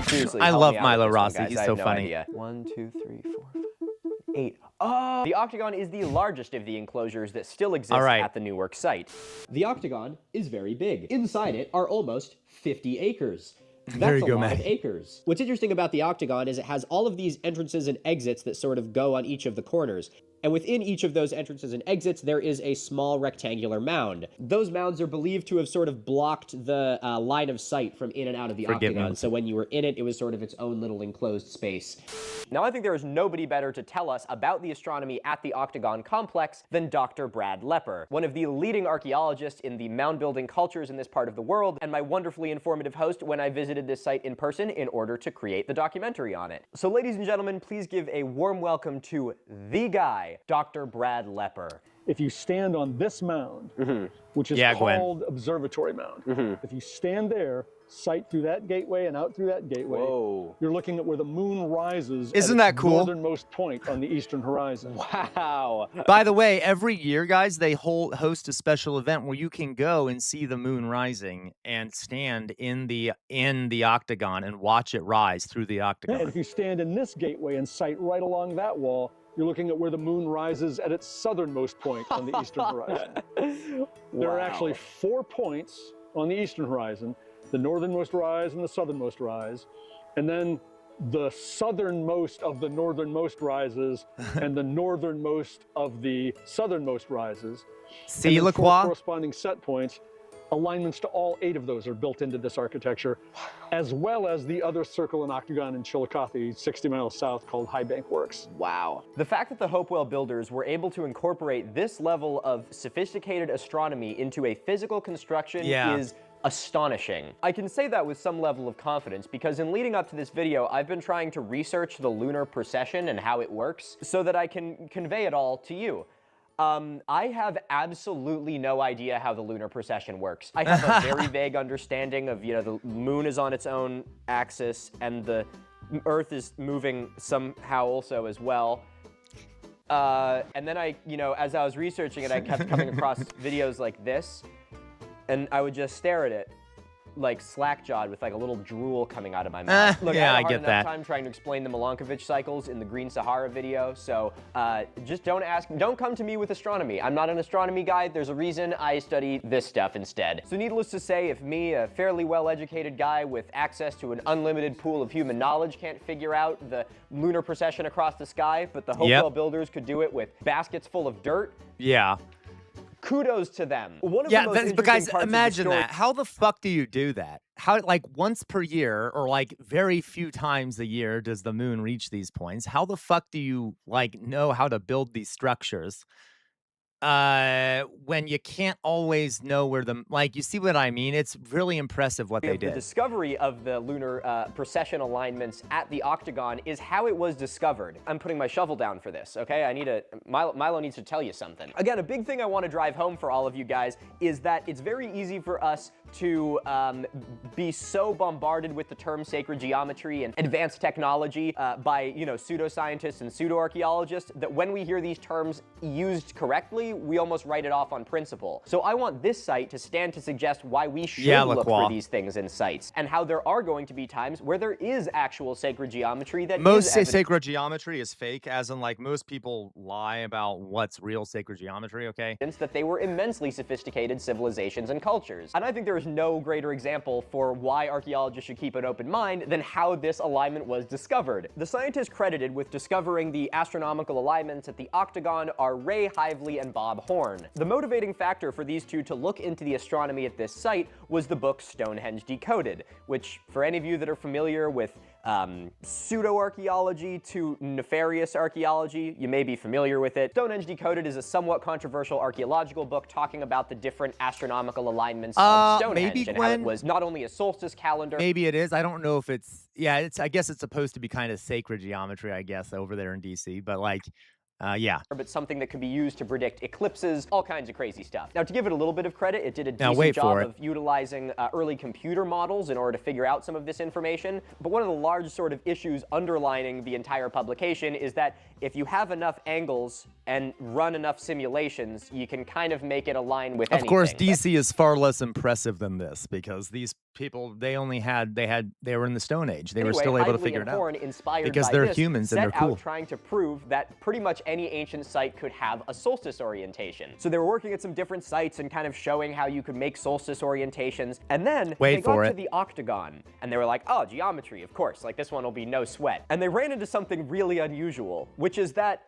[SPEAKER 6] Seriously,
[SPEAKER 4] I
[SPEAKER 6] help
[SPEAKER 4] love
[SPEAKER 6] me out
[SPEAKER 4] Milo
[SPEAKER 6] with this one,
[SPEAKER 4] Rossi,
[SPEAKER 6] guys.
[SPEAKER 4] he's
[SPEAKER 6] I
[SPEAKER 4] so
[SPEAKER 6] have no
[SPEAKER 4] funny.
[SPEAKER 6] idea. 1, 2, 3, 4, 5, 8. Oh! The octagon is the largest of the enclosures that still exist at the Newark site. The octagon is very big. Inside it are almost 50 acres. That's a lot of acres. What's interesting about the octagon is it has all of these entrances and exits that sort of go on each of the corners. And within each of those entrances and exits, there is a small rectangular mound. Those mounds are believed to have sort of blocked the line of sight from in and out of the octagon. So when you were in it, it was sort of its own little enclosed space. Now, I think there is nobody better to tell us about the astronomy at the Octagon complex than Dr. Brad Lepper, one of the leading archaeologists in the mound-building cultures in this part of the world, and my wonderfully informative host when I visited this site in person in order to create the documentary on it. So, ladies and gentlemen, please give a warm welcome to the guy, Dr. Brad Lepper.
[SPEAKER 7] If you stand on this mound, which is called Observatory Mound, if you stand there, sight through that gateway and out through that gateway, you're looking at where the moon rises
[SPEAKER 4] Isn't
[SPEAKER 7] at
[SPEAKER 4] that
[SPEAKER 7] its
[SPEAKER 4] cool?
[SPEAKER 7] northernmost point on the eastern horizon.
[SPEAKER 6] Wow.
[SPEAKER 4] By the way, every year, guys, they host a special event where you can go and see the moon rising and stand in the octagon and watch it rise through the octagon.
[SPEAKER 7] And if you stand in this gateway and sight right along that wall, you're looking at where the moon rises at its southernmost point on the eastern horizon. There are actually 4 points on the eastern horizon: the northernmost rise and the southernmost rise, and then the southernmost of the northernmost rises and the northernmost of the southernmost rises.
[SPEAKER 4] See,
[SPEAKER 7] and then 4
[SPEAKER 4] LaCroix?
[SPEAKER 7] corresponding set points. Alignments to all 8 of those are built into this architecture, as well as the other circle and octagon in Chillicothe, 60 miles south, called High Bank Works.
[SPEAKER 6] Wow. The fact that the Hopewell builders were able to incorporate this level of sophisticated astronomy into a physical construction is astonishing. I can say that with some level of confidence because in leading up to this video, I've been trying to research the lunar precession and how it works so that I can convey it all to you. I have absolutely no idea how the lunar precession works. I have a very vague understanding of, the moon is on its own axis and the Earth is moving somehow also as well. And then as I was researching it, I kept coming across videos like this, and I would just stare at it, like slack-jawed with like a little drool coming out of my mouth. Look,
[SPEAKER 4] yeah,
[SPEAKER 6] I
[SPEAKER 4] I
[SPEAKER 6] had a hard
[SPEAKER 4] get
[SPEAKER 6] enough
[SPEAKER 4] that.
[SPEAKER 6] time trying to explain the Milankovitch cycles in the Green Sahara video, so just don't come to me with astronomy. I'm not an astronomy guy. There's a reason I study this stuff instead. So needless to say, if me, a fairly well-educated guy with access to an unlimited pool of human knowledge, can't figure out the lunar precession across the sky, but the Hopewell builders could do it with baskets full of dirt, kudos to them. One of the most
[SPEAKER 4] but guys,
[SPEAKER 6] interesting parts of the
[SPEAKER 4] imagine
[SPEAKER 6] story-
[SPEAKER 4] that. How the fuck do you do that? How, like, once per year or like very few times a year does the moon reach these points? How the fuck do you like know how to build these structures when you can't always know where you see what I mean? It's really impressive what they
[SPEAKER 6] The
[SPEAKER 4] did.
[SPEAKER 6] discovery of the lunar precession alignments at the octagon is how it was discovered. I'm putting my shovel down for this, okay? Milo needs to tell you something. Again, a big thing I want to drive home for all of you guys is that it's very easy for us to be so bombarded with the term sacred geometry and advanced technology by, pseudoscientists and pseudo-archaeologists that when we hear these terms used correctly, we almost write it off on principle. So I want this site to stand to suggest why we should look for these things in sites, and how there are going to be times where there is actual sacred geometry that
[SPEAKER 4] Most
[SPEAKER 6] is
[SPEAKER 4] sacred geometry is fake, as in like most people lie about what's real sacred geometry, okay?
[SPEAKER 6] that they were immensely sophisticated civilizations and cultures. And I think there is no greater example for why archaeologists should keep an open mind than how this alignment was discovered. The scientists credited with discovering the astronomical alignments at the octagon are Ray Hively and Bob Horn. The motivating factor for these two to look into the astronomy at this site was the book Stonehenge Decoded, which, for any of you that are familiar with pseudo-archaeology to nefarious archaeology. You may be familiar with it. Stonehenge Decoded is a somewhat controversial archaeological book talking about the different astronomical alignments of Stonehenge
[SPEAKER 4] maybe,
[SPEAKER 6] and how it
[SPEAKER 4] Gwen?
[SPEAKER 6] was not only a solstice calendar.
[SPEAKER 4] Maybe it is. I don't know if it's. Yeah, I guess it's supposed to be kind of sacred geometry, I guess, over there in DC. But like, yeah.
[SPEAKER 6] But something that could be used to predict eclipses, all kinds of crazy stuff. Now, to give it a little bit of credit, it did a
[SPEAKER 4] Now,
[SPEAKER 6] decent
[SPEAKER 4] wait
[SPEAKER 6] job
[SPEAKER 4] for it.
[SPEAKER 6] of utilizing early computer models in order to figure out some of this information. But one of the large sort of issues underlining the entire publication is that if you have enough angles and run enough simulations, you can kind of make it align with anything.
[SPEAKER 4] Of course, DC is far less impressive than this because these people, they were in the Stone Age. They were still able to figure it out
[SPEAKER 6] Horn, inspired
[SPEAKER 4] because
[SPEAKER 6] by
[SPEAKER 4] they're
[SPEAKER 6] this,
[SPEAKER 4] humans and
[SPEAKER 6] set
[SPEAKER 4] they're cool.
[SPEAKER 6] out trying to prove that pretty much any ancient site could have a solstice orientation. So they were working at some different sites and kind of showing how you could make solstice orientations. And then they got to the octagon and they were like, oh, geometry, of course, like this one will be no sweat. And they ran into something really unusual, which is that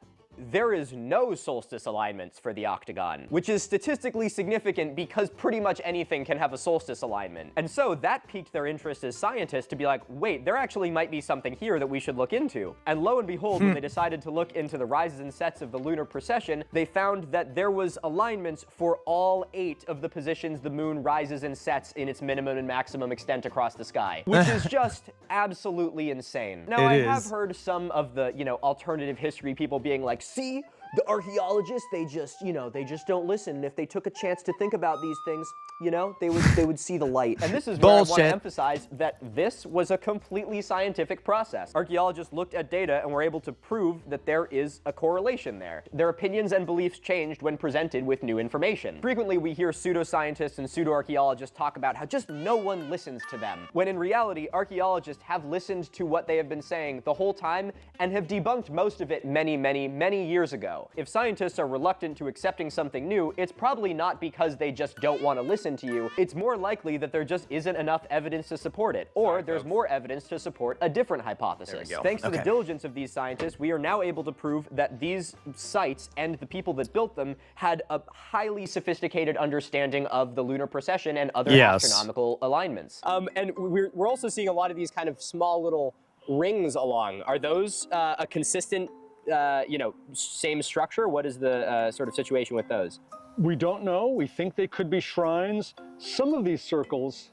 [SPEAKER 6] there is no solstice alignments for the octagon, which is statistically significant because pretty much anything can have a solstice alignment. And so that piqued their interest as scientists to be like, wait, there actually might be something here that we should look into. And lo and behold, when they decided to look into the rises and sets of the lunar precession, they found that there was alignments for all 8 of the positions the moon rises and sets in its minimum and maximum extent across the sky, which is just absolutely insane. Now, I have heard some of the, alternative history people being like, see, the archaeologists, they just don't listen. And if they took a chance to think about these things, they would see the light. And this is where I want to emphasize that this was a completely scientific process. Archaeologists looked at data and were able to prove that there is a correlation there. Their opinions and beliefs changed when presented with new information. Frequently, we hear pseudoscientists and pseudo-archaeologists talk about how just no one listens to them, when in reality, archaeologists have listened to what they have been saying the whole time and have debunked most of it many, many, many years ago. If scientists are reluctant to accepting something new, it's probably not because they just don't want to listen to you. It's more likely that there just isn't enough evidence to support it, or there's more evidence to support a different hypothesis. Thanks to the diligence of these scientists, we are now able to prove that these sites and the people that built them had a highly sophisticated understanding of the lunar precession and other astronomical alignments. And we're also seeing a lot of these kind of small little rings along. Are those a consistent same structure? What is the sort of situation with those?
[SPEAKER 7] We don't know. We think they could be shrines. Some of these circles,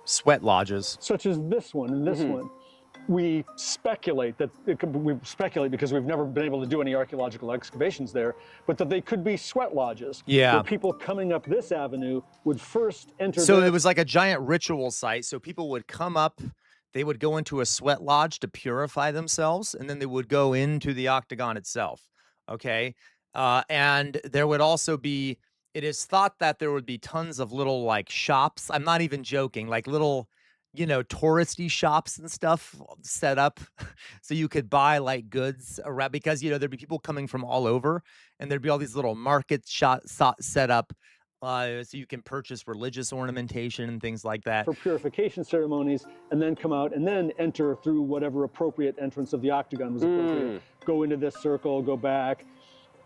[SPEAKER 4] sweat lodges,
[SPEAKER 7] such as this one and this one, we speculate that we speculate because we've never been able to do any archaeological excavations there, but that they could be sweat lodges.
[SPEAKER 4] Yeah.
[SPEAKER 7] Where people coming up this avenue would first enter.
[SPEAKER 4] So it was like a giant ritual site. So people would come up. They would go into a sweat lodge to purify themselves, and then they would go into the octagon itself, okay? And there would also be, it is thought that there would be tons of little, like, shops. I'm not even joking, like little, touristy shops and stuff set up so you could buy, like, goods around, because, there'd be people coming from all over, and there'd be all these little markets set up so you can purchase religious ornamentation and things like that.
[SPEAKER 7] For purification ceremonies, and then come out and then enter through whatever appropriate entrance of the octagon was appropriate. Go into this circle, go back.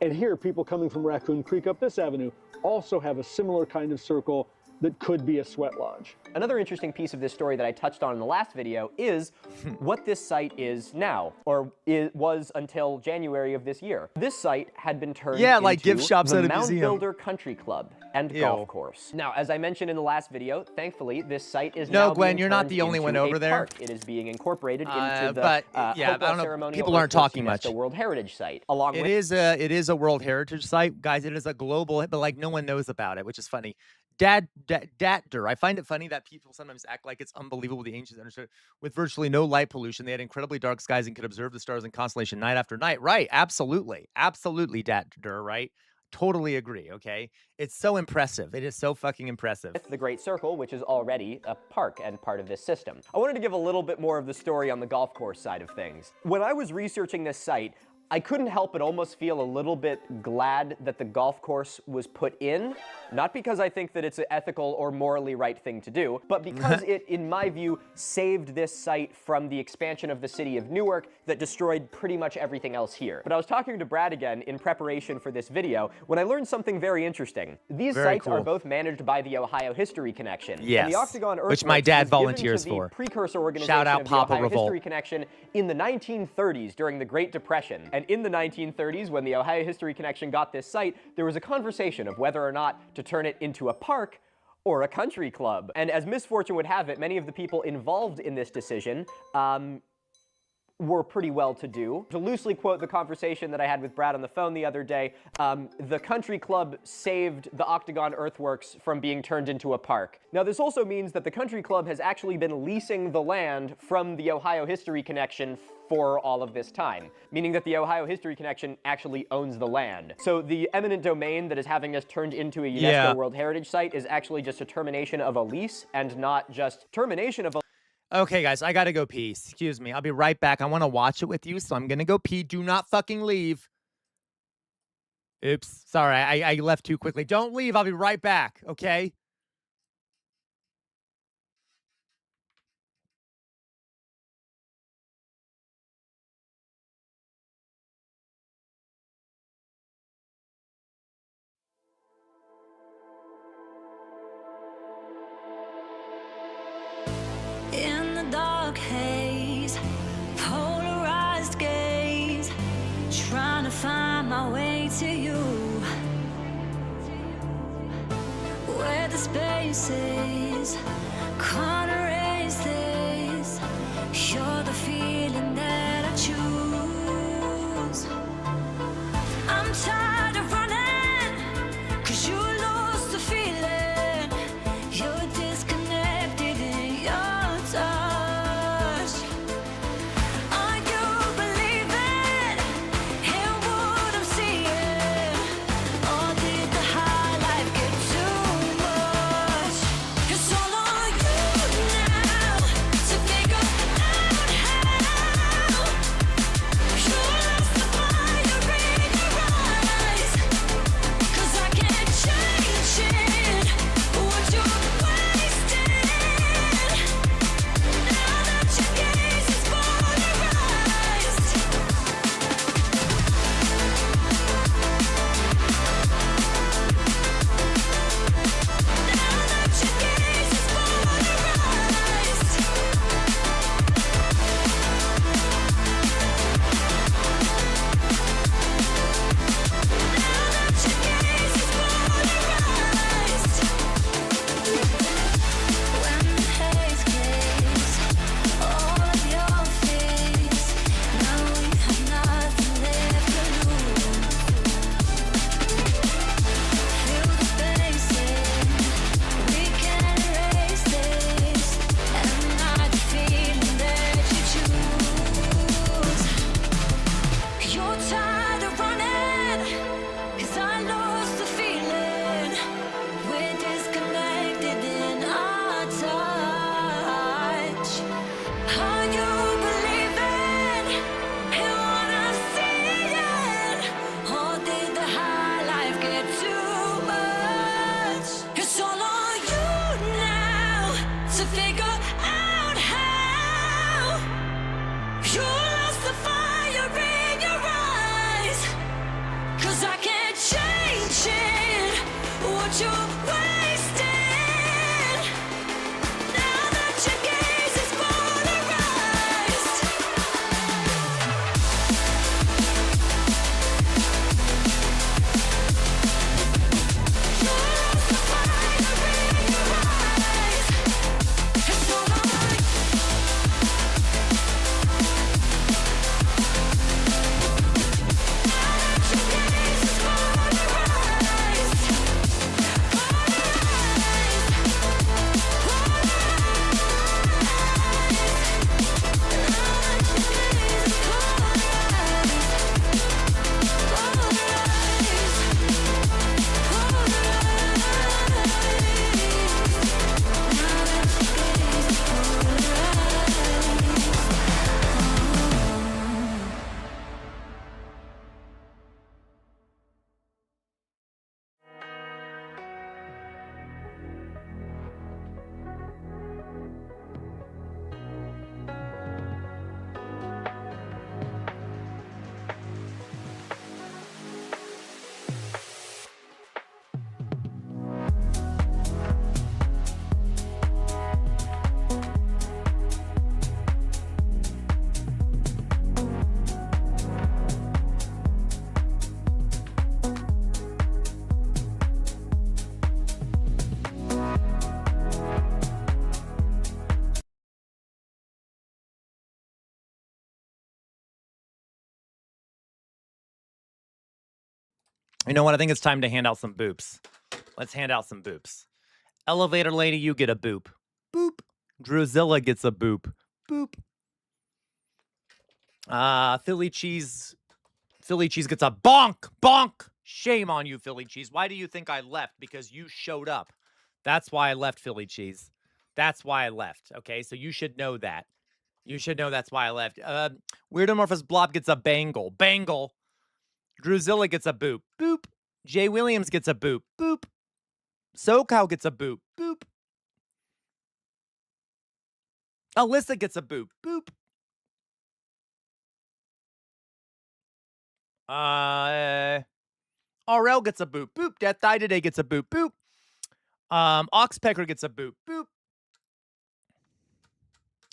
[SPEAKER 7] And here, people coming from Raccoon Creek up this avenue also have a similar kind of circle that could be a sweat lodge.
[SPEAKER 6] Another interesting piece of this story that I touched on in the last video is what this site is now, or was until January of this year. This site had been turned
[SPEAKER 4] like
[SPEAKER 6] into
[SPEAKER 4] gift shops
[SPEAKER 6] the
[SPEAKER 4] at a
[SPEAKER 6] Mound
[SPEAKER 4] museum.
[SPEAKER 6] Builder Country Club and golf course. Now, as I mentioned in the last video, thankfully, this site is
[SPEAKER 4] No,
[SPEAKER 6] now
[SPEAKER 4] Gwen,
[SPEAKER 6] being
[SPEAKER 4] you're not
[SPEAKER 6] turned
[SPEAKER 4] the only
[SPEAKER 6] into
[SPEAKER 4] one
[SPEAKER 6] a
[SPEAKER 4] over there.
[SPEAKER 6] park. It is being incorporated into the
[SPEAKER 4] but, I
[SPEAKER 6] Hopewell
[SPEAKER 4] don't know,
[SPEAKER 6] Ceremonial
[SPEAKER 4] people aren't
[SPEAKER 6] Earthworks
[SPEAKER 4] talking much.
[SPEAKER 6] UNESCO World Heritage Site. Along
[SPEAKER 4] It
[SPEAKER 6] with
[SPEAKER 4] is a World Heritage Site, guys. It is a global, but like no one knows about it, which is funny. Datdur. I find it funny that people sometimes act like it's unbelievable the ancients understood. With virtually no light pollution, they had incredibly dark skies and could observe the stars and constellation night after night. Right? Absolutely, Datdur. Right? Totally agree. Okay, it's so impressive. It is so fucking impressive.
[SPEAKER 6] the Great Circle, which is already a park and part of this system. I wanted to give a little bit more of the story on the golf course side of things. When I was researching this site, I couldn't help but almost feel a little bit glad that the golf course was put in, not because I think that it's an ethical or morally right thing to do, but because it, in my view, saved this site from the expansion of the city of Newark that destroyed pretty much everything else here. But I was talking to Brad again in preparation for this video when I learned something very interesting. These sites are both managed by the Ohio History Connection.
[SPEAKER 4] Yes,
[SPEAKER 6] and the Octagon
[SPEAKER 4] which my dad
[SPEAKER 6] was
[SPEAKER 4] volunteers
[SPEAKER 6] given to
[SPEAKER 4] for.
[SPEAKER 6] the precursor organization
[SPEAKER 4] Shout out
[SPEAKER 6] of the
[SPEAKER 4] Papa
[SPEAKER 6] Ohio
[SPEAKER 4] Revolt.
[SPEAKER 6] History Connection in the 1930s during the Great Depression. And in the 1930s, when the Ohio History Connection got this site, there was a conversation of whether or not to turn it into a park or a country club. And as misfortune would have it, many of the people involved in this decision were pretty well-to-do. To loosely quote the conversation that I had with Brad on the phone the other day, the country club saved the Octagon Earthworks from being turned into a park. Now, this also means that the country club has actually been leasing the land from the Ohio History Connection for all of this time, meaning that the Ohio History Connection actually owns the land. So the eminent domain that is having us turned into a UNESCO World Heritage Site is actually just a termination of a lease and not just termination of a...
[SPEAKER 4] Okay, guys, I gotta go pee. Excuse me. I'll be right back. I want to watch it with you, so I'm gonna go pee. Do not fucking leave. Oops. Sorry, I left too quickly. Don't leave. I'll be right back, okay?
[SPEAKER 8] In the dark haze, polarized gaze, trying to find my way to you, where the spaces can't erase this. You're the feeling that I choose. I'm tired of running, 'cause you lost the feeling. You're disconnected in your touch. Are you believing in what I'm seeing? Or did the high life get too much? It's all on you now to figure out how. You lost the fire in your eyes, 'cause I can't change it. What you're wasting now that your gaze is polarized. You're tired of running, 'cause I lost the feeling. We're disconnected in our touch. Are you believing in what I'm seeing? Or did the high life get too much? It's all on you now to figure out how. You lost the fire in your eyes, 'cause I can't change it. What you're wasting now that your gaze is polarized. You lost the fire in your eyes. It's all on you. Now that your gaze is polarized.
[SPEAKER 4] You know what? I think it's time to hand out some boops. Let's hand out some boops. Elevator lady, you get a boop. Boop. Druzilla gets a boop. Boop. Philly cheese gets a bonk. Bonk. Shame on you, Philly cheese. Why do you think I left? Because you showed up. That's why I left, Philly cheese. That's why I left. Okay, so you should know that. You should know that's why I left. Weirdomorphous Blob gets a bangle. Bangle. Druzilla gets a boop. Boop. Jay Williams gets a boop. Boop. SoCal gets a boop. Boop. Alyssa gets a boop. Boop. RL gets a boop. Boop. Death Die Today gets a boop. Boop. Oxpecker gets a boop. Boop.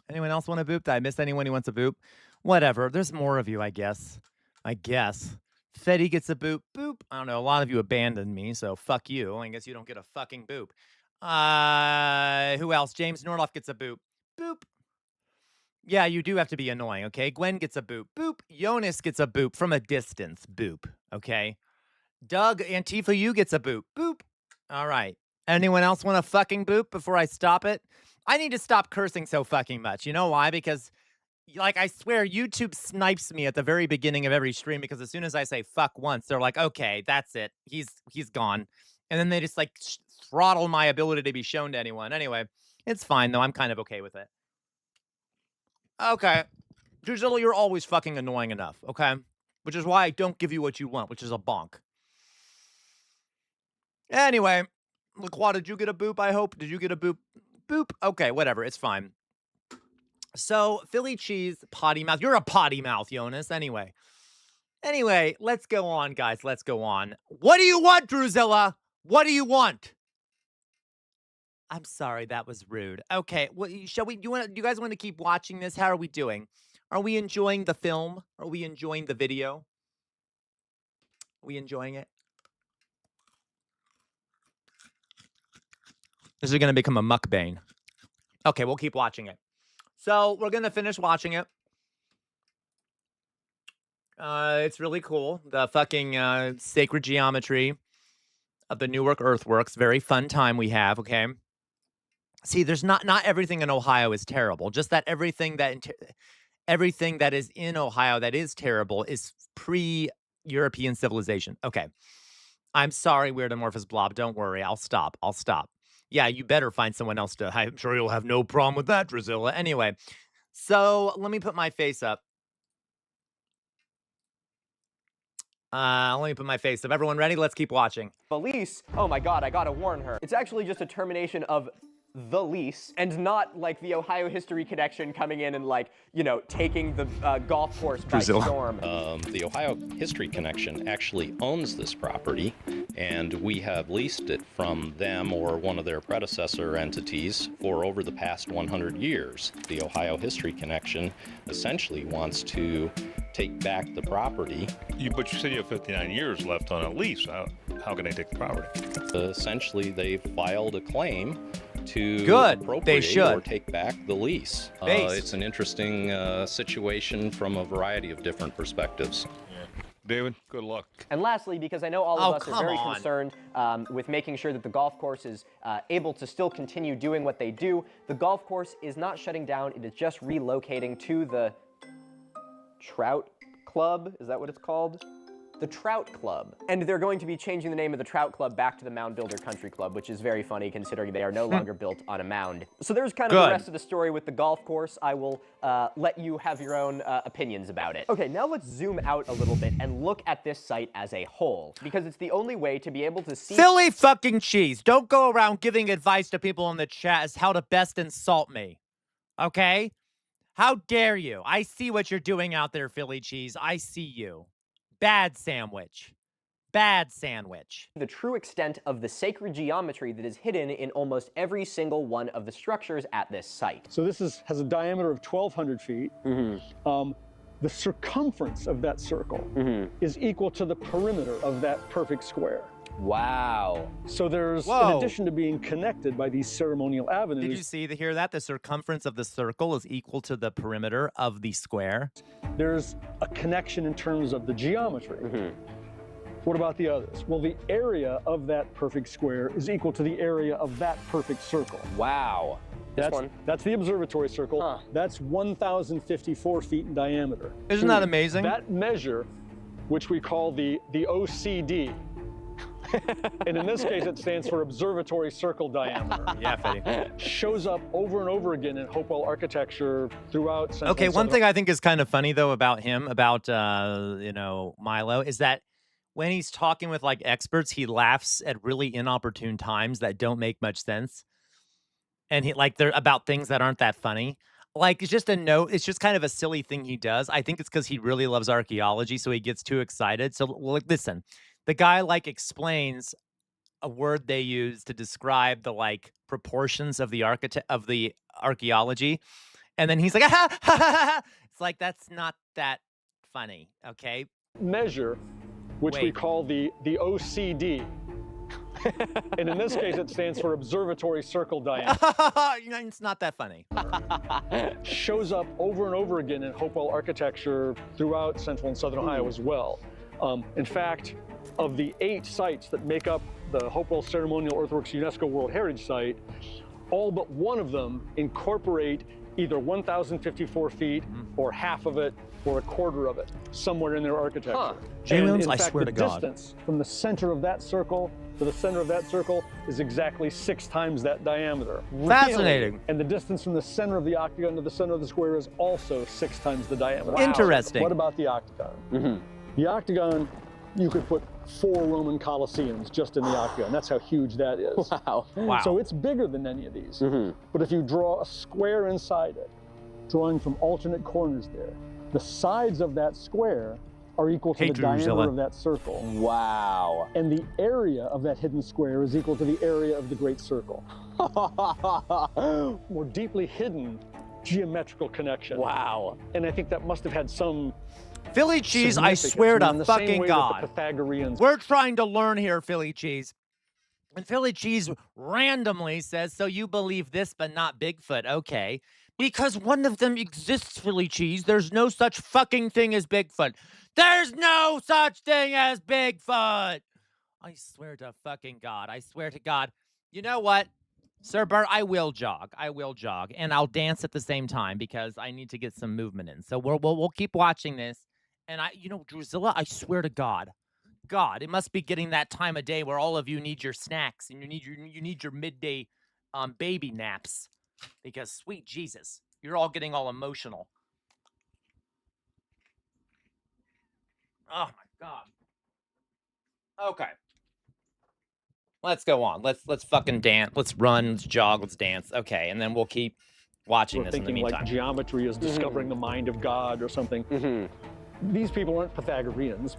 [SPEAKER 4] Anyone else want a boop? Did I miss anyone who wants a boop? Whatever. There's more of you, I guess. Fetty gets a boop. Boop. I don't know. A lot of you abandoned me, so fuck you. I guess you don't get a fucking boop. Who else? James Norloff gets a boop. Boop. Yeah, you do have to be annoying, okay? Gwen gets a boop. Boop. Jonas gets a boop from a distance. Boop. Okay? Doug Antifa, you gets a boop. Boop. All right. Anyone else want a fucking boop before I stop it? I need to stop cursing so fucking much. You know why? Because, like, I swear, YouTube snipes me at the very beginning of every stream because as soon as I say fuck once, they're like, okay, that's it. He's gone. And then they just, like, throttle my ability to be shown to anyone. Anyway, it's fine, though. I'm kind of okay with it. Okay. Druzilla, you're always fucking annoying enough, okay? Which is why I don't give you what you want, which is a bonk. Anyway, LaQuad, did you get a boop, I hope? Did you get a boop? Boop. Okay, whatever. It's fine. So, Philly cheese, potty mouth. You're a potty mouth, Jonas. Anyway, let's go on, guys. Let's go on. What do you want, Druzilla? What do you want? I'm sorry, that was rude. Okay, well, shall we? Do you guys want to keep watching this? How are we doing? Are we enjoying the film? Are we enjoying the video? Are we enjoying it? This is going to become a mukbang. Okay, we'll keep watching it. So we're going to finish watching it. It's really cool. The fucking sacred geometry of the Newark Earthworks. Very fun time we have, okay? See, there's not everything in Ohio is terrible. Just that everything that is in Ohio that is terrible is pre-European civilization. Okay. I'm sorry, Weirdomorphous Blob. Don't worry. I'll stop. Yeah, you better find someone else to. I'm sure you'll have no problem with that, Druzilla. Anyway, so let me put my face up. Everyone ready? Let's keep watching.
[SPEAKER 6] The lease, oh my god, I gotta warn her. It's actually just a termination of the lease and not like the Ohio History Connection coming in and like, you know, taking the golf course by storm.
[SPEAKER 10] The Ohio History Connection actually owns this property, and we have leased it from them or one of their predecessor entities for over the past 100 years. The Ohio History Connection essentially wants to take back the property.
[SPEAKER 11] But you said you have 59 years left on a lease. How can they take the property?
[SPEAKER 10] Essentially, they filed a claim to
[SPEAKER 4] appropriate
[SPEAKER 10] or take back the lease. It's an interesting situation from a variety of different perspectives.
[SPEAKER 11] David, good luck.
[SPEAKER 6] And lastly, because I know all of us are very concerned with making sure that the golf course is able to still continue doing what they do, the golf course is not shutting down. It is just relocating to the Trout Club. Is that what it's called? The Trout Club. And they're going to be changing the name of the Trout Club back to the Mound Builder Country Club, which is very funny considering they are no longer built on a mound. So there's kind of the rest of the story with the golf course. I will let you have your own opinions about it. Okay, now let's zoom out a little bit and look at this site as a whole, because it's the only way to be able to see—
[SPEAKER 4] Philly fucking cheese. Don't go around giving advice to people in the chat as how to best insult me. Okay? How dare you? I see what you're doing out there, Philly cheese. I see you. Bad sandwich. Bad sandwich.
[SPEAKER 6] The true extent of the sacred geometry that is hidden in almost every single one of the structures at this site.
[SPEAKER 7] So this has a diameter of 1,200 feet. The circumference of that circle is equal to the perimeter of that perfect square.
[SPEAKER 6] Wow.
[SPEAKER 7] So there's, in addition to being connected by these ceremonial avenues—
[SPEAKER 4] Did you hear that? The circumference of the circle is equal to the perimeter of the square.
[SPEAKER 7] There's a connection in terms of the geometry. What about the others? Well, the area of that perfect square is equal to the area of that perfect circle.
[SPEAKER 6] Wow.
[SPEAKER 7] That's the observatory circle. Huh. That's 1,054 feet in diameter.
[SPEAKER 4] Isn't that amazing?
[SPEAKER 7] That measure, which we call the OCD, and in this case it stands for observatory circle diameter.
[SPEAKER 4] Yeah, Fetty.
[SPEAKER 7] Shows up over and over again in Hopewell architecture throughout Central
[SPEAKER 4] Okay,
[SPEAKER 7] and
[SPEAKER 4] one
[SPEAKER 7] Southern-
[SPEAKER 4] thing I think is kind of funny though about him, about Milo, is that when he's talking with like experts, he laughs at really inopportune times that don't make much sense. And they're about things that aren't that funny. Like, it's just a note. It's just kind of a silly thing he does. I think it's because he really loves archaeology, so he gets too excited. So, listen, the guy explains a word they use to describe the proportions of the archaeology, and then he's like, ha, ha, ha, ha. It's like, that's not that funny, okay?
[SPEAKER 7] Measure, which we call the OCD. And in this case, it stands for observatory circle diameter.
[SPEAKER 4] It's not that funny.
[SPEAKER 7] Shows up over and over again in Hopewell architecture throughout Central and Southern Ohio as well. In fact, of the 8 sites that make up the Hopewell Ceremonial Earthworks UNESCO World Heritage Site, all but one of them incorporate either 1,054 feet or half of it or a quarter of it somewhere in their architecture.
[SPEAKER 4] Huh. J-Williams, I
[SPEAKER 7] fact,
[SPEAKER 4] swear to God.
[SPEAKER 7] The distance from the center of that circle to the center of that circle is exactly 6 times that diameter.
[SPEAKER 4] Fascinating.
[SPEAKER 7] And the distance from the center of the octagon to the center of the square is also 6 times the diameter.
[SPEAKER 4] Wow. Interesting.
[SPEAKER 7] What about the octagon? The octagon, you could put 4 Roman Colosseums just in the octagon. That's how huge that is.
[SPEAKER 4] Wow.
[SPEAKER 7] So it's bigger than any of these. But if you draw a square inside it, drawing from alternate corners there, the sides of that square are equal to the diameter of that circle.
[SPEAKER 6] Wow.
[SPEAKER 7] And the area of that hidden square is equal to the area of the great circle. More deeply hidden geometrical connection.
[SPEAKER 6] Wow.
[SPEAKER 7] And I think that must have had some
[SPEAKER 4] Philly cheese, I swear to fucking God.
[SPEAKER 7] The Pythagoreans.
[SPEAKER 4] We're trying to learn here, Philly cheese. And Philly cheese randomly says, so you believe this but not Bigfoot. Okay. Because one of them exists, Philly cheese. There's no such fucking thing as Bigfoot. There's no such thing as Bigfoot. I swear to fucking God. I swear to God. You know what? Sir Bert, I will jog. I will jog. And I'll dance at the same time because I need to get some movement in. So we'll keep watching this. And Drusilla, I swear to God, it must be getting that time of day where all of you need your snacks and you need your midday baby naps. Because, sweet Jesus, you're all getting all emotional. Oh, my God. Okay. Let's go on. Let's fucking dance. Let's run. Let's jog. Let's dance. Okay, and then we'll keep watching
[SPEAKER 7] We're
[SPEAKER 4] this in the
[SPEAKER 7] thinking
[SPEAKER 4] meantime.
[SPEAKER 7] like geometry is discovering the mind of God or something. These people aren't Pythagoreans,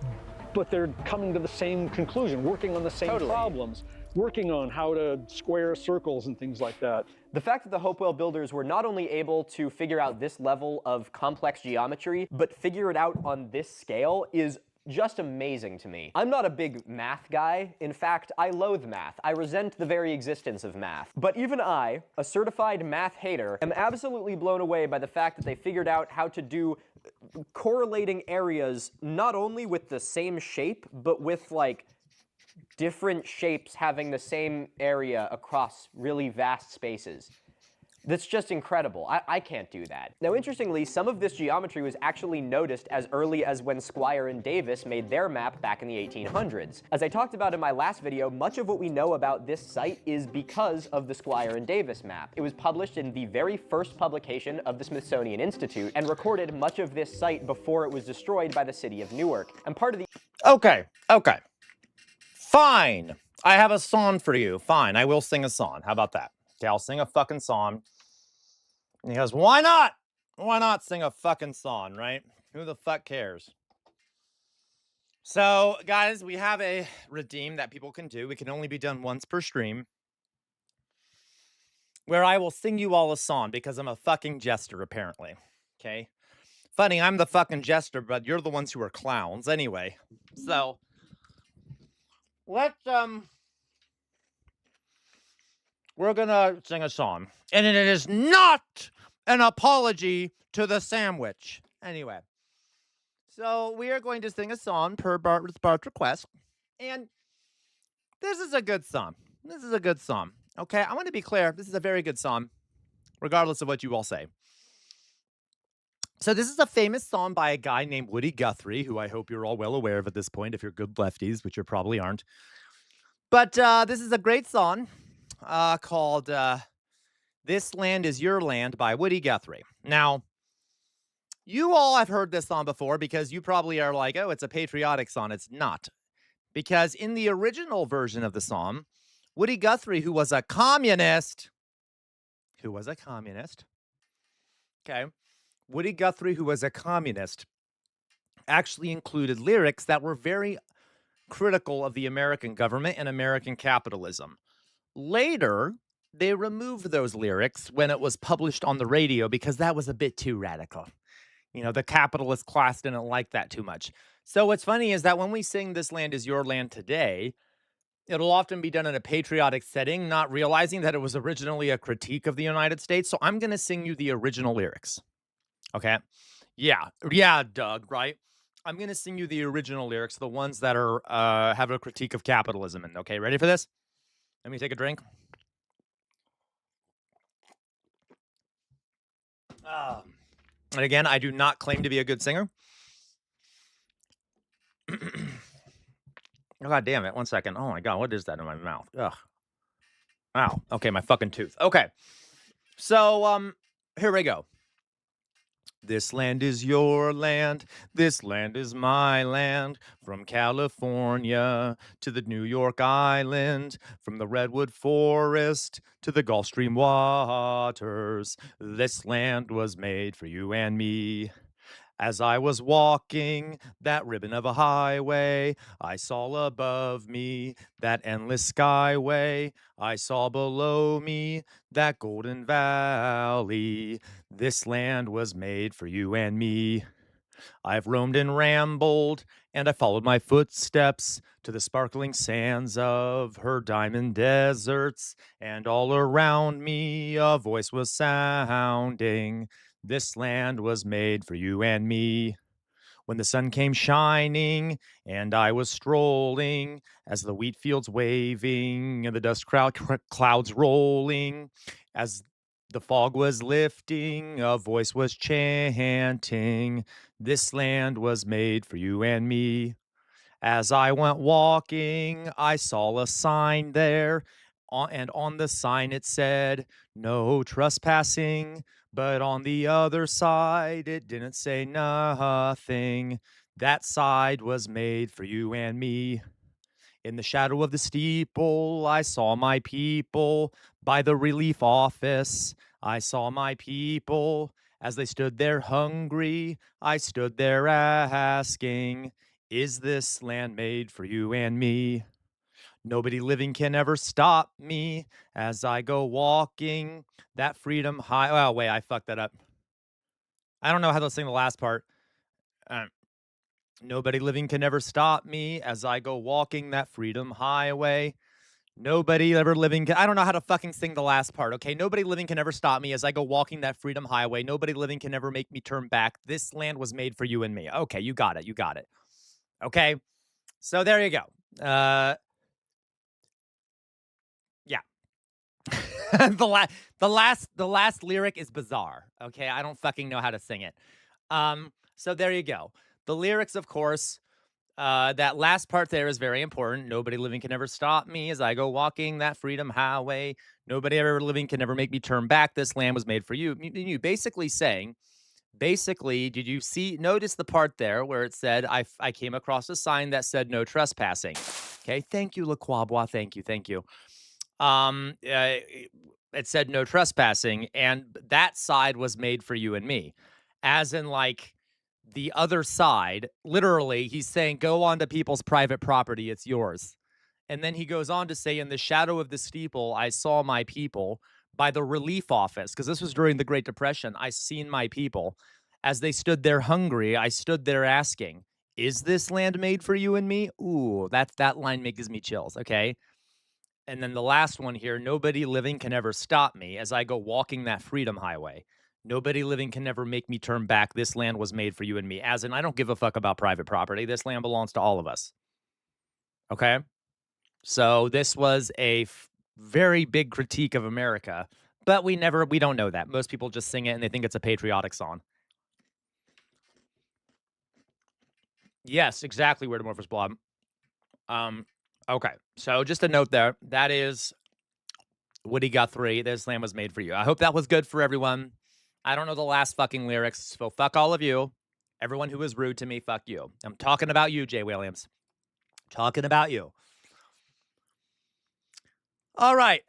[SPEAKER 7] but they're coming to the same conclusion, working on the same problems, working on how to square circles and things like that.
[SPEAKER 6] The fact that the Hopewell builders were not only able to figure out this level of complex geometry, but figure it out on this scale is just amazing to me. I'm not a big math guy. In fact, I loathe math. I resent the very existence of math. But even I, a certified math hater, am absolutely blown away by the fact that they figured out how to do correlating areas not only with the same shape, but with different shapes having the same area across really vast spaces. That's just incredible. I can't do that. Now, interestingly, some of this geometry was actually noticed as early as when Squire and Davis made their map back in the 1800s. As I talked about in my last video, much of what we know about this site is because of the Squire and Davis map. It was published in the very first publication of the Smithsonian Institute and recorded much of this site before it was destroyed by the city of Newark. And part of the...
[SPEAKER 4] Okay. Fine. I have a song for you. Fine, I will sing a song. How about that? Okay, I'll sing a fucking song. And he goes, why not? Why not sing a fucking song, right? Who the fuck cares? So, guys, we have a redeem that people can do. It can only be done once per stream. Where I will sing you all a song because I'm a fucking jester, apparently. Okay? Funny, I'm the fucking jester, but you're the ones who are clowns. Anyway, so... we're gonna sing a song. And it is not an apology to the sandwich. Anyway. So we are going to sing a song per Bart's request. And this is a good song. This is a good song. Okay, I want to be clear. This is a very good song, regardless of what you all say. So this is a famous song by a guy named Woody Guthrie, who I hope you're all well aware of at this point, if you're good lefties, which you probably aren't. But this is a great song called This Land Is Your Land by Woody Guthrie. Now, you all have heard this song before because you probably are like, oh, it's a patriotic song. It's not. Because in the original version of the song, Woody Guthrie, who was a communist, okay, Woody Guthrie, who was a communist, actually included lyrics that were very critical of the American government and American capitalism. Later, they removed those lyrics when it was published on the radio because that was a bit too radical. You know, the capitalist class didn't like that too much. So what's funny is that when we sing This Land Is Your Land today, it'll often be done in a patriotic setting, not realizing that it was originally a critique of the United States. So I'm going to sing you the original lyrics. Okay? Yeah, Doug, right? I'm going to sing you the original lyrics, the ones that are have a critique of capitalism. And okay, ready for this? Let me take a drink. And again, I do not claim to be a good singer. Oh, God damn it. 1 second. Oh, my God. What is that in my mouth? Ugh. Ow. Okay, my fucking tooth. Okay. So, here we go. This land is your land. This land is my land. From California to the New York Island. From the Redwood Forest to the Gulf Stream waters. This land was made for you and me. As I was walking that ribbon of a highway, I saw above me that endless skyway. I saw below me that golden valley. This land was made for you and me. I've roamed and rambled, and I followed my footsteps to the sparkling sands of her diamond deserts, and all around me a voice was sounding. This land was made for you and me. When the sun came shining and I was strolling, as the wheat fields waving and the dust clouds rolling, as the fog was lifting, a voice was chanting, this land was made for you and me. As I went walking, I saw a sign there, and on the sign it said, no trespassing. But on the other side, it didn't say nothing. That side was made for you and me. In the shadow of the steeple, I saw my people. By the relief office, I saw my people. As they stood there hungry, I stood there asking, is this land made for you and me? Nobody living can ever stop me as I go walking that freedom high. Oh, wait, I fucked that up. I don't know how to sing the last part. Nobody living can ever stop me as I go walking that freedom highway. Nobody ever living can, I don't know how to fucking sing the last part, okay? Nobody living can ever stop me as I go walking that freedom highway. Nobody living can ever make me turn back. This land was made for you and me. Okay, you got it. Okay? So there you go. Yeah. the last lyric is bizarre. Okay, I don't fucking know how to sing it. So there you go. The lyrics, of course, that last part there is very important. Nobody living can ever stop me as I go walking that freedom highway. Nobody ever living can ever make me turn back. This land was made for you. You basically saying, did you notice the part there where it said, I came across a sign that said no trespassing. Okay, thank you, LaQuabwa. Thank you. It said no trespassing, and that side was made for you and me. As in, like, the other side, literally, he's saying, go onto people's private property, it's yours. And then he goes on to say, in the shadow of the steeple, I saw my people. By the relief office, because this was during the Great Depression, I seen my people. As they stood there hungry, I stood there asking, is this land made for you and me? Ooh, that line gives me chills, okay? And then the last one here, nobody living can ever stop me as I go walking that freedom highway. Nobody living can ever make me turn back. This land was made for you and me. As in, I don't give a fuck about private property. This land belongs to all of us. Okay. So this was a very big critique of America, but we don't know that. Most people just sing it and they think it's a patriotic song. Yes, exactly, Weird Amorphous Blob. Okay. So just a note there. That is Woody Guthrie. This land was made for you. I hope that was good for everyone. I don't know the last fucking lyrics, so fuck all of you. Everyone who is rude to me, fuck you. I'm talking about you, Jay Williams. Talking about you. All right.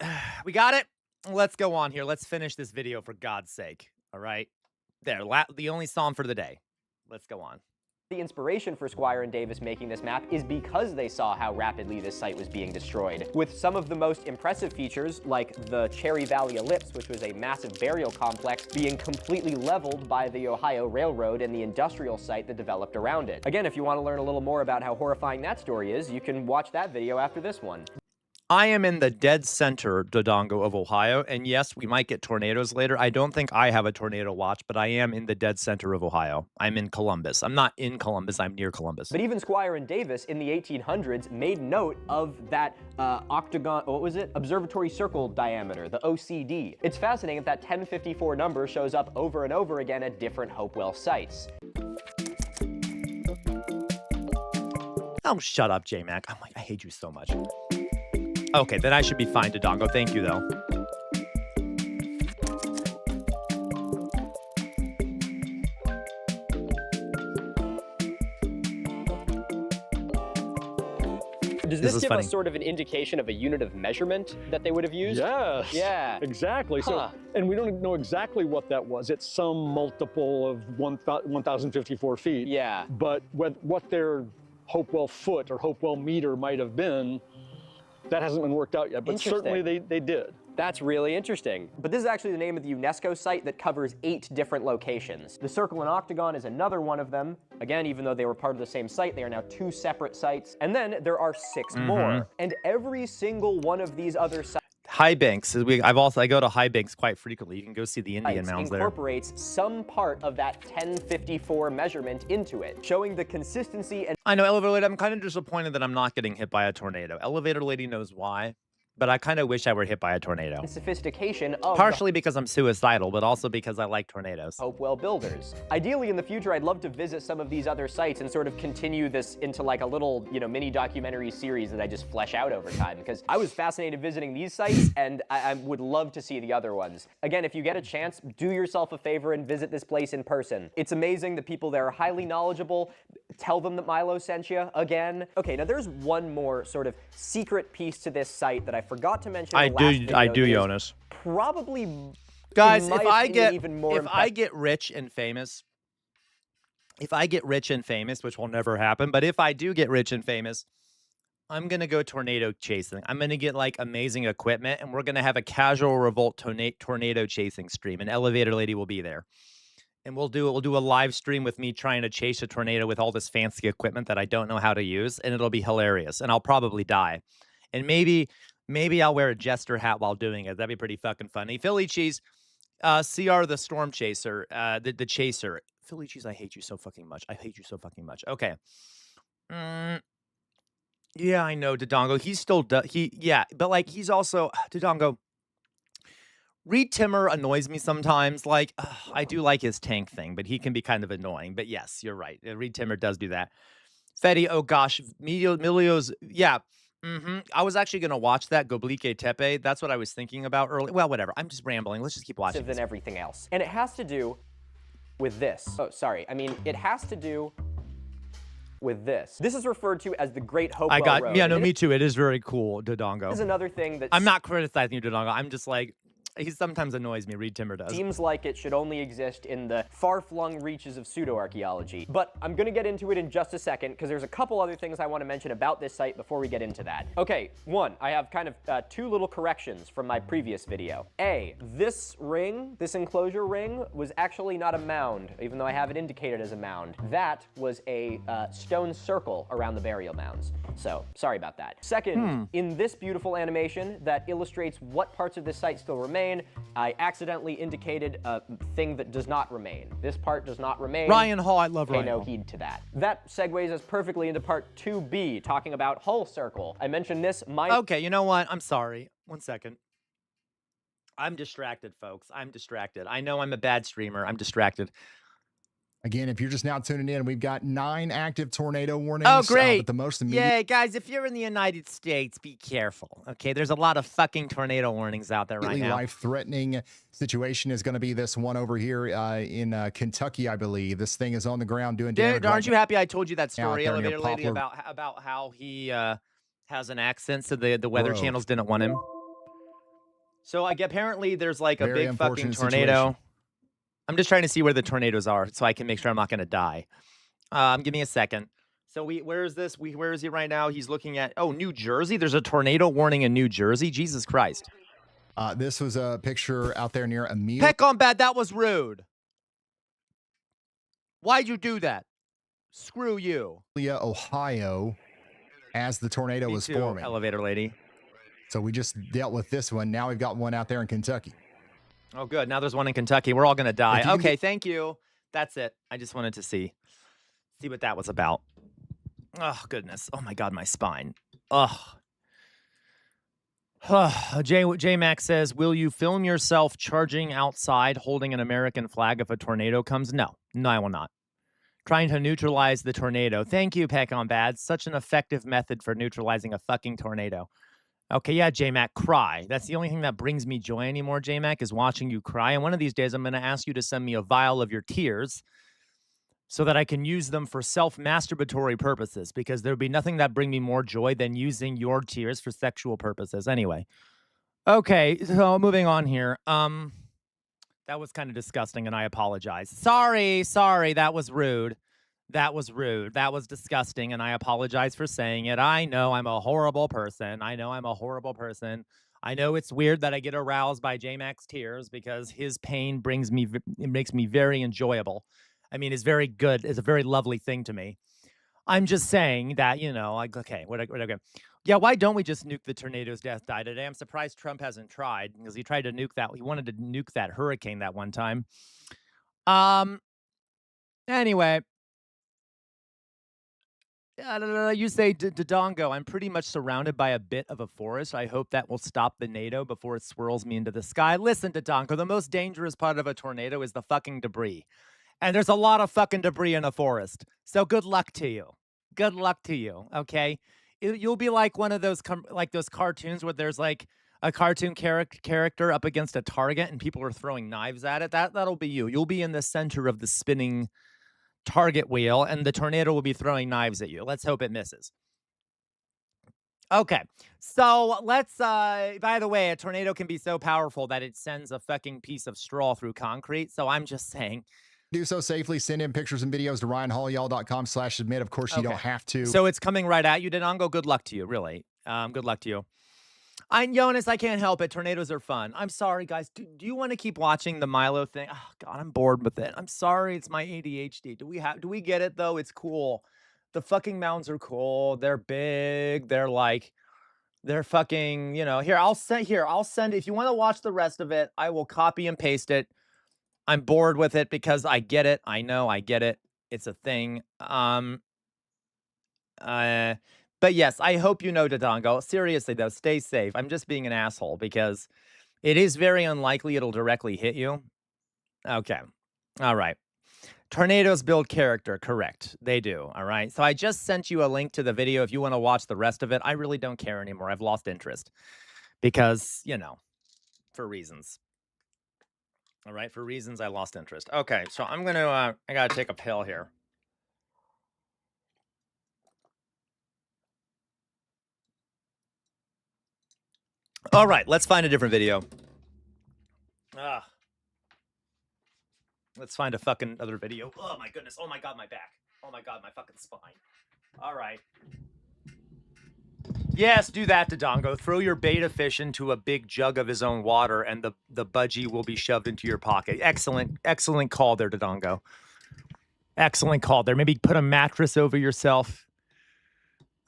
[SPEAKER 4] We got it. Let's go on here. Let's finish this video for God's sake. All right. There. The only song for the day. Let's go on.
[SPEAKER 6] The inspiration for Squire and Davis making this map is because they saw how rapidly this site was being destroyed, with some of the most impressive features, like the Cherry Valley Ellipse, which was a massive burial complex, being completely leveled by the Ohio Railroad and the industrial site that developed around it. Again, if you want to learn a little more about how horrifying that story is, you can watch that video after this one.
[SPEAKER 4] I am in the dead center, Dodongo, of Ohio, and yes, we might get tornadoes later. I don't think I have a tornado watch, but I am in the dead center of Ohio. I'm in Columbus. I'm not in Columbus, I'm near Columbus.
[SPEAKER 6] But even Squire and Davis in the 1800s made note of that octagon, what was it? Observatory circle diameter, the OCD. It's fascinating that 1054 number shows up over and over again at different Hopewell sites.
[SPEAKER 4] Oh, shut up, J-Mac. I'm like, I hate you so much. Okay, then I should be fine, Dodongo. Thank you, though.
[SPEAKER 6] Does this give us sort of an indication of a unit of measurement that they would have used?
[SPEAKER 7] Yes.
[SPEAKER 6] Yeah.
[SPEAKER 7] Exactly. So, and we don't know exactly what that was. It's some multiple of 1,054 feet.
[SPEAKER 6] Yeah.
[SPEAKER 7] But what their Hopewell foot or Hopewell meter might have been, that hasn't been worked out yet. But certainly they did.
[SPEAKER 6] That's really interesting. But this is actually the name of the UNESCO site that covers 8 different locations. The Circle and Octagon is another one of them. Again, even though they were part of the same site, they are now 2 separate sites. And then there are 6 more. And every single one of these other sites
[SPEAKER 4] High Banks. I go to High Banks quite frequently. You can go see the Indian mounds there.
[SPEAKER 6] Incorporates some part of that 1054 measurement into it, showing the consistency and...
[SPEAKER 4] I know, Elevator Lady, I'm kind of disappointed that I'm not getting hit by a tornado. Elevator Lady knows why, but I kind of wish I were hit by a tornado.
[SPEAKER 6] Sophistication of...
[SPEAKER 4] Partially because I'm suicidal, but also because I like tornadoes.
[SPEAKER 6] Hopewell builders. Ideally, in the future, I'd love to visit some of these other sites and sort of continue this into like a little, mini documentary series that I just flesh out over time, because I was fascinated visiting these sites, and I would love to see the other ones. Again, if you get a chance, do yourself a favor and visit this place in person. It's amazing. The people there are highly knowledgeable. Tell them that Milo sent you again. Okay, now there's one more sort of secret piece to this site that I forgot to mention.
[SPEAKER 4] I do, Jonas.
[SPEAKER 6] Probably,
[SPEAKER 4] guys, if I get rich and famous, which will never happen, but if I do get rich and famous, I'm gonna go tornado chasing. I'm gonna get like amazing equipment, and we're gonna have a casual revolt tornado chasing stream. And Elevator Lady will be there, and we'll do a live stream with me trying to chase a tornado with all this fancy equipment that I don't know how to use, and it'll be hilarious. And I'll probably die, and maybe I'll wear a jester hat while doing it. That'd be pretty fucking funny. Philly Cheese, CR the Storm Chaser, the Chaser. Philly Cheese, I hate you so fucking much. I hate you so fucking much. Okay. Yeah, I know, Dodongo. He's still, but like, he's also, Dodongo, Reed Timmer annoys me sometimes. Like, I do like his tank thing, but he can be kind of annoying. But yes, you're right. Reed Timmer does do that. Fetty, oh gosh, Milio's, yeah. I was actually going to watch that Goblike Tepe. That's what I was thinking about earlier. Well, whatever. I'm just rambling. Let's just keep watching.
[SPEAKER 6] Than everything else. And it has to do with this. Oh, sorry. I mean, it has to do with this. This is referred to as the Great Hopewell Road.
[SPEAKER 4] Yeah, no, me too. It is very cool, Dodongo.
[SPEAKER 6] This is another thing that...
[SPEAKER 4] I'm not criticizing you, Dodongo. I'm just like... He sometimes annoys me, Reed Timmer does.
[SPEAKER 6] Seems like it should only exist in the far-flung reaches of pseudo-archaeology. But I'm gonna get into it in just a second, because there's a couple other things I want to mention about this site before we get into that. Okay, one, I have kind of 2 little corrections from my previous video. This ring, this enclosure ring, was actually not a mound, even though I have it indicated as a mound. That was a stone circle around the burial mounds. So, sorry about that. Second, in this beautiful animation that illustrates what parts of this site still remain, remain. I accidentally indicated a thing that does not remain. This part does not remain.
[SPEAKER 4] Ryan Hall, I love
[SPEAKER 6] Pay
[SPEAKER 4] Ryan
[SPEAKER 6] no
[SPEAKER 4] Hall.
[SPEAKER 6] heed to that. That segues us perfectly into part 2B, talking about Hull Circle. I mentioned this.
[SPEAKER 4] Okay, you know what? I'm sorry. 1 second. I'm distracted, folks. I'm distracted. I know I'm a bad streamer. I'm distracted.
[SPEAKER 9] Again, if you're just now tuning in, we've got 9 active tornado warnings.
[SPEAKER 4] Oh, great.
[SPEAKER 9] But the most immediate.
[SPEAKER 4] Yay, guys, if you're in the United States, be careful. Okay, there's a lot of fucking tornado warnings out there right now.
[SPEAKER 9] Life-threatening situation is going to be this one over here in Kentucky, I believe. This thing is on the ground doing damage.
[SPEAKER 4] Dude, aren't you happy I told you that
[SPEAKER 9] Out
[SPEAKER 4] story,
[SPEAKER 9] there near
[SPEAKER 4] Elevator Lady,
[SPEAKER 9] Poplar.
[SPEAKER 4] about how he has an accent, so the weather
[SPEAKER 9] Bro.
[SPEAKER 4] channels didn't want him? So apparently there's like a
[SPEAKER 9] Very
[SPEAKER 4] big fucking
[SPEAKER 9] unfortunate
[SPEAKER 4] tornado.
[SPEAKER 9] situation.
[SPEAKER 4] I'm just trying to see where the tornadoes are so I can make sure I'm not going to die. Give me a second. So where is this? Where is he right now? He's looking at, New Jersey. There's a tornado warning in New Jersey. Jesus Christ.
[SPEAKER 9] This was a picture out there near Amelia.
[SPEAKER 4] Peck on bad. That was rude. Why'd you do that? Screw you.
[SPEAKER 9] Ohio, as the tornado was forming.
[SPEAKER 4] Elevator Lady.
[SPEAKER 9] So we just dealt with this one. Now we've got one out there in Kentucky.
[SPEAKER 4] Oh, good. Now there's one in Kentucky. We're all going to die.
[SPEAKER 9] If you can
[SPEAKER 4] Okay, thank you. That's it. I just wanted to see what that was about. Oh, goodness. Oh, my God, my spine. Ugh. J Max says, will you film yourself charging outside holding an American flag if a tornado comes? No, I will not. Trying to neutralize the tornado. Thank you, Peck on Bad. Such an effective method for neutralizing a fucking tornado. Okay, yeah, J-Mac, cry. That's the only thing that brings me joy anymore, J-Mac, is watching you cry. And one of these days, I'm going to ask you to send me a vial of your tears so that I can use them for self-masturbatory purposes, because there would be nothing that bring me more joy than using your tears for sexual purposes. Anyway. Okay, so moving on here. That was kind of disgusting, and I apologize. Sorry, that was rude. That was rude. That was disgusting, and I apologize for saying it. I know I'm a horrible person. I know it's weird that I get aroused by J-Mac's tears because his pain makes me very enjoyable. I mean, it's very good. It's a very lovely thing to me. I'm just saying that, okay, whatever. Yeah, why don't we just nuke the tornado's death die today? I'm surprised Trump hasn't tried, because he tried to nuke that. He wanted to nuke that hurricane that one time. Anyway. You say, Dodongo, I'm pretty much surrounded by a bit of a forest. I hope that will stop the NATO before it swirls me into the sky. Listen, Dodongo, the most dangerous part of a tornado is the fucking debris. And there's a lot of fucking debris in a forest. So good luck to you. Good luck to you, okay? You'll be like one of those, like those cartoons where there's like a cartoon character up against a target and people are throwing knives at it. That'll be you. You'll be in the center of the spinning target wheel, and the tornado will be throwing knives at you. Let's hope it misses. Okay, so let's, by the way, a tornado can be so powerful that it sends a fucking piece of straw through concrete. So I'm just saying.
[SPEAKER 9] Do so safely. Send in pictures and videos to ryanhallyyall.com/submit. Of course, you don't have to.
[SPEAKER 4] So it's coming right at you, Denongo. Good luck to you, really. Good luck to you. Jonas, I can't help it. Tornadoes are fun. I'm sorry, guys. Do you want to keep watching the Milo thing? Oh, God, I'm bored with it. I'm sorry. It's my ADHD. Do we get it, though? It's cool. The fucking mounds are cool. They're big. They're fucking, here, I'll send, if you want to watch the rest of it, I will copy and paste it. I'm bored with it because I get it. I know I get it. It's a thing. But yes, I hope you know, Dodongo. Seriously, though, stay safe. I'm just being an asshole because it is very unlikely it'll directly hit you. Okay. All right. Tornadoes build character. Correct. They do. All right. So I just sent you a link to the video if you want to watch the rest of it. I really don't care anymore. I've lost interest because, for reasons. All right. For reasons, I lost interest. Okay. So I'm going to, I got to take a pill here. All right, let's find a different video. Let's find a fucking other video. Oh my goodness. Oh my God, my back. Oh my God, my fucking spine. All right. Yes, do that, Dodongo. Throw your beta fish into a big jug of his own water and the budgie will be shoved into your pocket. Excellent call there, Dodongo. Excellent call there. Maybe put a mattress over yourself.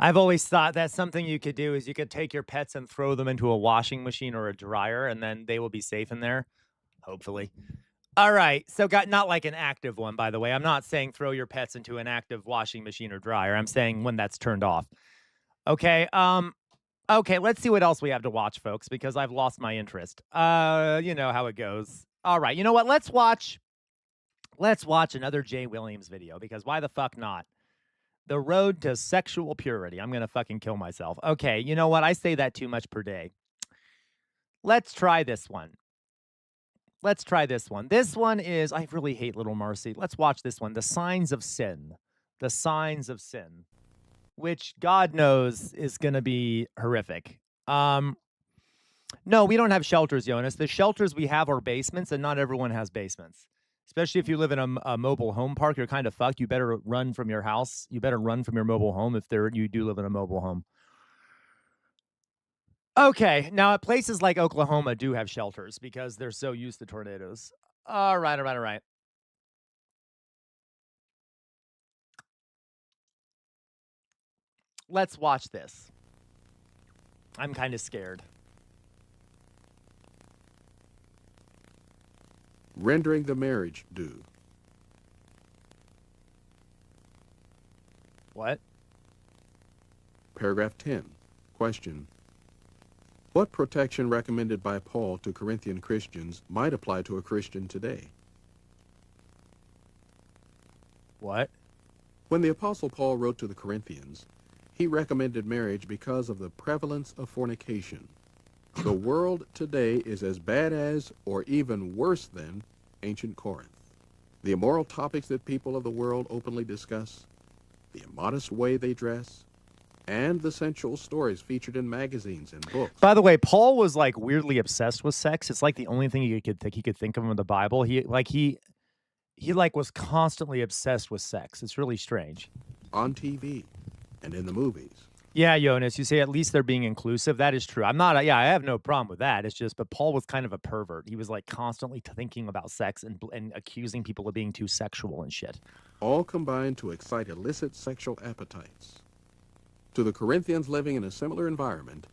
[SPEAKER 4] I've always thought that's something you could do is you could take your pets and throw them into a washing machine or a dryer, and then they will be safe in there, hopefully. All right, so got not like an active one, by the way. I'm not saying throw your pets into an active washing machine or dryer. I'm saying when that's turned off. Okay, okay, let's see what else we have to watch, folks, because I've lost my interest. You know how it goes. All right, you know what? Let's watch another Jay Williams video, because why the fuck not? The road to sexual purity. I'm going to fucking kill myself. Okay, you know what? I say that too much per day. Let's try this one. Let's try this one. This one is, I really hate Little Marcy. Let's watch this one. The Signs of Sin. The Signs of Sin, which God knows is going to be horrific. No, we don't have shelters, Jonas. The shelters we have are basements, and not everyone has basements. Especially if you live in a mobile home park, you're kind of fucked. You better run from your house. You better run from your mobile home if you do live in a mobile home. Okay, now at places like Oklahoma do have shelters because they're so used to tornadoes. All right. Let's watch this. I'm kind of scared.
[SPEAKER 2] Rendering the marriage due.
[SPEAKER 4] What?
[SPEAKER 2] Paragraph 10. Question. What protection recommended by Paul to Corinthian Christians might apply to a Christian today?
[SPEAKER 4] What?
[SPEAKER 2] When the Apostle Paul wrote to the Corinthians, he recommended marriage because of the prevalence of fornication. The world today is as bad as, or even worse than, ancient Corinth. The immoral topics that people of the world openly discuss, the immodest way they dress, and the sensual stories featured in magazines and books.
[SPEAKER 4] By the way, Paul was like weirdly obsessed with sex. It's like the only thing he could think of in the Bible. He was constantly obsessed with sex. It's really strange.
[SPEAKER 2] On TV and in the movies.
[SPEAKER 4] Yeah, Jonas, you say at least they're being inclusive. That is true. I have no problem with that. It's just, but Paul was kind of a pervert. He was like constantly thinking about sex and accusing people of being too sexual and shit.
[SPEAKER 2] All combined to excite illicit sexual appetites. To the Corinthians living in a similar environment,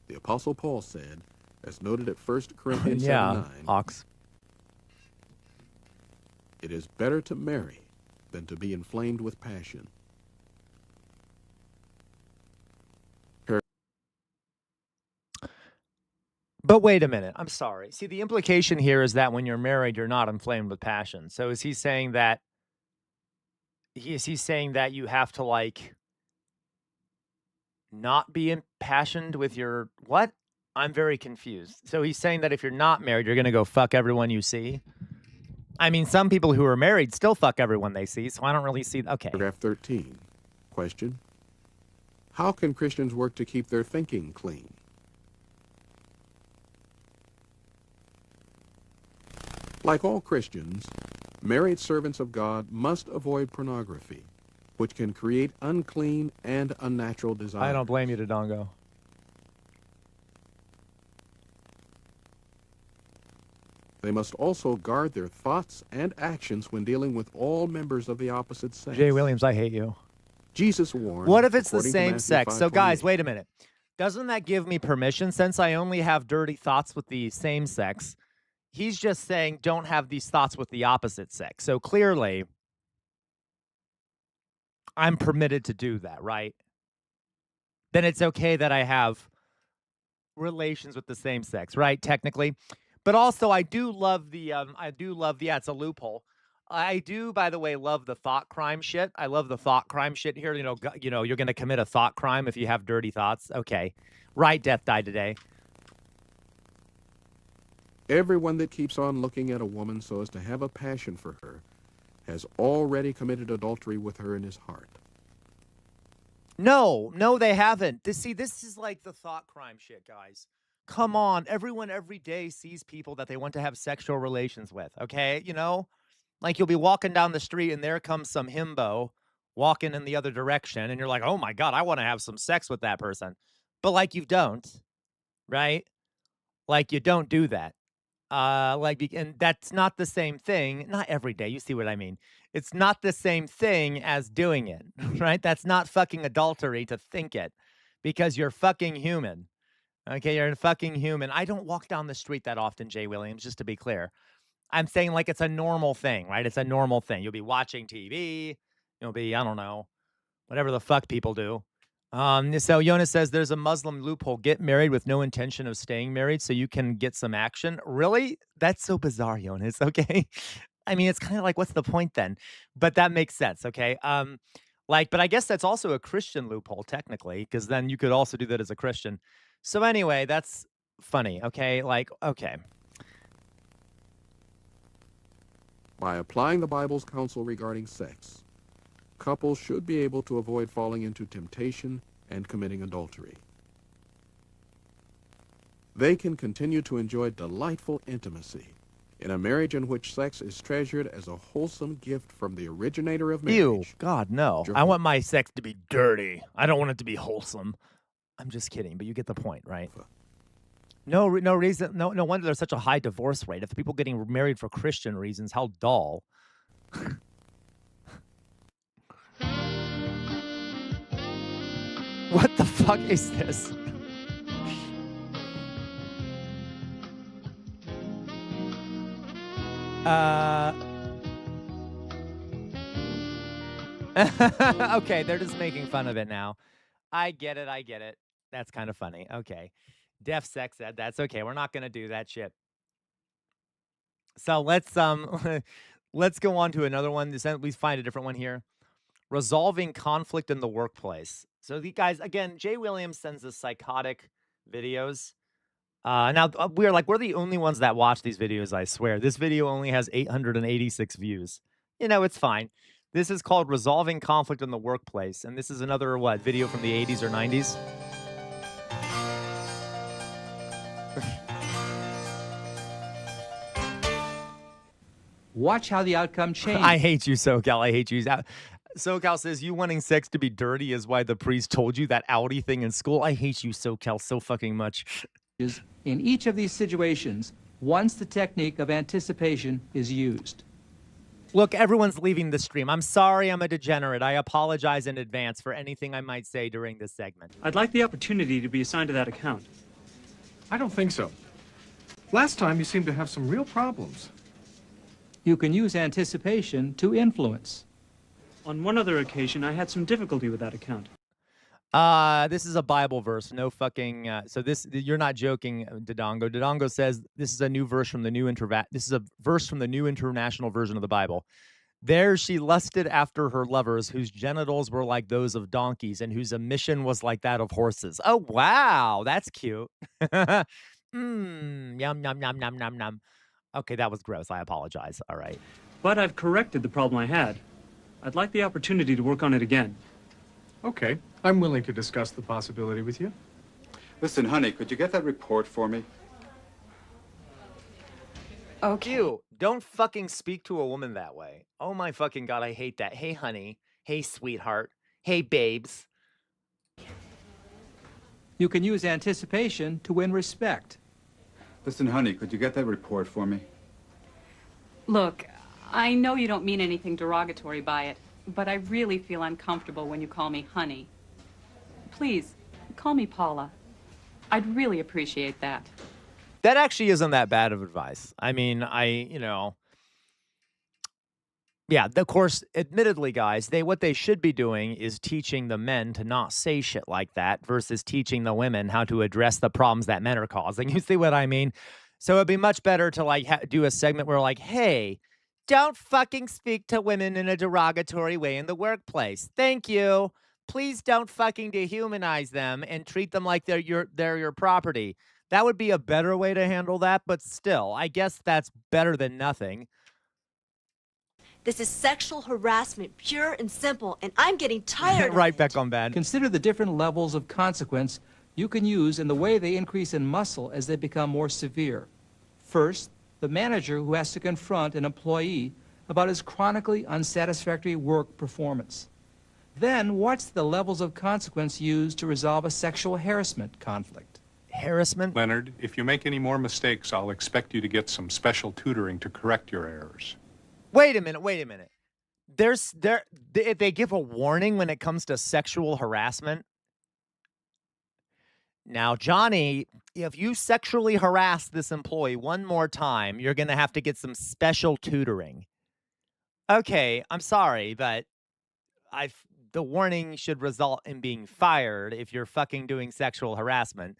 [SPEAKER 2] the Apostle Paul said, as noted at 1 Corinthians 7:9,
[SPEAKER 4] Ox.
[SPEAKER 2] It is better to marry than to be inflamed with passion.
[SPEAKER 4] But wait a minute. I'm sorry. See, the implication here is that when you're married, you're not inflamed with passion. So is he saying that you have to like not be impassioned with your what? I'm very confused. So he's saying that if you're not married, you're going to go fuck everyone you see? I mean, some people who are married still fuck everyone they see, so I don't really see. Okay.
[SPEAKER 2] Paragraph 13. Question. How can Christians work to keep their thinking clean? Like all Christians, married servants of God must avoid pornography, which can create unclean and unnatural desires.
[SPEAKER 4] I don't blame you, Dodongo.
[SPEAKER 2] They must also guard their thoughts and actions when dealing with all members of the opposite sex.
[SPEAKER 4] Jay Williams, I hate you.
[SPEAKER 2] Jesus warned.
[SPEAKER 4] What if it's the
[SPEAKER 2] according to
[SPEAKER 4] same
[SPEAKER 2] Matthew
[SPEAKER 4] sex? So,
[SPEAKER 2] 5:28.
[SPEAKER 4] guys, wait a minute. Doesn't that give me permission, since I only have dirty thoughts with the same sex? He's just saying don't have these thoughts with the opposite sex. So clearly, I'm permitted to do that, right? Then it's okay that I have relations with the same sex, right? Technically. But also, I do love the, it's a loophole. I do, by the way, love the thought crime shit. I love the thought crime shit here. You know, you're going to commit a thought crime if you have dirty thoughts. Okay. Right, Death died today.
[SPEAKER 2] Everyone that keeps on looking at a woman so as to have a passion for her has already committed adultery with her in his heart.
[SPEAKER 4] No, they haven't. This is like the thought crime shit, guys. Come on. Everyone every day sees people that they want to have sexual relations with, okay? You know? Like you'll be walking down the street and there comes some himbo walking in the other direction and you're like, oh my God, I want to have some sex with that person. But like you don't, right? Like you don't do that. And that's not the same thing. Not every day. You see what I mean? It's not the same thing as doing it, right? That's not fucking adultery to think it, because you're fucking human. Okay, you're a fucking human. I don't walk down the street that often, Jay Williams, just to be clear. I'm saying like it's a normal thing, right? It's a normal thing. You'll be watching TV. You'll be, I don't know, whatever the fuck people do. So Jonas says there's a Muslim loophole. Get married with no intention of staying married so you can get some action. Really? That's so bizarre, Jonas. Okay. I mean, it's kind of like, what's the point then? But that makes sense. Okay. But I guess that's also a Christian loophole technically, because then you could also do that as a Christian. So anyway, that's funny. Okay. Okay.
[SPEAKER 2] By applying the Bible's counsel regarding sex, couples should be able to avoid falling into temptation and committing adultery. They can continue to enjoy delightful intimacy in a marriage in which sex is treasured as a wholesome gift from the originator of marriage.
[SPEAKER 4] Ew, God, no. I want my sex to be dirty. I don't want it to be wholesome. I'm just kidding, but you get the point, right? No reason. No wonder there's such a high divorce rate. If people getting married for Christian reasons, how dull. What the fuck is this? Okay, they're just making fun of it now. I get it. That's kind of funny. Okay. Def sex ed. That's okay. We're not going to do that shit. So let's go on to another one. We find a different one here. Resolving conflict in the workplace. So the guys, again, Jay Williams sends us psychotic videos. Now we're the only ones that watch these videos, I swear. This video only has 886 views. It's fine. This is called Resolving Conflict in the Workplace. And this is another, video from the 80s or 90s?
[SPEAKER 12] Watch how the outcome changes.
[SPEAKER 4] I hate you, SoCal. I hate you. SoCal says, you wanting sex to be dirty is why the priest told you that Audi thing in school. I hate you, SoCal, so fucking much.
[SPEAKER 12] In each of these situations, once the technique of anticipation is used.
[SPEAKER 4] Look, everyone's leaving the stream. I'm sorry I'm a degenerate. I apologize in advance for anything I might say during this segment.
[SPEAKER 13] I'd like the opportunity to be assigned to that account.
[SPEAKER 14] I don't think so. Last time you seemed to have some real problems.
[SPEAKER 12] You can use anticipation to influence.
[SPEAKER 13] On one other occasion, I had some difficulty with that account.
[SPEAKER 4] This is a Bible verse. No fucking. You're not joking, Dodongo. Dodongo says this is a new verse from the New International Version of the Bible. There she lusted after her lovers, whose genitals were like those of donkeys, and whose emission was like that of horses. Oh wow, that's cute. Yum yum yum yum yum yum. Okay, that was gross. I apologize. All right.
[SPEAKER 13] But I've corrected the problem I had. I'd like the opportunity to work on it again.
[SPEAKER 14] Okay, I'm willing to discuss the possibility with you.
[SPEAKER 24] Listen, honey, could you get that report for me?
[SPEAKER 4] Okay. Ew, don't fucking speak to a woman that way. Oh my fucking God, I hate that. Hey, honey. Hey, sweetheart. Hey, babes.
[SPEAKER 12] You can use anticipation to win respect.
[SPEAKER 24] Listen, honey, could you get that report for me?
[SPEAKER 25] Look, I know you don't mean anything derogatory by it, but I really feel uncomfortable when you call me honey. Please, call me Paula. I'd really appreciate that.
[SPEAKER 4] That actually isn't that bad of advice. I mean, yeah, of course, admittedly, guys, what they should be doing is teaching the men to not say shit like that versus teaching the women how to address the problems that men are causing. You see what I mean? So it'd be much better to do a segment where hey, don't fucking speak to women in a derogatory way in the workplace. Thank you. Please don't fucking dehumanize them and treat them like they're your property. That would be a better way to handle that, but still, I guess that's better than nothing.
[SPEAKER 26] This is sexual harassment, pure and simple, and I'm getting tired
[SPEAKER 4] right
[SPEAKER 26] of
[SPEAKER 4] back on bad.
[SPEAKER 12] Consider the different levels of consequence you can use and the way they increase in muscle as they become more severe. First, the manager who has to confront an employee about his chronically unsatisfactory work performance. Then watch the levels of consequence used to resolve a sexual harassment conflict.
[SPEAKER 4] Harassment?
[SPEAKER 15] Leonard, if you make any more mistakes, I'll expect you to get some special tutoring to correct your errors.
[SPEAKER 4] Wait a minute. They give a warning when it comes to sexual harassment. Now, Johnny, if you sexually harass this employee one more time, you're going to have to get some special tutoring. Okay, I'm sorry, but the warning should result in being fired if you're fucking doing sexual harassment.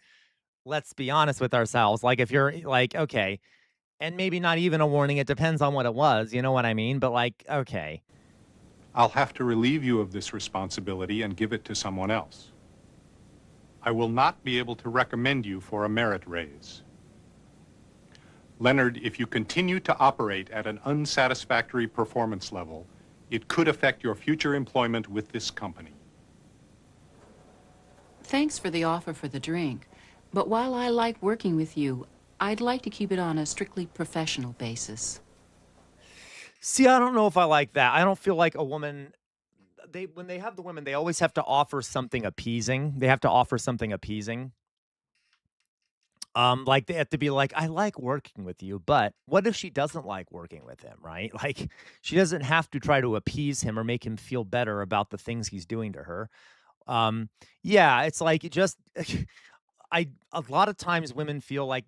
[SPEAKER 4] Let's be honest with ourselves. Like, if you're like, okay, and maybe not even a warning, it depends on what it was, you know what I mean? But like, okay.
[SPEAKER 15] I'll have to relieve you of this responsibility and give it to someone else. I will not be able to recommend you for a merit raise. Leonard, if you continue to operate at an unsatisfactory performance level, it could affect your future employment with this company.
[SPEAKER 17] Thanks for the offer for the drink, but while I like working with you, I'd like to keep it on a strictly professional basis.
[SPEAKER 4] See, I don't know if I like that. I don't feel like a woman, when they have the women, they always have to offer something appeasing. They have to offer something appeasing. Like they have to be like, I like working with you, but what if she doesn't like working with him, right? Like she doesn't have to try to appease him or make him feel better about the things he's doing to her. Yeah, it's like just a lot of times women feel like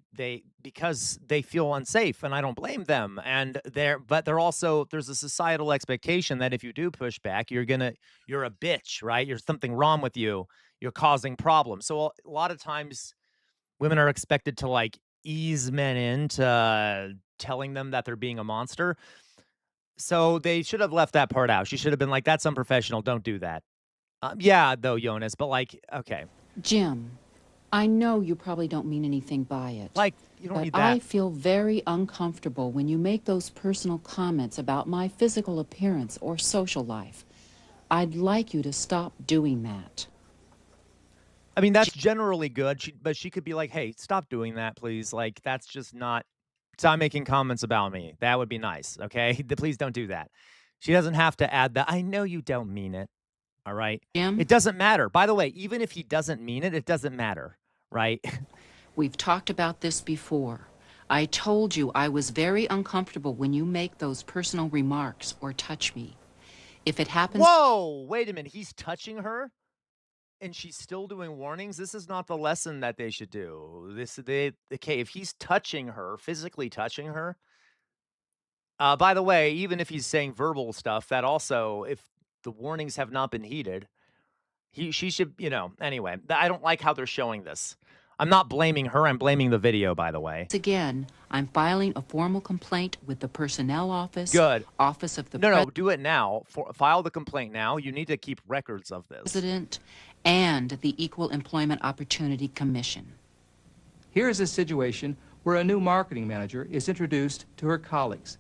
[SPEAKER 4] because they feel unsafe, and I don't blame them. And they're also, there's a societal expectation that if you do push back, you're a bitch, right? There's something wrong with you. You're causing problems. So a lot of times women are expected to like ease men into telling them that they're being a monster. So they should have left that part out. She should have been like, that's unprofessional. Don't do that. Yeah, though, Jonas, but like, okay.
[SPEAKER 17] Jim, I know you probably don't mean anything by it.
[SPEAKER 4] Like, you don't
[SPEAKER 17] but
[SPEAKER 4] need that.
[SPEAKER 17] I feel very uncomfortable when you make those personal comments about my physical appearance or social life. I'd like you to stop doing that.
[SPEAKER 4] I mean, that's generally good, but she could be like, hey, stop doing that, please. Like, that's just not, stop making comments about me. That would be nice, okay? Please don't do that. She doesn't have to add that. I know you don't mean it, all right?
[SPEAKER 17] Jim?
[SPEAKER 4] It doesn't matter. By the way, even if he doesn't mean it, it doesn't matter, right?
[SPEAKER 17] We've talked about this before. I told you I was very uncomfortable when you make those personal remarks or touch me. If it happens...
[SPEAKER 4] Whoa, wait a minute. He's touching her? And she's still doing warnings? This is not the lesson that they should do. Okay, if he's touching her, physically touching her, by the way, even if he's saying verbal stuff, that also, if the warnings have not been heeded, she should, anyway, I don't like how they're showing this. I'm not blaming her. I'm blaming the video, by the way.
[SPEAKER 17] Again, I'm filing a formal complaint with the personnel office.
[SPEAKER 4] Good.
[SPEAKER 17] Office of the
[SPEAKER 4] No, do it now. File the complaint now. You need to keep records of this.
[SPEAKER 17] President and the Equal Employment Opportunity Commission.
[SPEAKER 12] Here is a situation where a new marketing manager is introduced to her colleagues.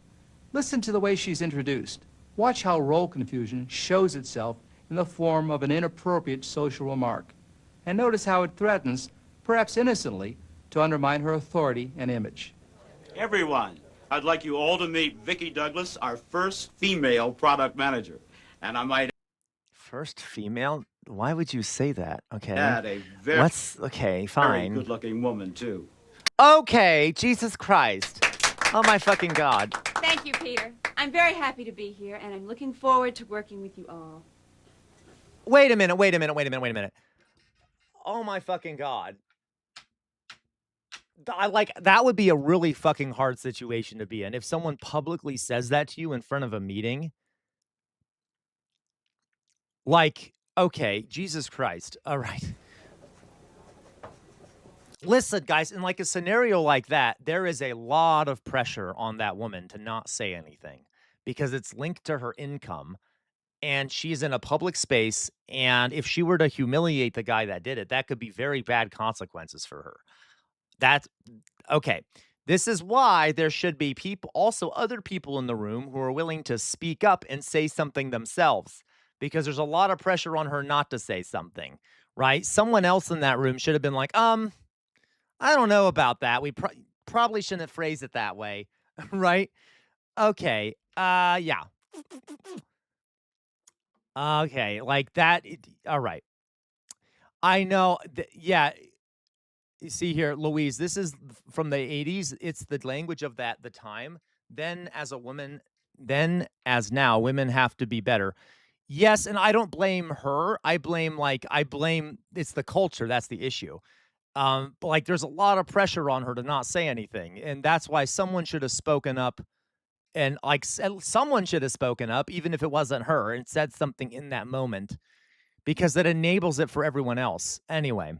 [SPEAKER 12] Listen to the way she's introduced. Watch how role confusion shows itself in the form of an inappropriate social remark. And notice how it threatens, perhaps innocently, to undermine her authority and image.
[SPEAKER 18] Everyone, I'd like you all to meet Vicki Douglas, our first female product manager. And I might
[SPEAKER 4] First female? Why would you say that? Okay.
[SPEAKER 18] add a very,
[SPEAKER 4] okay,
[SPEAKER 18] very
[SPEAKER 4] fine.
[SPEAKER 18] good-looking woman, too.
[SPEAKER 4] Okay, Jesus Christ. Oh my fucking God.
[SPEAKER 19] Thank you, Peter. I'm very happy to be here, and I'm looking forward to working with you all.
[SPEAKER 4] Wait a minute. Oh my fucking God. That would be a really fucking hard situation to be in. If someone publicly says that to you in front of a meeting, like, okay, Jesus Christ. All right. Listen, guys, in like a scenario like that, there is a lot of pressure on that woman to not say anything because it's linked to her income and she's in a public space. And if she were to humiliate the guy that did it, that could be very bad consequences for her. That's okay. This is why there should be other people in the room who are willing to speak up and say something themselves, because there's a lot of pressure on her not to say something, right? Someone else in that room should have been like, I don't know about that. We probably shouldn't phrase it that way, right? Okay. Yeah. Okay, like that. All right. I know. Yeah. You see here, Louise, this is from the 80s. It's the language of the time. Then as a woman, then as now, women have to be better. Yes, and I don't blame her. I blame it's the culture. That's the issue. But, like, there's a lot of pressure on her to not say anything, and that's why someone should have spoken up. And like someone should have spoken up, even if it wasn't her, and said something in that moment, because that enables it for everyone else. Anyway,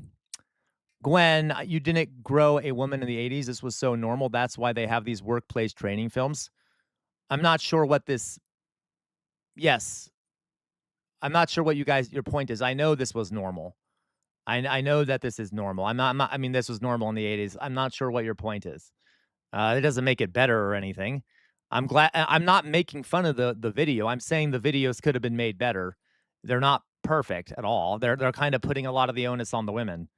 [SPEAKER 4] Gwen, you didn't grow a woman in the 80s. This was so normal. That's why they have these workplace training films. I'm not sure what this. Yes, I'm not sure what your point is. I know this was normal. I know that this is normal. I mean, this was normal in the 80s. I'm not sure what your point is. It doesn't make it better or anything. I'm not making fun of the video. I'm saying the videos could have been made better. They're not perfect at all. They're kind of putting a lot of the onus on the women.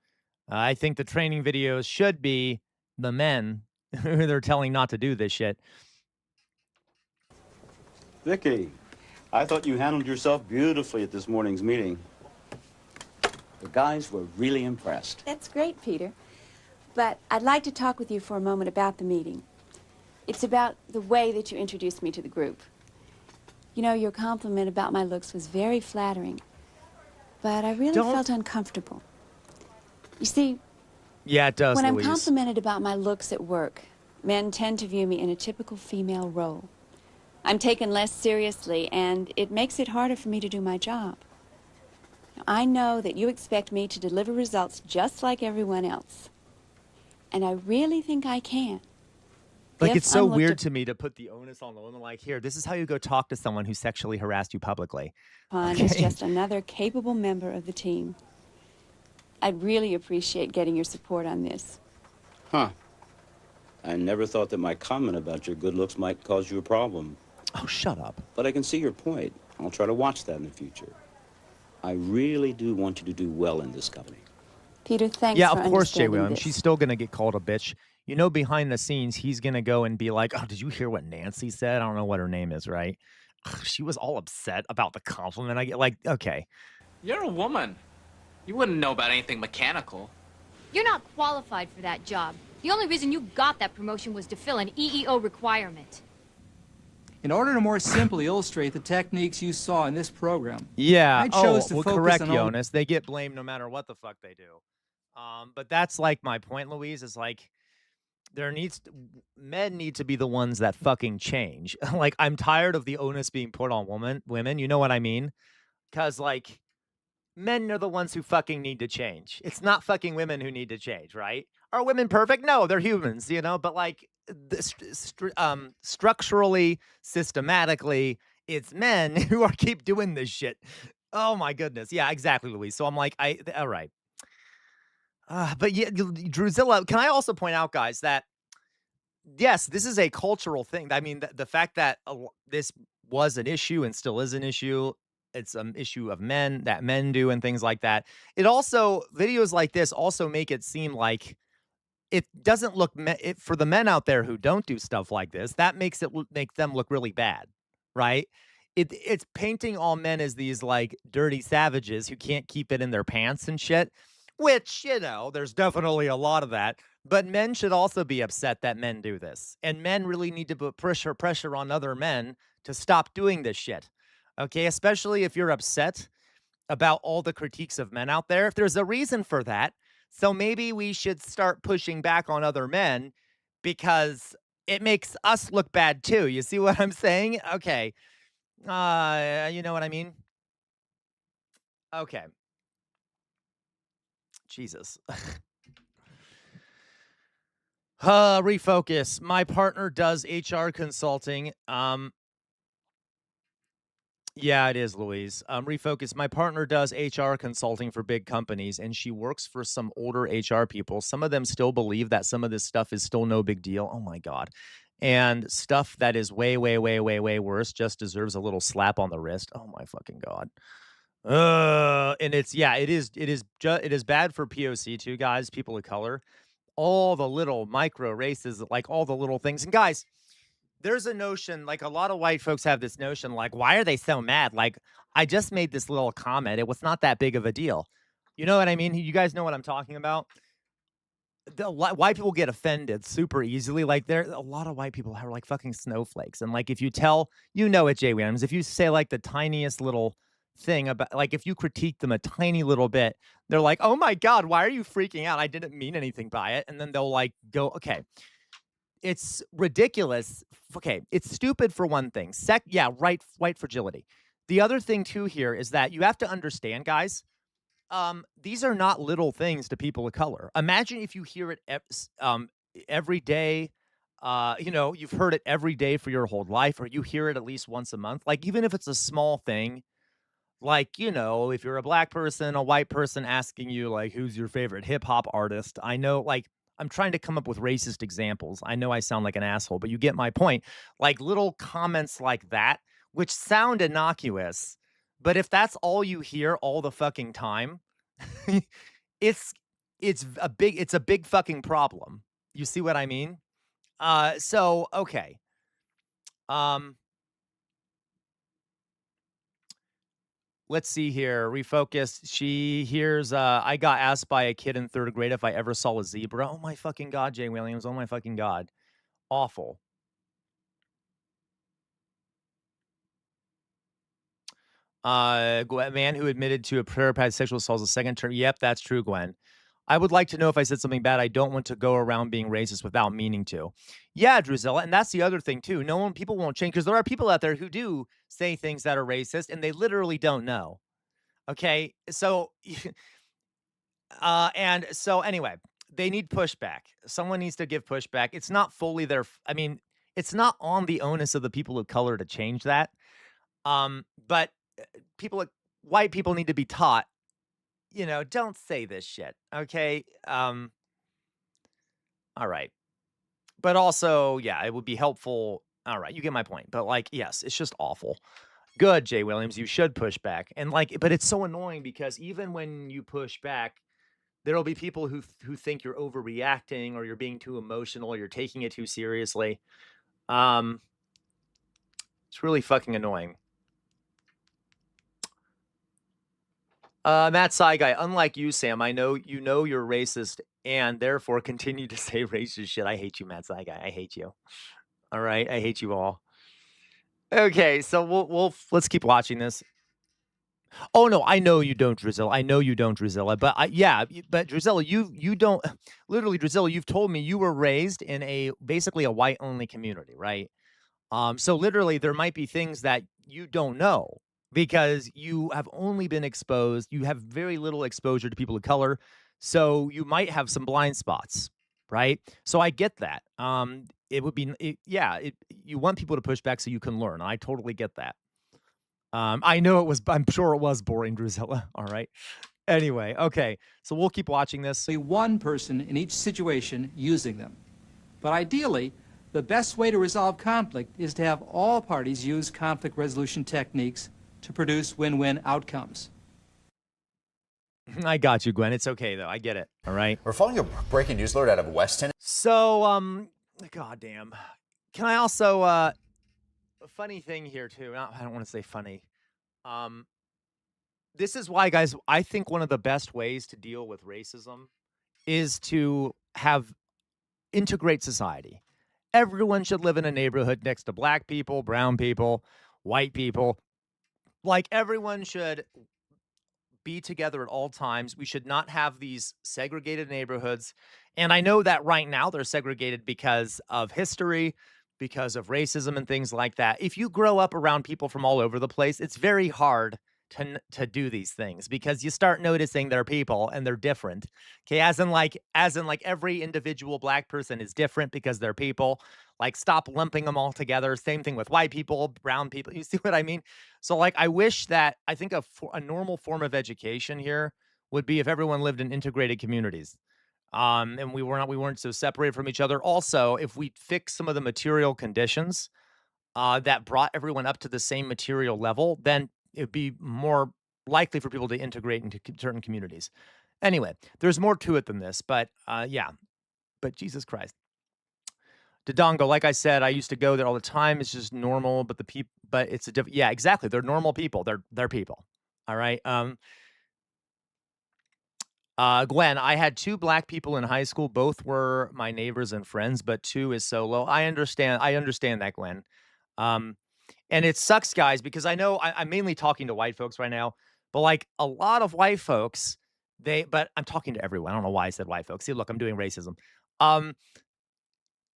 [SPEAKER 4] I think the training videos should be the men who they're telling not to do this shit.
[SPEAKER 18] Vicky, I thought you handled yourself beautifully at this morning's meeting. The guys were really impressed.
[SPEAKER 19] That's great, Peter. But I'd like to talk with you for a moment about the meeting. It's about the way that you introduced me to the group. You know, your compliment about my looks was very flattering, but I really felt uncomfortable. You see,
[SPEAKER 4] yeah, it does,
[SPEAKER 19] when
[SPEAKER 4] Louise.
[SPEAKER 19] I'm complimented about my looks at work, men tend to view me in a typical female role. I'm taken less seriously, and it makes it harder for me to do my job. I know that you expect me to deliver results just like everyone else. And I really think I can.
[SPEAKER 4] Like, it's so weird to me to put the onus on the woman. Like, here, this is how you go talk to someone who sexually harassed you publicly.
[SPEAKER 19] Upon as just another capable member of the team. I'd really appreciate getting your support on this.
[SPEAKER 18] Huh. I never thought that my comment about your good looks might cause you a problem.
[SPEAKER 4] Oh, shut up.
[SPEAKER 18] But I can see your point. I'll try to watch that in the future. I really do want you to do well in this company.
[SPEAKER 19] Peter, thanks
[SPEAKER 4] Yeah,
[SPEAKER 19] for
[SPEAKER 4] of course, Jay
[SPEAKER 19] understanding
[SPEAKER 4] Williams.
[SPEAKER 19] this.
[SPEAKER 4] She's still going to get called a bitch. You know, behind the scenes, he's going to go and be like, oh, did you hear what Nancy said? I don't know what her name is, right? She was all upset about the compliment. I get like, okay.
[SPEAKER 3] You're a woman. You wouldn't know about anything mechanical.
[SPEAKER 5] You're not qualified for that job. The only reason you got that promotion was to fill an EEO requirement.
[SPEAKER 12] In order to more simply illustrate the techniques you saw in this program,
[SPEAKER 4] Yeah.
[SPEAKER 12] I chose to focus
[SPEAKER 4] correct,
[SPEAKER 12] on
[SPEAKER 4] Jonas. They get blamed no matter what the fuck they do. But that's like my point, Louise, is like men need to be the ones that fucking change. Like, I'm tired of the onus being put on women. You know what I mean? Because, like, men are the ones who fucking need to change. It's not fucking women who need to change, right? Are women perfect? No, they're humans, you know? But, like, structurally, systematically, it's men who keep doing this shit. Oh, my goodness. Yeah, exactly, Louise. So I'm like, all right. But yeah, Drusilla, can I also point out, guys, that yes, this is a cultural thing. I mean, the fact that this was an issue and still is an issue, it's an issue of men that men do and things like that. It also, videos like this also make it seem like it doesn't look, for the men out there who don't do stuff like this, that makes them look really bad, right? It's painting all men as these like dirty savages who can't keep it in their pants and shit. Which, you know, there's definitely a lot of that. But men should also be upset that men do this. And men really need to put pressure on other men to stop doing this shit. Okay? Especially if you're upset about all the critiques of men out there. If there's a reason for that. So maybe we should start pushing back on other men because it makes us look bad too. You see what I'm saying? Okay. You know what I mean? Okay. Jesus. Refocus. My partner does HR consulting. Yeah, it is, Louise. Refocus. My partner does HR consulting for big companies, and she works for some older HR people. Some of them still believe that some of this stuff is still no big deal. Oh my God. And stuff that is way, way, way, way, way worse just deserves a little slap on the wrist. Oh my fucking God. And it is bad for POC too, guys, people of color. All the little micro races, like all the little things. And guys, there's a notion, like a lot of white folks have this notion, like, why are they so mad? Like, I just made this little comment. It was not that big of a deal. You know what I mean? You guys know what I'm talking about? white people get offended super easily. Like there, a lot of white people are like fucking snowflakes, and like if you tell, you know it, Jay Williams, if you say like the tiniest little thing about, like if you critique them a tiny little bit, they're like, oh my god, why are you freaking out? I didn't mean anything by it, and then they'll like go, okay, it's ridiculous. Okay, it's stupid for one thing. Yeah, right, white fragility. The other thing too here is that you have to understand, guys. These are not little things to people of color. Imagine if you hear it every day. You know, you've heard it every day for your whole life, or you hear it at least once a month. Like, even if it's a small thing, like, you know, if you're a black person, a white person asking you, like, who's your favorite hip hop artist? I know, like, I'm trying to come up with racist examples. I know I sound like an asshole, but you get my point. Like, little comments like that, which sound innocuous, but if that's all you hear all the fucking time, it's it's a big fucking problem. You see what I mean? So okay. Um let's see here. Refocus. She hears I got asked by a kid in 3rd grade if I ever saw a zebra. Oh my fucking god, Jay Williams. Oh my fucking god. Awful. Man who admitted to a prayer pad sexual assault a second term. Yep, that's true, Gwen. I would like to know if I said something bad. I don't want to go around being racist without meaning to. Yeah, Drusilla, and that's the other thing too. People won't change because there are people out there who do say things that are racist and they literally don't know. Okay, so and so anyway, they need pushback. Someone needs to give pushback. It's not fully their. I mean, it's not on the onus of the people of color to change that. But people, white people, need to be taught, you know, don't say this shit. Okay. All right. But also, yeah, it would be helpful. All right, you get my point. But like, yes, it's just awful. Good, Jay Williams. You should push back. And like, but it's so annoying because even when you push back, there'll be people who think you're overreacting or you're being too emotional, or you're taking it too seriously. It's really fucking annoying. Matt Sai guy, unlike you, Sam, I know you're racist and therefore continue to say racist shit. I hate you, Matt Sai guy. I hate you. All right, I hate you all. Okay, so let's keep watching this. Oh no, I know you don't, Drusilla. I know you don't, Drusilla. But but Drusilla, you don't. Literally, Drusilla, you've told me you were raised in basically a white only community, right? So literally, there might be things that you don't know because you have only been exposed. You have very little exposure to people of color, so you might have some blind spots, right? So I get that. It would be, you want people to push back so you can learn. I totally get that. I know it was. I'm sure it was boring, Drusilla. All right. Anyway, okay. So we'll keep watching this.
[SPEAKER 12] One person in each situation using them. But ideally, the best way to resolve conflict is to have all parties use conflict resolution techniques to produce win-win outcomes.
[SPEAKER 4] I got you, Gwen. It's okay, though. I get it. All right.
[SPEAKER 1] We're following a breaking news alert out of Weston.
[SPEAKER 4] So, goddamn. Can I also, a funny thing here, too. I don't want to say funny. This is why, guys, I think one of the best ways to deal with racism is to integrate society. Everyone should live in a neighborhood next to black people, brown people, white people. Like, everyone should be together at all times. We should not have these segregated neighborhoods. And I know that right now they're segregated because of history, because of racism and things like that. If you grow up around people from all over the place, it's very hard to do these things because you start noticing they're people and they're different. Okay, as in like every individual black person is different because they're people. Like, stop lumping them all together. Same thing with white people, brown people. You see what I mean? So like, I think a normal form of education here would be if everyone lived in integrated communities. And we weren't so separated from each other. Also, if we fix some of the material conditions that brought everyone up to the same material level, then it'd be more likely for people to integrate into certain communities. Anyway, there's more to it than this, but yeah. But Jesus Christ. Dodongo, like I said, I used to go there all the time. It's just normal, but it's a different. Yeah, exactly. They're normal people. They're people. All right. Gwen, I had 2 black people in high school. Both were my neighbors and friends, but 2 is so low. I understand that, Gwen. Um, and it sucks, guys, because I know I'm mainly talking to white folks right now, but, like, a lot of white folks, but I'm talking to everyone. I don't know why I said white folks. See, look, I'm doing racism. Um,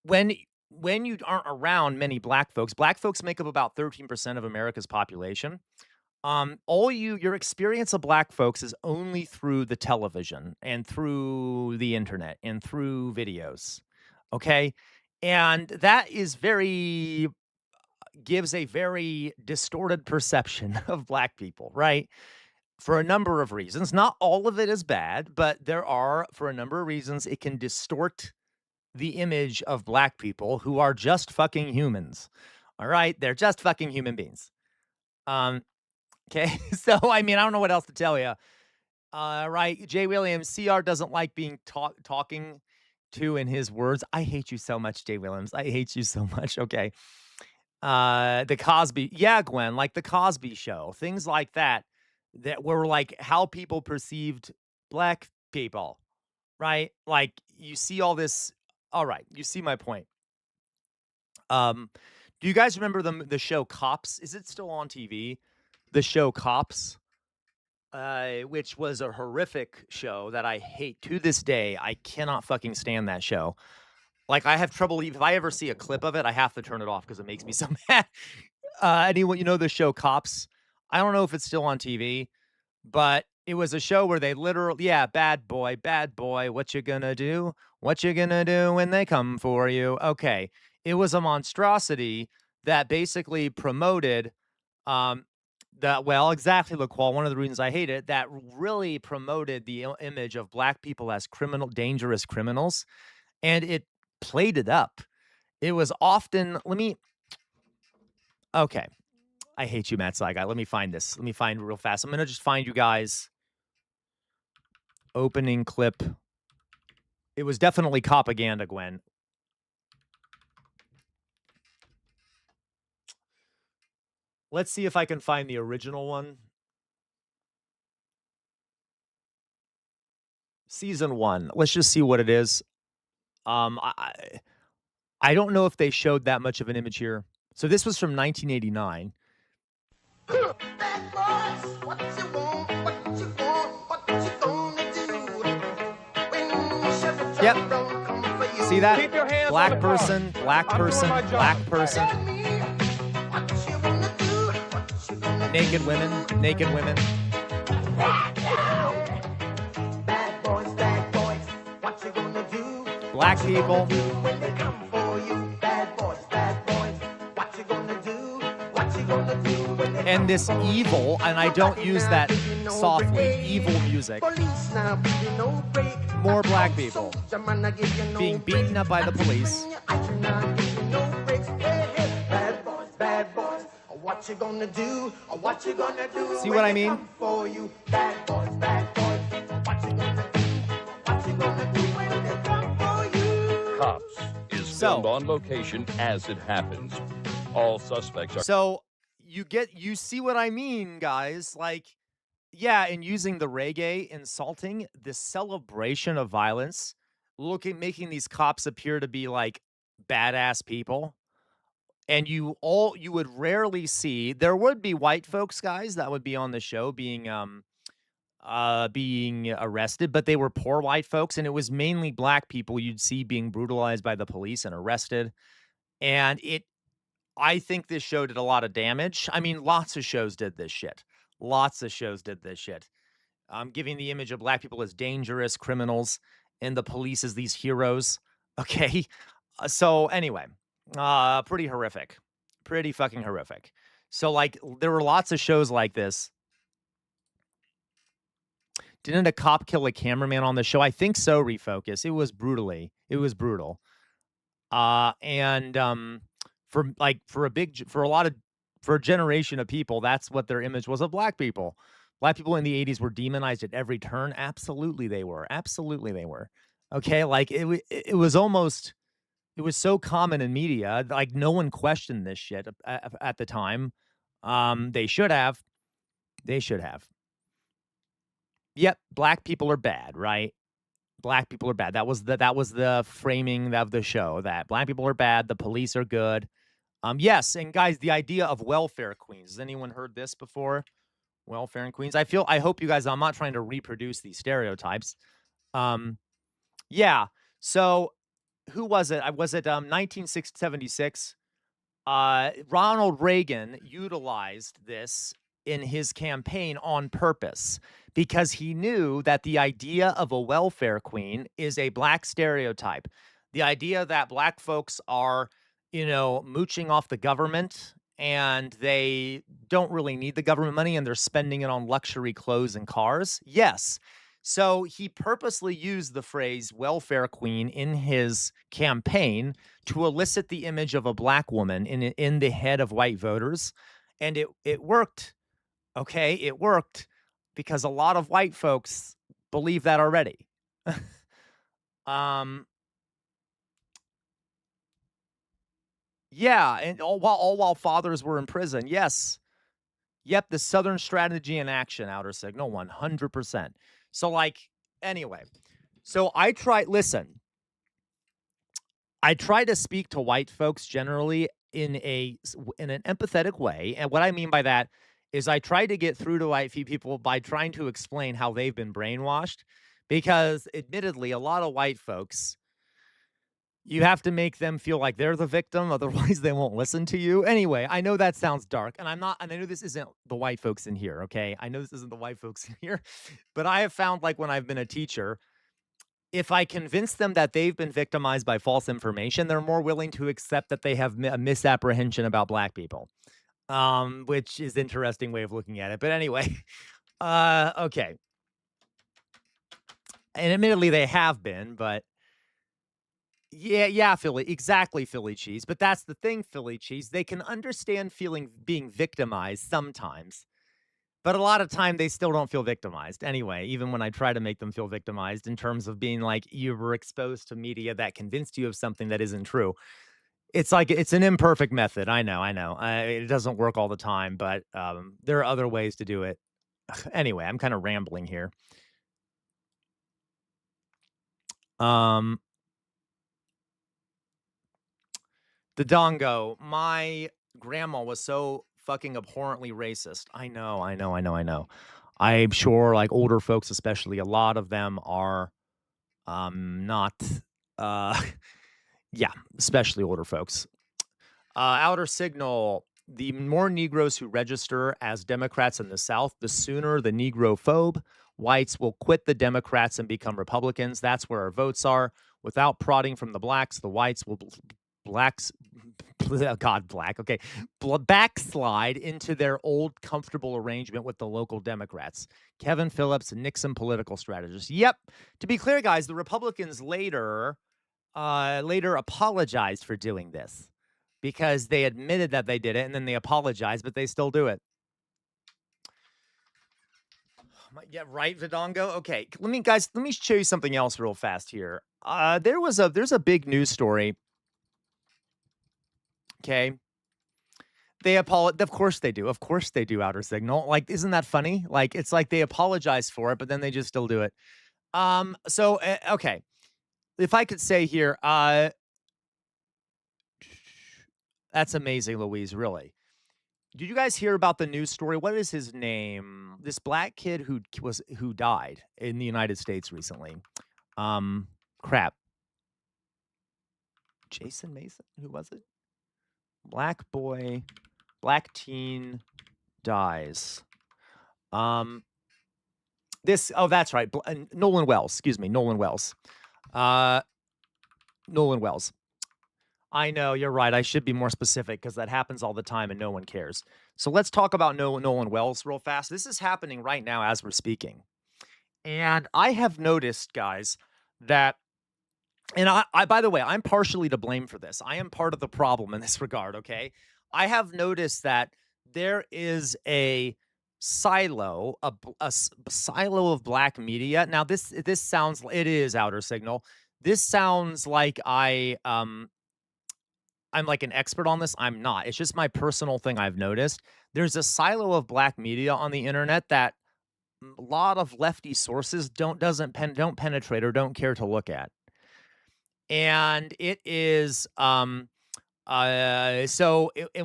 [SPEAKER 4] when when you aren't around many black folks make up about 13% of America's population. Your experience of black folks is only through the television and through the internet and through videos. Okay. And that is gives a very distorted perception of black people, right? For a number of reasons. Not all of it is bad, but for a number of reasons, it can distort the image of black people who are just fucking humans. All right. They're just fucking human beings. Okay. So, I mean, I don't know what else to tell you. Right. Jay Williams, CR doesn't like being talking to in his words. I hate you so much, Jay Williams. I hate you so much. Okay. The Cosby. Yeah, Gwen, like the Cosby Show, things like that were like how people perceived black people, right? Like you see all this. All right. You see my point. Do you guys remember the show Cops? Is it still on TV? The show Cops? Which was a horrific show that I hate to this day. I cannot fucking stand that show. Like, I have trouble if I ever see a clip of it, I have to turn it off because it makes me so mad. Anyone, you know the show Cops? I don't know if it's still on TV, but it was a show where they literally, bad boy, what you gonna do? What you gonna do when they come for you? Okay. It was a monstrosity that basically promoted exactly, LaQual. One of the reasons I hate it, that really promoted the image of black people as dangerous criminals, and it played it up. It was often, okay. I hate you, Matt Saigai. Let me find this. Let me find real fast. I'm going to just find you guys opening clip. It was definitely propaganda, Gwen. Let's see if I can find the original one. Season 1. Let's just see what it is. I don't know if they showed that much of an image here. So this was from 1989. Yep. See that? Black person, black person, black person. Naked women, naked women. Black people. And this evil, and I don't use that softly, evil music. More black people being beaten up by the police. See what I mean?
[SPEAKER 8] Cops is filmed on location as it happens. All suspects are...
[SPEAKER 4] So you see what I mean, guys? Like, yeah, and using the reggae, insulting, the celebration of violence, making these cops appear to be like badass people. And you would rarely see, there would be white folks, guys, that would be on the show being arrested, but they were poor white folks, and it was mainly black people you'd see being brutalized by the police and arrested. And I think this show did a lot of damage. I mean, lots of shows did this shit. Lots of shows did this shit. Giving the image of black people as dangerous criminals and the police as these heroes. Okay. So anyway, pretty horrific. Pretty fucking horrific. So, like, there were lots of shows like this. Didn't a cop kill a cameraman on the show? I think so, Refocus. It was brutal. For a generation of people, that's what their image was of black people. Black people in the 80s were demonized at every turn. Absolutely they were. Okay, like it was so common in media, like no one questioned this shit at the time. They should have. Yep, black people are bad, right? Black people are bad. That was the framing of the show, that black people are bad, the police are good. Yes, and guys, the idea of welfare queens. Has anyone heard this before? Welfare and queens. I hope you guys, I'm not trying to reproduce these stereotypes. Yeah. So who was it? Was it 1976? Ronald Reagan utilized this in his campaign on purpose because he knew that the idea of a welfare queen is a black stereotype. The idea that black folks are, mooching off the government and they don't really need the government money and they're spending it on luxury clothes and cars. Yes. So he purposely used the phrase welfare queen in his campaign to elicit the image of a black woman in the head of white voters. And it worked. Okay, it worked because a lot of white folks believe that already. Yeah, and all while fathers were in prison. Yes. Yep, the Southern strategy in action, outer signal, 100%. So anyway. So I try to speak to white folks generally in an empathetic way. And what I mean by that is I try to get through to white people by trying to explain how they've been brainwashed. Because admittedly, a lot of white folks, you have to make them feel like they're the victim, otherwise they won't listen to you. Anyway, I know that sounds dark, and I know this isn't the white folks in here, okay? I know this isn't the white folks in here, but I have found, when I've been a teacher, if I convince them that they've been victimized by false information, they're more willing to accept that they have a misapprehension about black people, which is an interesting way of looking at it. But anyway, okay. And admittedly, they have been, but yeah, Philly cheese. But that's the thing, Philly cheese. They can understand being victimized sometimes, but a lot of time they still don't feel victimized. Anyway, even when I try to make them feel victimized in terms of being you were exposed to media that convinced you of something that isn't true. It's it's an imperfect method. I know. It doesn't work all the time, but there are other ways to do it. Anyway, I'm kind of rambling here. The Dongo, my grandma was so fucking abhorrently racist. I know. I'm sure older folks, especially, a lot of them are not yeah, especially older folks. Outer signal, the more Negroes who register as Democrats in the South, the sooner the Negrophobe whites will quit the Democrats and become Republicans. That's where our votes are. Without prodding from the blacks, the whites will backslide into their old comfortable arrangement with the local Democrats. Kevin Phillips, Nixon political strategist. Yep. To be clear, guys, the Republicans later apologized for doing this because they admitted that they did it and then they apologized, but they still do it. Yeah, right, Vidongo. Okay, let me show you something else real fast here. There's a big news story. Okay. They apologize. Of course they do. Of course they do, outer signal. Isn't that funny? It's they apologize for it, but then they just still do it. So, okay. If I could say here, that's amazing, Louise, really. Did you guys hear about the news story? What is his name? This black kid who died in the United States recently. Crap. Jason Mason? Who was it? Black teen dies. That's right. Nolan Wells. Excuse me. Nolan Wells. Nolan Wells. I know, you're right. I should be more specific because that happens all the time and no one cares. So let's talk about Nolan Wells real fast. This is happening right now as we're speaking. And I have noticed, guys, that, and I by the way, I'm partially to blame for this. I am part of the problem in this regard, okay? I have noticed that there is a silo of black media. Now, this sounds, it is outer signal. This sounds like I'm an expert on this. I'm not. It's just my personal thing I've noticed. There's a silo of black media on the internet that a lot of lefty sources don't penetrate or don't care to look at. And it is and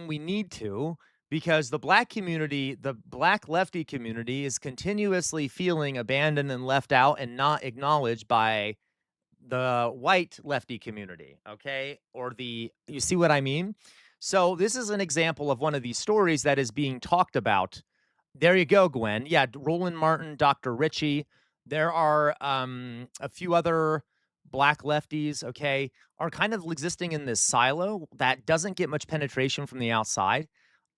[SPEAKER 4] we need to, because the black community, the black lefty community, is continuously feeling abandoned and left out and not acknowledged by the white lefty community, okay? Or you see what I mean? So this is an example of one of these stories that is being talked about. There you go, Gwen. Yeah, Roland Martin, Dr. Ritchie. There are a few other black lefties, okay, are kind of existing in this silo that doesn't get much penetration from the outside.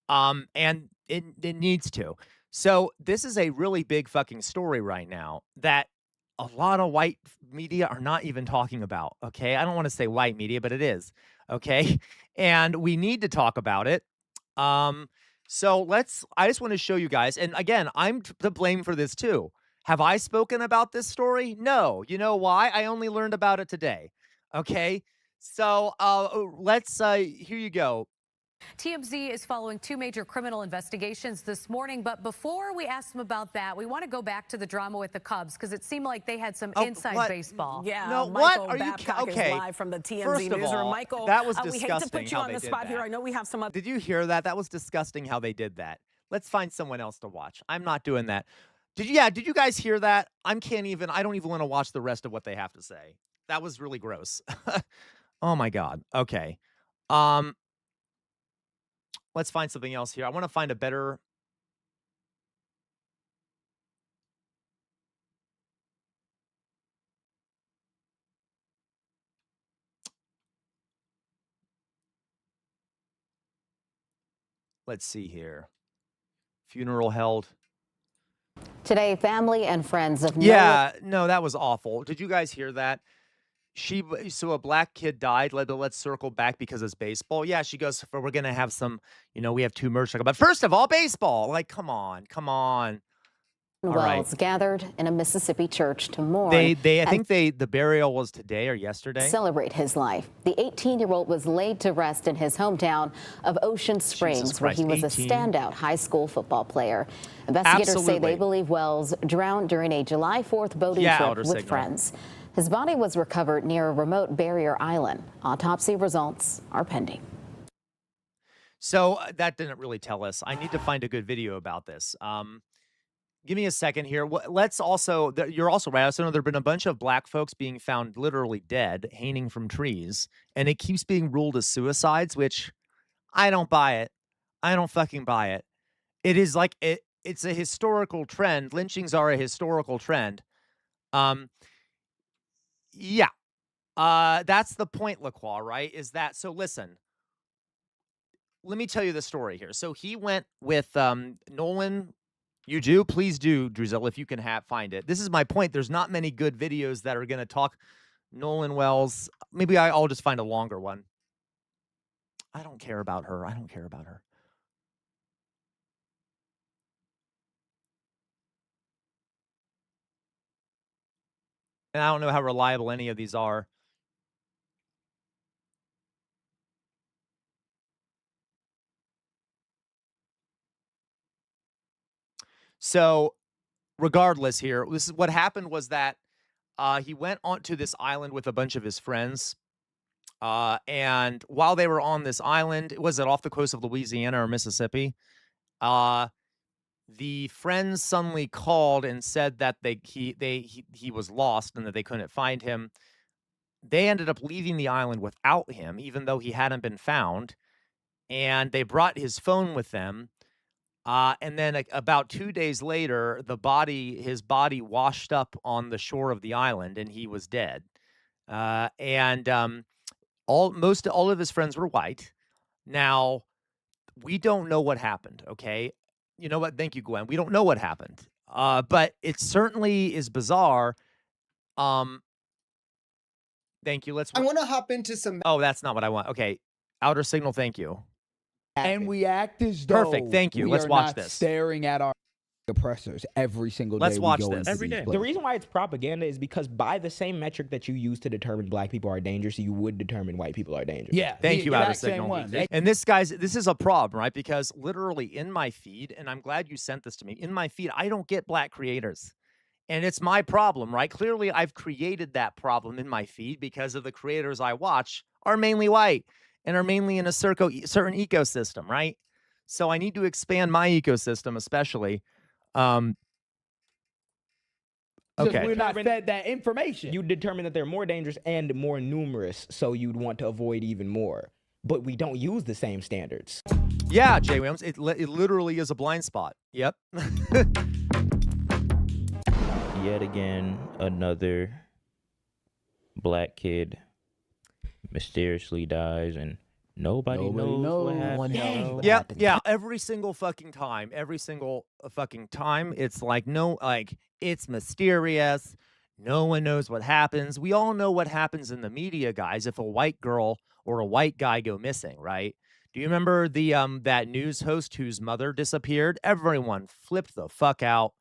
[SPEAKER 4] And it needs to. So this is a really big fucking story right now that a lot of white media are not even talking about, okay? I don't want to say white media, but it is, okay? And we need to talk about it. So I just want to show you guys, and again, I'm to blame for this too. Have I spoken about this story? No. You know why? I only learned about it today, okay? So here you go.
[SPEAKER 10] TMZ is following two major criminal investigations this morning. But before we ask them about that, we want to go back to the drama with the Cubs because it seemed like they had some inside baseball.
[SPEAKER 16] Yeah,
[SPEAKER 4] no,
[SPEAKER 16] Michael
[SPEAKER 4] what? Are
[SPEAKER 16] Babcock
[SPEAKER 4] you okay?
[SPEAKER 16] Is live from the TMZ
[SPEAKER 4] First of
[SPEAKER 16] newsroom.
[SPEAKER 4] all,
[SPEAKER 16] Michael,
[SPEAKER 4] that was
[SPEAKER 16] we hate to put you on the spot here. I know we have some.
[SPEAKER 4] Did you hear that? That was disgusting how they did that. Let's find someone else to watch. I'm not doing that. Did you guys hear that? I don't even want to watch the rest of what they have to say. That was really gross. Oh my God. Okay. Let's find something else here. I want to find a better. Let's see here. Funeral held.
[SPEAKER 20] Today, family and friends of
[SPEAKER 4] no, that was awful. Did you guys hear that? So a black kid died. Let's circle back because it's baseball. Yeah, she goes, we're gonna have some, we have two merch. But first of all, baseball. Like, come on.
[SPEAKER 20] Wells gathered in a Mississippi church to mourn.
[SPEAKER 4] I think the burial was today or yesterday.
[SPEAKER 20] Celebrate his life. The 18-year-old was laid to rest in his hometown of Ocean Springs, where he was a standout high school football player. Investigators say they believe Wells drowned during a July 4th boating trip with friends. His body was recovered near a remote barrier island. Autopsy results are pending.
[SPEAKER 4] So that didn't really tell us. I need to find a good video about this. Give me a second here. Let's also, you're also right. I also know there have been a bunch of black folks being found literally dead, hanging from trees, and it keeps being ruled as suicides, which I don't buy it. I don't fucking buy it. It is like, it's a historical trend. Lynchings are a historical trend. Yeah. That's the point, LaCroix, right? Is that, so listen, let me tell you the story here. So he went with Nolan. You do? Please do, Drizzle, if you can find it. This is my point. There's not many good videos that are going to talk Nolan Wells. Maybe I'll just find a longer one. I don't care about her. And I don't know how reliable any of these are. So regardless here, this is what happened was that he went onto this island with a bunch of his friends. And while they were on this island, was it off the coast of Louisiana or Mississippi? The friends suddenly called and said that he was lost and that they couldn't find him. They ended up leaving the island without him, even though he hadn't been found. And they brought his phone with them. And then about 2 days later, his body washed up on the shore of the island, and he was dead. All of his friends were white. Now, we don't know what happened. Okay, you know what? Thank you, Gwen. We don't know what happened. But it certainly is bizarre. Thank you.
[SPEAKER 21] I want to hop into some.
[SPEAKER 4] Oh, that's not what I want. Okay, outer signal. Thank you.
[SPEAKER 21] And we act as though
[SPEAKER 4] perfect. Thank you. Let's watch this.
[SPEAKER 21] Staring at our.
[SPEAKER 6] oppressors every single day.
[SPEAKER 4] Let's watch
[SPEAKER 6] we go
[SPEAKER 4] this.
[SPEAKER 6] into
[SPEAKER 4] Every
[SPEAKER 6] these
[SPEAKER 4] day.
[SPEAKER 6] places.
[SPEAKER 7] The reason why it's propaganda is because by the same metric that you use to determine black people are dangerous, you would determine white people are dangerous.
[SPEAKER 6] Yeah.
[SPEAKER 4] Thank you, Outer
[SPEAKER 6] exact same
[SPEAKER 4] Signal.
[SPEAKER 6] one.
[SPEAKER 4] And this is a problem, right? Because literally in my feed, and I'm glad you sent this to me, in my feed, I don't get black creators. And it's my problem, right? Clearly, I've created that problem in my feed because of the creators I watch are mainly white and are mainly in a certain ecosystem, right? So I need to expand my ecosystem, especially. Okay.
[SPEAKER 7] We're not fed that information. You determine that they're more dangerous and more numerous, so you'd want to avoid even more. But we don't use the same standards.
[SPEAKER 4] Yeah, Jay Williams, it literally is a blind spot. Yep.
[SPEAKER 11] Yet again, another black kid mysteriously dies, and nobody knows what happened.
[SPEAKER 4] Yeah. Every single fucking time, it's like it's mysterious. No one knows what happens. We all know what happens in the media, guys. If a white girl or a white guy go missing, right? Do you remember the that news host whose mother disappeared? Everyone flipped the fuck out.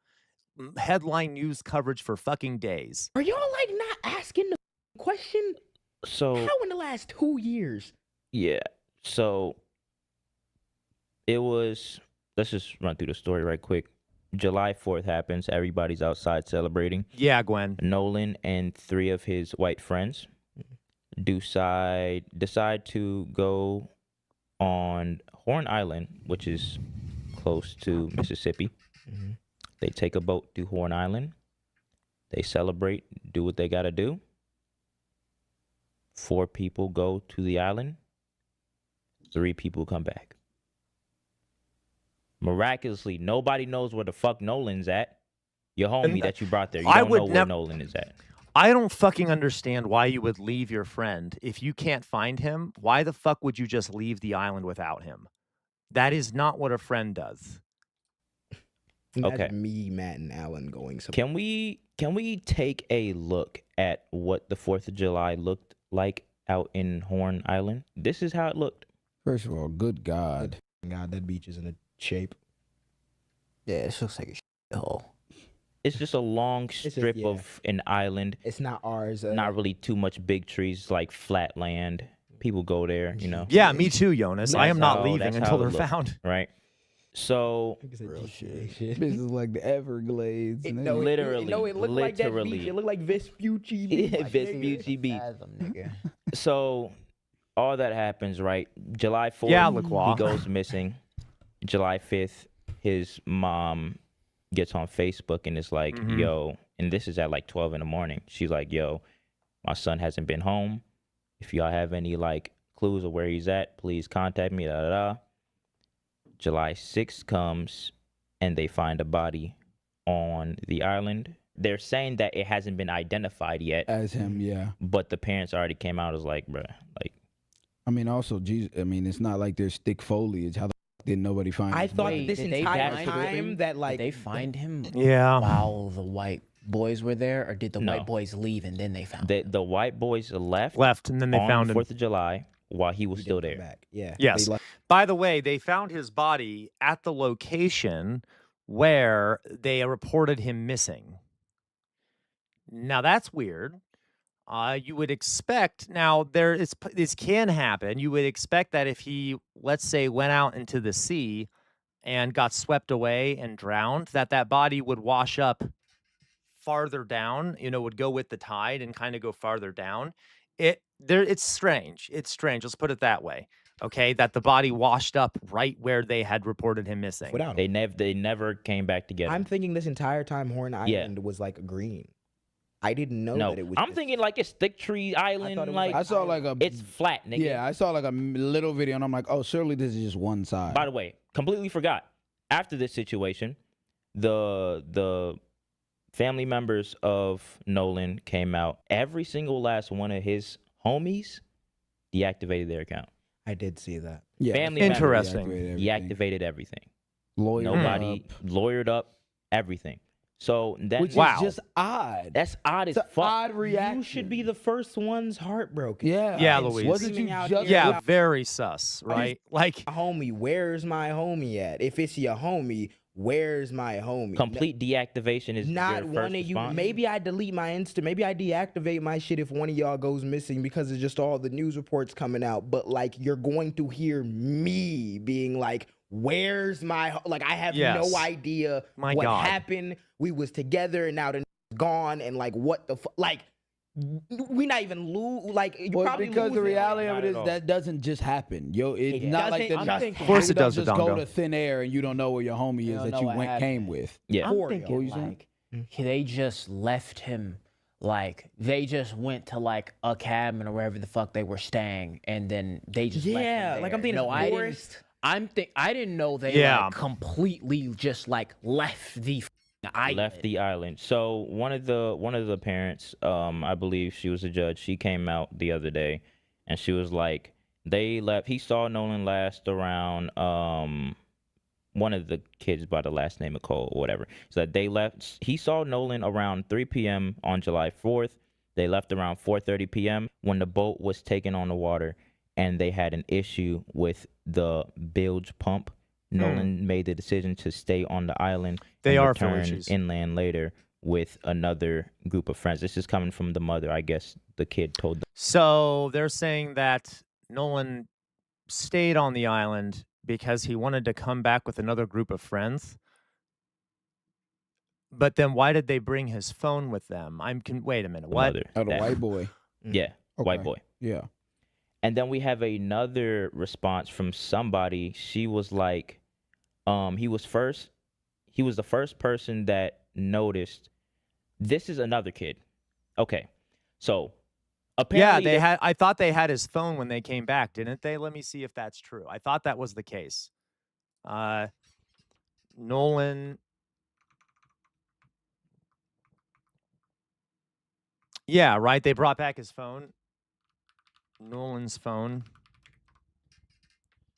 [SPEAKER 4] Headline news coverage for fucking days.
[SPEAKER 7] Are y'all like not asking the question?
[SPEAKER 11] So
[SPEAKER 7] how in the last 2 years?
[SPEAKER 11] Yeah. So it was. Let's just run through the story right quick. July 4th happens. Everybody's outside celebrating.
[SPEAKER 4] Yeah, Gwen.
[SPEAKER 11] Nolan and 3 of his white friends decide to go on Horn Island, which is close to Mississippi.
[SPEAKER 7] Mm-hmm.
[SPEAKER 11] They take a boat to Horn Island. They celebrate, do what they got to do. 4 people go to the island. 3 people come back. Miraculously, nobody knows where the fuck Nolan's at. Your homie that you brought there. You don't know where Nolan is at.
[SPEAKER 4] I don't fucking understand why you would leave your friend. If you can't find him, why the fuck would you just leave the island without him? That is not what a friend does.
[SPEAKER 7] That's me, Matt, and Alan going somewhere.
[SPEAKER 11] Can we take a look at what the 4th of July looked like out in Horn Island? This is how it looked.
[SPEAKER 6] First of all, good God.
[SPEAKER 7] God, that beach is in a shape.
[SPEAKER 6] Yeah, it looks like a hole.
[SPEAKER 11] It's just a long strip of an island.
[SPEAKER 7] It's not ours.
[SPEAKER 11] Not really too much big trees, like flat land. People go there, you know.
[SPEAKER 4] Yeah, me too, Jonas. I am not leaving until they're found.
[SPEAKER 11] Right. So
[SPEAKER 6] real shit. This is like the Everglades.
[SPEAKER 7] It
[SPEAKER 11] looked
[SPEAKER 7] like that beach. It looked like Vespucci Beach.
[SPEAKER 11] Yeah, Vespucci Beach. So all that happens, right? July 4th, he goes missing. July 5th, his mom gets on Facebook and is like, yo, and this is at like 12 in the morning. She's like, yo, my son hasn't been home. If y'all have any like clues of where he's at, please contact me. Da, da, da. July 6th comes and they find a body on the island. They're saying that it hasn't been identified yet
[SPEAKER 6] as him, yeah.
[SPEAKER 11] But the parents already came out as like, bruh, like.
[SPEAKER 6] I mean, also, Jesus. I mean, it's not like there's thick foliage. How the fuck did nobody find him?
[SPEAKER 7] I thought this entire time that like
[SPEAKER 21] did they find him?
[SPEAKER 4] Yeah.
[SPEAKER 21] While the white boys were there, or did the white boys leave and then they found him?
[SPEAKER 11] The white boys left,
[SPEAKER 4] and then they found him
[SPEAKER 11] 4th of July while he was still there.
[SPEAKER 7] Yeah.
[SPEAKER 4] Yes. By the way, they found his body at the location where they reported him missing. Now that's weird. You would expect this can happen. You would expect that if he, let's say, went out into the sea and got swept away and drowned, that body would wash up farther down. Would go with the tide and kind of go farther down. It's strange. It's strange. Let's put it that way. Okay, that the body washed up right where they had reported him missing.
[SPEAKER 7] Without
[SPEAKER 11] They never came back together.
[SPEAKER 7] I'm thinking this entire time Horn Island was like green. I didn't know that it was.
[SPEAKER 11] I'm thinking like it's thick tree island.
[SPEAKER 6] I saw like a.
[SPEAKER 11] It's flat, nigga.
[SPEAKER 6] Yeah, I saw like a little video, and I'm like, oh, surely this is just one side.
[SPEAKER 11] By the way, completely forgot. After this situation, the family members of Nolan came out. Every single last one of his homies deactivated their account.
[SPEAKER 7] I did see that.
[SPEAKER 6] Yeah,
[SPEAKER 11] family
[SPEAKER 4] interesting.
[SPEAKER 11] members deactivated everything.
[SPEAKER 6] Lawyered
[SPEAKER 11] up everything. So that
[SPEAKER 6] which is just odd.
[SPEAKER 11] That's odd as
[SPEAKER 6] it's
[SPEAKER 11] fuck.
[SPEAKER 6] Odd reaction.
[SPEAKER 7] You should be the first ones heartbroken.
[SPEAKER 6] Yeah,
[SPEAKER 4] Louise.
[SPEAKER 6] Wasn't you just?
[SPEAKER 4] Very sus, right?
[SPEAKER 7] Like, homie, where's my homie at? If it's your homie, where's my homie?
[SPEAKER 11] Complete deactivation is
[SPEAKER 7] not
[SPEAKER 11] your
[SPEAKER 7] one
[SPEAKER 11] first
[SPEAKER 7] of you.
[SPEAKER 11] response?
[SPEAKER 7] Maybe I delete my Insta. Maybe I deactivate my shit if one of y'all goes missing because of just all the news reports coming out. But like, you're going to hear me being like, "Where's my like?" I have no idea what happened. We was together and now the gone and like what the like. We not even lose. Like you probably
[SPEAKER 6] because the
[SPEAKER 7] losing.
[SPEAKER 6] reality of it is that doesn't just happen. Yo, it's not like the
[SPEAKER 7] of
[SPEAKER 4] course it does.
[SPEAKER 6] Just go to thin air and you don't know where your homie is that you came with.
[SPEAKER 11] Yeah,
[SPEAKER 21] I'm thinking like they just left him. Like they just went to like a cabin or wherever the fuck they were staying, and then they just left him there.
[SPEAKER 7] Like I'm thinking forest.
[SPEAKER 21] I didn't know they like completely just like left the island.
[SPEAKER 11] Left the island. So one of the parents, I believe she was a judge, she came out the other day and she was like, they left. He saw Nolan last around one of the kids by the last name of Cole or whatever. So that they left. He saw Nolan around 3 p.m. on July 4th. They left around 4:30 p.m. when the boat was taken on the water and they had an issue with the bilge pump. Nolan made the decision to stay on the island and return inland later with another group of friends. This is coming from the mother, I guess the kid told them.
[SPEAKER 4] So they're saying that Nolan stayed on the island because he wanted to come back with another group of friends. But then why did they bring his phone with them? Wait a minute. What?
[SPEAKER 6] The white boy.
[SPEAKER 11] Yeah, white boy.
[SPEAKER 6] Yeah.
[SPEAKER 11] And then we have another response from somebody. She was like, he was the first person that noticed. This is another kid. Okay. So apparently
[SPEAKER 4] I thought they had his phone when they came back, didn't they? Let me see if that's true. I thought that was the case. Nolan. Yeah, right. They brought back his phone. Nolan's phone.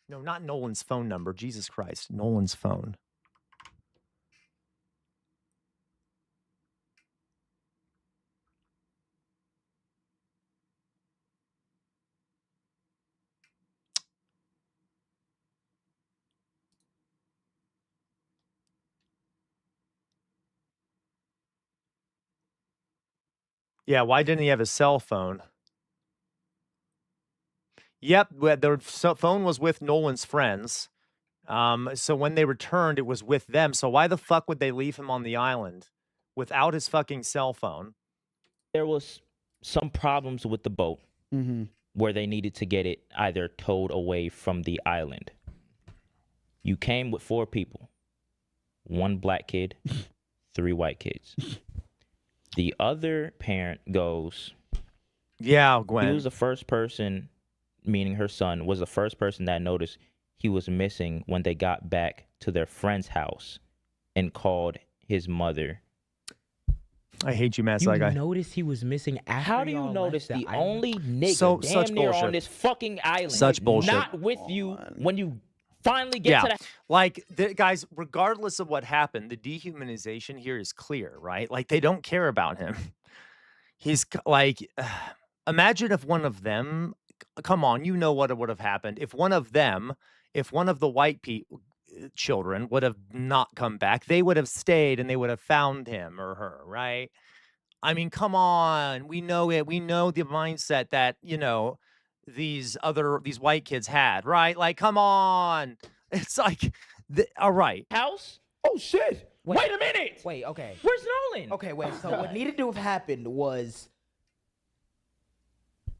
[SPEAKER 4] No, not Nolan's phone number. Jesus Christ. Nolan's phone. Yeah, why didn't he have his cell phone? Yep, their phone was with Nolan's friends. So when they returned, it was with them. So why the fuck would they leave him on the island without his fucking cell phone?
[SPEAKER 11] There was some problems with the boat where they needed to get it either towed away from the island. You came with 4 people. 1 black kid, 3 white kids. The other parent goes,
[SPEAKER 4] yeah, Gwen.
[SPEAKER 11] He was the first person, meaning her son, was the first person that noticed he was missing when they got back to their friend's house and called his mother.
[SPEAKER 4] I hate you, Matt.
[SPEAKER 7] You noticed he was missing after
[SPEAKER 11] How do you
[SPEAKER 7] y'all
[SPEAKER 11] notice
[SPEAKER 7] left
[SPEAKER 11] the only nigga
[SPEAKER 4] such
[SPEAKER 11] damn near
[SPEAKER 4] bullshit.
[SPEAKER 11] on this fucking island
[SPEAKER 4] Such bullshit.
[SPEAKER 11] not with you when you finally get to that?
[SPEAKER 4] Like, guys, regardless of what happened, the dehumanization here is clear, right? Like, they don't care about him. He's like, imagine if one of them, come on, you know what would have happened. If one of the white children would have not come back, they would have stayed and they would have found him or her, right? I mean, come on. We know it. We know the mindset that, these white kids had, right? Like, come on. It's like, all right.
[SPEAKER 11] House?
[SPEAKER 6] Oh, shit.
[SPEAKER 11] Wait a minute.
[SPEAKER 7] Wait, okay.
[SPEAKER 11] Where's Nolan?
[SPEAKER 7] Okay, wait. So what needed to have happened was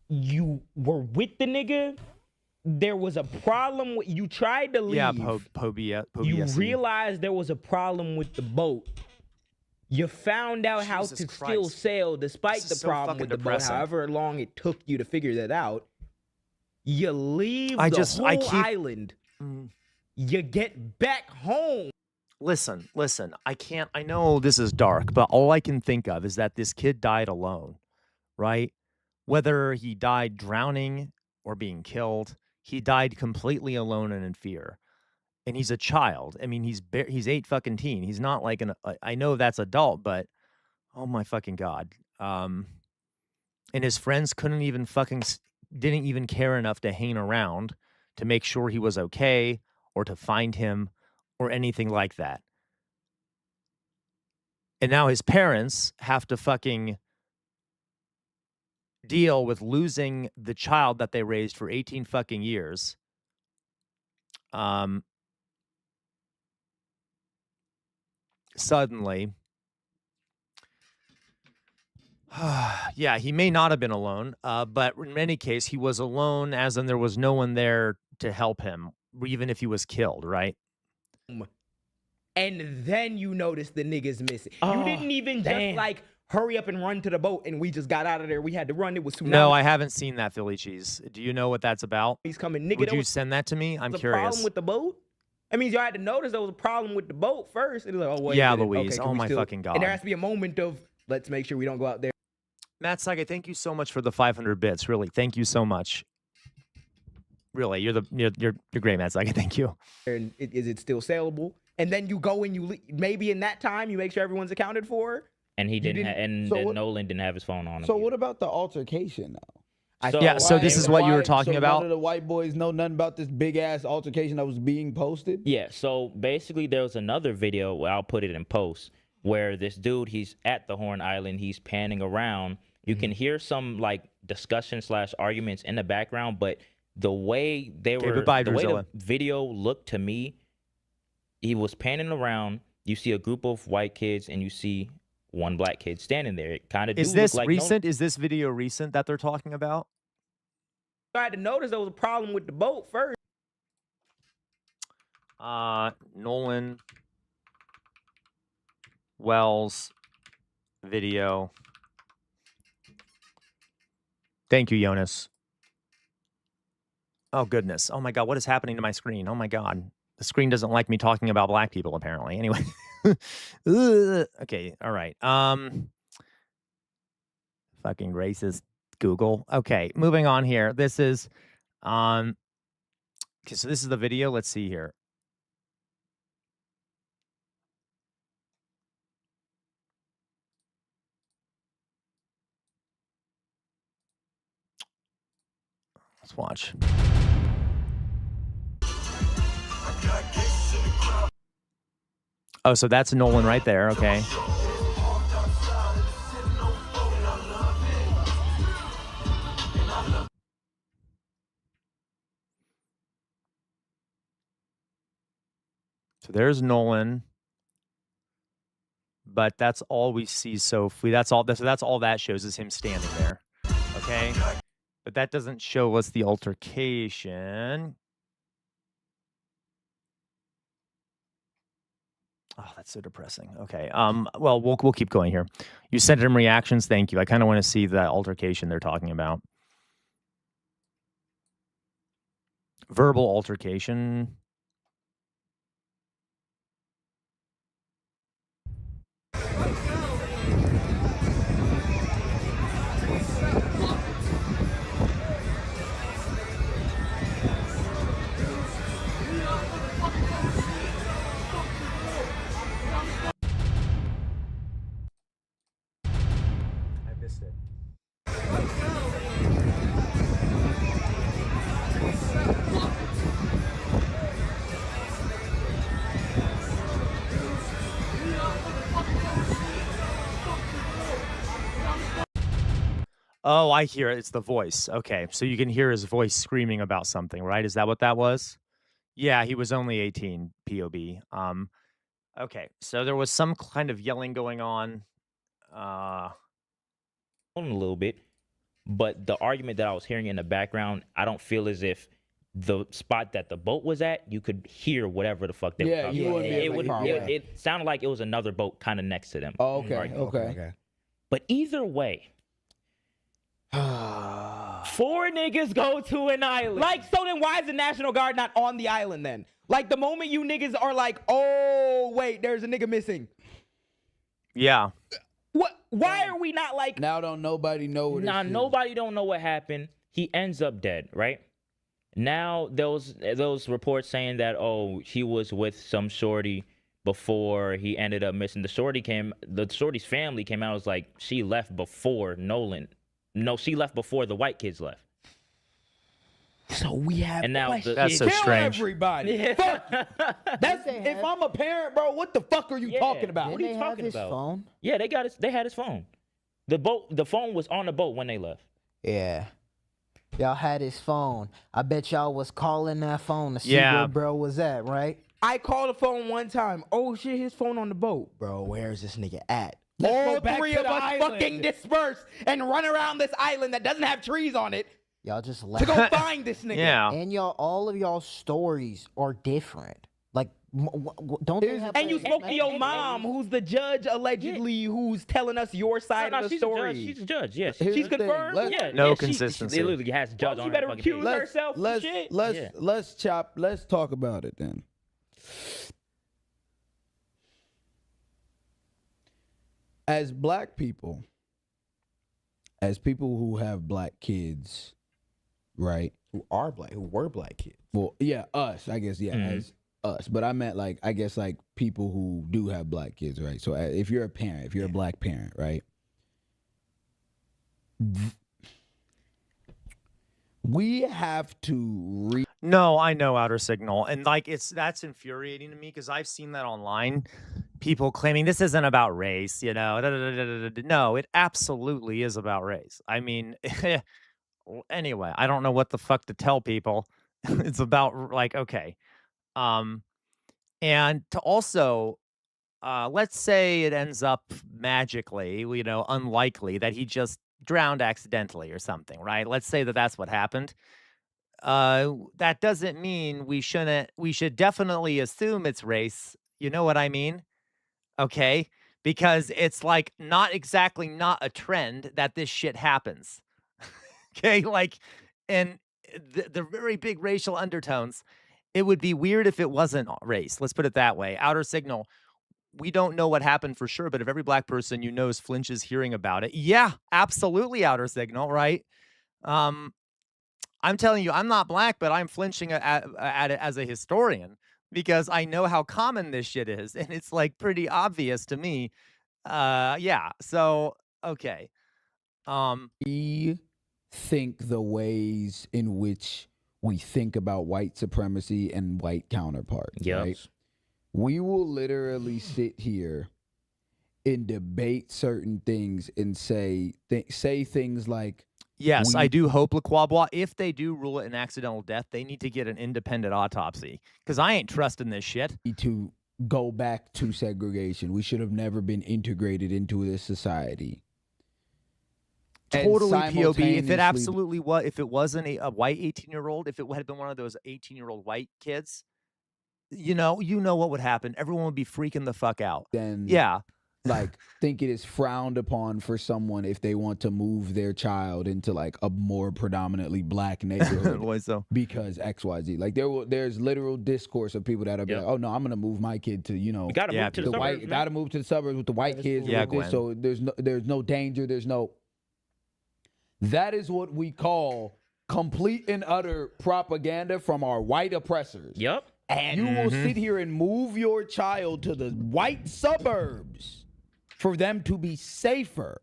[SPEAKER 7] you were with the nigga. There was a problem with you tried to leave.
[SPEAKER 4] Yeah,
[SPEAKER 7] you realized there was a problem with the boat. You found out how to still sail despite the problem with the boat, however long it took you to figure that out. You leave the whole island. You get back home.
[SPEAKER 4] Listen, I know this is dark, but all I can think of is that this kid died alone, right? Whether he died drowning or being killed, he died completely alone and in fear. And he's a child. I mean, he's 8 fucking teen. He's not like I know that's adult, but oh my fucking God. And his friends didn't even care enough to hang around to make sure he was okay or to find him or anything like that. And now his parents have to fucking deal with losing the child that they raised for 18 fucking years. Suddenly. Yeah, he may not have been alone, but in any case, he was alone, as in there was no one there to help him, even if he was killed, right?
[SPEAKER 7] And then you notice the niggas missing. You didn't even just like hurry up and run to the boat, and we just got out of there. We had to run. It was tsunami.
[SPEAKER 4] No, I haven't seen that, Philly Cheese. Do you know what that's about?
[SPEAKER 7] He's coming, nigga.
[SPEAKER 4] Would you send that to me? I'm curious.
[SPEAKER 7] Problem with the boat? That means y'all had to notice there was a problem with the boat first. It was like, oh wait.
[SPEAKER 4] Yeah, Louise.
[SPEAKER 7] Okay,
[SPEAKER 4] oh my fucking god.
[SPEAKER 7] And there has to be a moment of let's make sure we don't go out there.
[SPEAKER 4] Matt Saga, thank you so much for the 500 bits. Really, thank you so much. Really, you're great, Matt Saga. Thank you.
[SPEAKER 7] And is it still saleable? And then you go and you maybe in that time you make sure everyone's accounted for.
[SPEAKER 11] And he didn't. Nolan didn't have his phone on him.
[SPEAKER 6] So what about the altercation now?
[SPEAKER 4] So this is what you were talking about.
[SPEAKER 6] None of the white boys know nothing about this big ass altercation that was being posted.
[SPEAKER 11] Yeah. So basically, there was another video where I'll put it in post where this dude, he's at the Horn Island, he's panning around. You can hear some like discussion / arguments in the background, but the way the video looked to me, he was panning around. You see a group of white kids and you see one black kid standing there. It kind of
[SPEAKER 4] is this like recent? Is this video recent that they're talking about?
[SPEAKER 7] I had to notice there was a problem with the boat first.
[SPEAKER 4] Nolan Wells video. Thank you, Jonas. Oh, goodness. Oh, my God. What is happening to my screen? Oh, my God. The screen doesn't like me talking about black people, apparently. Anyway. Okay. All right. Fucking racist Google. Okay. Moving on here. This is, okay, so this is the video. Let's see here. Let's watch. Oh, so that's Nolan right there. Okay. So there's Nolan. But that's all we see. So that's all that shows is him standing there. Okay. But that doesn't show us the altercation. Oh, that's so depressing. Okay. Well, we'll keep going here. You sent him reactions. Thank you. I kind of want to see the altercation they're talking about. Verbal altercation. Oh, I hear it. It's the voice. Okay, so you can hear his voice screaming about something, right? Is that what that was? Yeah, he was only 18, POB. Okay, so there was some kind of yelling going on.
[SPEAKER 11] A little bit, but the argument that I was hearing in the background, I don't feel as if the spot that the boat was at, you could hear whatever the fuck they were talking about. It sounded like it was another boat kind of next to them.
[SPEAKER 6] Oh, okay.
[SPEAKER 11] But either way, 4 niggas go to an island.
[SPEAKER 7] Like, so then why is the National Guard not on the island then? Like, the moment you niggas are like, oh, wait, there's a nigga missing.
[SPEAKER 4] Yeah.
[SPEAKER 7] What? Why are we not like...
[SPEAKER 6] Now don't nobody know what
[SPEAKER 11] nobody don't know what happened. He ends up dead, right? Now, those reports saying that, oh, he was with some shorty before he ended up missing. The shorty's family came out, was like, she left before Nolan. No, she left before the white kids left.
[SPEAKER 7] So we have
[SPEAKER 11] And now
[SPEAKER 7] questions.
[SPEAKER 4] That's so
[SPEAKER 7] Kill
[SPEAKER 4] strange.
[SPEAKER 7] everybody.
[SPEAKER 11] Yeah.
[SPEAKER 7] Fuck you. That's if I'm a parent, bro. What the fuck are you talking about?
[SPEAKER 11] What are you talking about? Yeah, they had his phone. The phone was on the boat when they left.
[SPEAKER 21] Yeah. Y'all had his phone. I bet y'all was calling that phone to see
[SPEAKER 4] Yeah.
[SPEAKER 21] where bro was at, right?
[SPEAKER 7] I called the phone one time. Oh shit, his phone on the boat.
[SPEAKER 21] Bro, where's this nigga at?
[SPEAKER 7] All three of us fucking disperse and run around this island that doesn't have trees on it
[SPEAKER 21] Y'all just
[SPEAKER 7] to
[SPEAKER 21] left.
[SPEAKER 7] go find this nigga.
[SPEAKER 4] Yeah.
[SPEAKER 21] And all of y'all stories are different. Like, don't they have
[SPEAKER 7] And you
[SPEAKER 21] like-
[SPEAKER 7] spoke to your mom, who's the judge allegedly, who's telling us your side of the
[SPEAKER 11] she's
[SPEAKER 7] story.
[SPEAKER 11] A judge. She's a judge. Yes.
[SPEAKER 7] She's
[SPEAKER 6] Here's the thing.
[SPEAKER 7] confirmed.
[SPEAKER 11] Yeah.
[SPEAKER 4] No
[SPEAKER 11] yeah,
[SPEAKER 4] consistency.
[SPEAKER 11] She literally has judge
[SPEAKER 7] Well,
[SPEAKER 11] on
[SPEAKER 7] she better
[SPEAKER 11] her fucking
[SPEAKER 7] recuse
[SPEAKER 11] page.
[SPEAKER 7] herself.
[SPEAKER 6] Let's
[SPEAKER 7] Shit.
[SPEAKER 6] talk about it then. As black people, as people who have black kids, right?
[SPEAKER 7] Who were black kids.
[SPEAKER 6] Well, yeah, us, I guess, yeah,
[SPEAKER 11] Mhm.
[SPEAKER 6] as us. But I meant like, I guess like people who do have black kids, right? So if you're a parent, if you're a black parent, right? We have to
[SPEAKER 4] No, I know Outer Signal, and like that's infuriating to me because I've seen that online. People claiming this isn't about race, you know. No, it absolutely is about race. I mean, anyway, I don't know what the fuck to tell people. It's about like okay, and to also, let's say it ends up magically, you know, unlikely that he just drowned accidentally or something, right? Let's say that that's what happened. That doesn't mean we shouldn't. We should definitely assume it's race. You know what I mean? Okay, because it's like not a trend that this shit happens. Okay, like, and the very big racial undertones. It would be weird if it wasn't race. Let's put it that way. Outer Signal. We don't know what happened for sure, but if every black person you know flinches hearing about it, yeah, absolutely, Outer Signal, right? I'm telling you, I'm not black, but I'm flinching at it as a historian because I know how common this shit is, and it's like pretty obvious to me. Yeah. So okay.
[SPEAKER 6] We think the ways in which we think about white supremacy and white counterparts.
[SPEAKER 11] Yes.
[SPEAKER 6] Right? We will literally sit here and debate certain things and say things like,
[SPEAKER 4] Yes, I do hope Laquabois, if they do rule it an accidental death, they need to get an independent autopsy because I ain't trusting this shit.
[SPEAKER 6] To go back to segregation. We should have never been integrated into this society.
[SPEAKER 4] Totally POB. If it absolutely was, if it wasn't a white 18-year-old, if it had been one of those 18-year-old white kids, you know what would happen. Everyone would be freaking the fuck out.
[SPEAKER 6] Then
[SPEAKER 4] yeah.
[SPEAKER 6] Like, think it is frowned upon for someone if they want to move their child into like a more predominantly black neighborhood
[SPEAKER 4] Why so?
[SPEAKER 6] because XYZ. Like there's literal discourse of people that are like, oh no, I'm gonna move my kid to, you know,
[SPEAKER 11] gotta move to the
[SPEAKER 6] white,
[SPEAKER 11] suburbs,
[SPEAKER 6] gotta move to the suburbs with the white kids.
[SPEAKER 4] Yeah,
[SPEAKER 6] with this, so there's no danger. That is what we call complete and utter propaganda from our white oppressors.
[SPEAKER 11] Yep.
[SPEAKER 6] And you will sit here and move your child to the white suburbs for them to be safer.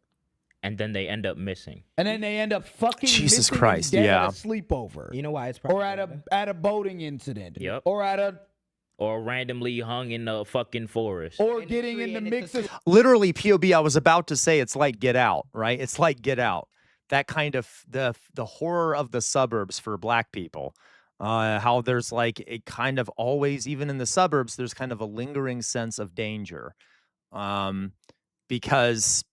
[SPEAKER 11] And then they end up missing.
[SPEAKER 6] And then they end up fucking
[SPEAKER 4] Jesus
[SPEAKER 6] missing
[SPEAKER 4] Christ,
[SPEAKER 6] and dead
[SPEAKER 4] yeah.
[SPEAKER 6] at a sleepover.
[SPEAKER 7] You know why it's
[SPEAKER 6] or at a boating incident.
[SPEAKER 11] Yep.
[SPEAKER 6] Or
[SPEAKER 11] randomly hung in the fucking forest.
[SPEAKER 6] Or getting in the mix of
[SPEAKER 4] Literally, POB, I was about to say it's like Get Out, right? It's like Get Out. That kind of the horror of the suburbs for black people. How there's like a kind of always, even in the suburbs, there's kind of a lingering sense of danger. Because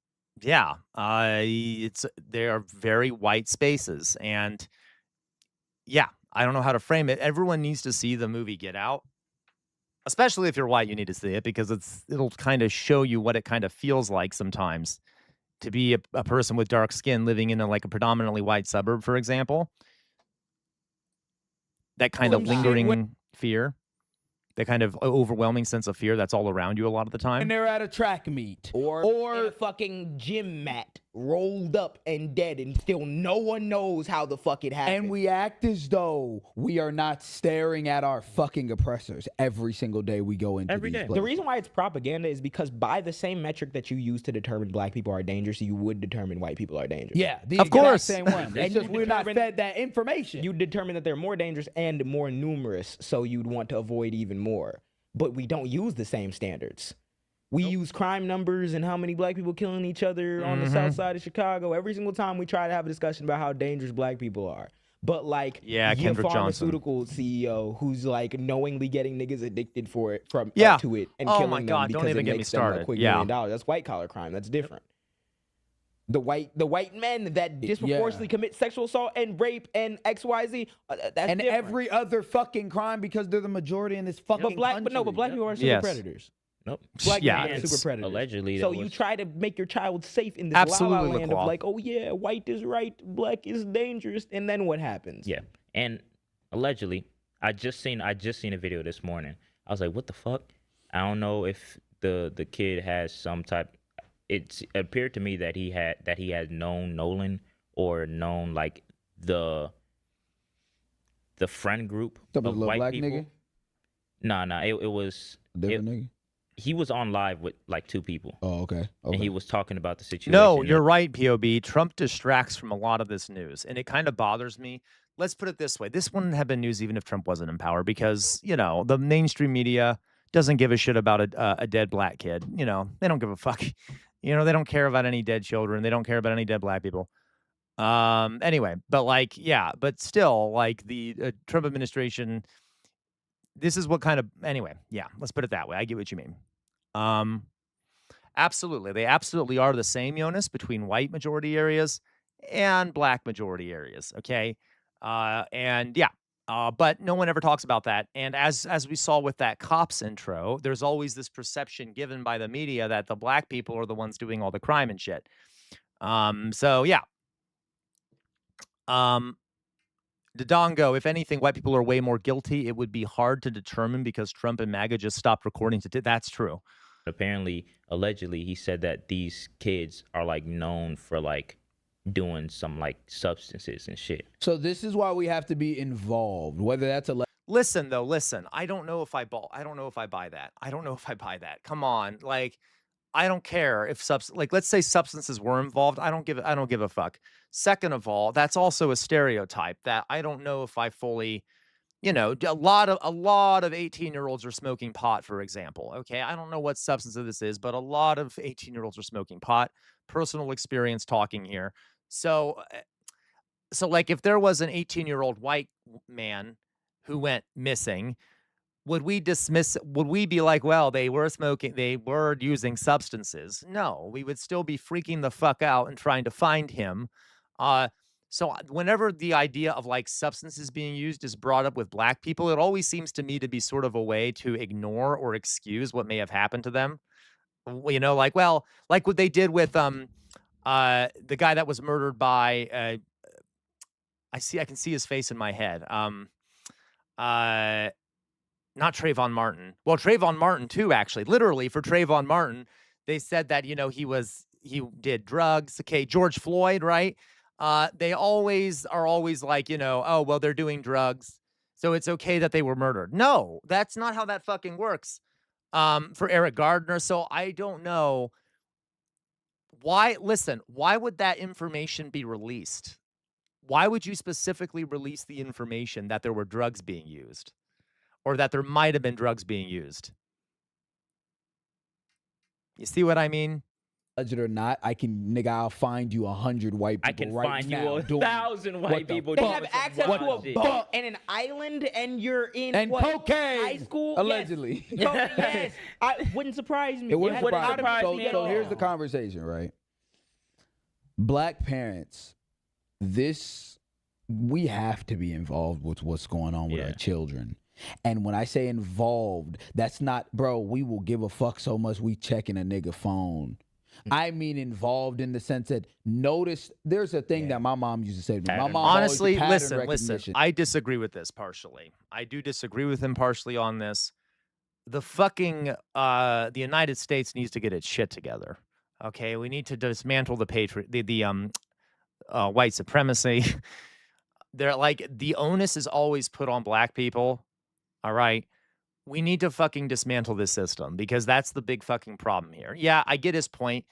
[SPEAKER 4] yeah, they are very white spaces, and yeah, I don't know how to frame it. Everyone needs to see the movie Get Out, especially if you're white. You need to see it because it'll kind of show you what it kind of feels like sometimes to be a person with dark skin living in a predominantly white suburb, for example. That kind of lingering fear. the kind of overwhelming sense of fear that's all around you a lot of the time.
[SPEAKER 6] And they're at a track meet.
[SPEAKER 7] Or in a fucking gym mat, rolled up and dead, and still no one knows how the fuck it happened.
[SPEAKER 6] And we act as though we are not staring at our fucking oppressors every single day we go into these places.
[SPEAKER 7] The reason why it's propaganda is because by the same metric that you use to determine black people are dangerous, you would determine white people are dangerous.
[SPEAKER 6] Yeah, the
[SPEAKER 4] of course.
[SPEAKER 6] same one. It's just we're not fed that information.
[SPEAKER 7] You determine that they're more dangerous and more numerous, so you'd want to avoid even more. But we don't use the same standards. We use crime numbers and how many black people killing each other on the south side of Chicago. Every single time we try to have a discussion about how dangerous black people are. But like,
[SPEAKER 4] yeah,
[SPEAKER 7] your
[SPEAKER 4] Kendrick
[SPEAKER 7] pharmaceutical CEO who's like knowingly getting niggas addicted to it and killing
[SPEAKER 4] my God,
[SPEAKER 7] them
[SPEAKER 4] don't
[SPEAKER 7] because
[SPEAKER 4] even
[SPEAKER 7] it
[SPEAKER 4] get me
[SPEAKER 7] makes them a
[SPEAKER 4] started.
[SPEAKER 7] quick
[SPEAKER 4] Yeah.
[SPEAKER 7] $1 million. That's white collar crime. That's different. The white men that disproportionately commit sexual assault and rape and XYZ. That's
[SPEAKER 6] and
[SPEAKER 7] different.
[SPEAKER 6] every other fucking crime because they're the majority in this fucking country.
[SPEAKER 7] But black people are super predators.
[SPEAKER 11] Nope.
[SPEAKER 7] Black
[SPEAKER 4] Yeah,
[SPEAKER 7] men are super predators.
[SPEAKER 11] Allegedly,
[SPEAKER 7] So
[SPEAKER 11] that
[SPEAKER 7] you
[SPEAKER 11] was-
[SPEAKER 7] try to make your child safe in this
[SPEAKER 4] Absolutely,
[SPEAKER 7] la-la land of
[SPEAKER 4] LaQual.
[SPEAKER 7] like, oh yeah, white is right, black is dangerous, and then what happens?
[SPEAKER 11] Yeah, and allegedly, I just seen a video this morning. I was like, what the fuck? I don't know if the kid has some type. It appeared to me that he had known Nolan or known like the friend group
[SPEAKER 6] Some
[SPEAKER 11] of
[SPEAKER 6] little
[SPEAKER 11] white
[SPEAKER 6] black
[SPEAKER 11] people.
[SPEAKER 6] nigga?
[SPEAKER 11] Nah, it was
[SPEAKER 6] Different nigga?
[SPEAKER 11] He was on live with like 2 people.
[SPEAKER 6] Oh, okay.
[SPEAKER 11] And he was talking about the situation.
[SPEAKER 4] No, you're right, POB. Trump distracts from a lot of this news, and it kind of bothers me. Let's put it this way. This wouldn't have been news even if Trump wasn't in power because, the mainstream media doesn't give a shit about a dead black kid. They don't give a fuck. They don't care about any dead children. They don't care about any dead black people. Anyway, but still, like the Trump administration, this is what kind of, anyway, yeah, let's put it that way. I get what you mean. Absolutely. They absolutely are the same, Jonas, between white majority areas and black majority areas. Okay. But no one ever talks about that. And as we saw with that cops intro, there's always this perception given by the media that the black people are the ones doing all the crime and shit. Dodongo, if anything, white people are way more guilty. It would be hard to determine because Trump and MAGA just stopped recording. That's true.
[SPEAKER 11] Apparently, allegedly, he said that these kids are like known for like doing some like substances and shit.
[SPEAKER 6] So this is why we have to be involved, whether that's a
[SPEAKER 4] Listen. I don't know if I buy that. Come on. Like, I don't care if let's say substances were involved. I don't give a fuck. Second of all, that's also a stereotype that I don't know if I fully, a lot of 18-year-olds are smoking pot, for example. Okay. I don't know what substance this is, but a lot of 18-year-olds are smoking pot. Personal experience talking here. So like if there was an 18-year-old white man who went missing, would we be like, well, they were using substances? No, we would still be freaking the fuck out and trying to find him. So whenever the idea of like substances being used is brought up with black people, it always seems to me to be sort of a way to ignore or excuse what may have happened to them. Like what they did with the guy that was murdered by I can see his face in my head. Not Trayvon Martin. Well, Trayvon Martin too, actually. Literally for Trayvon Martin, they said that, he did drugs. Okay, George Floyd, right? They always like, oh, well, they're doing drugs, so it's okay that they were murdered. No, that's not how that fucking works. For Eric Gardner. So I don't know why would that information be released? Why would you specifically release the information that there were drugs being used or that there might have been drugs being used? You see what I mean?
[SPEAKER 6] Alleged or not, I'll find you 100 white people.
[SPEAKER 11] I can
[SPEAKER 6] right
[SPEAKER 11] find
[SPEAKER 6] now
[SPEAKER 11] you 1,000 white people.
[SPEAKER 7] They have access to a boat and an island, and you're in high school.
[SPEAKER 6] Allegedly.
[SPEAKER 7] Yes. It wouldn't surprise me.
[SPEAKER 6] It wouldn't surprise me. So
[SPEAKER 7] at
[SPEAKER 6] here's
[SPEAKER 7] all.
[SPEAKER 6] the conversation, right? Black parents, we have to be involved with what's going on with our children. And when I say involved, that's not, bro, we will give a fuck so much we checking a nigga phone. I mean involved in the sense that there's a thing that my mom used to say to me. My mom
[SPEAKER 4] honestly,
[SPEAKER 6] always
[SPEAKER 4] listen, I disagree with this partially. I do disagree with him partially on this. the fucking the United States needs to get its shit together. Okay, we need to dismantle the white supremacy. They're like, the onus is always put on black people. All right. We need to fucking dismantle this system because that's the big fucking problem here. Yeah, I get his point.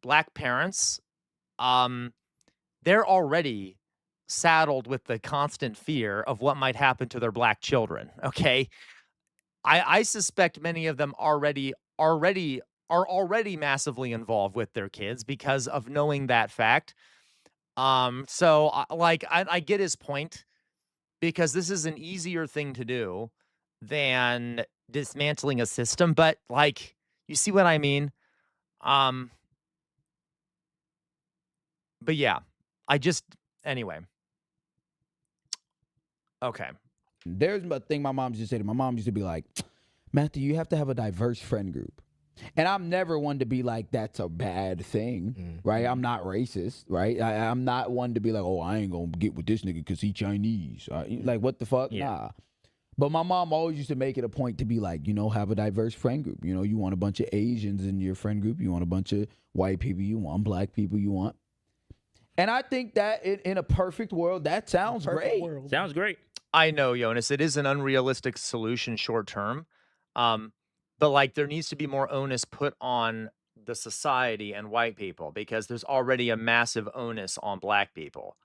[SPEAKER 4] Black parents, they're already saddled with the constant fear of what might happen to their black children. Okay. I suspect many of them are already massively involved with their kids because of knowing that fact. So I get his point because this is an easier thing to do than dismantling a system, but like, you see what I mean? But yeah, anyway. Okay.
[SPEAKER 6] There's a thing my mom used to say to my mom used to be like, Matthew, you have to have a diverse friend group. And I'm never one to be like, that's a bad thing, right? I'm not racist, right? I'm not one to be like, oh, I ain't gonna get with this nigga because he Chinese. Like, what the fuck? Yeah. Nah. But my mom always used to make it a point to be like, have a diverse friend group. You want a bunch of Asians in your friend group. You want a bunch of white people. You want black people. You want. And I think that in a perfect world, that sounds great.
[SPEAKER 11] Sounds great.
[SPEAKER 4] I know, Jonas, it is an unrealistic solution short term. But like, there needs to be more onus put on the society and white people because there's already a massive onus on black people.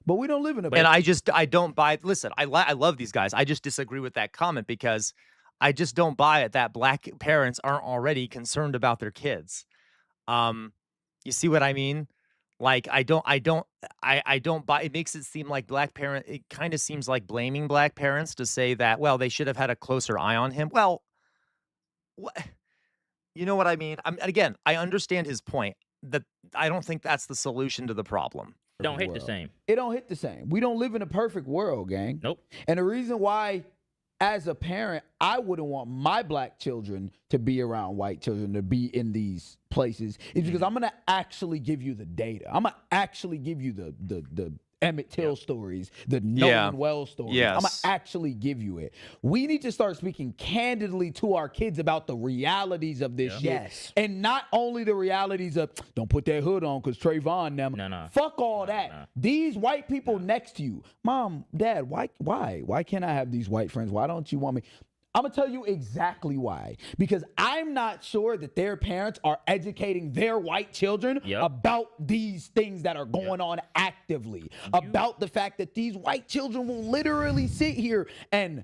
[SPEAKER 6] But we don't live in a.
[SPEAKER 4] And I don't buy. Listen, I love these guys. I just disagree with that comment because I just don't buy it that black parents aren't already concerned about their kids. You see what I mean? Like, I don't buy. It makes it seem like it kind of seems like blaming black parents to say that, well, they should have had a closer eye on him. Well, you know what I mean? Again, I understand his point that I don't think that's the solution to the problem.
[SPEAKER 11] It don't hit the same.
[SPEAKER 6] It don't hit the same. We don't live in a perfect world, gang.
[SPEAKER 11] Nope.
[SPEAKER 6] And the reason why, as a parent, I wouldn't want my black children to be around white children, to be in these places, is because I'm going to actually give you the data. I'm going to actually give you the Emmett Till stories, the Nolan Wells stories.
[SPEAKER 4] Yes.
[SPEAKER 6] I'm going to actually give you it. We need to start speaking candidly to our kids about the realities of this shit.
[SPEAKER 7] Yes.
[SPEAKER 6] And not only the realities of, don't put that hood on because Trayvon them.
[SPEAKER 11] No.
[SPEAKER 6] Fuck all that. These white people next to you. Mom, Dad, why can't I have these white friends? Why don't you want me? I'm going to tell you exactly why. Because I'm not sure that their parents are educating their white children about these things that are going on actively. About the fact that these white children will literally sit here and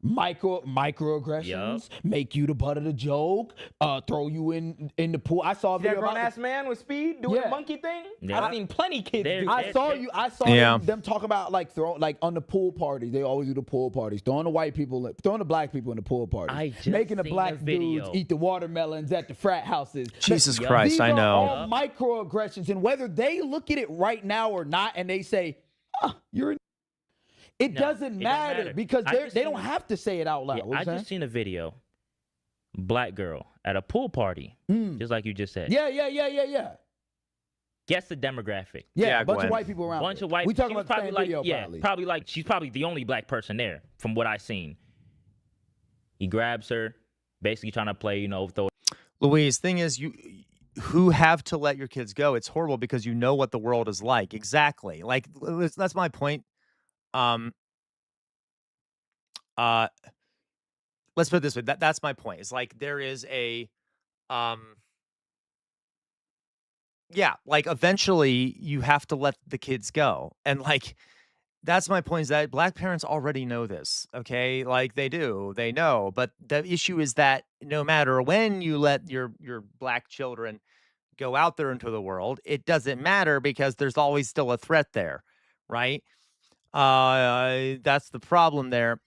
[SPEAKER 6] microaggressions, make you the butt of the joke, throw you in the pool. I saw a video
[SPEAKER 7] that
[SPEAKER 6] about
[SPEAKER 7] grown-ass man with speed doing the monkey thing. I've seen plenty kids do that.
[SPEAKER 6] I saw them talk about like on the pool parties. They always do the pool parties, throwing the black people in the pool parties, making the black dudes eat the watermelons at the frat houses.
[SPEAKER 4] Jesus Christ,
[SPEAKER 6] These
[SPEAKER 4] I know.
[SPEAKER 6] All microaggressions, and whether they look at it right now or not, and they say, "You're." It doesn't matter because they don't have to say it out loud.
[SPEAKER 11] I just seen a video. Black girl at a pool party, just like you just said.
[SPEAKER 6] Yeah.
[SPEAKER 11] Guess the demographic.
[SPEAKER 6] Yeah, a bunch of white people around.
[SPEAKER 11] Bunch of white.
[SPEAKER 6] We talking about the
[SPEAKER 11] probably
[SPEAKER 6] same
[SPEAKER 11] like,
[SPEAKER 6] video, probably.
[SPEAKER 11] She's probably the only black person there from what I seen. He grabs her, basically trying to play, throw.
[SPEAKER 4] Louise, thing is, who have to let your kids go? It's horrible because you know what the world is like. Exactly. Like, that's my point. Let's put it this way. That's my point. It's like there is a like eventually you have to let the kids go. And like that's my point, is that black parents already know this, okay? Like they know. But the issue is that no matter when you let your black children go out there into the world, it doesn't matter because there's always still a threat there, right? That's the problem there.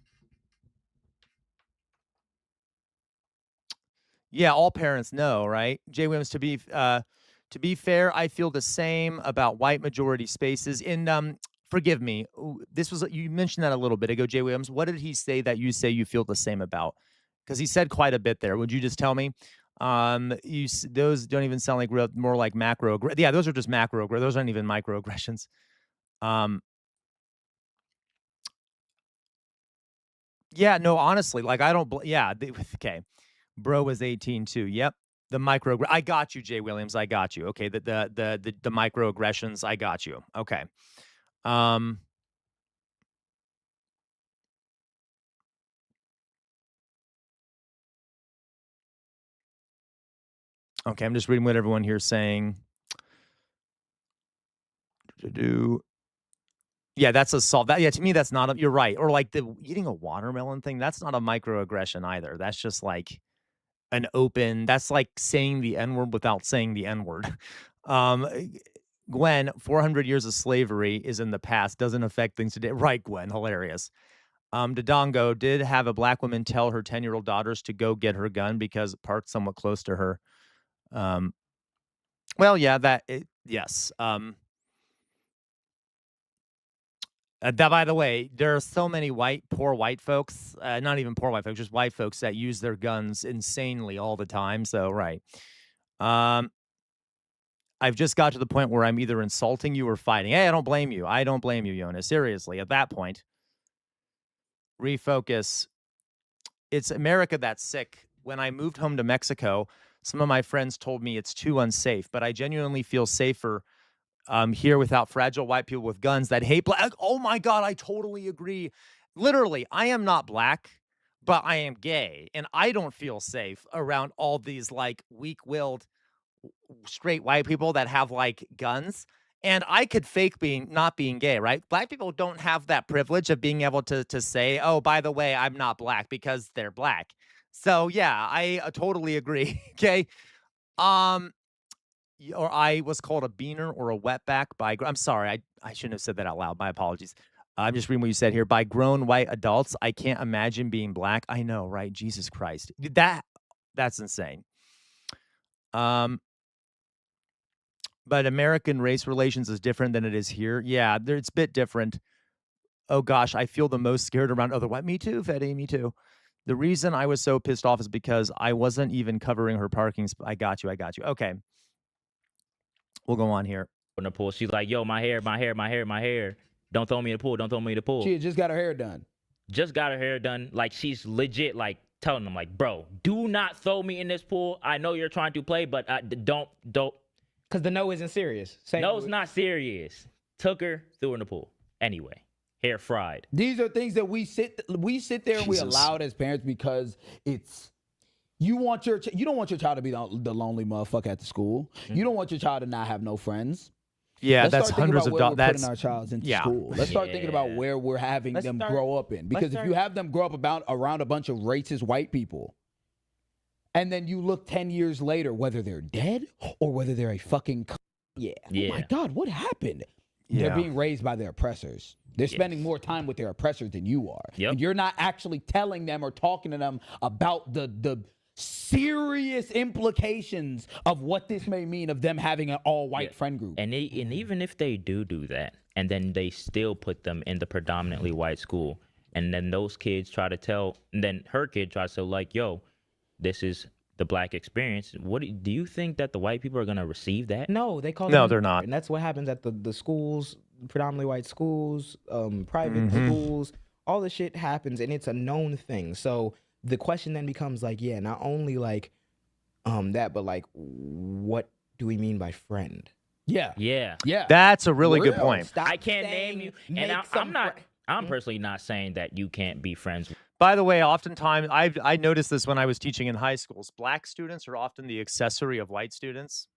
[SPEAKER 4] Yeah, all parents know, right? Jay Williams, to be fair, I feel the same about white majority spaces. Forgive me, you mentioned that a little bit ago, Jay Williams. What did he say that you say you feel the same about? Because he said quite a bit there. Would you just tell me? Those don't even sound like more like macro. Yeah, those are just macro. Those aren't even microaggressions. Yeah, no, honestly, like I don't. Okay. Bro was 18 too. Yep. The I got you, Jay Williams. I got you. Okay. The microaggressions. I got you. Okay. Um. Okay, I'm just reading what everyone here is saying. Yeah, that's assault. Yeah, to me, that's not a. You're right. Or like the eating a watermelon thing. That's not a microaggression either. That's just like an open. That's like saying the N word without saying the N word. Um, Gwen, 400 years of slavery is in the past. Doesn't affect things today. Right, Gwen. Hilarious. Dodongo did have a black woman tell her 10-year-old daughters to go get her gun because it parked somewhat close to her. Well, yeah, yes. That, by the way, there are so many poor white folks, not even poor white folks, just white folks that use their guns insanely all the time. So, right. I've just got to the point where I'm either insulting you or fighting. Hey, I don't blame you. I don't blame you, Jonas. Seriously, at that point, refocus. It's America that's sick. When I moved home to Mexico, some of my friends told me it's too unsafe, but I genuinely feel safer here without fragile white people with guns that hate black. Oh my God, I totally agree. Literally, I am not black, but I am gay, and I don't feel safe around all these like weak-willed straight white people that have like guns. And I could fake not being gay, right? Black people don't have that privilege of being able to say, "Oh, by the way, I'm not black," because they're black. So yeah, I totally agree. Okay. Um, or I was called a beaner or a wetback by. I'm sorry, I shouldn't have said that out loud. My apologies. I'm just reading what you said here. By grown white adults, I can't imagine being black. I know, right? Jesus Christ, that's insane. But American race relations is different than it is here. Yeah, it's a bit different. Oh gosh, I feel the most scared around other white. Me too, Fetty. Me too. The reason I was so pissed off is because I wasn't even covering her parking. I got you. Okay. We'll go on here.
[SPEAKER 11] In the pool, she's like, "Yo, my hair. Don't throw me in the pool. Don't throw me in the pool."
[SPEAKER 6] She had just got her hair done.
[SPEAKER 11] Like she's legit, like telling them, like, "Bro, do not throw me in this pool. I know you're trying to play, but don't."
[SPEAKER 7] Because the no isn't serious.
[SPEAKER 11] No, it's not serious. Took her, threw her in the pool. Anyway, hair fried.
[SPEAKER 6] These are things that we sit there and we allow it as parents because it's. You don't want your child to be the lonely motherfucker at the school. Mm-hmm. You don't want your child to not have no friends.
[SPEAKER 4] Yeah, that's hundreds of dollars.
[SPEAKER 6] That's putting our child into school. Let's start thinking about where we're having them grow up in. Because if you have them grow up around a bunch of racist white people, and then you look 10 years later, whether they're dead or whether they're a fucking oh my God, what happened? Yeah. They're being raised by their oppressors. They're spending more time with their oppressors than you are.
[SPEAKER 11] Yep.
[SPEAKER 6] And you're not actually telling them or talking to them about the serious implications of what this may mean of them having an all-white friend group.
[SPEAKER 11] And even if they do that, and then they still put them in the predominantly white school, and then those kids try to tell, and then her kid tries to like, yo, this is the black experience. What do you think that the white people are going to receive that?
[SPEAKER 7] No, they call
[SPEAKER 4] no, they're not.
[SPEAKER 7] And that's what happens at the schools, predominantly white schools, private schools. All the shit happens, and it's a known thing. So the question then becomes like, not only like that, but like, what do we mean by friend?
[SPEAKER 11] Yeah.
[SPEAKER 4] That's a really good point.
[SPEAKER 11] I can't name you, and I'm personally not saying that you can't be friends with.
[SPEAKER 4] By the way, oftentimes I noticed this when I was teaching in high schools. Black students are often the accessory of white students.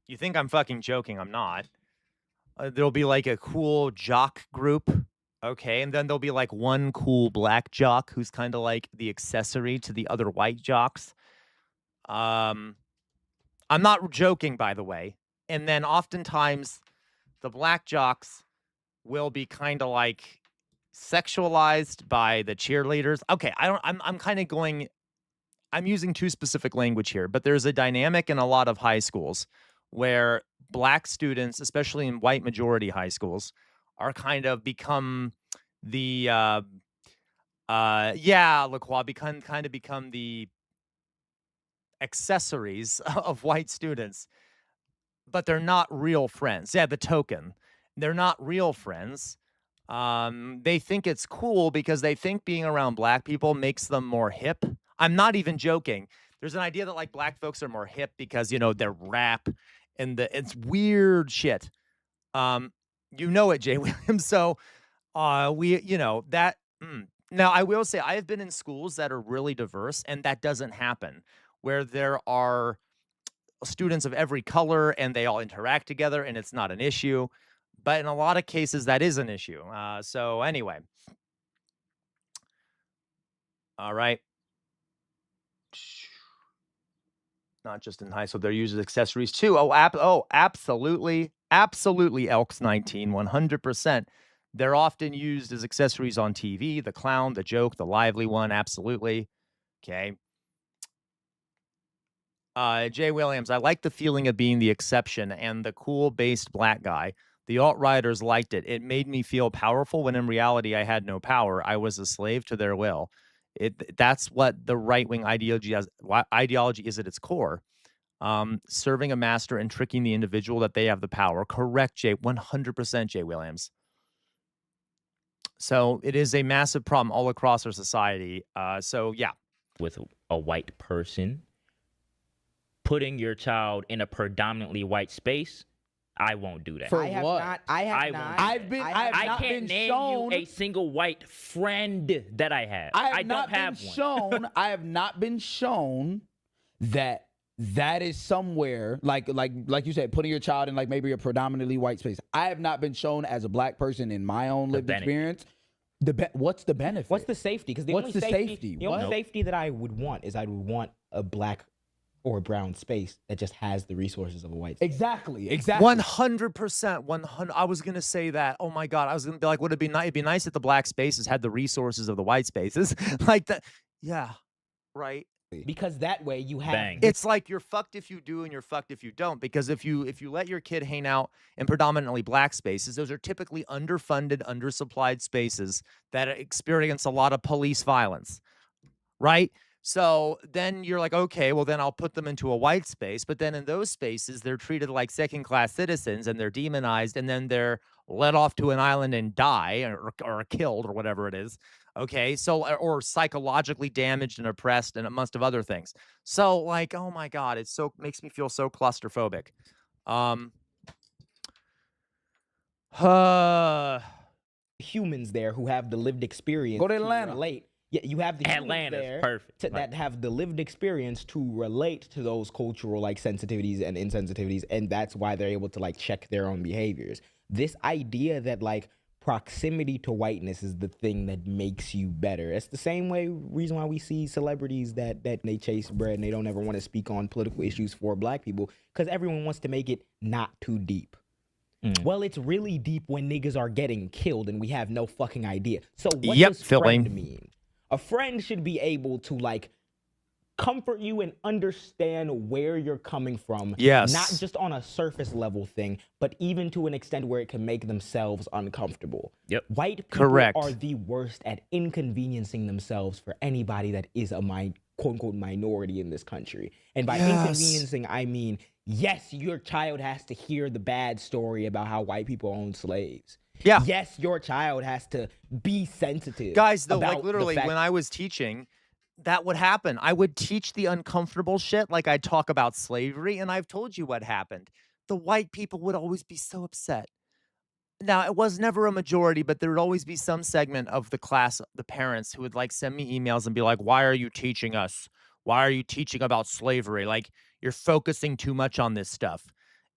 [SPEAKER 4] You think I'm fucking joking? I'm not. There'll be like a cool jock group, okay, and then there'll be like one cool black jock who's kind of like the accessory to the other white jocks. I'm not joking, by the way. And then oftentimes the black jocks will be kind of like sexualized by the cheerleaders. Okay, I'm kind of going, I'm using too specific language here, but there's a dynamic in a lot of high schools where black students, especially in white majority high schools, are kind of become the become the accessories of white students, but they're not real friends. Yeah, the token. They're not real friends. They think it's cool because they think being around black people makes them more hip. I'm not even joking. There's an idea that like black folks are more hip because, you know, they're rap and it's weird shit. You know it, Jay Williams. So, we, you know, that. Now, I will say I have been in schools that are really diverse, and that doesn't happen, where there are students of every color and they all interact together, and it's not an issue. But in a lot of cases, that is an issue. So anyway, all right. Not just in high school, they're used as accessories too. Absolutely. Absolutely, Elks 19, 100%. They're often used as accessories on TV, the clown, the joke, the lively one, absolutely. Okay. Jay Williams, I like the feeling of being the exception and the cool-based black guy. The alt-righters liked it. It made me feel powerful when in reality I had no power. I was a slave to their will. That's what the right-wing ideology is at its core. Serving a master and tricking the individual that they have the power. Correct, Jay. 100%, Jay Williams. So it is a massive problem all across our society. So yeah.
[SPEAKER 11] With a white person putting your child in a predominantly white space, I won't do that.
[SPEAKER 7] For what?
[SPEAKER 11] I can't name you a single white friend that I have. I don't have one.
[SPEAKER 6] I have not been shown that is somewhere like you said, putting your child in like maybe a predominantly white space. I have not been shown as a black person in my own lived experience. What's the benefit?
[SPEAKER 7] What's the safety? Because the only safety that I would want is I would want a black or a brown space that just has the resources of a white space.
[SPEAKER 6] Exactly.
[SPEAKER 4] 100%. 100. I was gonna say that. Oh my god. I was gonna be like, would it be nice? It'd be nice if the black spaces had the resources of the white spaces, like that. Yeah. Right.
[SPEAKER 7] Because that way you have.
[SPEAKER 11] Bang.
[SPEAKER 4] It's like you're fucked if you do and you're fucked if you don't. Because if you let your kid hang out in predominantly black spaces, those are typically underfunded, undersupplied spaces that experience a lot of police violence, right? So then you're like, okay, well then I'll put them into a white space. But then in those spaces, they're treated like second-class citizens and they're demonized, and then they're let off to an island and die or killed or whatever it is. Okay, so or psychologically damaged and oppressed and a bunch of other things. So like, oh my god, makes me feel so claustrophobic.
[SPEAKER 7] Humans there who have the lived experience.
[SPEAKER 6] Go to Atlanta.
[SPEAKER 7] Relate. Yeah, you have the humans
[SPEAKER 11] Atlanta's
[SPEAKER 7] there
[SPEAKER 11] perfect.
[SPEAKER 7] that have the lived experience to relate to those cultural like sensitivities and insensitivities, and that's why they're able to like check their own behaviors. This idea that like proximity to whiteness is the thing that makes you better. It's the same reason why we see celebrities that they chase bread and they don't ever want to speak on political issues for black people, because everyone wants to make it not too deep. Well, it's really deep when niggas are getting killed and we have no fucking idea. So what does friend mean? A friend should be able to like comfort you and understand where you're coming from.
[SPEAKER 4] Yes.
[SPEAKER 7] Not just on a surface level thing, but even to an extent where it can make themselves uncomfortable.
[SPEAKER 11] Yep.
[SPEAKER 7] White people are the worst at inconveniencing themselves for anybody that is a quote unquote minority in this country. And by inconveniencing, I mean, yes, your child has to hear the bad story about how white people own slaves.
[SPEAKER 4] Yeah.
[SPEAKER 7] Yes, your child has to be sensitive.
[SPEAKER 4] Guys, though, like literally when I was teaching, that would happen. I would teach the uncomfortable shit, like I'd talk about slavery, and I've told you what happened. The white people would always be so upset. Now, it was never a majority, but there would always be some segment of the class, the parents, who would like send me emails and be like, why are you teaching us? Why are you teaching about slavery? Like, you're focusing too much on this stuff.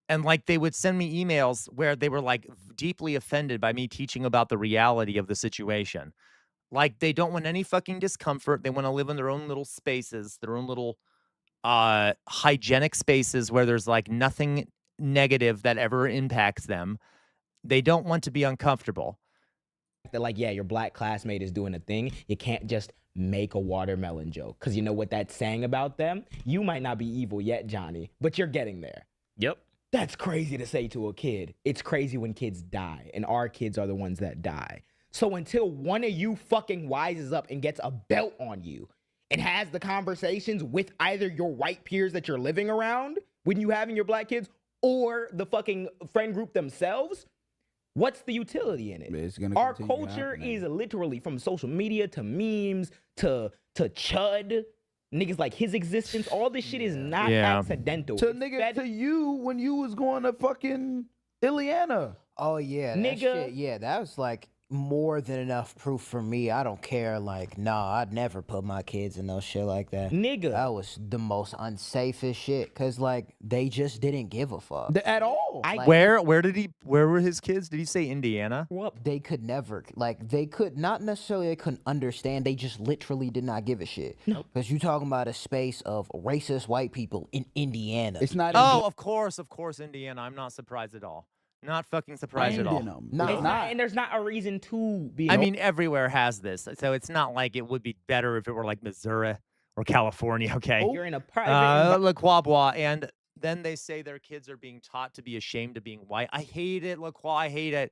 [SPEAKER 4] And like they would send me emails where they were like deeply offended by me teaching about the reality of the situation. Like they don't want any fucking discomfort. They want to live in their own little spaces, their own little hygienic spaces where there's like nothing negative that ever impacts them. They don't want to be uncomfortable.
[SPEAKER 7] That like, yeah, your black classmate is doing a thing. You can't just make a watermelon joke, because you know what that's saying about them? You might not be evil yet, Johnny, but you're getting there.
[SPEAKER 11] Yep.
[SPEAKER 7] That's crazy to say to a kid. It's crazy when kids die, and our kids are the ones that die. So until one of you fucking wises up and gets a belt on you and has the conversations with either your white peers that you're living around when you having your black kids or the fucking friend group themselves, What's the utility in it?
[SPEAKER 6] It's gonna
[SPEAKER 7] Our
[SPEAKER 6] continue
[SPEAKER 7] culture
[SPEAKER 6] happening.
[SPEAKER 7] is literally from social media to memes to chud. Niggas like his existence. All this shit is not accidental.
[SPEAKER 6] To
[SPEAKER 7] It's
[SPEAKER 6] nigga,
[SPEAKER 7] fed-
[SPEAKER 6] to you when you was going to fucking Ileana.
[SPEAKER 2] Oh yeah, that
[SPEAKER 7] Nigga.
[SPEAKER 2] shit, yeah, that was like more than enough proof for me. I don't care. Like, nah, I'd never put my kids in no shit like that.
[SPEAKER 7] Nigga.
[SPEAKER 2] That was the most unsafest shit. Cause like they just didn't give a fuck.
[SPEAKER 6] At all.
[SPEAKER 2] Like,
[SPEAKER 4] where were his kids? Did he say Indiana?
[SPEAKER 2] They could never, like, they could not necessarily, they couldn't understand. They just literally did not give a shit.
[SPEAKER 7] No.
[SPEAKER 2] Because you talking about a space of racist white people in Indiana.
[SPEAKER 6] It's not.
[SPEAKER 4] Oh, of course, Indiana. I'm not surprised at all. Not fucking surprised at all.
[SPEAKER 7] It's not, and there's not a reason to be.
[SPEAKER 4] I mean, everywhere has this, so it's not like it would be better if it were like Missouri or California. Okay,
[SPEAKER 7] You're in a private.
[SPEAKER 4] Le Quabois, and then they say their kids are being taught to be ashamed of being white. I hate it, Le Quabois. I hate it,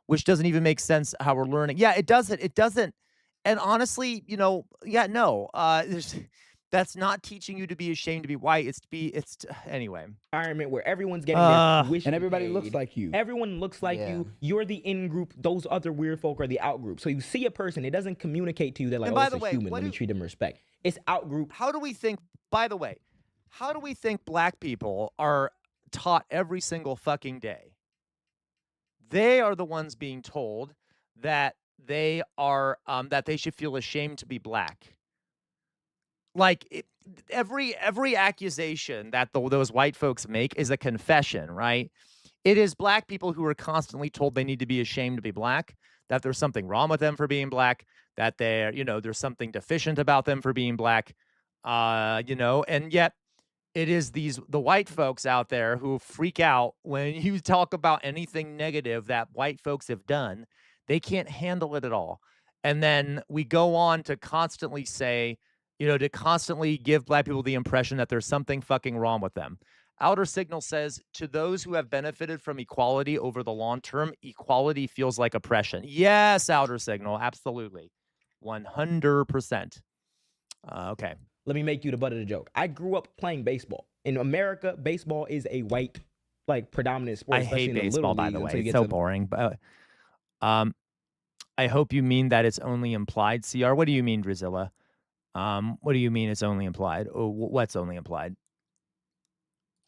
[SPEAKER 4] which doesn't even make sense how we're learning. Yeah, it doesn't. It doesn't. And honestly, no. That's not teaching you to be ashamed to be white. Anyway.
[SPEAKER 7] Environment where everyone's getting their wish
[SPEAKER 6] and everybody
[SPEAKER 7] paid.
[SPEAKER 6] looks like you.
[SPEAKER 7] Everyone looks like you. You're the in group. Those other weird folk are the out group. So you see a person, it doesn't communicate to you that like,
[SPEAKER 4] And
[SPEAKER 7] oh,
[SPEAKER 4] by
[SPEAKER 7] it's
[SPEAKER 4] the
[SPEAKER 7] a
[SPEAKER 4] way,
[SPEAKER 7] human. Let me treat them with respect. It's out group.
[SPEAKER 4] How do we think? By the way, how do we think black people are taught every single fucking day? They are the ones being told that they are that they should feel ashamed to be black. Like every accusation that those white folks make is a confession, right? It is black people who are constantly told they need to be ashamed to be black, that there's something wrong with them for being black, that there's something deficient about them for being black, and yet it is the white folks out there who freak out when you talk about anything negative that white folks have done. They can't handle it at all. And then we go on to constantly say, to constantly give black people the impression that there's something fucking wrong with them. Outer Signal says, to those who have benefited from equality over the long term, equality feels like oppression. Yes, Outer Signal, absolutely. 100%. Okay.
[SPEAKER 7] Let me make you the butt of the joke. I grew up playing baseball. In America, baseball is a white, predominant sport.
[SPEAKER 4] I hate baseball, by the way. It's so boring. But I hope you mean that it's only implied, CR. What do you mean, Drizilla? What do you mean it's only implied? Oh, what's only implied?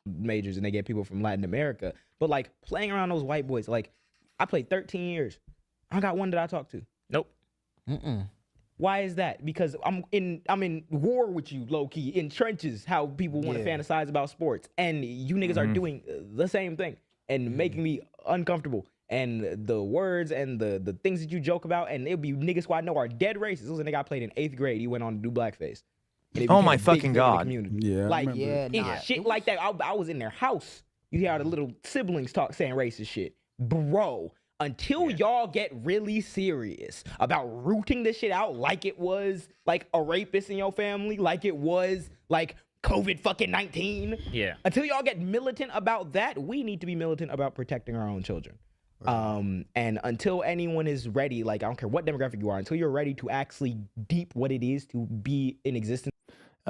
[SPEAKER 7] Majors, and they get people from Latin America. But playing around those white boys, I played 13 years. I got one that I talked to.
[SPEAKER 11] Nope.
[SPEAKER 7] Why is that? Because I'm in war with you, low key, in trenches. How people want to fantasize about sports, and you niggas are doing the same thing and making me uncomfortable. And the words and the things that you joke about, and it'll be niggas who I know are dead racist. This was a nigga I played in 8th grade. He went on to do blackface.
[SPEAKER 4] Oh my fucking God.
[SPEAKER 7] Yeah, shit like that. I was in their house. You hear how the little siblings saying racist shit. Bro, until y'all get really serious about rooting this shit out like it was a rapist in your family, like it was COVID fucking 19.
[SPEAKER 11] Yeah.
[SPEAKER 7] Until y'all get militant about that, we need to be militant about protecting our own children. And until anyone is ready, I don't care what demographic you are, until you're ready to actually deep what it is to be in existence.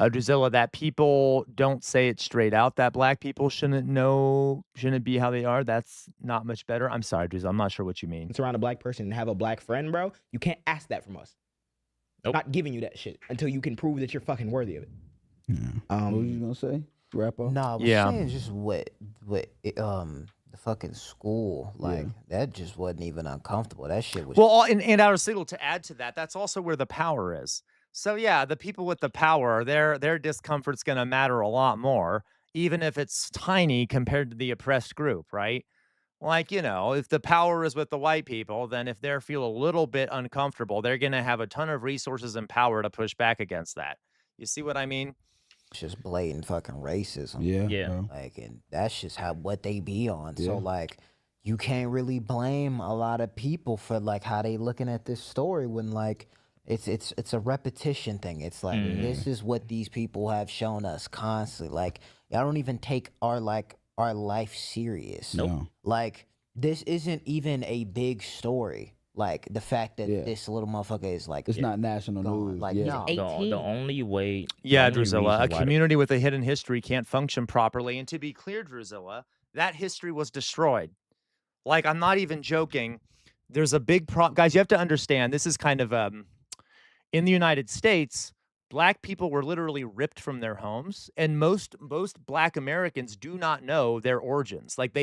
[SPEAKER 4] Drusilla, that people don't say it straight out that black people shouldn't be how they are. That's not much better. I'm sorry, Drusilla. I'm not sure what you mean.
[SPEAKER 7] Surround a black person and have a black friend, bro. You can't ask that from us. Nope. Not giving you that shit until you can prove that you're fucking worthy of it.
[SPEAKER 6] Yeah. What were you gonna say? Wrap up?
[SPEAKER 2] Nah, I was saying just what the fucking school, that just wasn't even uncomfortable. That shit was.
[SPEAKER 4] Well, and Outer Signal, to add to that, that's also where the power is. So yeah, the people with the power, their discomfort's gonna matter a lot more, even if it's tiny compared to the oppressed group, right? If the power is with the white people, then if they feel a little bit uncomfortable, they're gonna have a ton of resources and power to push back against that. You see what I mean?
[SPEAKER 2] It's just blatant fucking racism.
[SPEAKER 11] Yeah.
[SPEAKER 2] And that's just what they be on. Yeah. So you can't really blame a lot of people for how they looking at this story when it's a repetition thing. It's this is what these people have shown us constantly. Y'all don't even take our life serious.
[SPEAKER 11] Nope.
[SPEAKER 2] This isn't even a big story. The fact that this little motherfucker is
[SPEAKER 6] it's not national news.
[SPEAKER 2] No.
[SPEAKER 11] The only way.
[SPEAKER 4] Yeah, Drusilla, a community with a hidden history can't function properly. And to be clear, Drusilla, that history was destroyed. Like, I'm not even joking. There's a big problem. Guys, you have to understand, this is kind of, in the United States, black people were literally ripped from their homes, and most black Americans do not know their origins. Like,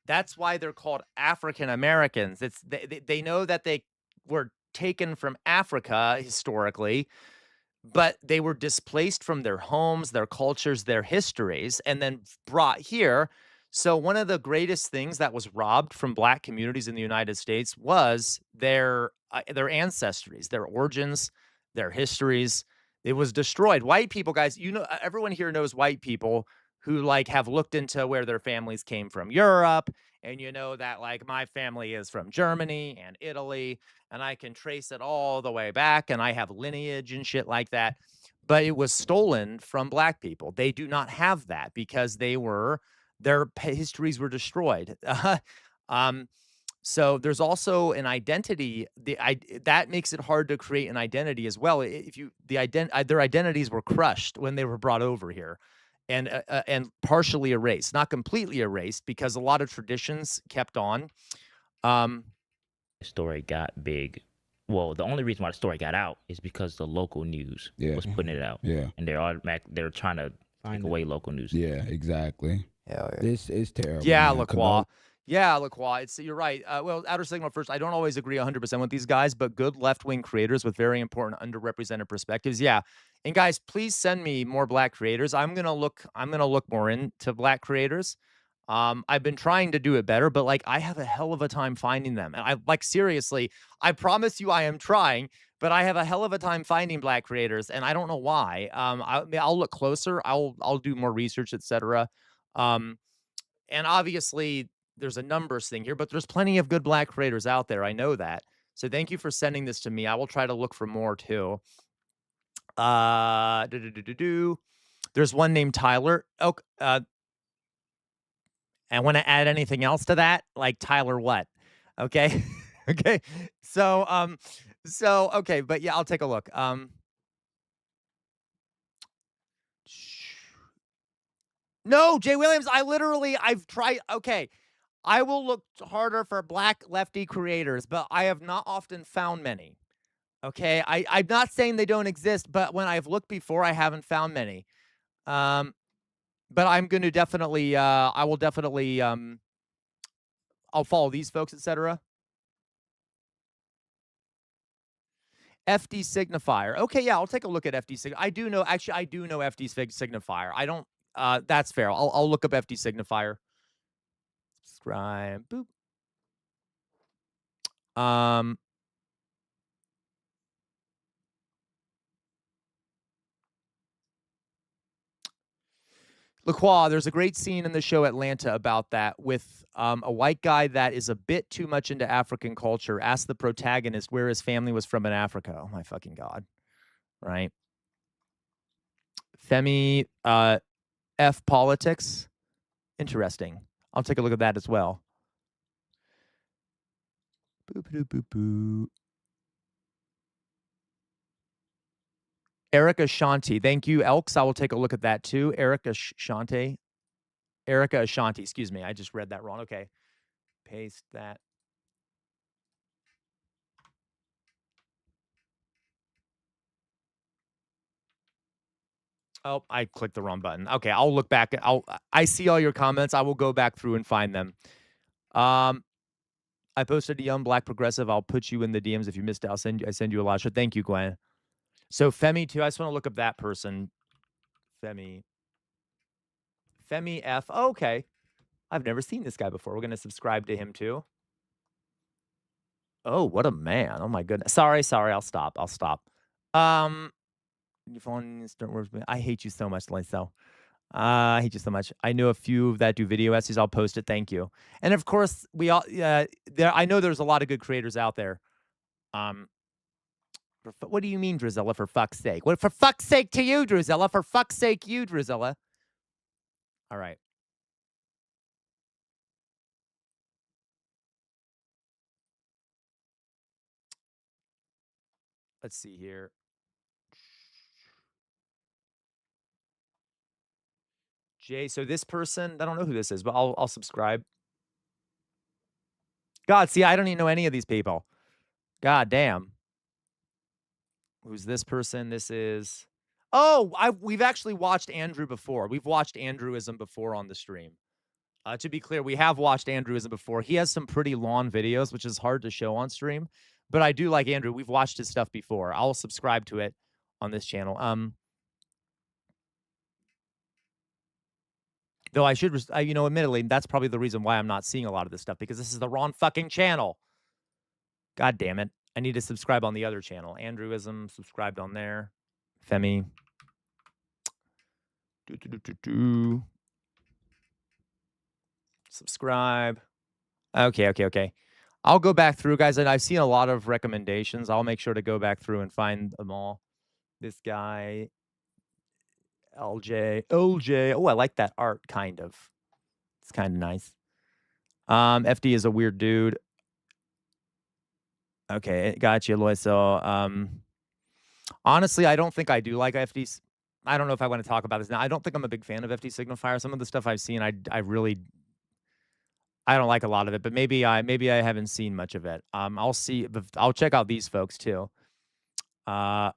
[SPEAKER 4] that's why they're called African Americans. They know that they were taken from Africa historically, but they were displaced from their homes, their cultures, their histories, and then brought here. So one of the greatest things that was robbed from black communities in the United States was their ancestries, their origins, their histories. It was destroyed. White people, guys, everyone here knows white people who like have looked into where their families came from Europe, and you know that like my family is from Germany and Italy, and I can trace it all the way back, and I have lineage and shit like that. But it was stolen from black people. They do not have that because their histories were destroyed. So there's also an identity. That makes it hard to create an identity as well. If their identities were crushed when they were brought over here, and partially erased, not completely erased, because a lot of traditions kept on.
[SPEAKER 11] The story got big. Well, the only reason why the story got out is because the local news was putting it out.
[SPEAKER 6] Yeah.
[SPEAKER 11] And they're trying to take away local news.
[SPEAKER 6] Yeah, exactly.
[SPEAKER 2] Hell yeah.
[SPEAKER 6] This is terrible.
[SPEAKER 4] Yeah,
[SPEAKER 6] man.
[SPEAKER 4] LaCroix. Yeah, LaCroix. You're right. Well, Outer Signal first. I don't always agree 100% with these guys, but good left-wing creators with very important underrepresented perspectives. Yeah. And guys, please send me more black creators. I'm gonna look more into black creators. I've been trying to do it better, but like I have a hell of a time finding them. And I like seriously, I promise you I am trying, but I have a hell of a time finding black creators, and I don't know why. I'll look closer. I'll do more research, etc. And obviously there's a numbers thing here, but there's plenty of good black creators out there. I know that. So thank you for sending this to me. I will try to look for more too. There's one named Tyler. Oh, and want to add anything else to that? Like Tyler what? Okay. Okay. So okay, but yeah, I'll take a look. No, Jay Williams, I've tried. Okay. I will look harder for black lefty creators, but I have not often found many. Okay. I'm not saying they don't exist, but when I've looked before, I haven't found many. But I'm going to definitely, I will definitely, I'll follow these folks, etc. FD Signifier. Okay, yeah, I'll take a look at FD Signifier. I do know FD Signifier. I don't, that's fair. I'll look up FD Signifier. Subscribe. Boop. LaCroix, there's a great scene in the show Atlanta about that with a white guy that is a bit too much into African culture. Asked the protagonist where his family was from in Africa. Oh my fucking God. Right. Femi F politics. Interesting. I'll take a look at that as well. Boop, boop, boop, boop. Erica Shanti. Thank you, Elks. I will take a look at that too. Erica Shanti. Erica Ashanti. Excuse me. I just read that wrong. Okay. Paste that. Oh, I clicked the wrong button. Okay, I'll look back. I see all your comments. I will go back through and find them. I posted a young black progressive. I'll put you in the DMs if you missed it. I send you a lot. So thank you, Gwen. So Femi too. I just want to look up that person. Femi F. Oh, okay. I've never seen this guy before. We're gonna subscribe to him too. Oh, what a man. Oh my goodness. Sorry. I'll stop. Your phone don't work. I hate you so much, Lysel. I hate you so much. I know a few that do video essays. I'll post it. Thank you. And of course, we all I know there's a lot of good creators out there. What do you mean, Drizella? For fuck's sake? What for fuck's sake to you, Drizella? For fuck's sake, you, Drizella. All right. Let's see here. Jay, so this person, I don't know who this is, but I'll subscribe. God, see, I don't even know any of these people. God damn. Who's this person? This is... Oh, we've actually watched Andrew before. We've watched Andrewism before on the stream. To be clear, we have watched Andrewism before. He has some pretty long videos, which is hard to show on stream. But I do like Andrew. We've watched his stuff before. I'll subscribe to it on this channel. Though I should, admittedly, that's probably the reason why I'm not seeing a lot of this stuff, because this is the wrong fucking channel. God damn it. I need to subscribe on the other channel. Andrewism, subscribed on there. Femi. Subscribe. Okay. I'll go back through, guys, and I've seen a lot of recommendations. I'll make sure to go back through and find them all. This guy, LJ. Oh, I like that art, kind of. It's kind of nice. FD is a weird dude. Okay, gotcha, Loiso. Honestly, I don't think I do like FD's. I don't know if I want to talk about this now. I don't think I'm a big fan of FD Signifier. Some of the stuff I've seen, I don't like a lot of it, but maybe I haven't seen much of it. I'll see. I'll check out these folks too. And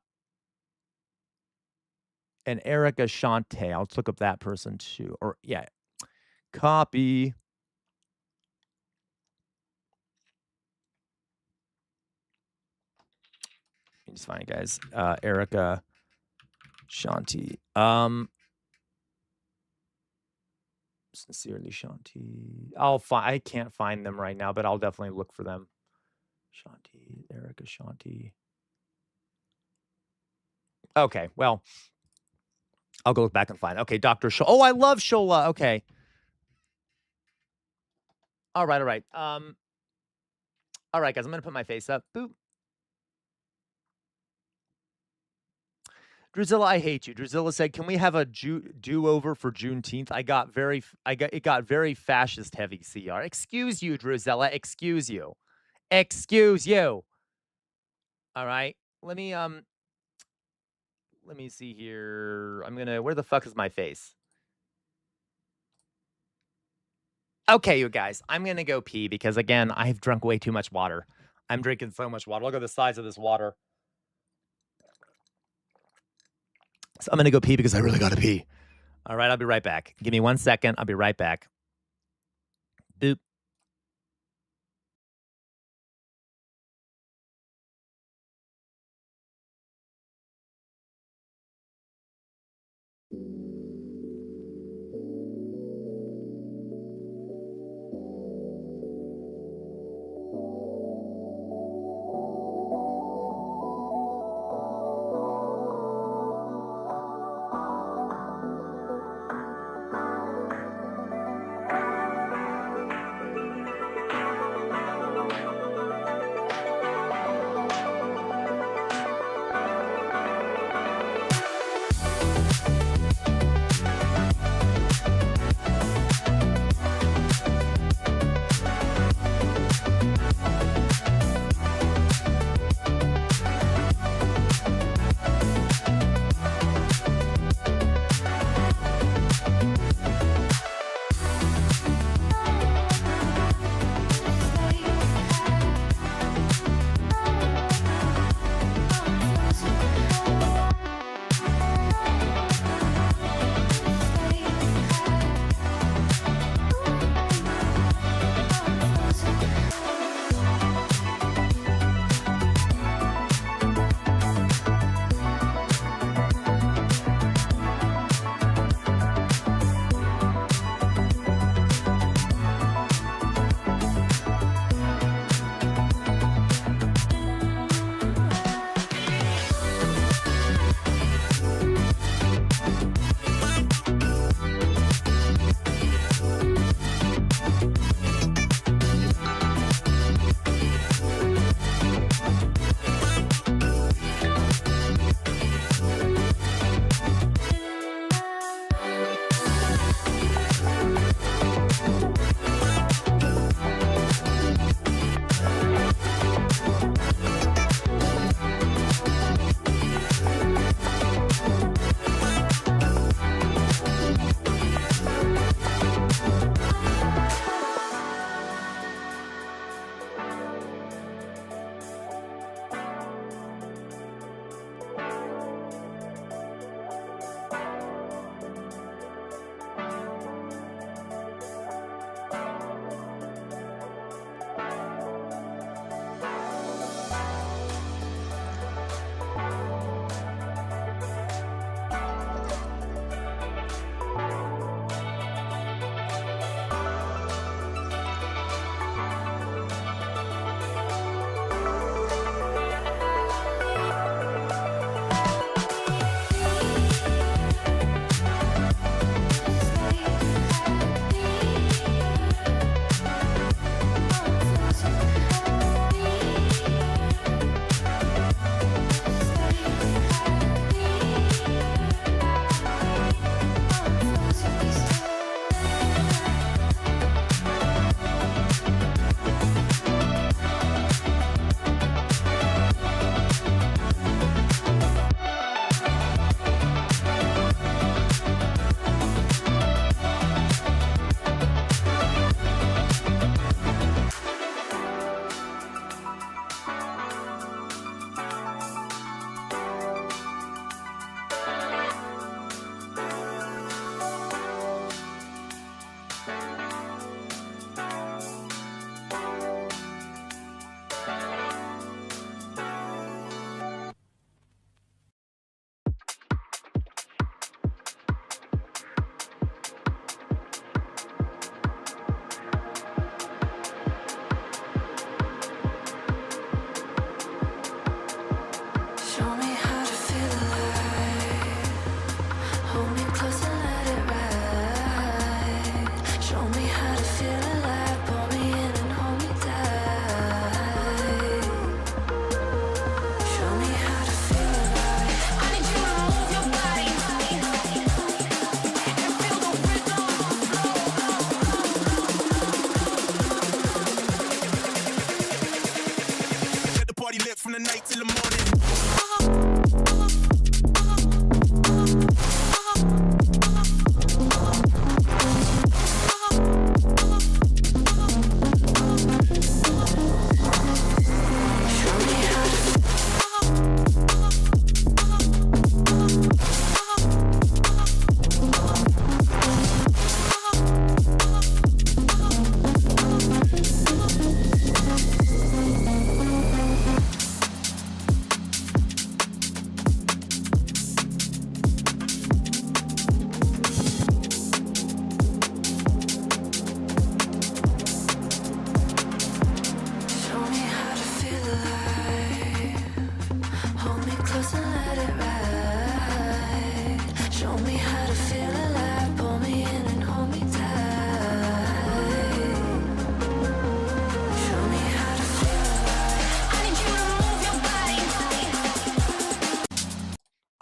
[SPEAKER 4] Erica Shante. I'll look up that person too. Or yeah, copy. It's fine, guys. Erica Shanti. Sincerely Shanti. I can't find them right now, but I'll definitely look for them. Shanti, Erica Shanti. Okay, well, I'll go look back and find. Okay, Dr. Shola. Oh, I love Shola. Okay. All right. All right, guys, I'm gonna put my face up. Boop. Druzilla, I hate you. Druzilla said, "Can we have a do-over for Juneteenth?" It got very fascist heavy. CR. Excuse you, Druzilla. Excuse you. All right. Let me see here. Where the fuck is my face? Okay, you guys. I'm gonna go pee because again, I've drunk way too much water. I'm drinking so much water. Look at the size of this water. So I'm going to go pee because I really got to pee. All right, I'll be right back. Give me 1 second. I'll be right back. Boop.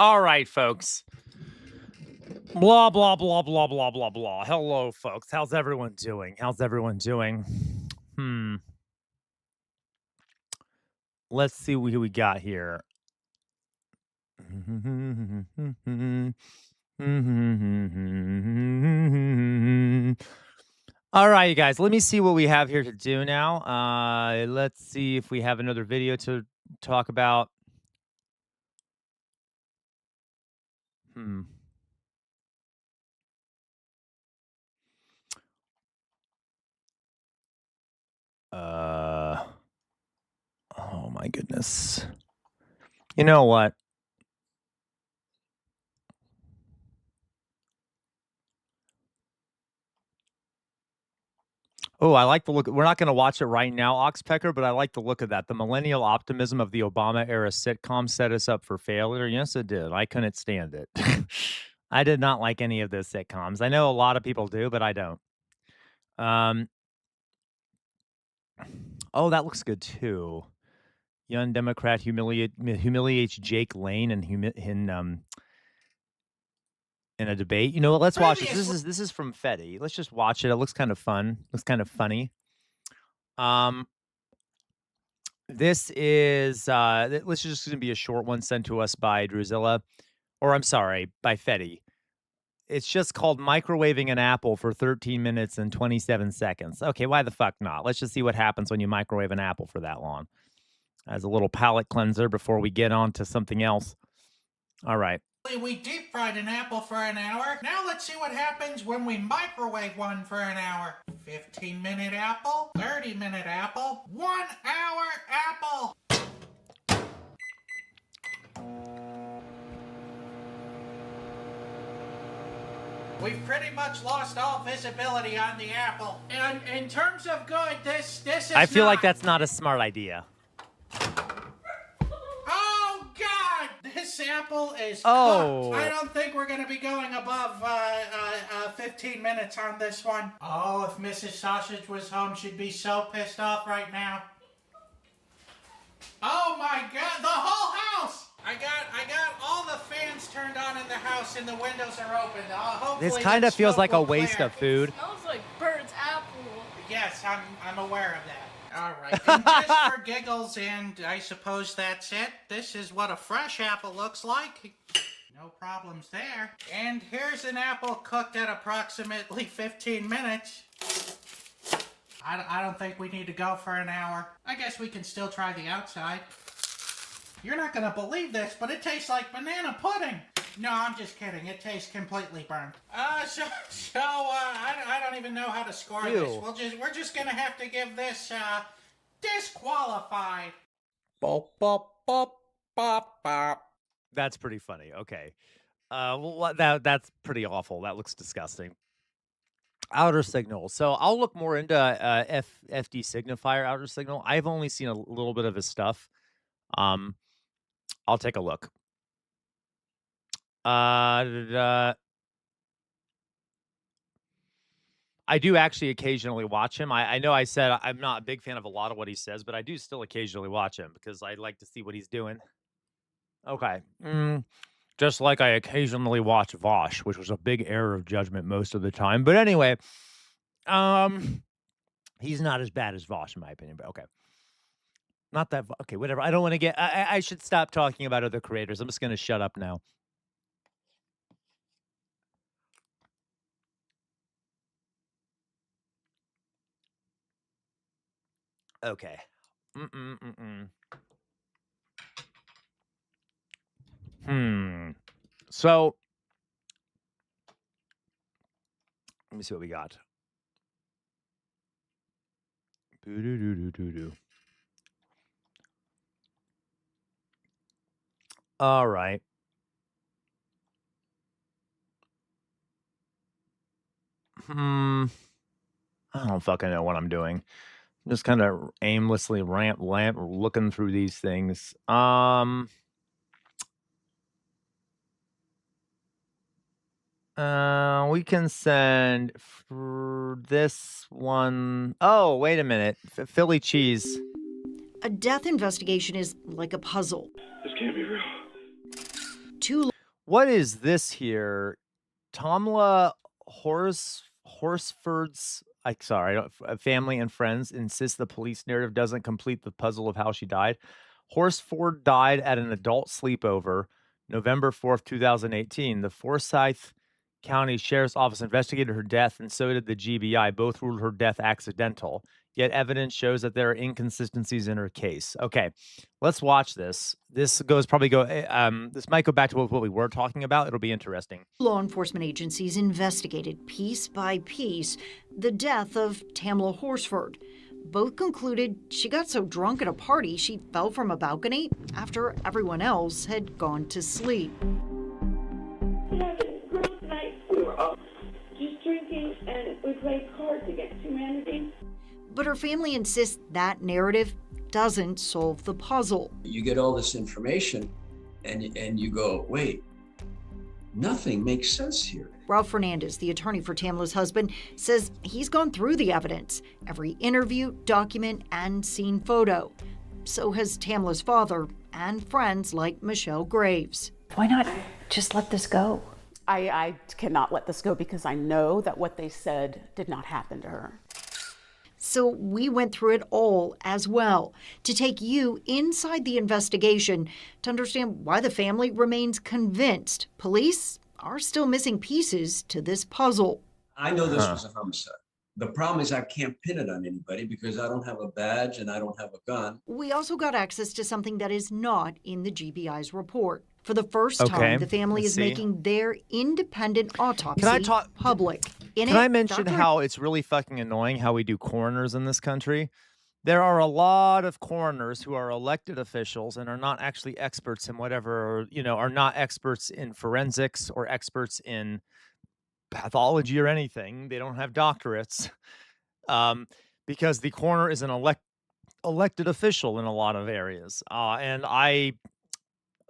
[SPEAKER 4] All right, folks. Blah, blah, blah, blah, blah, blah, blah. Hello, folks. How's everyone doing? Let's see who we got here. All right, you guys. Let me see what we have here to do now. Let's see if we have another video to talk about. Oh my goodness. You know what? Oh, I like the look. We're not going to watch it right now, Oxpecker, but I like the look of that. The millennial optimism of the Obama-era sitcom set us up for failure. Yes, it did. I couldn't stand it. I did not like any of those sitcoms. I know a lot of people do, but I don't. Oh, that looks good, too. Young Democrat humiliates Jake Lane in a debate. You know what? Let's watch this. This is from Fetty. Let's just watch it. It looks kind of fun. Looks kind of funny. This is let's just gonna be a short one sent to us by Druzilla, or I'm sorry, by Fetty. It's just called microwaving an apple for 13 minutes and 27 seconds. Okay, why the fuck not? Let's just see what happens when you microwave an apple for that long. As a little palate cleanser before we get on to something else. All right.
[SPEAKER 9] We deep fried an apple for an hour. Now let's see what happens when we microwave one for an hour. 15-minute apple, 30-minute apple, 1 hour apple. We've pretty much lost all visibility on the apple. And in terms of good, this is
[SPEAKER 4] I feel like that's not a smart idea.
[SPEAKER 9] Oh, God! This apple is
[SPEAKER 4] cooked.
[SPEAKER 9] I don't think we're going to be going above 15 minutes on this one. Oh, if Mrs. Sausage was home, she'd be so pissed off right now. Oh, my God! The whole house! I got all the fans turned on in the house and the windows are open. Hopefully
[SPEAKER 4] This kind of feels like a waste of food.
[SPEAKER 9] It smells like bird's apple. Yes, I'm aware of that. All right. And just for giggles, and I suppose that's it. This is what a fresh apple looks like. No problems there. And here's an apple cooked at approximately 15 minutes. I don't think we need to go for an hour. I guess we can still try the outside. You're not going to believe this, but it tastes like banana pudding. No, I'm just kidding. It tastes completely burnt. I don't even know how to score this. We're just going to have to give this disqualified.
[SPEAKER 4] Bop, bop, bop, bop, bop. That's pretty funny. Okay. Well, that's pretty awful. That looks disgusting. Outer signal. So I'll look more into FD signifier outer signal. I've only seen a little bit of his stuff. I'll take a look. I do actually occasionally watch him. I know I said I'm not a big fan of a lot of what he says, but I do still occasionally watch him because I like to see what he's doing. Okay. Just like I occasionally watch Vosh, which was a big error of judgment most of the time. But anyway, he's not as bad as Vosh in my opinion, but okay. Not that, okay, whatever. I don't want to get, I should stop talking about other creators. I'm just going to shut up now. Okay. So, let me see what we got. All right. I don't fucking know what I'm doing. I'm just kind of aimlessly looking through these things. We can send for this one. Oh, wait a minute. Philly cheese.
[SPEAKER 13] A death investigation is like a puzzle.
[SPEAKER 14] This can't be real.
[SPEAKER 4] What is this here? Tamla Horsford's family and friends insist the police narrative doesn't complete the puzzle of how she died. Horsford died at an adult sleepover, November 4th, 2018. The Forsyth County Sheriff's Office investigated her death, and so did the GBI. Both ruled her death accidental. Yet evidence shows that there are inconsistencies in her case. Okay, let's watch this. This might go back to what we were talking about. It'll be interesting.
[SPEAKER 13] Law enforcement agencies investigated piece by piece the death of Tamla Horsford. Both concluded she got so drunk at a party she fell from a balcony after everyone else had gone to sleep.
[SPEAKER 14] We had a girls' night. We were all just drinking and we played cards against humanity.
[SPEAKER 13] But her family insists that narrative doesn't solve the puzzle.
[SPEAKER 22] You get all this information and you go, wait, nothing makes sense here.
[SPEAKER 13] Ralph Fernandez, the attorney for Tamla's husband, says he's gone through the evidence, every interview, document, and scene photo. So has Tamla's father and friends like Michelle Graves.
[SPEAKER 23] Why not just let this go? I cannot let this go because I know that what they said did not happen to her.
[SPEAKER 13] So we went through it all as well to take you inside the investigation to understand why the family remains convinced police are still missing pieces to this puzzle.
[SPEAKER 22] I know this was a homicide. The problem is I can't pin it on anybody because I don't have a badge and I don't have a gun.
[SPEAKER 13] We also got access to something that is not in the GBI's report. For the first time, the family is making their independent autopsy public.
[SPEAKER 4] Can I mention how it's really fucking annoying how we do coroners in this country? There are a lot of coroners who are elected officials and are not actually experts in whatever, are not experts in forensics or experts in pathology or anything. They don't have doctorates because the coroner is an elected official in a lot of areas.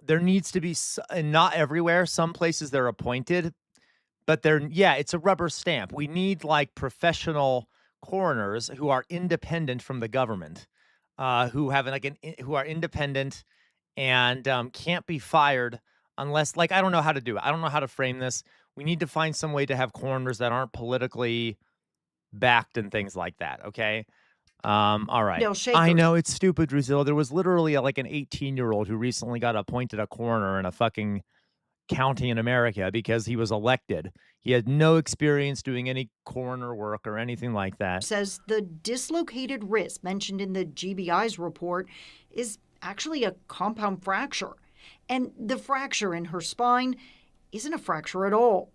[SPEAKER 4] There needs to be, and not everywhere, some places they're appointed, but it's a rubber stamp. We need like professional coroners who are independent from the government, who are independent and can't be fired unless, I don't know how to do it. I don't know how to frame this. We need to find some way to have coroners that aren't politically backed and things like that. Okay. All right. I know it's stupid, Drusilla. There was literally an 18-year-old who recently got appointed a coroner in a fucking county in America because he was elected. He had no experience doing any coroner work or anything like that.
[SPEAKER 13] Says the dislocated wrist mentioned in the GBI's report is actually a compound fracture. And the fracture in her spine isn't a fracture at all.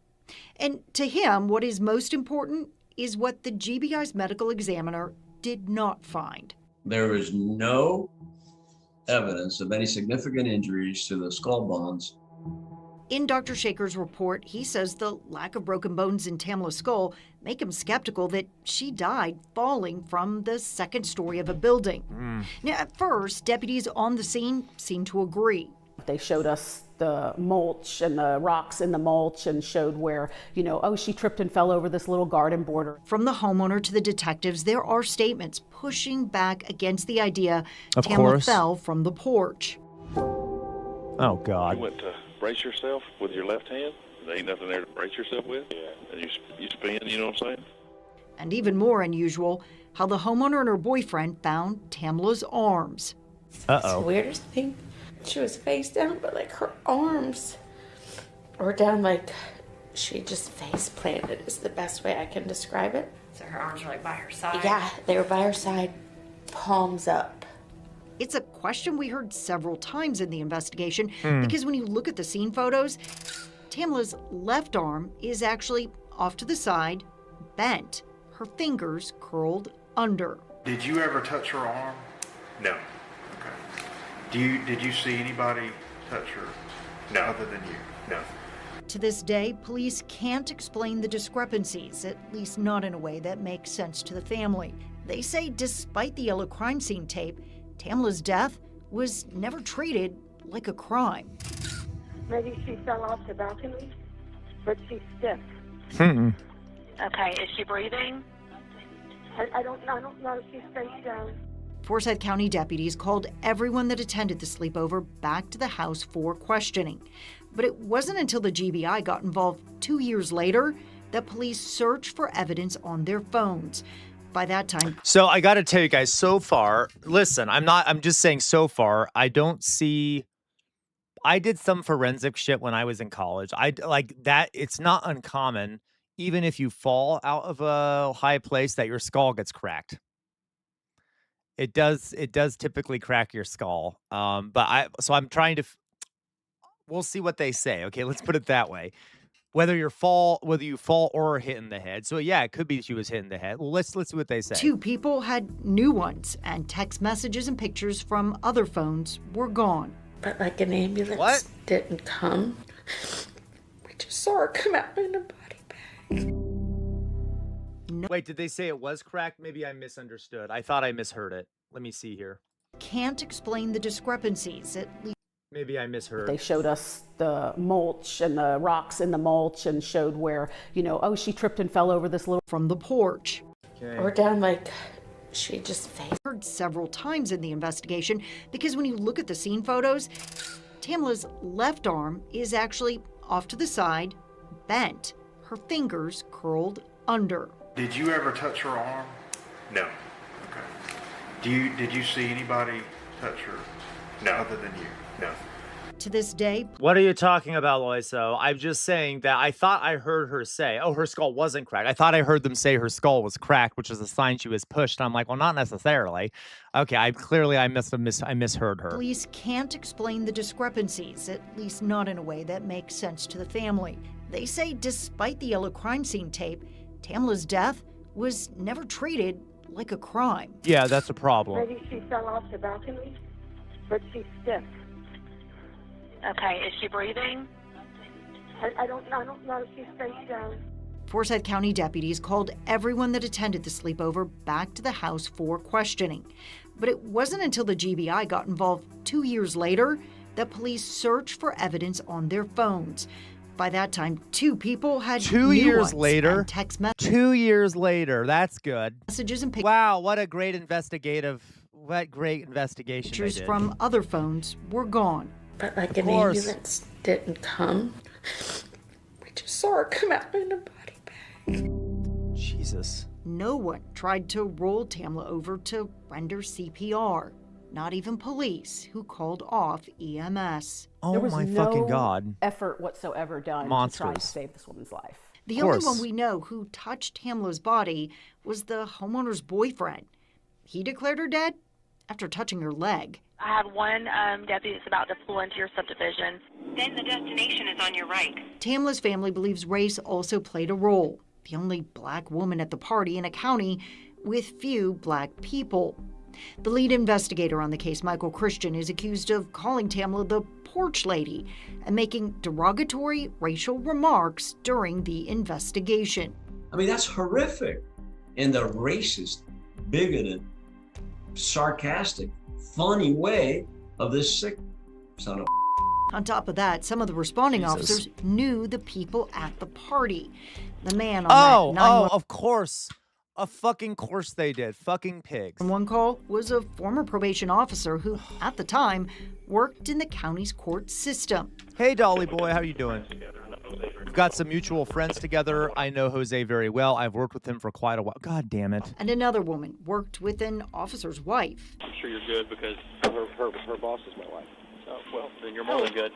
[SPEAKER 13] And to him, what is most important is what the GBI's medical examiner did not find.
[SPEAKER 22] There is no evidence of any significant injuries to the skull bones.
[SPEAKER 13] In Dr. Shaker's report, he says the lack of broken bones in Tamla's skull make him skeptical that she died falling from the second story of a building. Now, at first, deputies on the scene seemed to agree.
[SPEAKER 23] They showed us the mulch and the rocks in the mulch and showed where, she tripped and fell over this little garden border.
[SPEAKER 13] From the homeowner to the detectives, there are statements pushing back against the idea Tamla fell from the porch.
[SPEAKER 4] Oh, God.
[SPEAKER 24] You went to brace yourself with your left hand? There ain't nothing there to brace yourself with? Yeah. And you spin, you know what I'm saying?
[SPEAKER 13] And even more unusual, how the homeowner and her boyfriend found Tamla's arms.
[SPEAKER 24] Uh-oh.
[SPEAKER 14] The weirdest thing, she was face down, but her arms were down she just face planted is the best way I can describe it.
[SPEAKER 26] So her arms were by her side?
[SPEAKER 14] Yeah, they were by her side, palms up.
[SPEAKER 13] It's a question we heard several times in the investigation because when you look at the scene photos, Tamla's left arm is actually off to the side, bent, her fingers curled under.
[SPEAKER 25] Did you ever touch her arm?
[SPEAKER 24] No.
[SPEAKER 25] Okay. Did you see anybody touch her?
[SPEAKER 24] No.
[SPEAKER 25] Other than you?
[SPEAKER 24] No.
[SPEAKER 13] To this day, police can't explain the discrepancies, at least not in a way that makes sense to the family. They say despite the yellow crime scene tape, Tamla's death was never treated like a crime.
[SPEAKER 14] Maybe she fell off the balcony, but she's stiff.
[SPEAKER 26] Okay, is she breathing?
[SPEAKER 14] I don't know if she's face down.
[SPEAKER 13] Forsyth County deputies called everyone that attended the sleepover back to the house for questioning. But it wasn't until the GBI got involved 2 years later that police searched for evidence on their phones. By that time,
[SPEAKER 4] so I got to tell you guys, so far, listen, I'm just saying so far, I don't see, I did some forensic shit when I was in college. I like that. It's not uncommon, even if you fall out of a high place, that your skull gets cracked. It does typically crack your skull. So I'm trying to, we'll see what they say. Okay, let's put it that way. Whether you fall or hit in the head. So yeah, it could be she was hit in the head. Well, let's see what they say.
[SPEAKER 13] 2 people had new ones, and text messages and pictures from other phones were gone.
[SPEAKER 14] But like an ambulance didn't come. We just saw her come out in a body bag.
[SPEAKER 4] Wait, did they say it was cracked? Maybe I misunderstood. I thought I misheard it. Let me see here.
[SPEAKER 13] Can't explain the discrepancies, at least.
[SPEAKER 4] Maybe I misheard.
[SPEAKER 23] They showed us the mulch and the rocks in the mulch and showed where, oh, she tripped and fell over this little...
[SPEAKER 13] From the porch.
[SPEAKER 14] Okay. Or down like, she just faced.
[SPEAKER 13] Heard several times in the investigation because when you look at the scene photos, Tamla's left arm is actually off to the side, bent, her fingers curled under.
[SPEAKER 25] Did you ever touch her arm?
[SPEAKER 24] No.
[SPEAKER 25] Okay. Did you see anybody touch her?
[SPEAKER 24] No.
[SPEAKER 25] Other than you?
[SPEAKER 24] No.
[SPEAKER 13] To this day,
[SPEAKER 4] what are you talking about, Loiso? I'm just saying that I thought I heard her say, oh, her skull wasn't cracked. I thought I heard them say her skull was cracked, which is a sign she was pushed. I'm like, well, not necessarily. Okay, I misheard her.
[SPEAKER 13] Police can't explain the discrepancies, at least not in a way that makes sense to the family. They say despite the yellow crime scene tape, Tamla's death was never treated like a crime.
[SPEAKER 4] Yeah, that's a problem.
[SPEAKER 3] Maybe she fell off the balcony, but she's stiff. Okay, is she breathing? I don't know if she's face down.
[SPEAKER 13] Forsyth County deputies called everyone that attended the sleepover back to the house for questioning. But it wasn't until the GBI got involved 2 years later that police searched for evidence on their phones. By that time, 2 people had
[SPEAKER 4] 2 years
[SPEAKER 13] ones
[SPEAKER 4] later.
[SPEAKER 13] and text messages.
[SPEAKER 4] 2 years later. That's good.
[SPEAKER 13] Messages and pictures.
[SPEAKER 4] Wow, what a great investigation they did.
[SPEAKER 13] From other phones were gone.
[SPEAKER 14] But like an ambulance didn't come. We just saw her come out in a body bag.
[SPEAKER 4] Jesus.
[SPEAKER 13] No one tried to roll Tamla over to render CPR. Not even police, who called off EMS.
[SPEAKER 4] Oh
[SPEAKER 23] there was
[SPEAKER 4] my
[SPEAKER 23] no
[SPEAKER 4] fucking God.
[SPEAKER 23] effort whatsoever done to try to save this woman's life.
[SPEAKER 13] The only one we know who touched Tamla's body was the homeowner's boyfriend. He declared her dead after touching her leg.
[SPEAKER 3] I have one deputy that's about to pull into your subdivision.
[SPEAKER 5] Then the destination is on your right.
[SPEAKER 13] Tamla's family believes race also played a role. The only black woman at the party in a county with few black people. The lead investigator on the case, Michael Christian, is accused of calling Tamla the porch lady and making derogatory racial remarks during the investigation.
[SPEAKER 22] I mean, that's horrific. In the racist, bigoted, sarcastic, funny way of this sick son of
[SPEAKER 13] On top of that, some of the responding officers knew the people at the party. The man on that
[SPEAKER 4] of course. Of fucking course they did. Fucking pigs.
[SPEAKER 13] One call was a former probation officer who, at the time, worked in the county's court system.
[SPEAKER 4] Hey, Dolly boy, how you doing? We've got some mutual friends together. I know Jose very well. I've worked with him for quite a while. God damn it.
[SPEAKER 13] And another woman worked with an officer's wife.
[SPEAKER 24] I'm sure you're good because her boss is my wife. So, well, then you're more than good.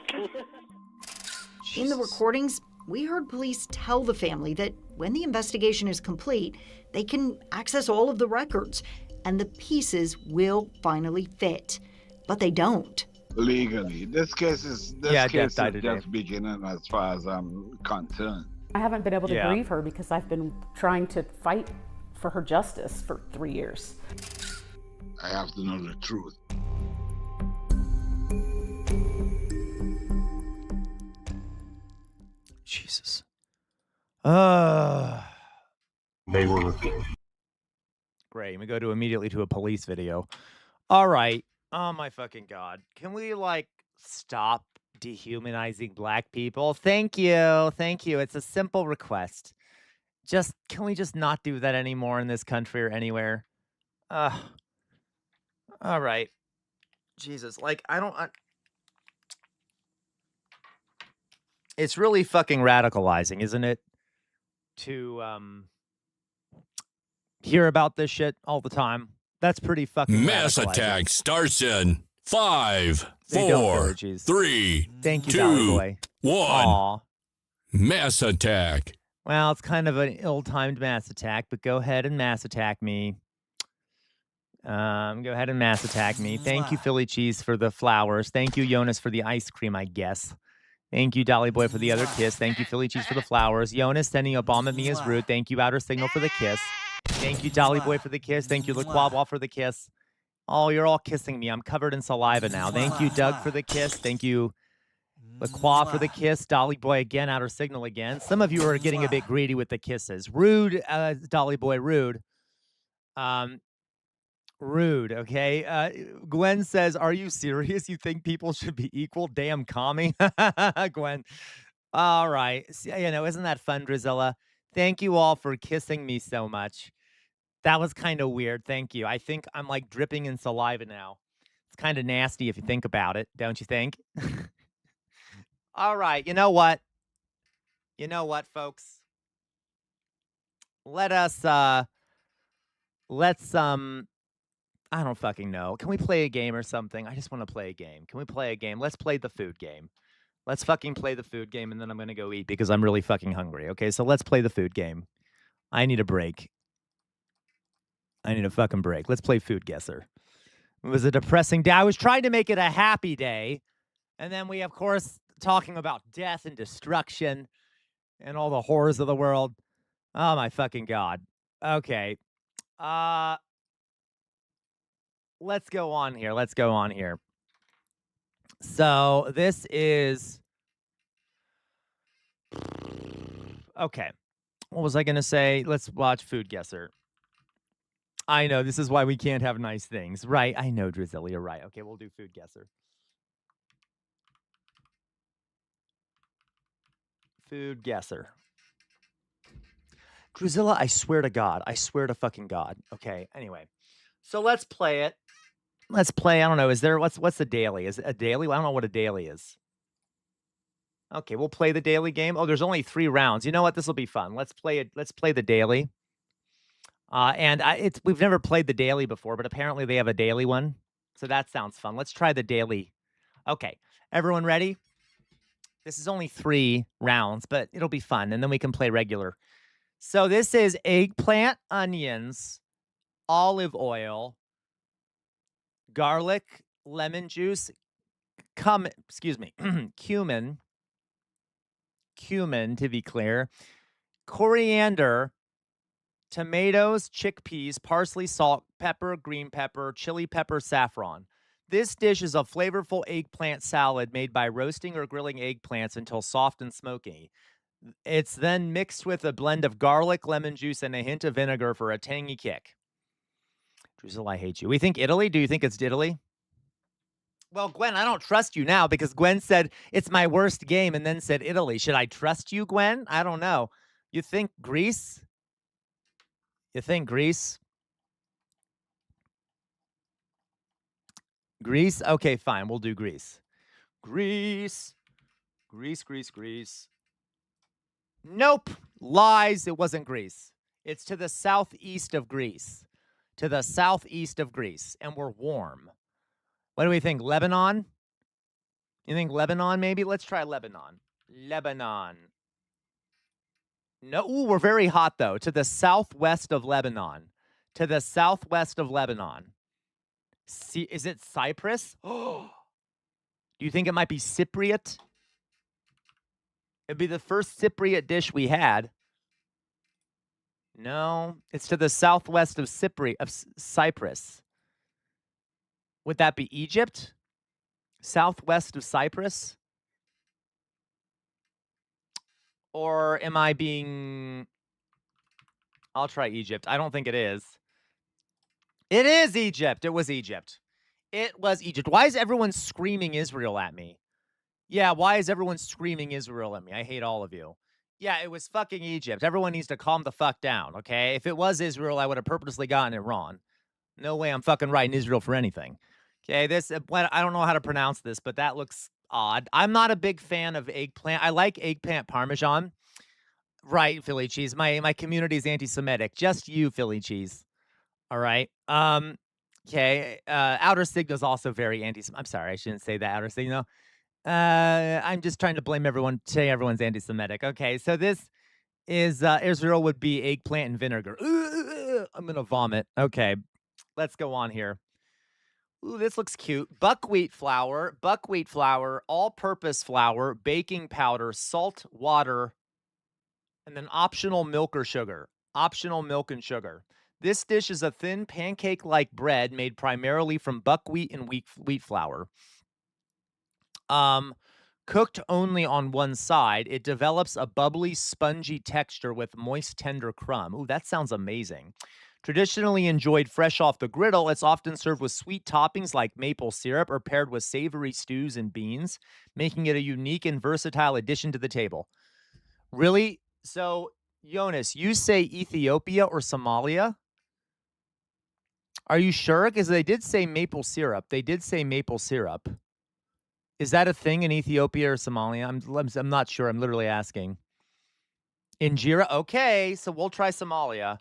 [SPEAKER 13] In the recordings, we heard police tell the family that when the investigation is complete, they can access all of the records and the pieces will finally fit. But they don't.
[SPEAKER 15] Legally. This case is just beginning as far as I'm concerned.
[SPEAKER 23] I haven't been able to grieve her because I've been trying to fight for her justice for 3 years.
[SPEAKER 15] I have to know the truth.
[SPEAKER 4] Jesus.
[SPEAKER 24] They were.
[SPEAKER 4] Great. We go to immediately to a police video. All right. Oh my fucking God. Can we stop dehumanizing black people? Thank you. Thank you. It's a simple request. Can we just not do that anymore in this country or anywhere? All right. Jesus. It's really fucking radicalizing, isn't it? To hear about this shit all the time. That's pretty fucking
[SPEAKER 1] Mass attack starts in 5,
[SPEAKER 4] They don't,
[SPEAKER 1] 4,
[SPEAKER 4] Philly cheese.
[SPEAKER 1] 3,
[SPEAKER 4] Thank you, Dolly
[SPEAKER 1] 2,
[SPEAKER 4] Boy.
[SPEAKER 1] 1.
[SPEAKER 4] Aw.
[SPEAKER 1] Mass attack.
[SPEAKER 4] Well, it's kind of an ill-timed mass attack, but go ahead and mass attack me. Go ahead and mass attack me. Thank you, Philly cheese, for the flowers. Thank you, Jonas, for the ice cream, I guess. Thank you, Dolly Boy, for the other kiss. Thank you, Philly cheese, for the flowers. Jonas sending a bomb at me is rude. Thank you, Outer Signal, for the kiss. Thank you, Dolly Boy, for the kiss. Thank you, LaQuabwa, for the kiss. Oh, you're all kissing me. I'm covered in saliva now. Thank you, Doug, for the kiss. Thank you, LaQua, for the kiss. Dolly Boy again, Outer Signal again. Some of you are getting a bit greedy with the kisses. Rude, Dolly Boy, rude. Rude, okay? Gwen says, are you serious? You think people should be equal? Damn commie. Gwen. All right. Isn't that fun, Drizella? Thank you all for kissing me so much. That was kind of weird. Thank you. I think I'm like dripping in saliva now. It's kind of nasty if you think about it, don't you think? All right. You know what? You know what, folks? Let's I don't fucking know. Can we play a game or something? I just want to play a game. Can we play a game? Let's play the food game. Let's fucking play the food game, and then I'm going to go eat because I'm really fucking hungry. Okay, so let's play the food game. I need a break. I need a fucking break. Let's play Food Guesser. It was a depressing day. I was trying to make it a happy day. And then we, of course, talking about death and destruction and all the horrors of the world. Oh, my fucking God. Okay. Let's go on here. Let's go on here. So this is... Okay. What was I going to say? Let's watch Food Guesser. I know, this is why we can't have nice things. Right, I know, Drizzly, you're right. Okay, we'll do Food Guesser. Food Guesser. Drizilla, I swear to God. I swear to fucking God. Okay, anyway. So let's play it. Let's play, I don't know, is there, what's the daily? Is it a daily? I don't know what a daily is. Okay, we'll play the daily game. Oh, there's only 3 rounds. You know what? This will be fun. Let's play it. Let's play the daily. We've never played the daily before, but apparently they have a daily one. So that sounds fun. Let's try the daily. Okay, everyone ready? This is only 3 rounds, but it'll be fun, and then we can play regular. So this is eggplant, onions, olive oil, garlic, lemon juice, cumin, to be clear, coriander, tomatoes, chickpeas, parsley, salt, pepper, green pepper, chili pepper, saffron. This dish is a flavorful eggplant salad made by roasting or grilling eggplants until soft and smoky. It's then mixed with a blend of garlic, lemon juice, and a hint of vinegar for a tangy kick. Drizzle, I hate you. We think Italy? Do you think it's Italy? Well, Gwen, I don't trust you now because Gwen said it's my worst game and then said Italy. Should I trust you, Gwen? I don't know. You think Greece? You think Greece? Greece? Okay, fine. We'll do Greece. Greece. Nope. Lies. It wasn't Greece. It's to the southeast of Greece. To the southeast of Greece. And we're warm. What do we think? Lebanon? You think Lebanon, maybe? Let's try Lebanon. Lebanon. No, ooh, we're very hot, though. To the southwest of Lebanon. To the southwest of Lebanon. See, is it Cyprus? Oh. Do you think it might be Cypriot? It'd be the first Cypriot dish we had. No, it's to the southwest of Cyprus. Would that be Egypt? Southwest of Cyprus? Or am I being... I'll try Egypt. I don't think it is. It is Egypt. It was Egypt. It was Egypt. Why is everyone screaming Israel at me? Yeah, why is everyone screaming Israel at me? I hate all of you. Yeah, it was fucking Egypt. Everyone needs to calm the fuck down, okay? If it was Israel, I would have purposely gotten it wrong. No way I'm fucking writing Israel for anything. Okay, this, I don't know how to pronounce this, but that looks odd. I'm not a big fan of eggplant. I like eggplant parmesan. Right, Philly cheese. My community is anti-Semitic. Just you, Philly cheese. All right. Okay. Outer Signal's also very anti-Semitic. I'm sorry, I shouldn't say that. Outer Signal. I'm just trying to blame everyone. Say everyone's anti-Semitic. Okay, so this is Israel would be eggplant and vinegar. I'm gonna vomit. Okay, let's go on here. Ooh, this looks cute. Buckwheat flour, all-purpose flour, baking powder, salt, water, and then optional milk or sugar. Optional milk and sugar. This dish is a thin pancake-like bread made primarily from buckwheat and wheat flour. Cooked only on one side, it develops a bubbly, spongy texture with moist, tender crumb. Ooh, that sounds amazing. Traditionally enjoyed fresh off the griddle, it's often served with sweet toppings like maple syrup or paired with savory stews and beans, making it a unique and versatile addition to the table. Really? So, Jonas, you say Ethiopia or Somalia? Are you sure? Because they did say maple syrup. Is that a thing in Ethiopia or Somalia? I'm not sure. I'm literally asking. Injera? Okay, so we'll try Somalia.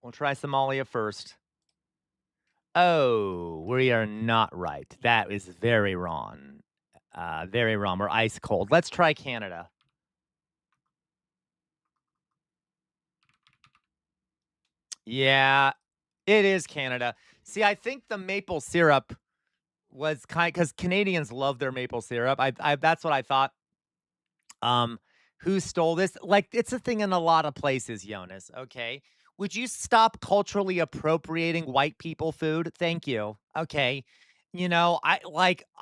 [SPEAKER 4] We'll try Somalia first. Oh, we are not right. That is very wrong. Very wrong. We're ice cold. Let's try Canada. Yeah, it is Canada. See, I think the maple syrup was because Canadians love their maple syrup. I that's what I thought. Who stole this? Like, it's a thing in a lot of places, Jonas, okay? Would you stop culturally appropriating white people food? Thank you. Okay. You know, I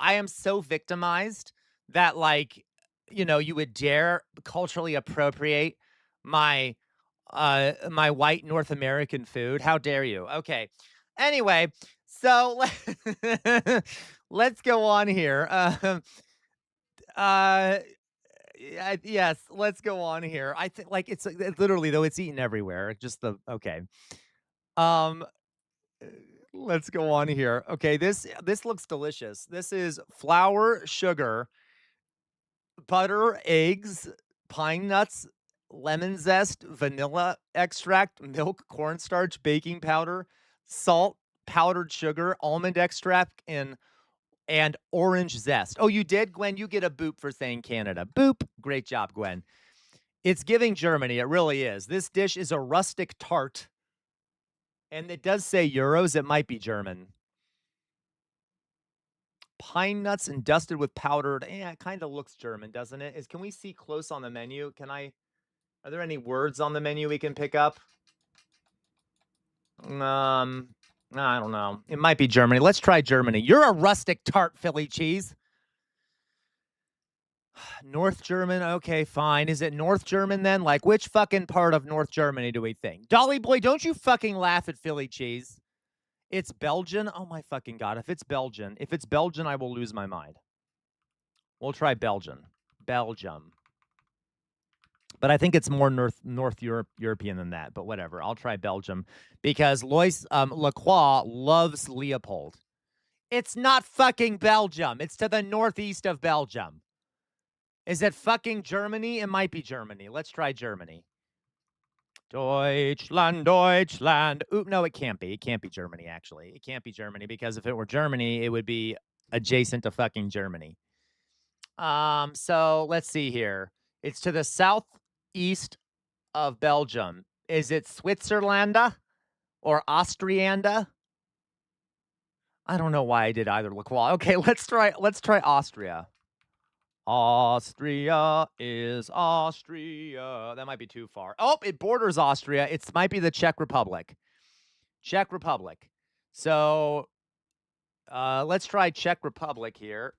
[SPEAKER 4] am so victimized that, like, you know, you would dare culturally appropriate my my white North American food. How dare you? Okay. Anyway, so let's go on here. Yes, let's go on here. I think like it's literally though it's eaten everywhere. Just the okay. Um let's go on here. Okay, this looks delicious. This is flour, sugar, butter, eggs, pine nuts, lemon zest, vanilla extract, milk, cornstarch, baking powder, salt, powdered sugar, almond extract, and orange zest. Oh, you did, Gwen? You get a boop for saying Canada. Boop. Great job, Gwen. It's giving Germany. It really is. This dish is a rustic tart. And it does say euros. It might be German. Pine nuts and dusted with powdered. It kind of looks German, doesn't it? Can we see close on the menu? Are there any words on the menu we can pick up? I don't know. It might be Germany. Let's try Germany. You're a rustic tart, Philly cheese. North German, okay, fine. Is it North German then? Like, which fucking part of North Germany do we think? Dolly boy, don't you fucking laugh at Philly cheese. It's Belgian? Oh my fucking God. If it's Belgian, I will lose my mind. We'll try Belgium. But I think it's more North European than that, but whatever. I'll try Belgium because Lois Lacroix loves Leopold. It's not fucking Belgium. It's to the northeast of Belgium. Is it fucking Germany? It might be Germany. Let's try Germany. Deutschland. Ooh, no, it can't be. It can't be Germany, actually. It can't be Germany because if it were Germany, it would be adjacent to fucking Germany. So let's see here. It's to the southeast of Belgium. Is it Switzerland or Austrianda? I don't know why I did either. Okay, let's try Austria. Austria is Austria. That might be too far. Oh, it borders Austria. It might be the Czech Republic. So let's try Czech Republic here,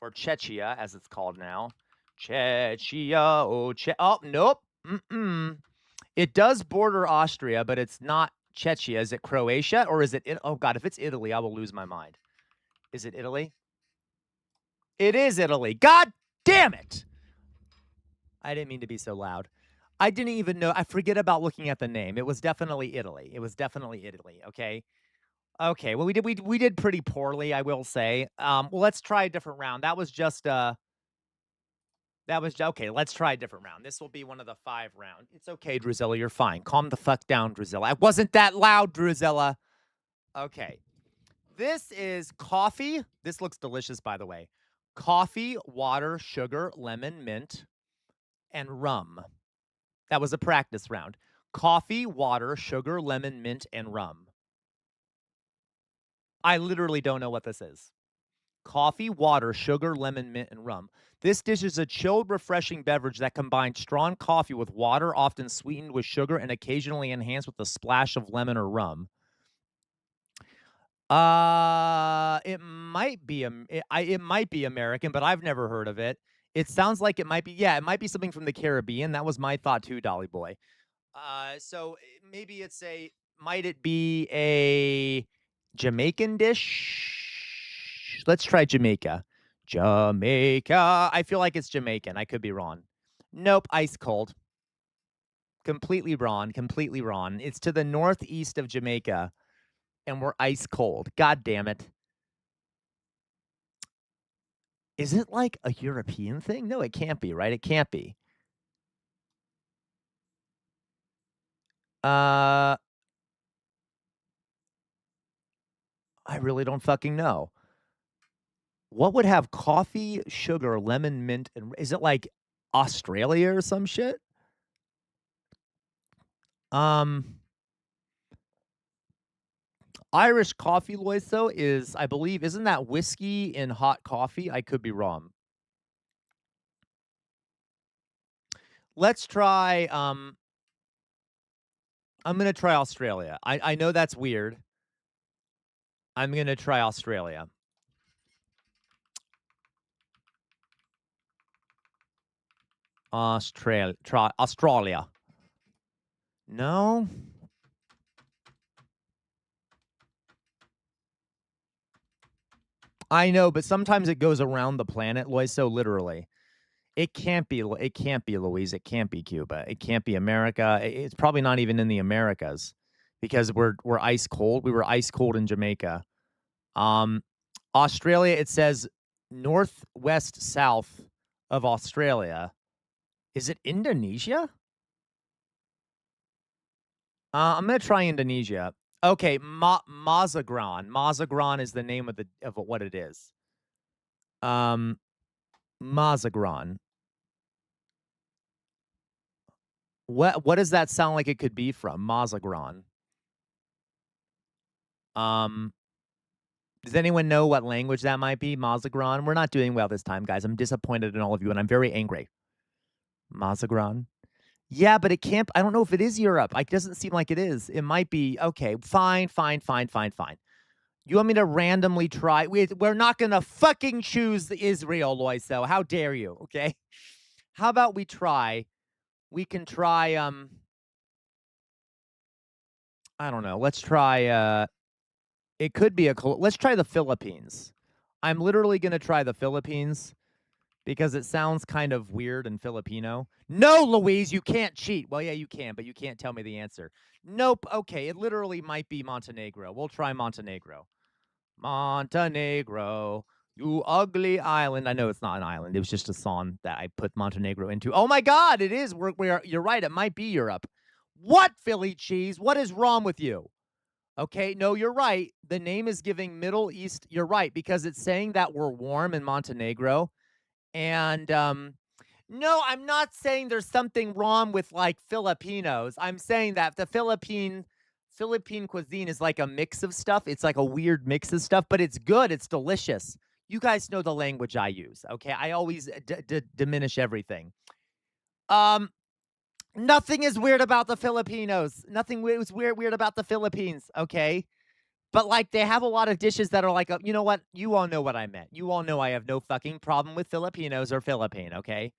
[SPEAKER 4] or Czechia as it's called now. Czechia. Oh, nope. It does border Austria, but it's not Czechia. Is it Croatia or is it? Oh God, if it's Italy, I will lose my mind. Is it Italy? It is Italy. God damn it! I didn't mean to be so loud. I didn't even know. I forget about looking at the name. It was definitely Italy. Okay. Okay, well, we did pretty poorly, I will say. Well, let's try a different round. That was just okay. Let's try a different round. This will be one of the 5 rounds. It's okay, Druzilla. You're fine. Calm the fuck down, Druzilla. I wasn't that loud, Druzilla. Okay. This is coffee. This looks delicious, by the way. Coffee, water, sugar, lemon, mint, and rum. That was a practice round. Coffee, water, sugar, lemon, mint, and rum. I literally don't know what this is. Coffee, water, sugar, lemon, mint, and rum. This dish is a chilled, refreshing beverage that combines strong coffee with water, often sweetened with sugar and occasionally enhanced with a splash of lemon or rum. It might be it might be American, but I've never heard of it. It sounds like it might be. Yeah, it might be something from the Caribbean. That was my thought too, Dolly Boy. So maybe might it be a Jamaican dish? Let's try Jamaica. Jamaica. I feel like it's Jamaican. I could be wrong. Nope, ice cold. Completely wrong. Completely wrong. It's to the northeast of Jamaica, and we're ice cold. God damn it. Is it like a European thing? No, it can't be, right? It can't be. I really don't fucking know. What would have coffee, sugar, lemon, mint, and is it like Australia or some shit? Irish coffee, Loiso, is, I believe, isn't that whiskey in hot coffee? I could be wrong. Let's try, I'm going to try Australia. I know that's weird. I'm going to try Australia. Australia. No. I know, but sometimes it goes around the planet, Loiso, literally. It can't be Louise. It can't be Cuba. It can't be America. It's probably not even in the Americas because we're ice cold. We were ice cold in Jamaica. Australia, it says northwest south of Australia. Is it Indonesia? I'm going to try Indonesia. Okay, Mazagran. Mazagran is the name of what it is. Mazagran. What does that sound like it could be from? Mazagran. Does anyone know what language that might be? Mazagran? We're not doing well this time, guys. I'm disappointed in all of you, and I'm very angry. Mazagran? Yeah, but it can't. I don't know if it is Europe. It doesn't seem like it is. It might be. Okay, fine. You want me to randomly try? We're not going to fucking choose Israel, Loiso. How dare you, okay? How about we try? We can try, I don't know. Let's try, it could be let's try the Philippines. I'm literally going to try the Philippines because it sounds kind of weird and Filipino. No, Louise, you can't cheat. Well, yeah, you can, but you can't tell me the answer. Nope. Okay, it literally might be Montenegro. We'll try Montenegro. Montenegro, you ugly island. I know it's not an island. It was just a song that I put Montenegro into. Oh my God, it is. You're right. It might be Europe. What, Philly cheese? What is wrong with you? Okay, no, you're right. The name is giving Middle East. You're right, because it's saying that we're warm in Montenegro. And no, I'm not saying there's something wrong with like Filipinos. I'm saying that the Philippine cuisine is like a mix of stuff. It's like a weird mix of stuff, but it's good. It's delicious. You guys know the language I use, okay? I always diminish everything. Nothing is weird about the Filipinos. Nothing is weird about the Philippines, okay? But like they have a lot of dishes that are like, you know what? You all know what I meant. You all know I have no fucking problem with Filipinos or Philippine, okay?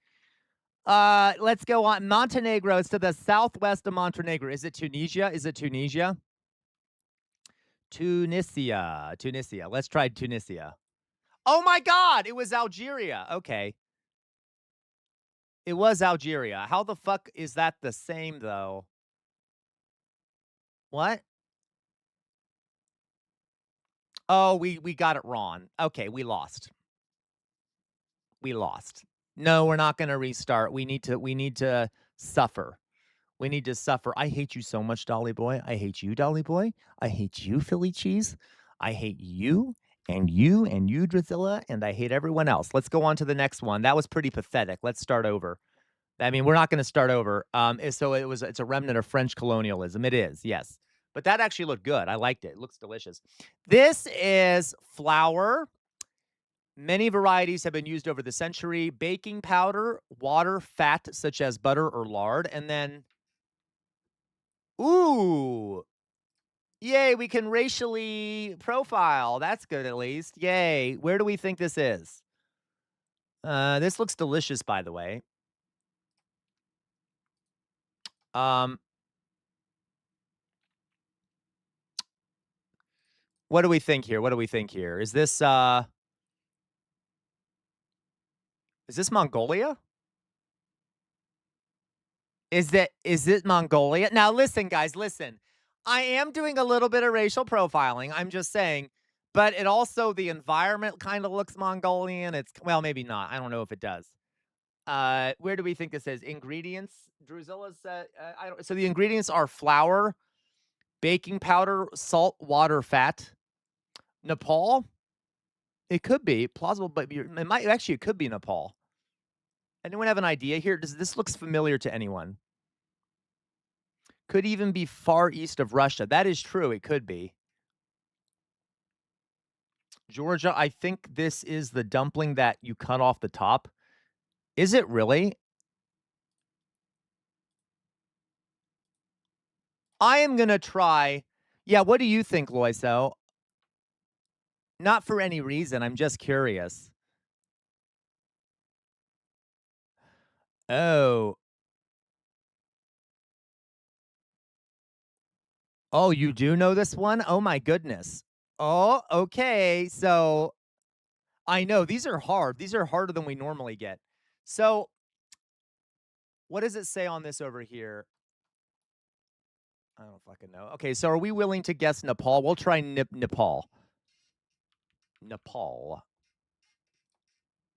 [SPEAKER 4] Let's go on. Montenegro is to the southwest of Montenegro. Is it Tunisia? Tunisia. Let's try Tunisia. Oh my God, it was Algeria. Okay. It was Algeria. How the fuck is that the same though? What? Oh, we got it wrong. Okay, we lost. We lost. No, we're not going to restart. We need to suffer. We need to suffer. I hate you so much, Dolly Boy. I hate you, Dolly Boy. I hate you, Philly Cheese. I hate you, Drusilla, and I hate everyone else. Let's go on to the next one. That was pretty pathetic. Let's start over. I mean, we're not going to start over. So it's a remnant of French colonialism. It is, yes. But that actually looked good. I liked it. It looks delicious. This is flour. Many varieties have been used over the century. Baking powder, water, fat, such as butter or lard. And then, ooh, yay, we can racially profile. That's good, at least. Yay. Where do we think this is? This looks delicious, by the way. What do we think here? What do we think here? Is this Mongolia? Is it Mongolia? Now listen, guys, listen. I am doing a little bit of racial profiling. I'm just saying, but it also the environment kind of looks Mongolian. It's well, maybe not. I don't know if it does. Where do we think this is? Ingredients. Drusilla said. So the ingredients are flour, baking powder, salt, water, fat. Nepal. It could be plausible, but it could be Nepal. Anyone have an idea here? Does this looks familiar to anyone? Could even be far east of Russia. That is true. It could be. Georgia, I think this is the dumpling that you cut off the top. Is it really? I am going to try. Yeah, what do you think, Loiso? Not for any reason. I'm just curious. Oh. Oh, you do know this one? Oh, my goodness. Oh, okay. So I know these are hard. These are harder than we normally get. So what does it say on this over here? I don't fucking know. Okay, so are we willing to guess Nepal? We'll try Nepal. Nepal.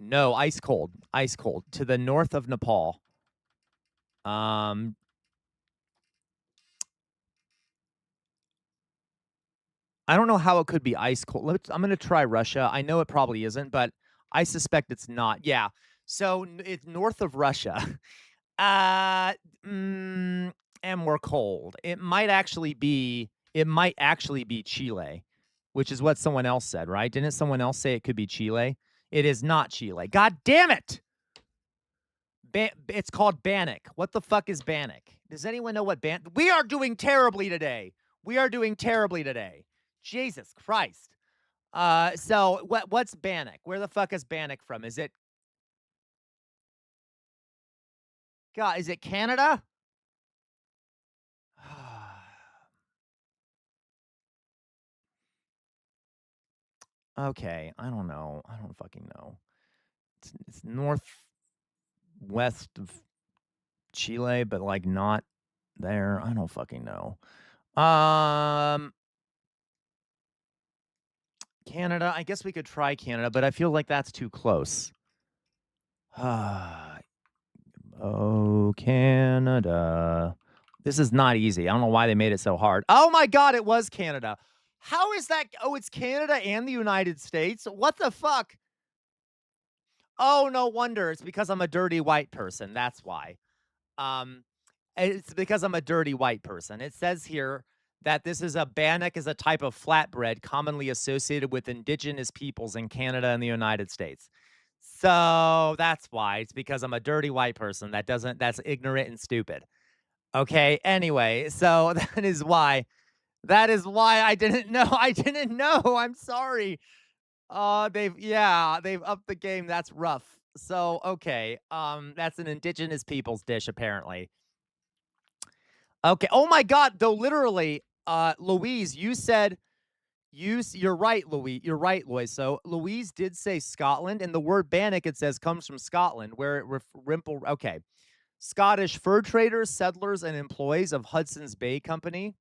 [SPEAKER 4] No, ice cold. Ice cold. To the north of Nepal. I don't know how it could be ice cold. I'm going to try Russia. I know it probably isn't, but I suspect it's not. Yeah. So it's north of Russia. And we're cold. It might actually be Chile, which is what someone else said, right? Didn't someone else say it could be Chile? It is not Chile. God damn it! It's called Bannock. What the fuck is Bannock? Does anyone know what We are doing terribly today. We are doing terribly today. Jesus Christ. So what's Bannock? Where the fuck is Bannock from? Is it God, is it Canada? Okay, I don't know. I don't fucking know. It's northwest of Chile, but like not there. I don't fucking know. Canada. I guess we could try Canada, but I feel like that's too close. Oh, Canada. This is not easy. I don't know why they made it so hard. Oh my God, it was Canada. How is that? Oh, it's Canada and the United States. What the fuck? Oh, no wonder. It's because I'm a dirty white person. That's why. It's because I'm a dirty white person. It says here that this is Bannock is a type of flatbread commonly associated with indigenous peoples in Canada and the United States. So that's why. It's because I'm a dirty white person that's ignorant and stupid. Okay. Anyway, so that is why I didn't know. I didn't know. I'm sorry. They've upped the game. That's rough. So, okay. That's an indigenous people's dish, apparently. Okay. Oh my God. Though literally, Louise, you said you're right, Louise. You're right, Lois. So Louise did say Scotland, and the word Bannock, it says, comes from Scotland, where it okay. Scottish fur traders, settlers, and employees of Hudson's Bay Company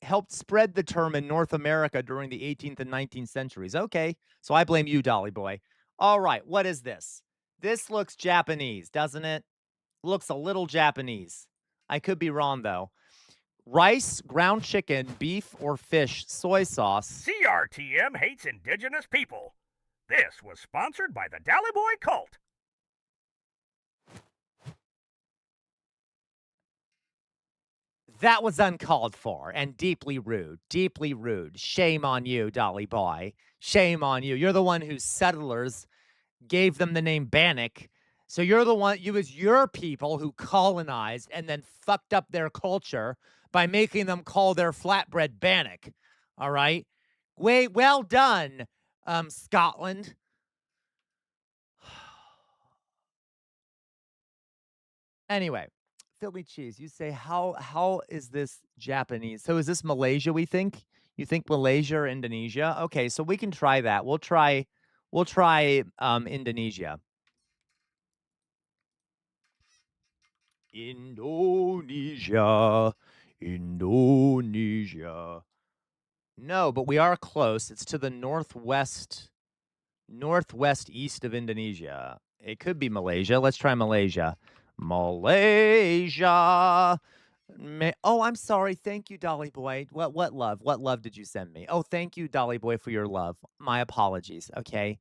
[SPEAKER 4] helped spread the term in North America during the 18th and 19th centuries. Okay, so I blame you, Dolly Boy. All right, what is this? This looks Japanese, doesn't it? Looks a little Japanese. I could be wrong, though. Rice, ground chicken, beef, or fish, soy sauce.
[SPEAKER 8] CRTM hates indigenous people. This was sponsored by the Dolly Boy cult.
[SPEAKER 4] That was uncalled for and deeply rude. Deeply rude. Shame on you, Dolly Boy. Shame on you. You're the one whose settlers gave them the name Bannock. So you're the one, it was your people who colonized and then fucked up their culture by making them call their flatbread Bannock. All right? Well done, Scotland. Anyway, Philly cheese. You say, how is this Japanese? So is this Malaysia, we think? You think Malaysia or Indonesia? Okay, so we can try that. We'll try Indonesia. Indonesia. No, but we are close. It's to the northwest east of Indonesia. It could be Malaysia. Let's try Malaysia. Malaysia. Oh, I'm sorry. Thank you, Dolly Boy. What love? What love did you send me? Oh, thank you, Dolly Boy, for your love. My apologies. Okay.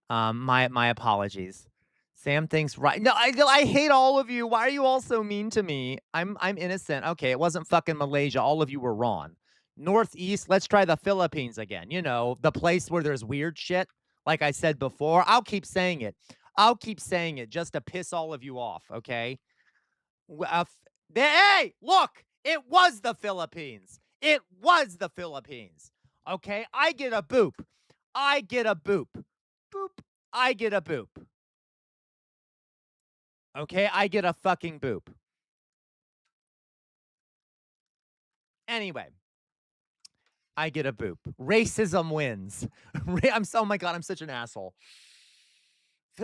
[SPEAKER 4] My apologies. Sam thinks right. No, I hate all of you. Why are you all so mean to me? I'm innocent. Okay, it wasn't fucking Malaysia. All of you were wrong. Northeast, let's try the Philippines again. You know, the place where there's weird shit. Like I said before, I'll keep saying it. I'll keep saying it just to piss all of you off, okay? Hey, look, it was the Philippines. It was the Philippines. Okay, I get a boop. I get a boop. Boop. I get a boop. Okay, I get a fucking boop. Anyway, I get a boop. Racism wins. Oh my God, I'm such an asshole.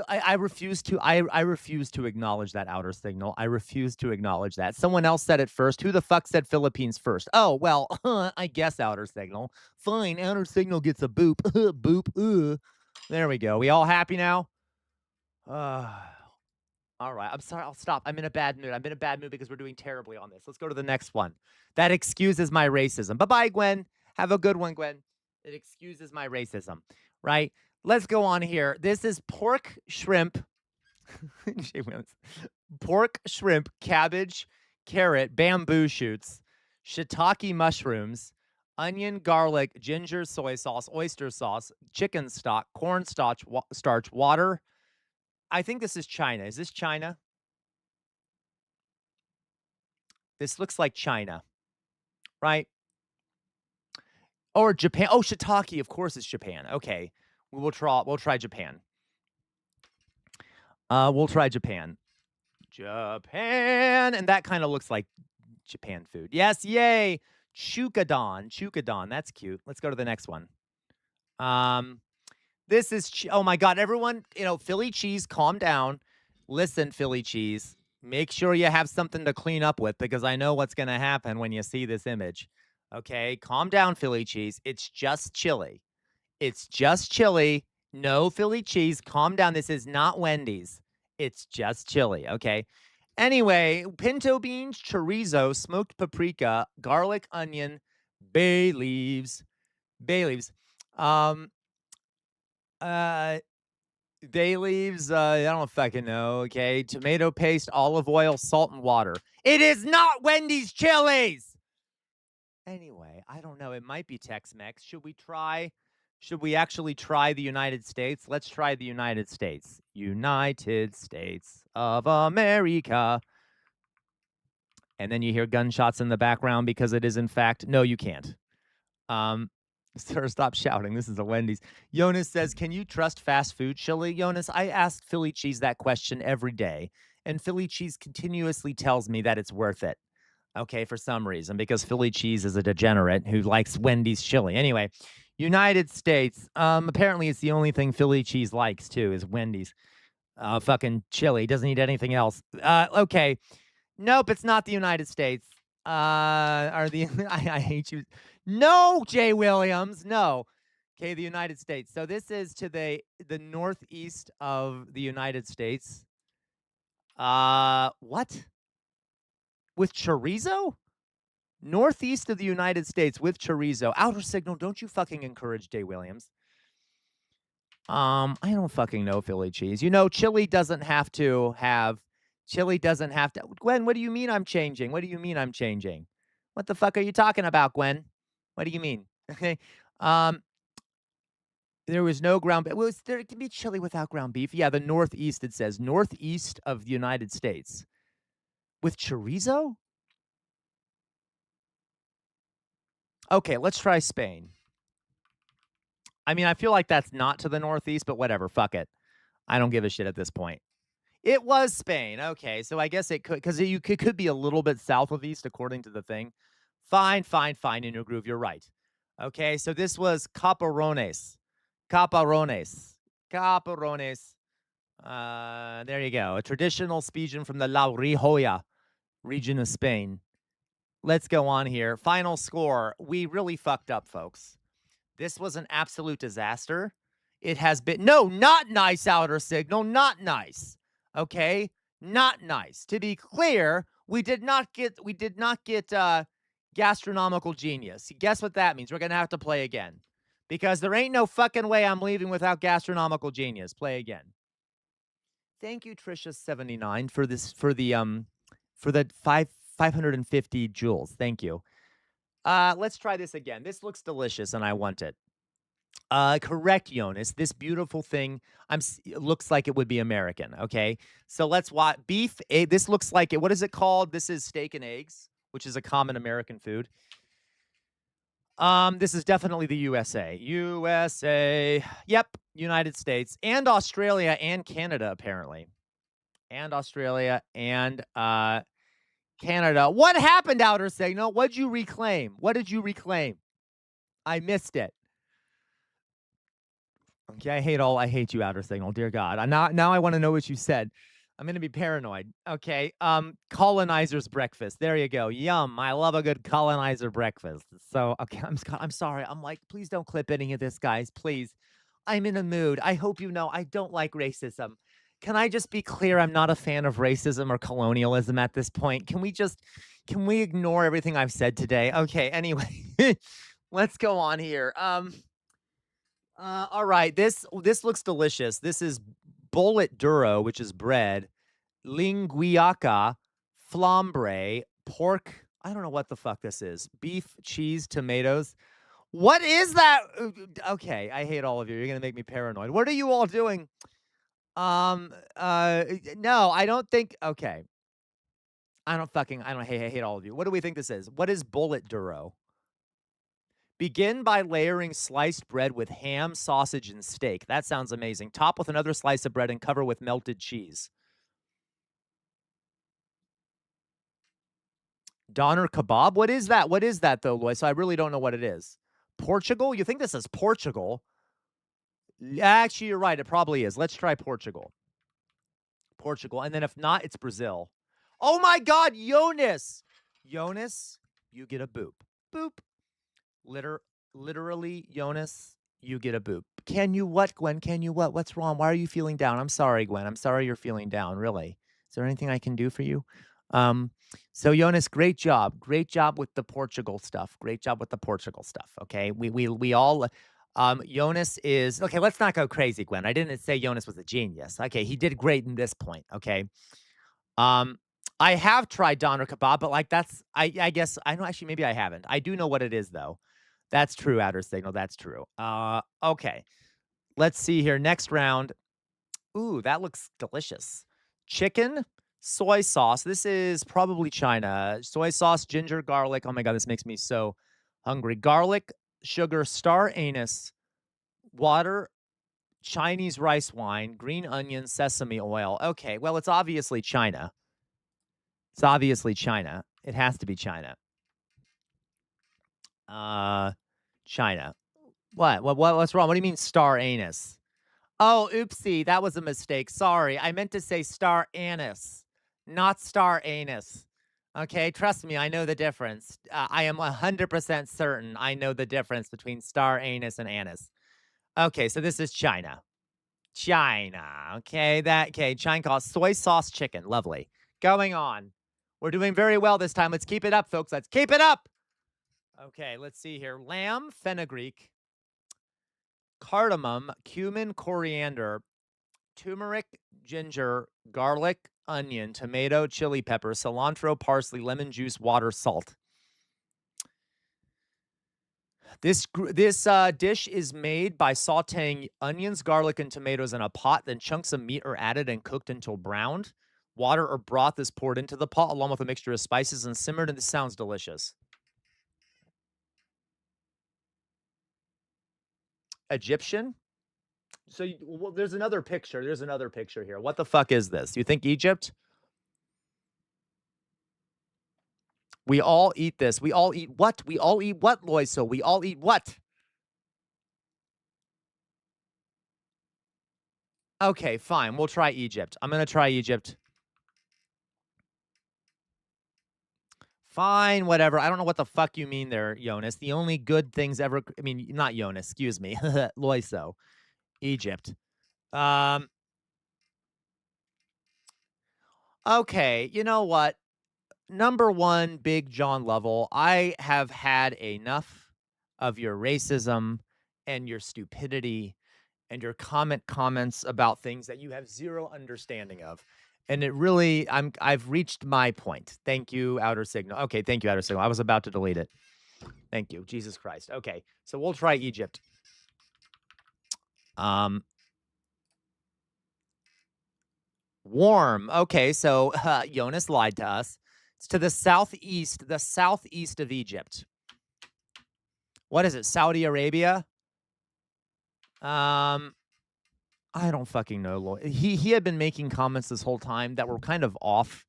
[SPEAKER 4] I refuse to acknowledge that outer signal. I refuse to acknowledge that. Someone else said it first. Who the fuck said Philippines first? Oh, well, I guess outer signal. Fine, outer signal gets a boop. Boop. There we go. We all happy now? All right. I'm sorry. I'll stop. I'm in a bad mood. I'm in a bad mood because we're doing terribly on this. Let's go to the next one. That excuses my racism. Bye-bye, Gwen. Have a good one, Gwen. It excuses my racism, right? Let's go on here. This is pork, shrimp, pork, shrimp, cabbage, carrot, bamboo shoots, shiitake mushrooms, onion, garlic, ginger, soy sauce, oyster sauce, chicken stock, cornstarch, starch, water. I think this is China. Is this China? This looks like China, right? Or Japan. Oh, shiitake, of course it's Japan. Okay. We'll try Japan. We'll try Japan. Japan. And that kind of looks like Japan food. Yes, yay. Chukadon. That's cute. Let's go to the next one. This is, oh my God, everyone, Philly cheese, calm down. Listen, Philly cheese, make sure you have something to clean up with because I know what's going to happen when you see this image. Okay, calm down, Philly cheese. It's just chili. It's just chili. No Philly cheese. Calm down. This is not Wendy's. It's just chili. Okay. Anyway, pinto beans, chorizo, smoked paprika, garlic, onion, bay leaves. Bay leaves. I don't fucking know. Okay. Tomato paste, olive oil, salt, and water. It is not Wendy's chilies. Anyway, I don't know. It might be Tex-Mex. Should we actually try the United States? Let's try the United States. United States of America. And then you hear gunshots in the background because it is, in fact, no, you can't. Sir, stop shouting. This is a Wendy's. Jonas says, can you trust fast food chili? Jonas, I asked Philly Cheese that question every day, and Philly Cheese continuously tells me that it's worth it. Okay, for some reason, because Philly Cheese is a degenerate who likes Wendy's chili. Anyway, United States. Apparently, it's the only thing Philly Cheese likes, too, is Wendy's. Fucking chili. Doesn't eat anything else. Okay. Nope, it's not the United States. Are the I hate you. No, Jay Williams. No. Okay, the United States. So this is to the northeast of the United States. What? With chorizo? Northeast of the United States with chorizo. Outer signal, don't you fucking encourage Jay Williams. I don't fucking know Philly cheese. You know, chili doesn't have to. Gwen, what do you mean I'm changing? What do you mean I'm changing? What the fuck are you talking about, Gwen? What do you mean? Okay. There was no ground beef. Well, there can be chili without ground beef. Yeah, the northeast, it says. Northeast of the United States. With chorizo? Okay, let's try Spain. I mean, I feel like that's not to the northeast, but whatever. Fuck it. I don't give a shit at this point. It was Spain. Okay, so I guess it could, because it could be a little bit south of east, according to the thing. Fine, in your groove. You're right. Okay, so this was Caparones. There you go. A traditional speech from the La Rioja region of Spain. Let's go on here. Final score. We really fucked up, folks. This was an absolute disaster. It has been not nice, outer signal, not nice. Okay, not nice. To be clear, we did not get gastronomical genius. Guess what that means? We're gonna have to play again because there ain't no fucking way I'm leaving without gastronomical genius. Play again. Thank you, Trisha79, for the 550 joules. Thank you. Let's try this again. This looks delicious, and I want it. Correct, Jonas. This beautiful thing looks like it would be American. Okay, so let's watch beef. This looks like it. What is it called? This is steak and eggs, which is a common American food. This is definitely the USA. USA. Yep, United States and Australia and Canada apparently, and Australia and Canada. What happened, outer signal? What'd you reclaim? What did you reclaim? I missed it. Okay, I hate you, outer signal. Dear God. Now I want to know what you said. I'm going to be paranoid. Okay. Colonizer's breakfast. There you go. Yum. I love a good colonizer breakfast. So, okay, I'm sorry. I'm like, please don't clip any of this, guys. Please. I'm in a mood. I hope you know I don't like racism. Can I just be clear? I'm not a fan of racism or colonialism at this point. Can we ignore everything I've said today? Okay, anyway. Let's go on here. All right, this looks delicious. This is bullet duro, which is bread, linguiaca, flambre, pork. I don't know what the fuck this is. Beef, cheese, tomatoes. What is that? Okay, I hate all of you. You're gonna make me paranoid. What are you all doing? No, I don't think. Okay, I hate all of you. What do we think this is? What is bullet duro? Begin by layering sliced bread with ham, sausage, and steak. That sounds amazing. Top with another slice of bread and cover with melted cheese. Doner kebab? What is that? What is that, though, Lois? So I really don't know what it is. Portugal? You think this is Portugal? Actually, you're right. It probably is. Let's try Portugal. And then if not, it's Brazil. Oh, my God, Jonas. Jonas, you get a boop. Boop. Literally, Jonas, you get a boop. Can you what, Gwen? Can you what? What's wrong? Why are you feeling down? I'm sorry, Gwen. I'm sorry you're feeling down, really. Is there anything I can do for you? So Jonas, great job. Great job with the Portugal stuff. Okay. We all Jonas is okay, let's not go crazy, Gwen. I didn't say Jonas was a genius. Okay, he did great in this point. Okay. I have tried doner kebab, but like I guess I know actually maybe I haven't. I do know what it is though. That's true, outer signal. That's true. Okay. Let's see here. Next round. Ooh, that looks delicious. Chicken, soy sauce. This is probably China. Soy sauce, ginger, garlic. Oh my God, this makes me so hungry. Garlic, sugar, star anise, water, Chinese rice wine, green onion, sesame oil. Okay, well, it's obviously China. It has to be China. China. What? What's wrong? What do you mean star anise? Oh, oopsie. That was a mistake. Sorry. I meant to say star anise, not star anus. Okay, trust me, I know the difference. I am 100% certain I know the difference between star anise and anise. Okay, so this is China. China. Okay, China calls soy sauce chicken. Lovely. Going on. We're doing very well this time. Let's keep it up, folks. Let's keep it up. Okay, let's see here. Lamb, fenugreek, cardamom, cumin, coriander, turmeric, ginger, garlic, onion, tomato, chili pepper, cilantro, parsley, lemon juice, water, salt. This dish is made by sautéing onions, garlic, and tomatoes in a pot. Then chunks of meat are added and cooked until browned. Water or broth is poured into the pot along with a mixture of spices and simmered, and this sounds delicious. Egyptian? So, well, there's another picture. There's another picture here. What the fuck is this? You think Egypt? We all eat this. We all eat what? We all eat what, Loiso? We all eat what? Okay, fine. We'll try Egypt. I'm going to try Egypt. Fine, whatever. I don't know what the fuck you mean there, Jonas. The only good things ever... I mean, not Jonas. Excuse me. Loiso. Egypt. Okay, you know what? Number one, Big John Lovell, I have had enough of your racism and your stupidity and your comments about things that you have zero understanding of. And it really, I've reached my point. Thank you, Outer Signal. Okay, thank you, Outer Signal. I was about to delete it. Thank you, Jesus Christ. Okay, so we'll try Egypt. Warm. Okay, so Jonas lied to us. It's to the southeast of Egypt. What is it, Saudi Arabia? I don't fucking know. He had been making comments this whole time that were kind of off.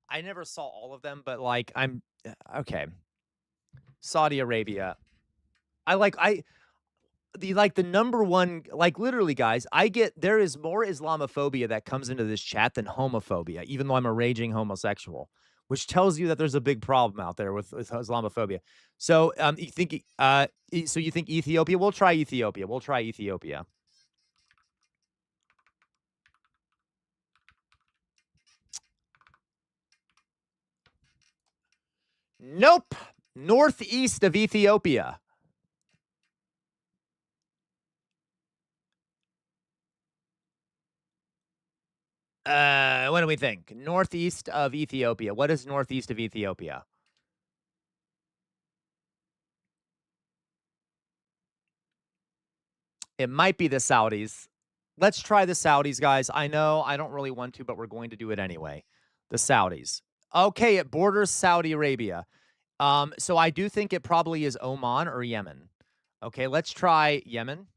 [SPEAKER 4] I never saw all of them, but like okay. Saudi Arabia. The number one, like literally, guys, there is more Islamophobia that comes into this chat than homophobia, even though I'm a raging homosexual, which tells you that there's a big problem out there with Islamophobia. So you think Ethiopia? We'll try Ethiopia. Nope. Northeast of Ethiopia. What do we think? Northeast of Ethiopia. What is northeast of Ethiopia? It might be the Saudis. Let's try the Saudis, guys. I know I don't really want to, but we're going to do it anyway. The Saudis. Okay, it borders Saudi Arabia. So I do think it probably is Oman or Yemen. Okay, let's try Yemen.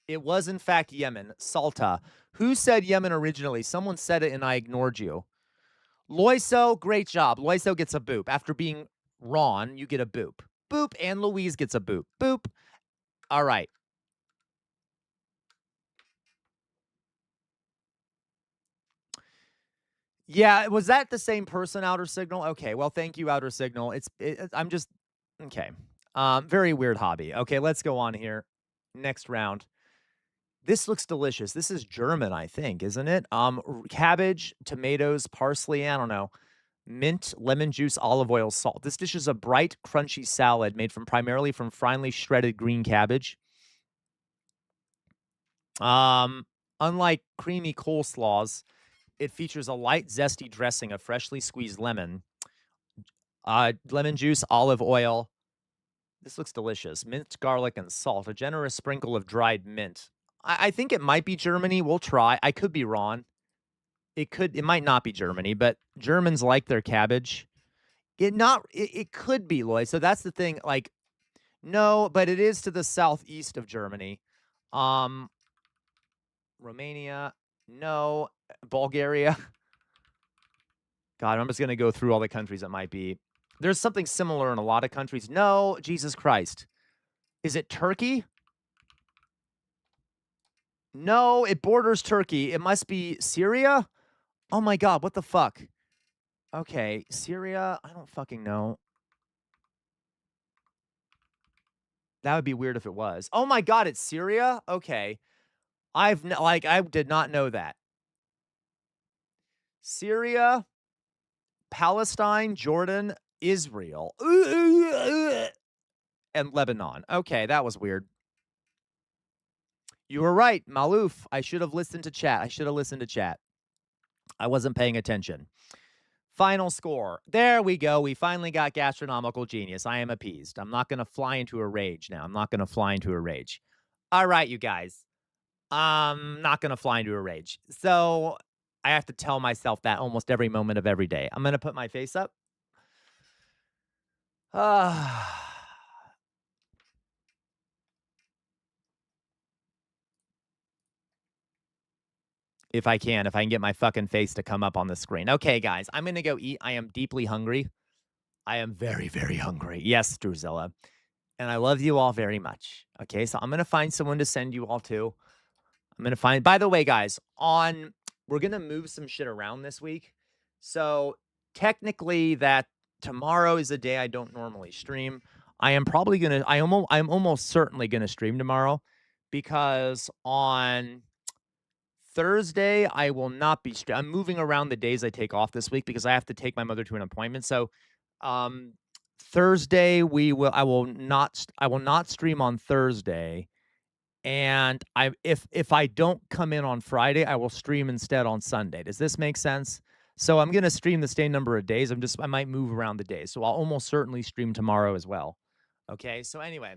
[SPEAKER 4] It was, in fact, Yemen. Salta. Who said Yemen originally? Someone said it and I ignored you. Loiso, great job. Loiso gets a boop. After being Ron, you get a boop. Boop. And Louise gets a boop. Boop. All right. Yeah, was that the same person, Outer Signal? Okay, well, thank you, Outer Signal. I'm just... Okay. Very weird hobby. Okay, let's go on here. Next round. This looks delicious. This is German, I think, isn't it? Cabbage, tomatoes, parsley, I don't know. Mint, lemon juice, olive oil, salt. This dish is a bright, crunchy salad made primarily from finely shredded green cabbage. Unlike creamy coleslaws, it features a light, zesty dressing of freshly squeezed lemon, lemon juice, olive oil. This looks delicious. Mint, garlic, and salt. A generous sprinkle of dried mint. I think it might be Germany. We'll try. I could be wrong. It might not be Germany, but Germans like their cabbage. It could be, Lloyd. So that's the thing. Like, no, but it is to the southeast of Germany. Romania, no. Bulgaria. God, I'm just gonna go through all the countries it might be. There's something similar in a lot of countries. No, Jesus Christ. Is it Turkey? No, it borders Turkey. It must be Syria? Oh my God, what the fuck? Okay, Syria, I don't fucking know. That would be weird if it was. Oh my God, it's Syria? Okay. I did not know that. Syria, Palestine, Jordan, Israel, and Lebanon. Okay, that was weird. You were right, Maloof. I should have listened to chat. I wasn't paying attention. Final score. There we go. We finally got gastronomical genius. I am appeased. I'm not going to fly into a rage now. All right, you guys. I'm not going to fly into a rage. So I have to tell myself that almost every moment of every day. I'm going to put my face up. If I can get my fucking face to come up on the screen. Okay, guys, I'm going to go eat. I am deeply hungry. I am very, very hungry. Yes, Drusilla. And I love you all very much. Okay, so I'm going to find someone to send you all to. By the way, guys, we're going to move some shit around this week. So technically that tomorrow is a day I don't normally stream. I'm almost certainly going to stream tomorrow because on Thursday, I will not be. I'm moving around the days I take off this week because I have to take my mother to an appointment. So, Thursday I will not stream on Thursday, and if I don't come in on Friday, I will stream instead on Sunday. Does this make sense? So I'm gonna stream the same number of days. I might move around the days. So I'll almost certainly stream tomorrow as well. Okay. So anyway,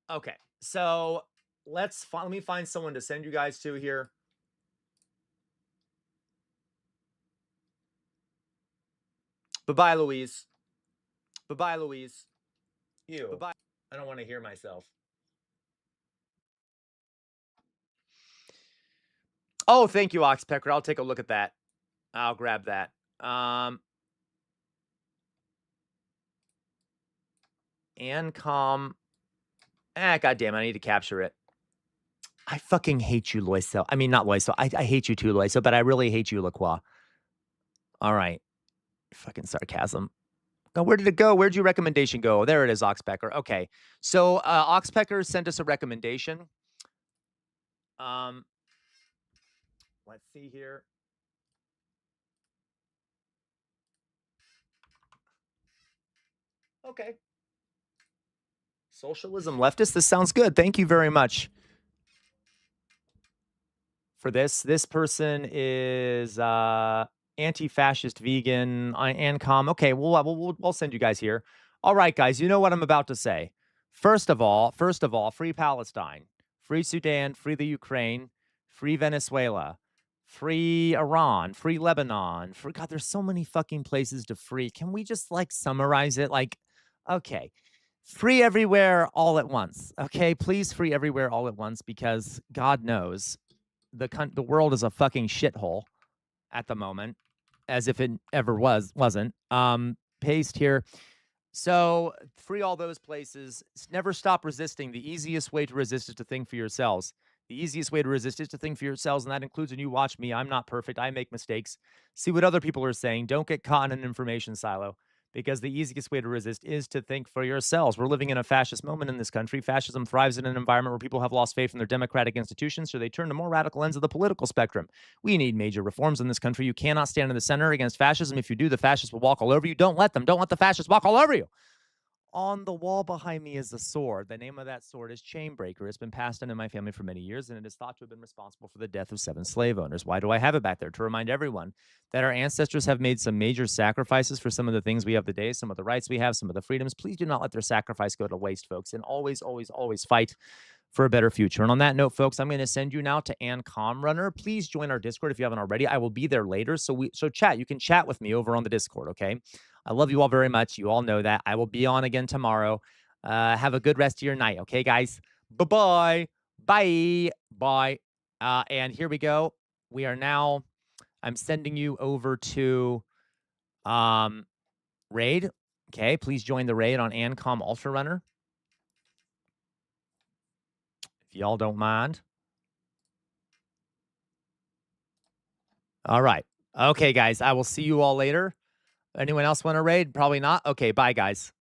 [SPEAKER 4] okay. So let me find someone to send you guys to here. Bye-bye, Louise. Bye-bye, Louise. Ew. Bye-bye. I don't want to hear myself. Oh, thank you, Oxpecker. I'll take a look at that. I'll grab that. Ancom. God damn it. I need to capture it. I fucking hate you, Loiso. I mean, not Loiso. I hate you too, Loiso, but I really hate you, Lacroix. All right. Fucking sarcasm. Oh, where did it go? Where'd your recommendation go? There it is, Oxpecker. Okay. So Oxpecker sent us a recommendation. Let's see here. Okay. Socialism leftist. This sounds good. Thank you very much for this. This person is anti-fascist, vegan, ANCOM. Okay, we'll send you guys here. All right, guys. You know what I'm about to say. First of all, free Palestine, free Sudan, free the Ukraine, free Venezuela, free Iran, free Lebanon. God, there's so many fucking places to free. Can we just summarize it? Okay. Free everywhere all at once. Okay, please free everywhere all at once because God knows the world is a fucking shithole at the moment, as if it ever wasn't. Paste here. So free all those places. Never stop resisting. The easiest way to resist is to think for yourselves. The easiest way to resist is to think for yourselves, and that includes when you watch me. I'm not perfect. I make mistakes. See what other people are saying. Don't get caught in an information silo. Because the easiest way to resist is to think for yourselves. We're living in a fascist moment in this country. Fascism thrives in an environment where people have lost faith in their democratic institutions, so they turn to more radical ends of the political spectrum. We need major reforms in this country. You cannot stand in the center against fascism. If you do, the fascists will walk all over you. Don't let them. Don't let the fascists walk all over you. On the wall behind me is a sword. The name of that sword is Chainbreaker. It's been passed on in my family for many years, and it is thought to have been responsible for the death of 7 slave owners. Why do I have it back there? To remind everyone that our ancestors have made some major sacrifices for some of the things we have today, some of the rights we have, some of the freedoms. Please do not let their sacrifice go to waste, folks, and always, always, always fight for a better future. And on that note, folks, I'm going to send you now to ANCOM Runner. Please join our Discord if you haven't already. I will be there later. So chat. You can chat with me over on the Discord, okay? I love you all very much. You all know that. I will be on again tomorrow. Have a good rest of your night, okay, guys? Bye-bye. Bye. Bye. And here we go. We are now, I'm sending you over to Raid. Okay, please join the Raid on ANCOM Ultra Runner. If y'all don't mind. All right. Okay, guys. I will see you all later. Anyone else want to raid? Probably not. Okay, bye, guys.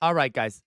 [SPEAKER 4] All right, guys.